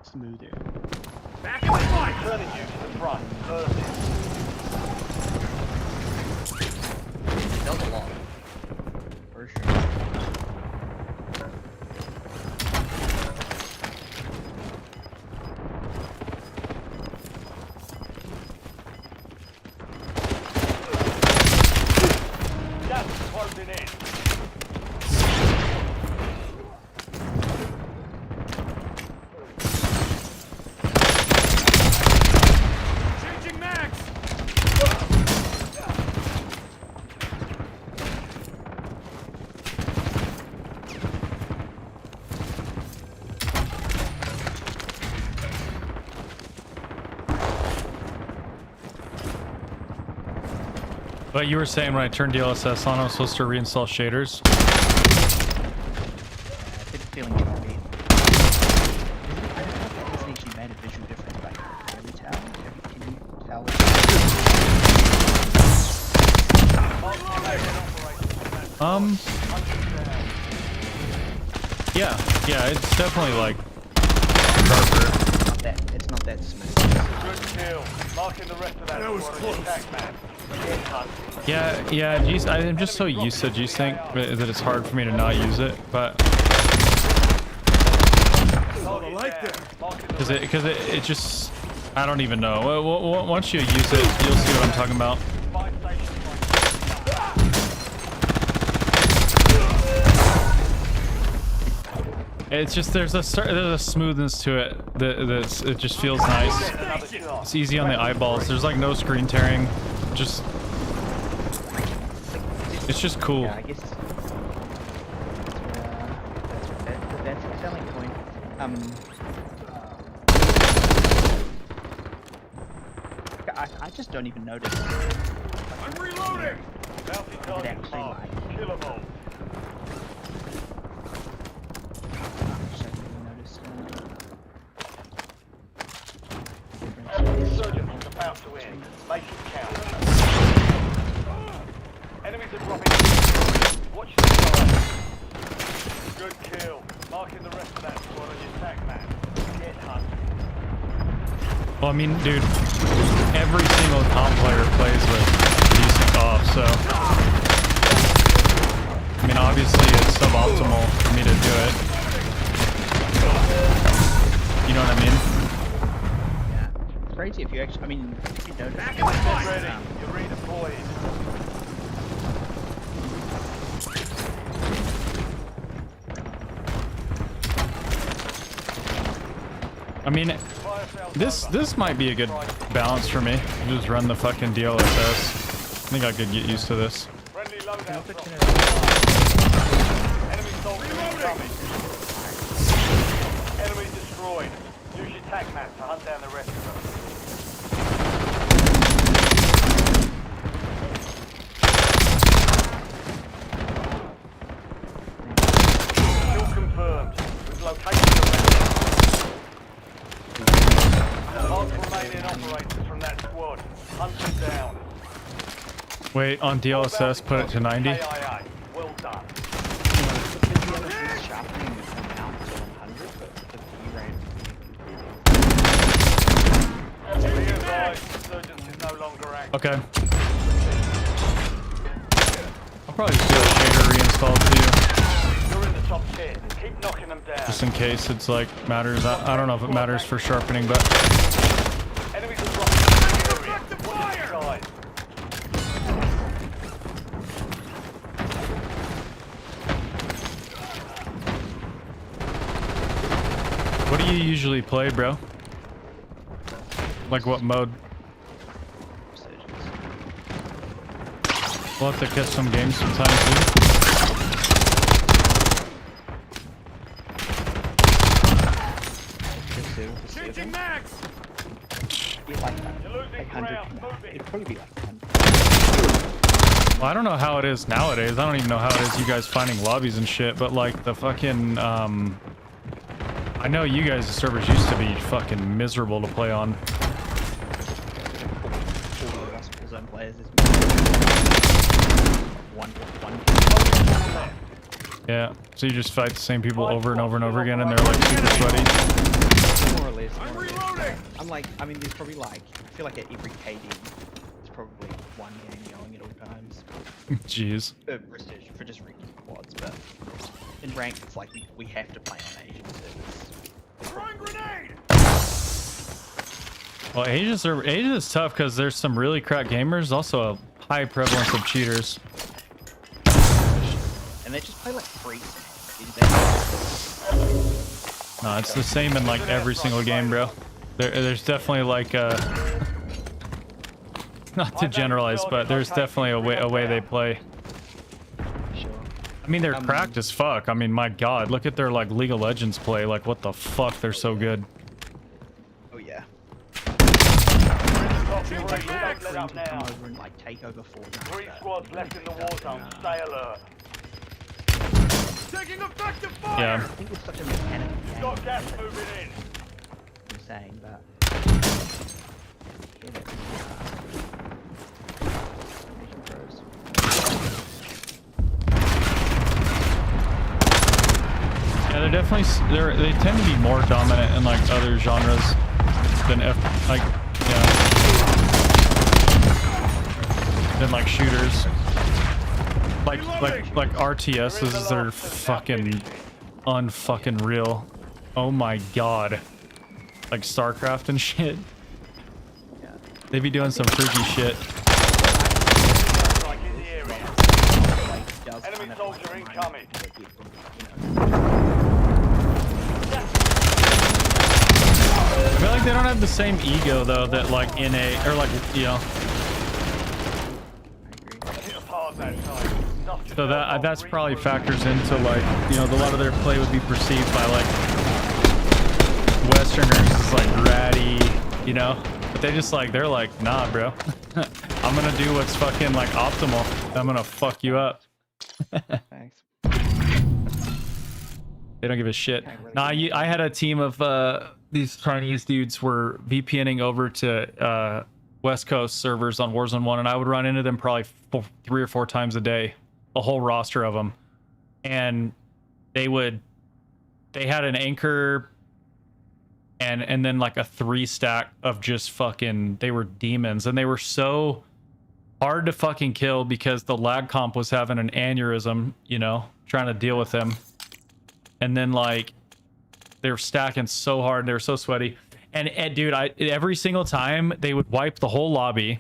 Smoother. Back in the fight. Turning you to the front. First. Built a lot. For sure. Gas is closing in. Changing max. But you were saying when I turned DLSS on, I was supposed to reinstall shaders. I did feeling it would be. I don't know if that hasn't actually made a visual difference, but can you tell? Can you tell? Yeah, it's definitely like sharper. Not that, it's not that smooth. Good kill. Marking the rest of that was squad as attack man. Get hunting. Yeah, I'm just so used to G-Sync that it's hard for me to not use it, but I like that. because it just, I don't even know. Once you use it, you'll see what I'm talking about. Five stations. It's just there's a smoothness to it it just feels nice. It's easy on the eyeballs. There's like no screen tearing. Just it's just cool. Yeah, I guess that's a selling point. I just don't even notice. I'm reloading. Bounty It target actually marked. like. Kill 'em all. Insurgents is about to end. Make it count. Enemies are dropping. Watch the side. Good kill. Marking the rest of that squad on your attack map. Get hunting. Well, I mean, dude, every single comp player plays with G-Sync off, so I mean, obviously it's suboptimal for me to do it. You know what I mean? Yeah, it's crazy if you actually. I mean, if you notice. Get ready. You're redeployed. I mean, this might be a good balance for me. Just run the fucking DLSS. I think I could get used to this. Friendly loadout. Enemy soldiers incoming. Enemy destroyed. Use your tac map to hunt down the rest of them. Kill confirmed. We've located the rest. Mark remaining operators from that squad. Hunt them down. Wait, on DLSS, put it to 90. KIA. Well done. Sharpening the amount to 100, but the V-range. Be advised, insurgents is no longer active. Okay. I'll probably just do a shader reinstall too, You're in the top 10. Keep knocking them down. just in case it's like matters. I don't know if it matters for sharpening, but Enemies are dropping into the area. Watch your side. what do you usually play, bro? Like what mode? We'll have to catch some games sometime too. Changing max. Be like You're losing 100. ground. Move It'd it. probably be like 100. Well, I don't know how it is nowadays. I don't even know how it is you guys finding lobbies and shit, but like the fucking I know you guys' servers used to be fucking miserable to play on. All of us full zone players is one. Yeah, so you just fight the same people over and over and over again, and they're like super sweaty. More or less. I'm more or less. reloading. I'm like, I mean, there's probably like, I feel like at every KD, there's probably one game going at all times. Jeez. Prestige for just regular quads, but in ranked, it's like we have to play on Asian servers. Throwing grenade. Well, Asia is tough because there's some really crack gamers, also a high prevalence of cheaters. And they just play like free. No, it's the same in like every single game, bro. There's definitely like not to generalize, but there's definitely a way they play. Sure. I mean, they're cracked as fuck. I mean, my god, look at their like League of Legends play. Like, what the fuck? They're so good. Oh yeah. You're in the top feel Changing like the mags! Scream Let can up come now. over and like take over Fortnite. 3 but squads it left in the really war doesn't, zone. Stay alert. Taking effective fire! Yeah. I think it's such a mechanical game. Got gas moving in. I'm saying, but shit, it's, Nation Pros. Yeah, they're definitely they tend to be more dominant in like other genres than than like shooters. Like RTSs are fucking unfucking real. Oh my god. Like StarCraft and shit. Yeah. They be doing some freaky shit. Strike in the area. Like, does Enemy kind of, soldier like, remind incoming. me of it, you know. I feel like they don't have the same ego though that like NA or like, you know. I agree. Hit us hard that time. Dust So yourself that's off, probably regroup. factors into like, you know, a lot of their play would be perceived by like Westerners as like ratty, you know, but they just like, they're like, nah, bro, I'm gonna do what's fucking like optimal. I'm gonna fuck you up. Thanks. They don't give a shit. Can't really Nah, get I had a team of these Chinese dudes were VPNing over to West Coast servers on Warzone 1, and I would run into them probably 3 or 4 times a day, a whole roster of them. And they had an anchor and then like a 3 stack of just fucking, they were demons, and they were so hard to fucking kill because the lag comp was having an aneurysm, you know, trying to deal with them. And then like they were stacking so hard, they were so sweaty, and dude, every single time they would wipe the whole lobby,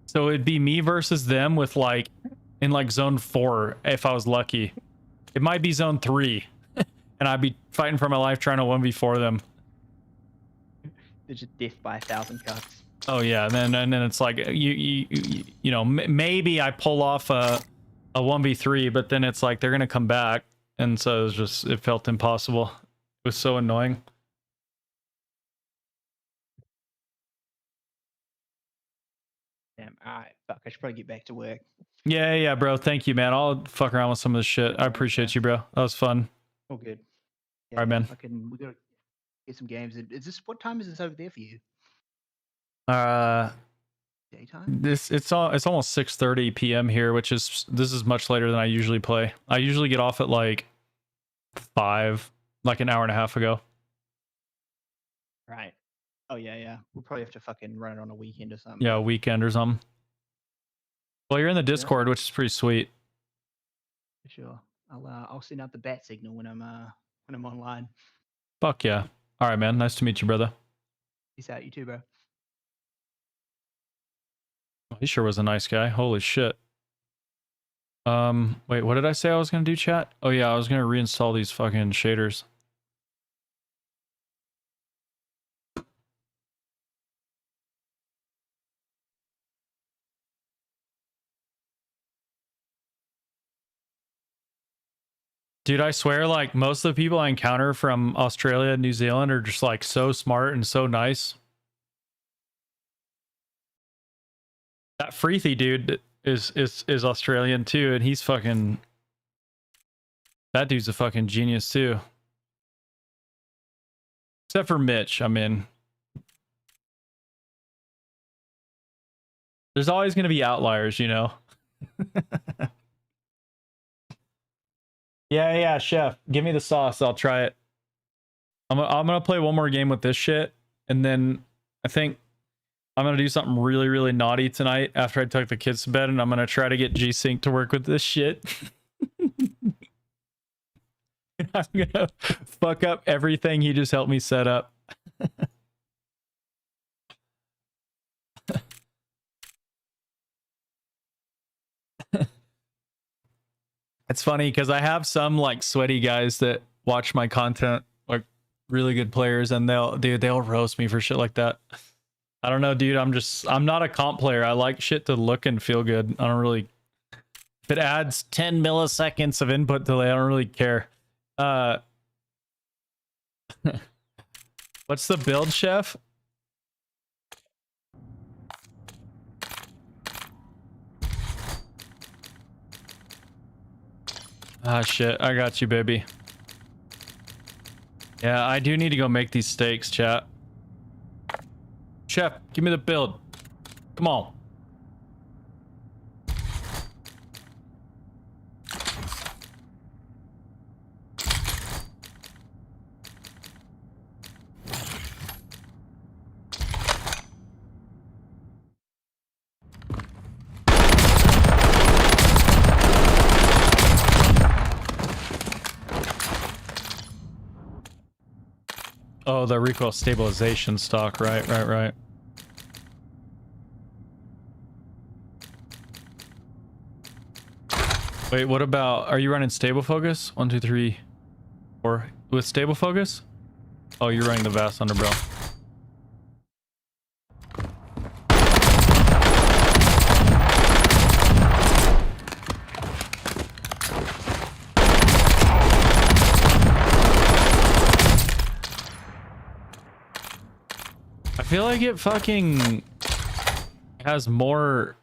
so it'd be me versus them with like in like zone 4 if I was lucky. It might be zone 3 and I'd be fighting for my life trying to 1v4 them. They're just diff by 1,000 cuts. Oh yeah, and then it's like you know, maybe I pull off a 1v3, but then it's like they're gonna come back, and so it was just, it felt impossible. It was so annoying. Damn, alright, fuck, I should probably get back to work. Yeah, bro. Thank you, man. I'll fuck around with some of this shit. I appreciate you, bro. That was fun. All good. All right, man. We gotta get some games. Is this, what time is this over there for you? Daytime? It's almost 6:30 p.m. here, which is, this is much later than I usually play. I usually get off at like 5, like an hour and a half ago. Right. Oh yeah. We'll probably have to fucking run it on a weekend or something. Yeah, a weekend or something. Well, you're in the Discord, which is pretty sweet. For sure. I'll send out the bat signal when I'm online. Fuck yeah. All right, man. Nice to meet you, brother. Peace out, you too, bro. He sure was a nice guy. Holy shit. Wait, what did I say I was gonna do, chat? Oh yeah, I was gonna reinstall these fucking shaders. Dude, I swear, like, most of the people I encounter from Australia and New Zealand are just like so smart and so nice. That Freethy dude is Australian too, and he's fucking, that dude's a fucking genius too. Except for Mitch, I mean, there's always gonna be outliers, you know. Yeah, chef. Give me the sauce. I'll try it. I'm gonna play one more game with this shit, and then I think I'm gonna do something really, really naughty tonight after I took the kids to bed, and I'm gonna try to get G-Sync to work with this shit. I'm gonna fuck up everything he just helped me set up. It's funny because I have some like sweaty guys that watch my content, like really good players, and they'll roast me for shit like that. I don't know, dude. I'm not a comp player. I like shit to look and feel good. I don't really, if it adds 10 milliseconds of input delay, I don't really care. What's the build, chef? Ah, shit. I got you, baby. Yeah, I do need to go make these steaks, chat. Chef, give me the build. Come on. Oh, the recoil stabilization stock. Right. Wait, what about, are you running stable focus? 1, 2, 3, 4 with stable focus? Oh, you're running the vast underbarrel. I feel like it fucking has more.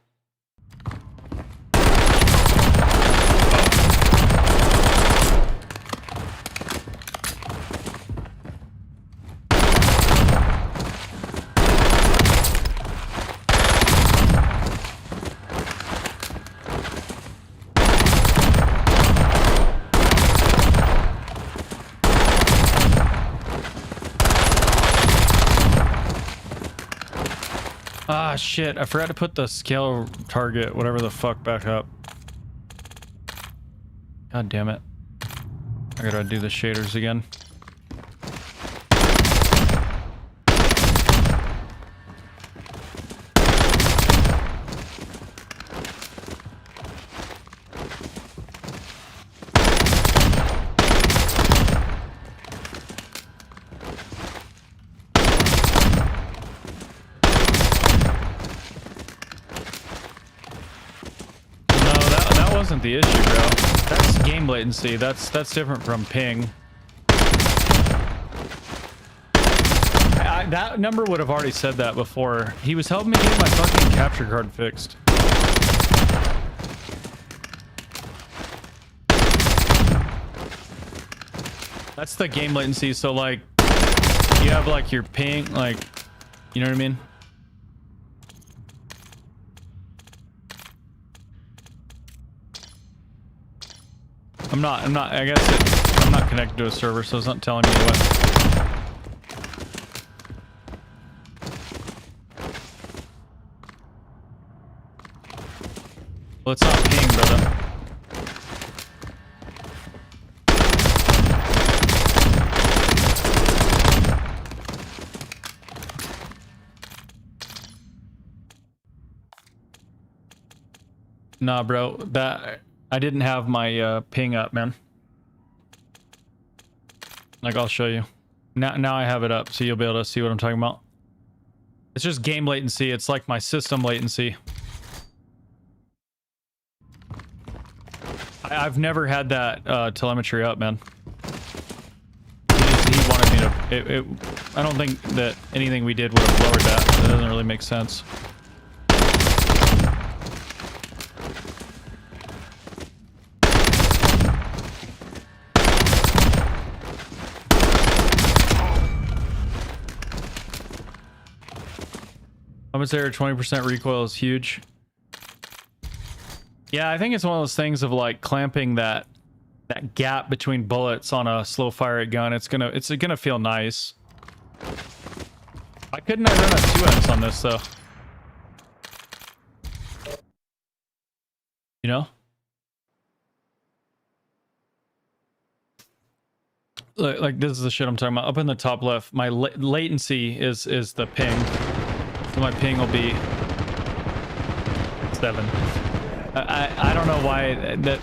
Ah, shit. I forgot to put the scale target, whatever the fuck, back up. God damn it. I gotta do the shaders again. Wasn't the issue, bro. That's game latency. That's different from ping. That number would have already said that before. He was helping me get my fucking capture card fixed. That's the game latency. So like, you have like your ping, like, you know what I mean? I guess I'm not connected to a server, so it's not telling me what. Well, it's not ping, brother. Nah, bro, that I didn't have my ping up, man. Like, I'll show you. Now I have it up, so you'll be able to see what I'm talking about. It's just game latency. It's like my system latency. I've never had that telemetry up, man. He wanted me to. I don't think that anything we did would have lowered that. That doesn't really make sense. Compensator 20% recoil is huge. Yeah, I think it's one of those things of like clamping that gap between bullets on a slow fire gun. It's gonna feel nice. Why couldn't I run a 2x on this though? You know? Like this is the shit I'm talking about. Up in the top left, my latency is the ping. So my ping will be 7. I don't know why that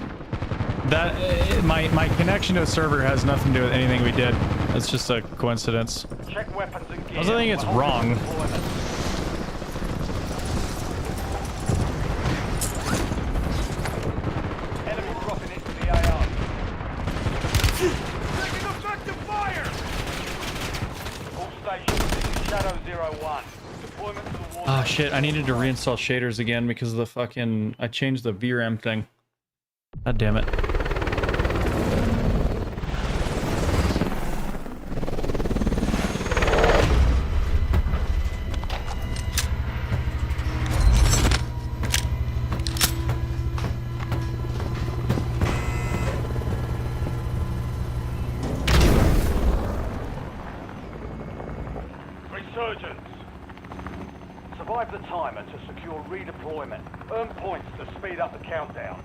my connection to a server has nothing to do with anything we did. It's just a coincidence. Check weapons and gear. I also think it's wrong. Enemy dropping into the AR. Taking effective fire! All stations, this is Shadow 01. Deployment to the war. Oh shit, I needed to reinstall shaders again because of the fucking I changed the VRAM thing. God damn it. Revive the timer to secure redeployment. Earn points to speed up the countdown.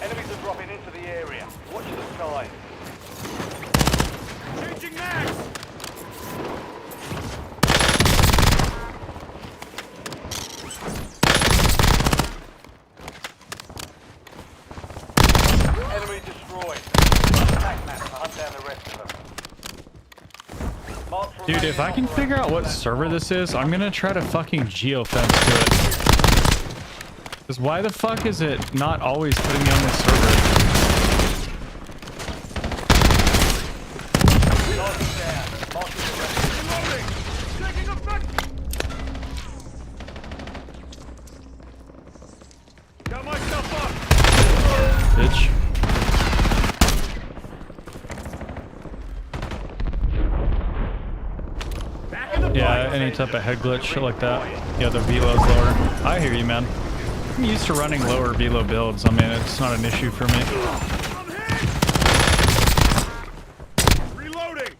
Enemies are dropping into the area. Watch the skies. Changing mags! Enemy destroyed. Attack map to hunt down the rest of them. Mark for Dude, if I can remaining figure out what operators. server this is, I'm gonna try to fucking geofence to it. Because why the fuck is it not always putting me on this server? Target down. Marking the rest of them. Reloading! Taking effect! Got myself up! Bitch. Back in the Yeah, fight! any type of head glitch, shit like that. Yeah, the velo's lower. I hear you, man. I'm used to running lower velo builds. I mean, it's not an issue for me. I'm hit! Reloading!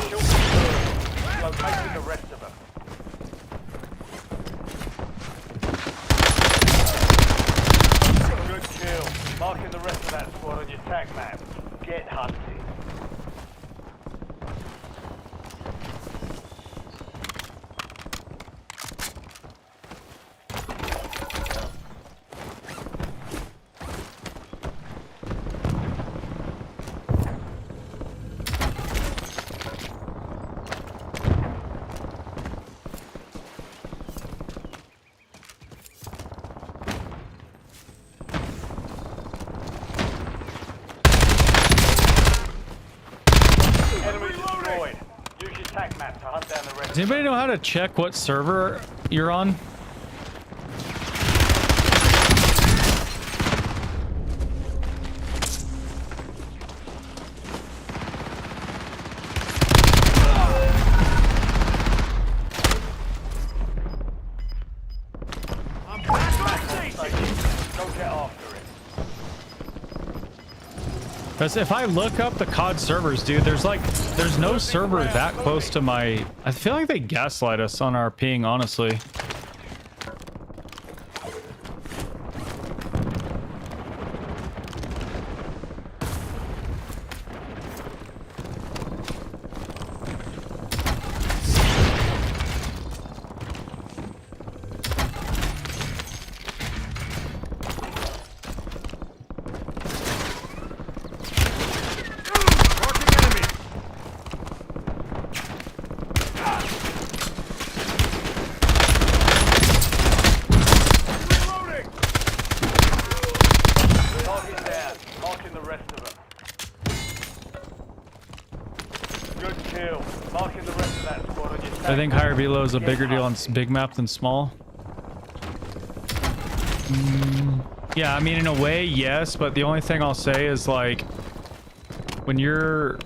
Kill confirmed. Locating the rest of them. Good kill. Marking the rest of that squad on your tag map. Get hunting. Enemy destroyed. Use your tag map to hunt down the rest. Does anybody know how to check what server you're on? I'm back on station! Go get after it. Because if I look up the COD servers, dude, there's no server that close to my... I feel like they gaslight us on our ping, honestly. Marking enemy! Reloading! Target down. Marking the rest of them. Good kill. Marking the rest of that squad on your tag I think map. higher velo is a Get bigger deal on hunting. big map than small. Yeah, I mean, in a way, yes, but the only thing I'll say is, like, when you're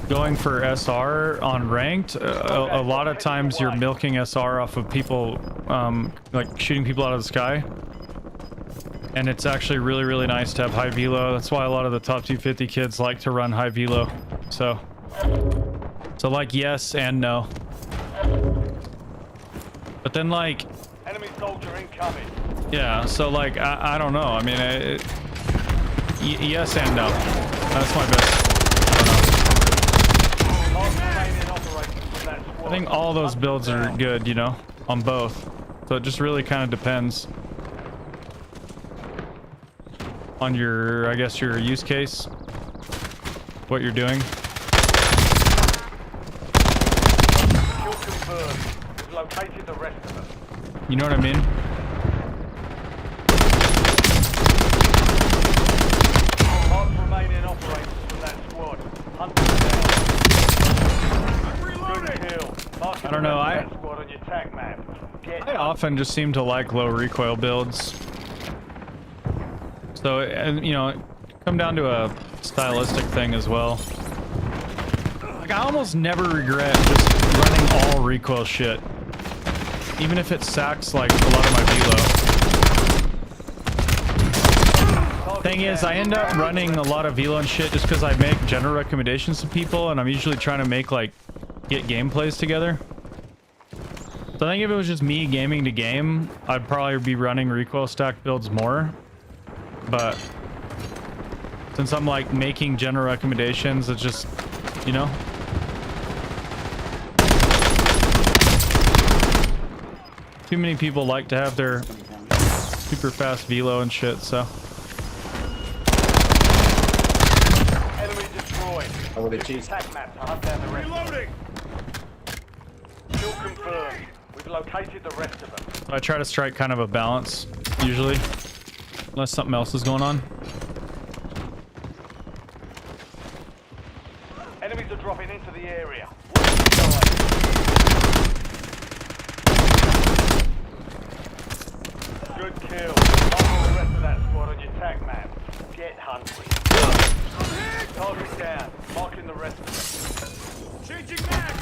going for SR on ranked, a lot of times you're milking SR off of people, like shooting people out of the sky. And it's actually really, really nice to have high velo. That's why a lot of the top 250 kids like to run high velo. So like, yes and no. But then, like, Enemy soldier incoming. yeah, so like, I don't know. I mean, yes and no. That's my best. Mark remaining operators from that squad. I think all those Hunt builds them are down. good, you know, on both. So it just really kind of depends on your, I guess, your use case, what you're doing. Kill confirmed. We've located the rest of them. You know what I mean? Mark remaining operators from that squad. Hunt them down. I'm reloading! Good kill. Marking I don't know, the rest of that squad on your tag map. Get I often just seem to like low recoil builds. So, and you know, come down to a stylistic thing as well. Like, I almost never regret just running all recoil shit, even if it sacks like a lot of my velo. Thing is, I end up running a lot of velo and shit just because I make general recommendations to people, and I'm usually trying to make like get gameplays together. So I think if it was just me gaming to game, I'd probably be running recoil stack builds more. But since I'm like making general recommendations, it's just, you know. Too many people like to have their super fast velo and shit, so. Enemy destroyed. Oh, the cheese. Attack map to hunt down the rest. Reloading. Kill confirmed. We've located the rest of them. I try to strike kind of a balance, usually. Unless something else is going on. Enemies are dropping into the area. Good kill. Mark the rest of that squad on your attack map. Get hungry. Target down. Marking the rest of them. Changing mag.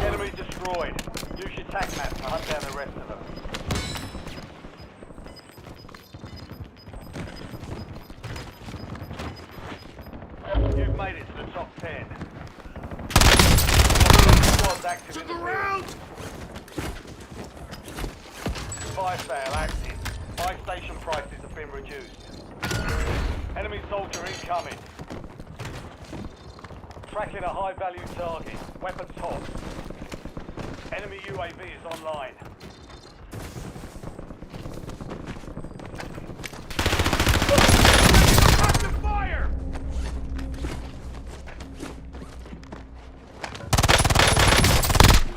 Enemy destroyed. Use your attack map to hunt down the rest of them. You've made it to the top 10. Squad's active in the Around. Fire sale active. Buy station prices have been reduced. Enemy soldier incoming. Tracking a high-value target. Weapons hot. Enemy UAV is online. Active fire.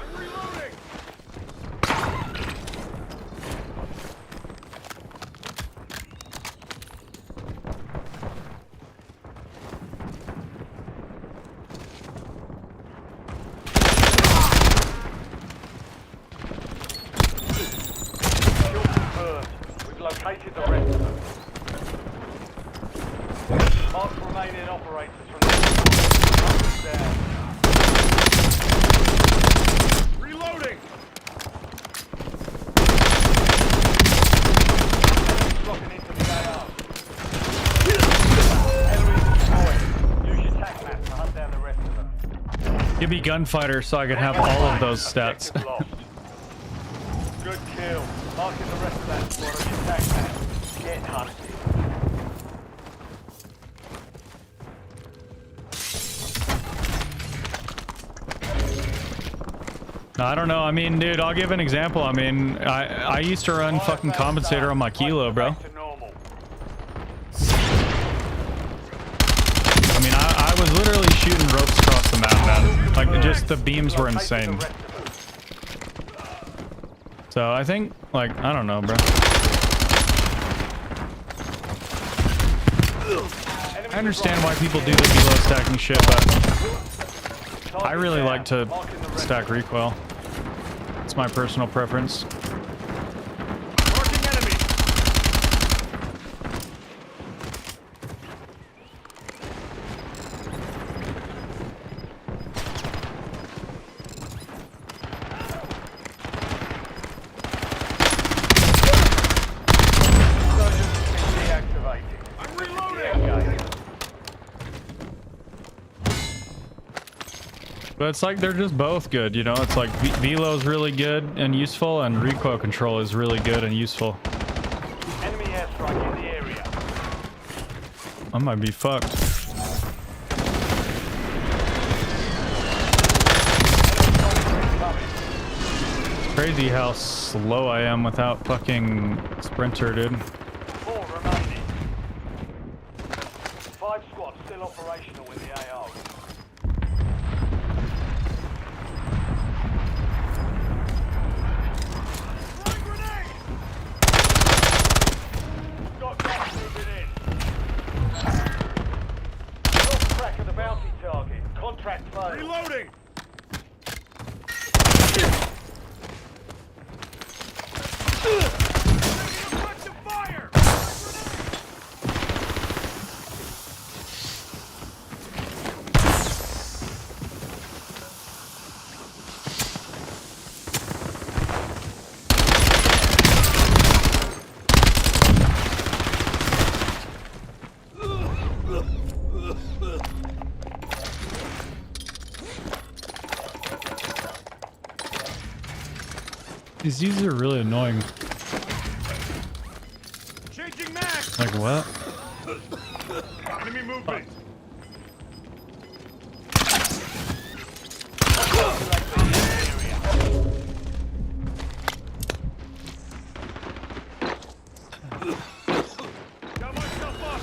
I'm reloading. Kill confirmed. We've located the rest of them. Mark remaining operators from the down. Reloading. Enemies dropping into the AR. Enemy destroyed. Use your attack map to hunt down the rest of them. Give me gunfighter so I can have all of those stats. Objective lost. Good kill. Marking the rest of that squad on your attack map. Get hunted. I don't know. I mean, dude, I'll give an example. I mean, I used to run fucking compensator on my kilo, bro. Back to normal. I mean, I was literally shooting ropes across the map, man. Like, just the beams were Located insane. the rest of them. So I think, like, I don't know, bro. I understand why people do the velo stacking shit, but I really like to stack recoil. It's my personal preference. Marking enemy. Deactivated. I'm reloading. Engage. But it's like they're just both good, you know? It's like velo is really good and useful, and recoil control is really good and useful. Enemy airstrike in the area. I might be fucked. It's crazy how slow I am without fucking sprinter, dude. 4 remaining. 5 squads still operational with the AR. Frag grenade. Got gas moving in. Lost track of the bounty target. Contract failed. Reloading. Taking effective fire. These dudes are really annoying. Changing max. Like what? Enemy movement. Got myself up.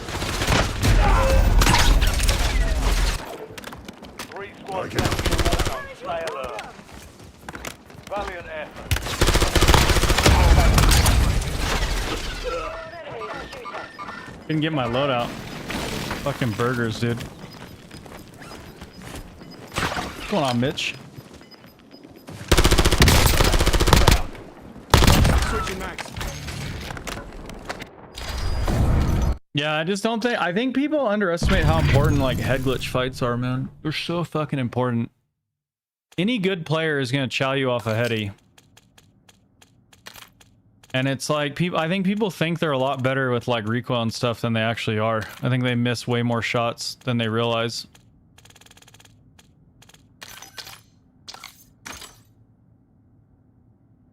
3 squads left to walk on. Stay alert. Valiant effort. Couldn't get my loadout. Fucking burgers, dude. What's going on, Mitch? Switching max. Yeah, I just don't think. I think people underestimate how important like head glitch fights are, man. They're so fucking important. Any good player is gonna chow you off a heady. And it's like people. I think people think they're a lot better with like recoil and stuff than they actually are. I think they miss way more shots than they realize.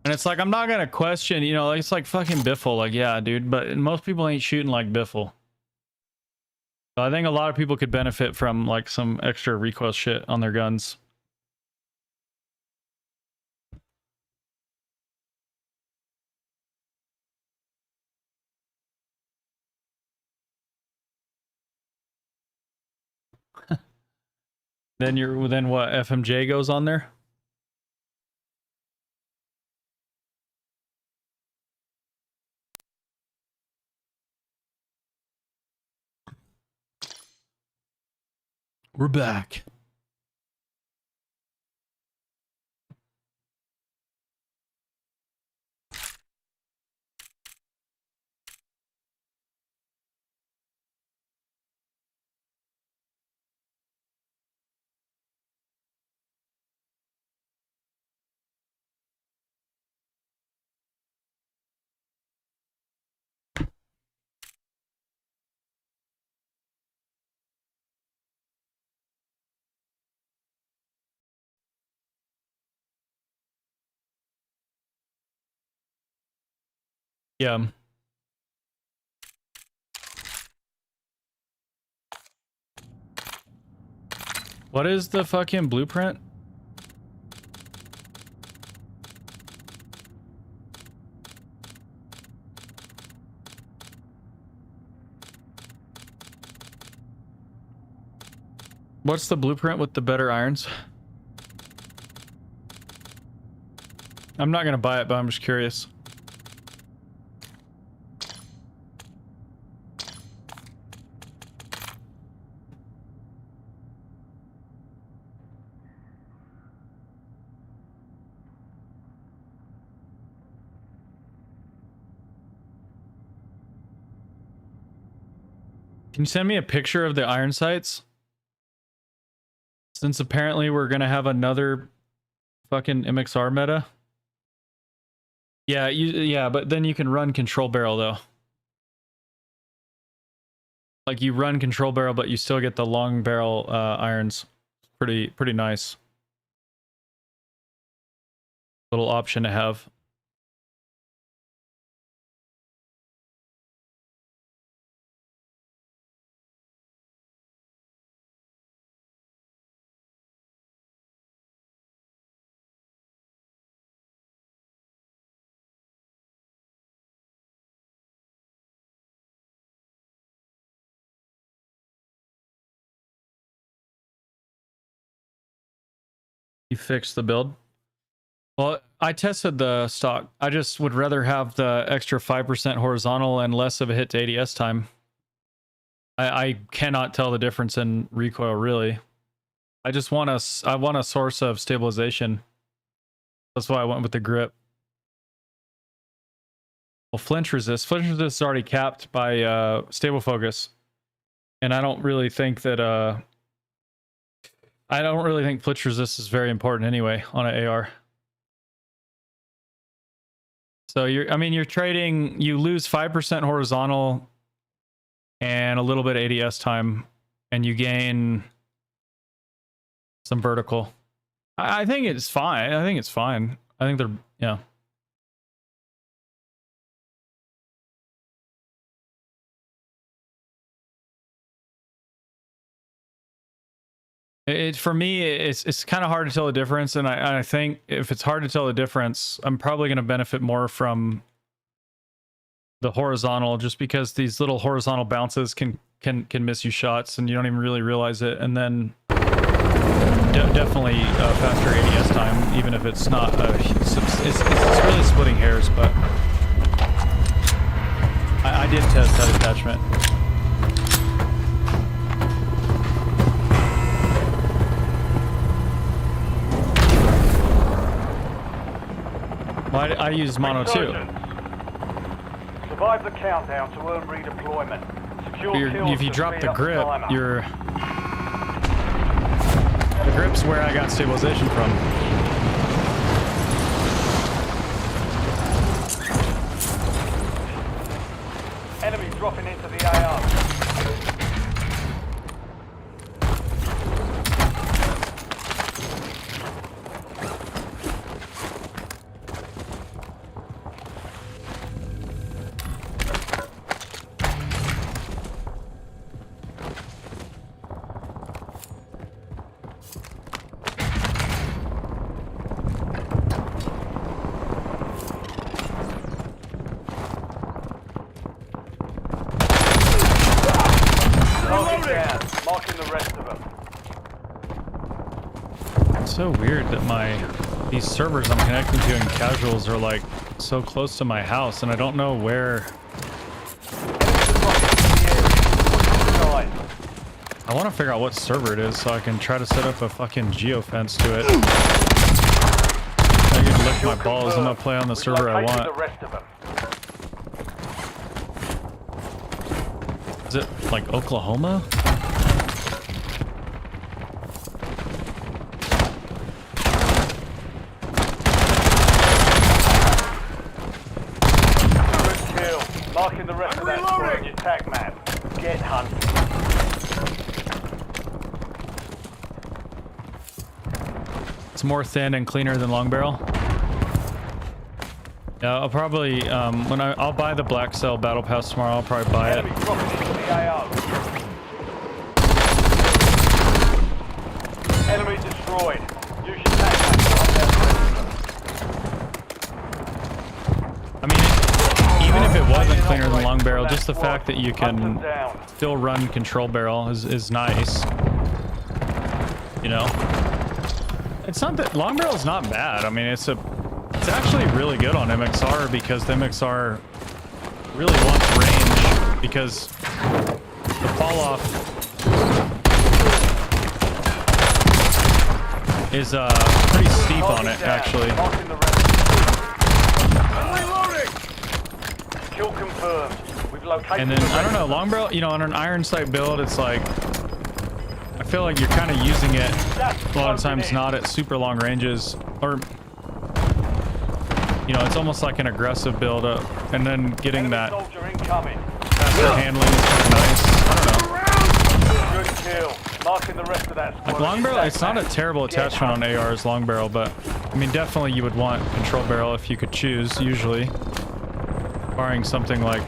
And it's like, I'm not gonna question, you know, it's like fucking Biffle, like, yeah, dude, but most people ain't shooting like Biffle. So I think a lot of people could benefit from like some extra recoil shit on their guns. Then what, FMJ goes on there? We're back. Yeah. What is the fucking blueprint? What's the blueprint with the better irons? I'm not gonna buy it, but I'm just curious. Can you send me a picture of the iron sights? Since apparently we're gonna have another fucking MXR meta. Yeah, yeah, but then you can run control barrel though. Like you run control barrel, but you still get the long barrel irons. Pretty nice. Little option to have. You fixed the build? Well, I tested the stock. I just would rather have the extra 5% horizontal and less of a hit to ADS time. I cannot tell the difference in recoil, really. I just want I want a source of stabilization. That's why I went with the grip. Well, flinch resist. Flinch resist is already capped by stable focus. And I don't really think that flinch resist is very important anyway on an AR. So you're trading, you lose 5% horizontal and a little bit ADS time, and you gain some vertical. I think it's fine. I think it's fine. I think they're, yeah. For me, it's kind of hard to tell the difference, and I think if it's hard to tell the difference, I'm probably going to benefit more from the horizontal, just because these little horizontal bounces can miss you shots, and you don't even really realize it. And then definitely faster ADS time, even if it's not it's really splitting hairs, but I did test that attachment. Well, I use mono too. Survive the countdown to earn redeployment. Secure kills If you to drop speed the up grip, timer. the grip's where I got stabilization from. Enemy dropping into the AR. Marking the rest of them. It's so weird that these servers I'm connecting to in casuals are like so close to my house, and I don't know where. I want to figure out what server it is so I can try to set up a fucking geofence to it. I can lick my balls and I'll play on the server I want. Is it like Oklahoma? Good kill. Marking the rest of that squad on your tag map. Get hunting. It's more thin and cleaner than long barrel. Yeah, I'll probably I'll buy the Black Cell Battle Pass tomorrow. I'll probably buy it. Enemy dropping into the AO. Enemy destroyed. Use your tag map to hunt down the rest of them. I mean, even if it wasn't cleaner than long barrel, just the fact that you can still run control barrel is nice. You know, it's not that long barrel is not bad. I mean, it's actually really good on MXR because the MXR really wants range, because the fall off is pretty steep on it actually. Kill confirmed. We've located. And then I don't know, long barrel, you know, on an iron sight build, it's like I feel like you're kind of using it a lot of times not at super long ranges, or you know, it's almost like an aggressive build up, and then getting that faster handling is kind of nice. I don't know. Good kill. Marking the rest of that squad. Like long barrel, it's not a terrible attachment on AR as long barrel, but I mean, definitely you would want control barrel if you could choose, usually. Barring something like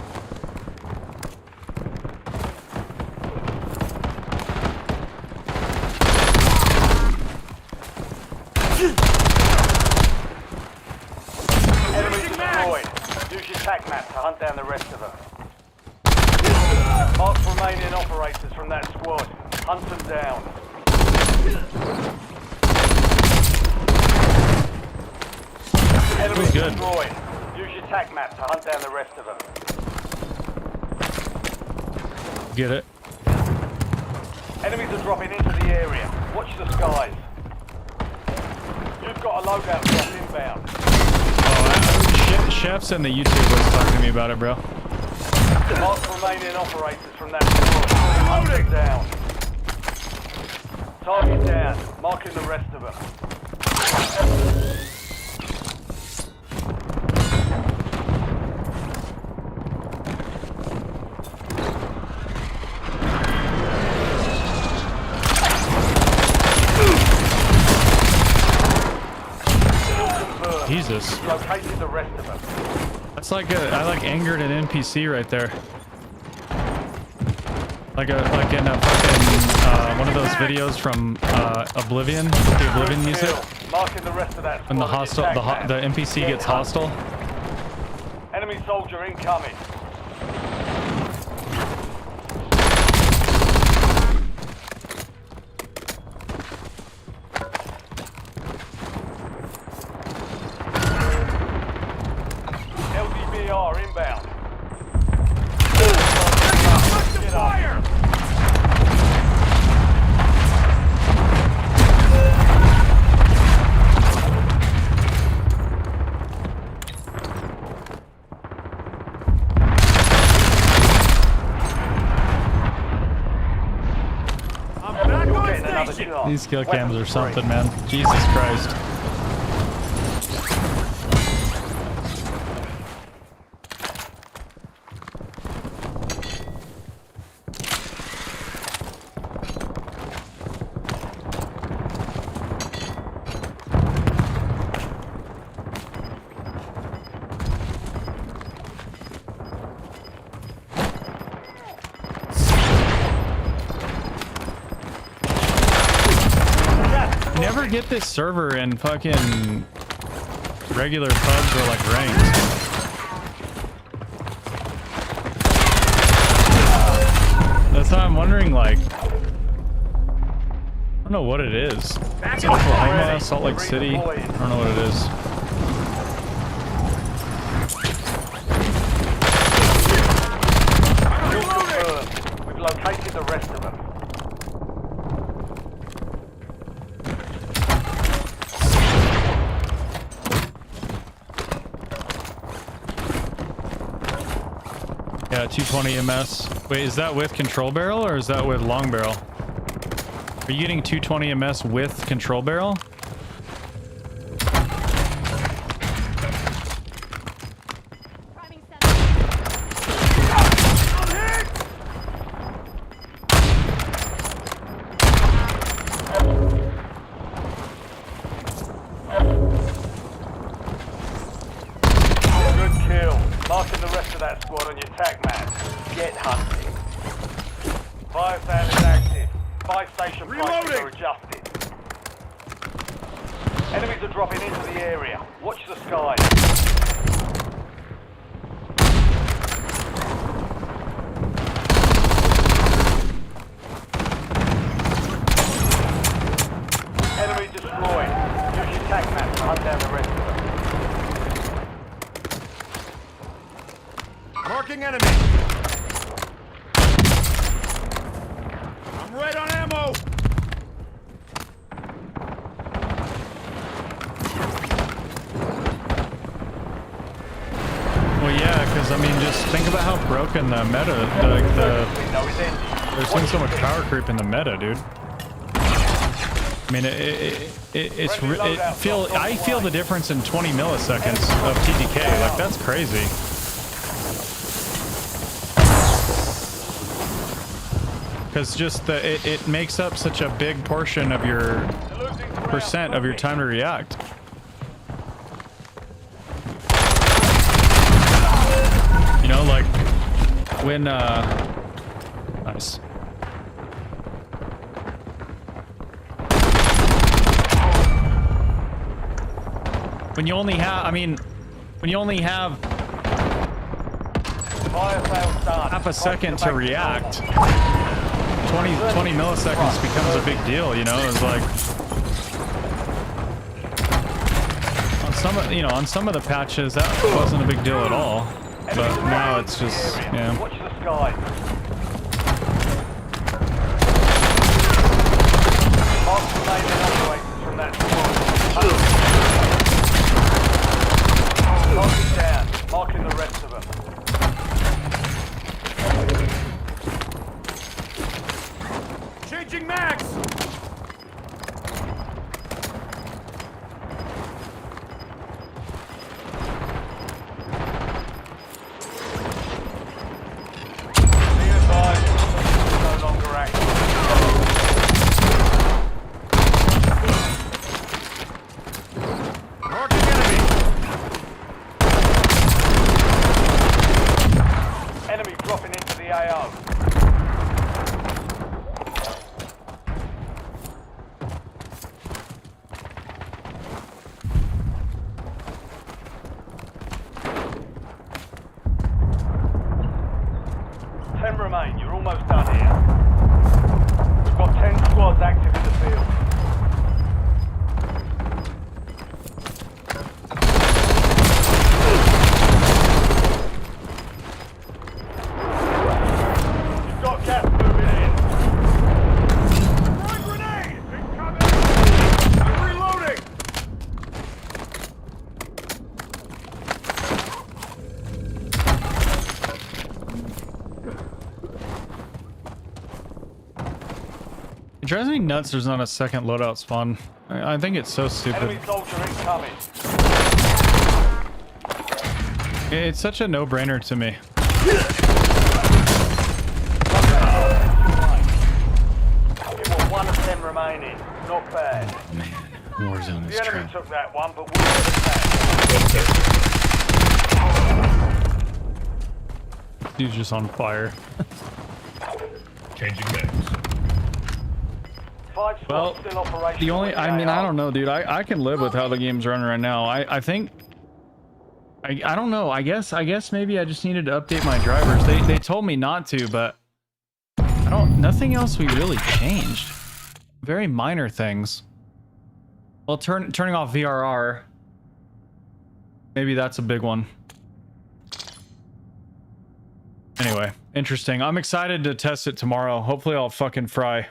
Enemy destroyed. Use your tac map to hunt down the rest of them. Mark remaining operators from that squad. Hunt them down. Enemy good. destroyed. Use your tac map to hunt down the rest of them. get it. Enemies are dropping into the area. Watch the skies. You've got a loadout drop inbound. Oh, Chef's in the YouTube was talking to me about it, bro. Mark remaining operators from that squad. Hunt them down. Target down. Marking the rest of them. Jesus. Located the rest of them. That's like I like angered an NPC right there. Like in a fucking one of those videos from Oblivion, the Oblivion music. Marking the rest of that. When the NPC gets hostile. Enemy soldier incoming. LDBR inbound. Get up. I'm back You're on getting another station. shot. These kill cams Weapons are free. something, man. Jesus Christ. You never get this server in fucking regular pubs or like ranked. That's why I'm wondering, like, I don't know what it is. It's Oklahoma, Salt Lake City. I don't know what it is. We've located the rest of them. Yeah, 220 MS. Wait, is that with control barrel or is that with long barrel? Are you getting 220 MS with control barrel? Good kill. Marking the rest of that squad on your tac map. Get hunting. Fire fan is active. Fire station prices are adjusted. Enemies are dropping into the area. Watch the skies. Enemy destroyed. Use your tac map to hunt down the rest of them. Marking enemy. I'm right on ammo. Well, yeah, because I mean, just think about how broken the meta, there's been so much power creep in the meta, dude. I mean, I feel the difference in 20 milliseconds of TTK. Like, that's crazy. Because just it makes up such a big portion of your percent of your time to react. You know, like when nice. When you only have, I mean, when you only have half a second to react, 20 milliseconds becomes a big deal, you know. It's like on some of, you know, on some of the patches that wasn't a big deal at all, but now it's just, yeah. Watch the sky. Mark the remaining operators from that squad. Mark it down. Marking the rest of them. Changing max. Be advised, no longer active. Marking enemy. It drives me nuts there's not a second loadout spawn. I think it's so stupid. Enemy soldier incoming. It's such a no-brainer to me. It was 1 of 10 remaining. Not bad. Man, Warzone is The enemy trash. took that one, but we did attack. Dude's just on fire. Changing mags. 5 squads Well, still operational. the only, I mean, I don't know, dude. I can live with how the game's running right now. I think, I don't know. I guess maybe I just needed to update my drivers. They told me not to, but nothing else we really changed. Very minor things. Well, turning off VRR. Maybe that's a big one. Anyway, interesting. I'm excited to test it tomorrow. Hopefully I'll fucking fry.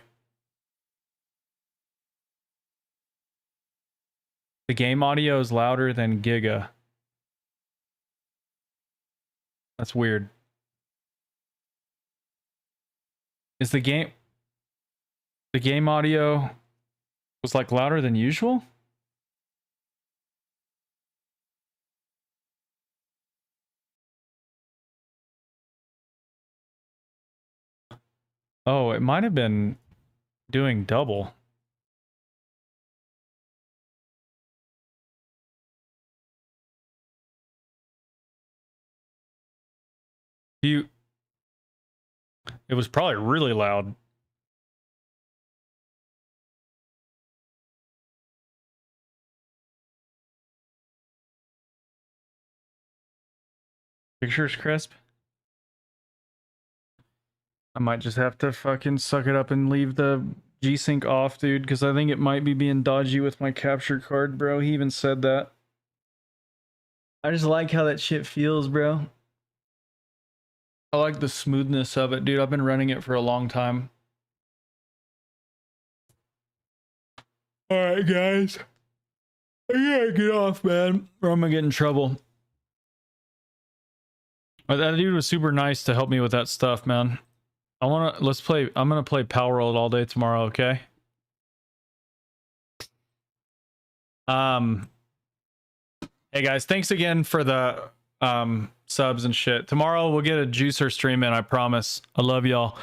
The game audio is louder than Giga. That's weird. Is the game audio was like louder than usual? Oh, it might have been doing double. It was probably really loud. Pictures crisp. I might just have to fucking suck it up and leave the G-Sync off, dude, because I think it might be being dodgy with my capture card, bro. He even said that. I just like how that shit feels, bro. I like the smoothness of it, dude. I've been running it for a long time. Alright, guys. I gotta get off, man, or I'm gonna get in trouble. That dude was super nice to help me with that stuff, man. I'm gonna play Power World all day tomorrow, okay? Hey guys, thanks again for the subs and shit. Tomorrow we'll get a juicer stream in, I promise. I love y'all.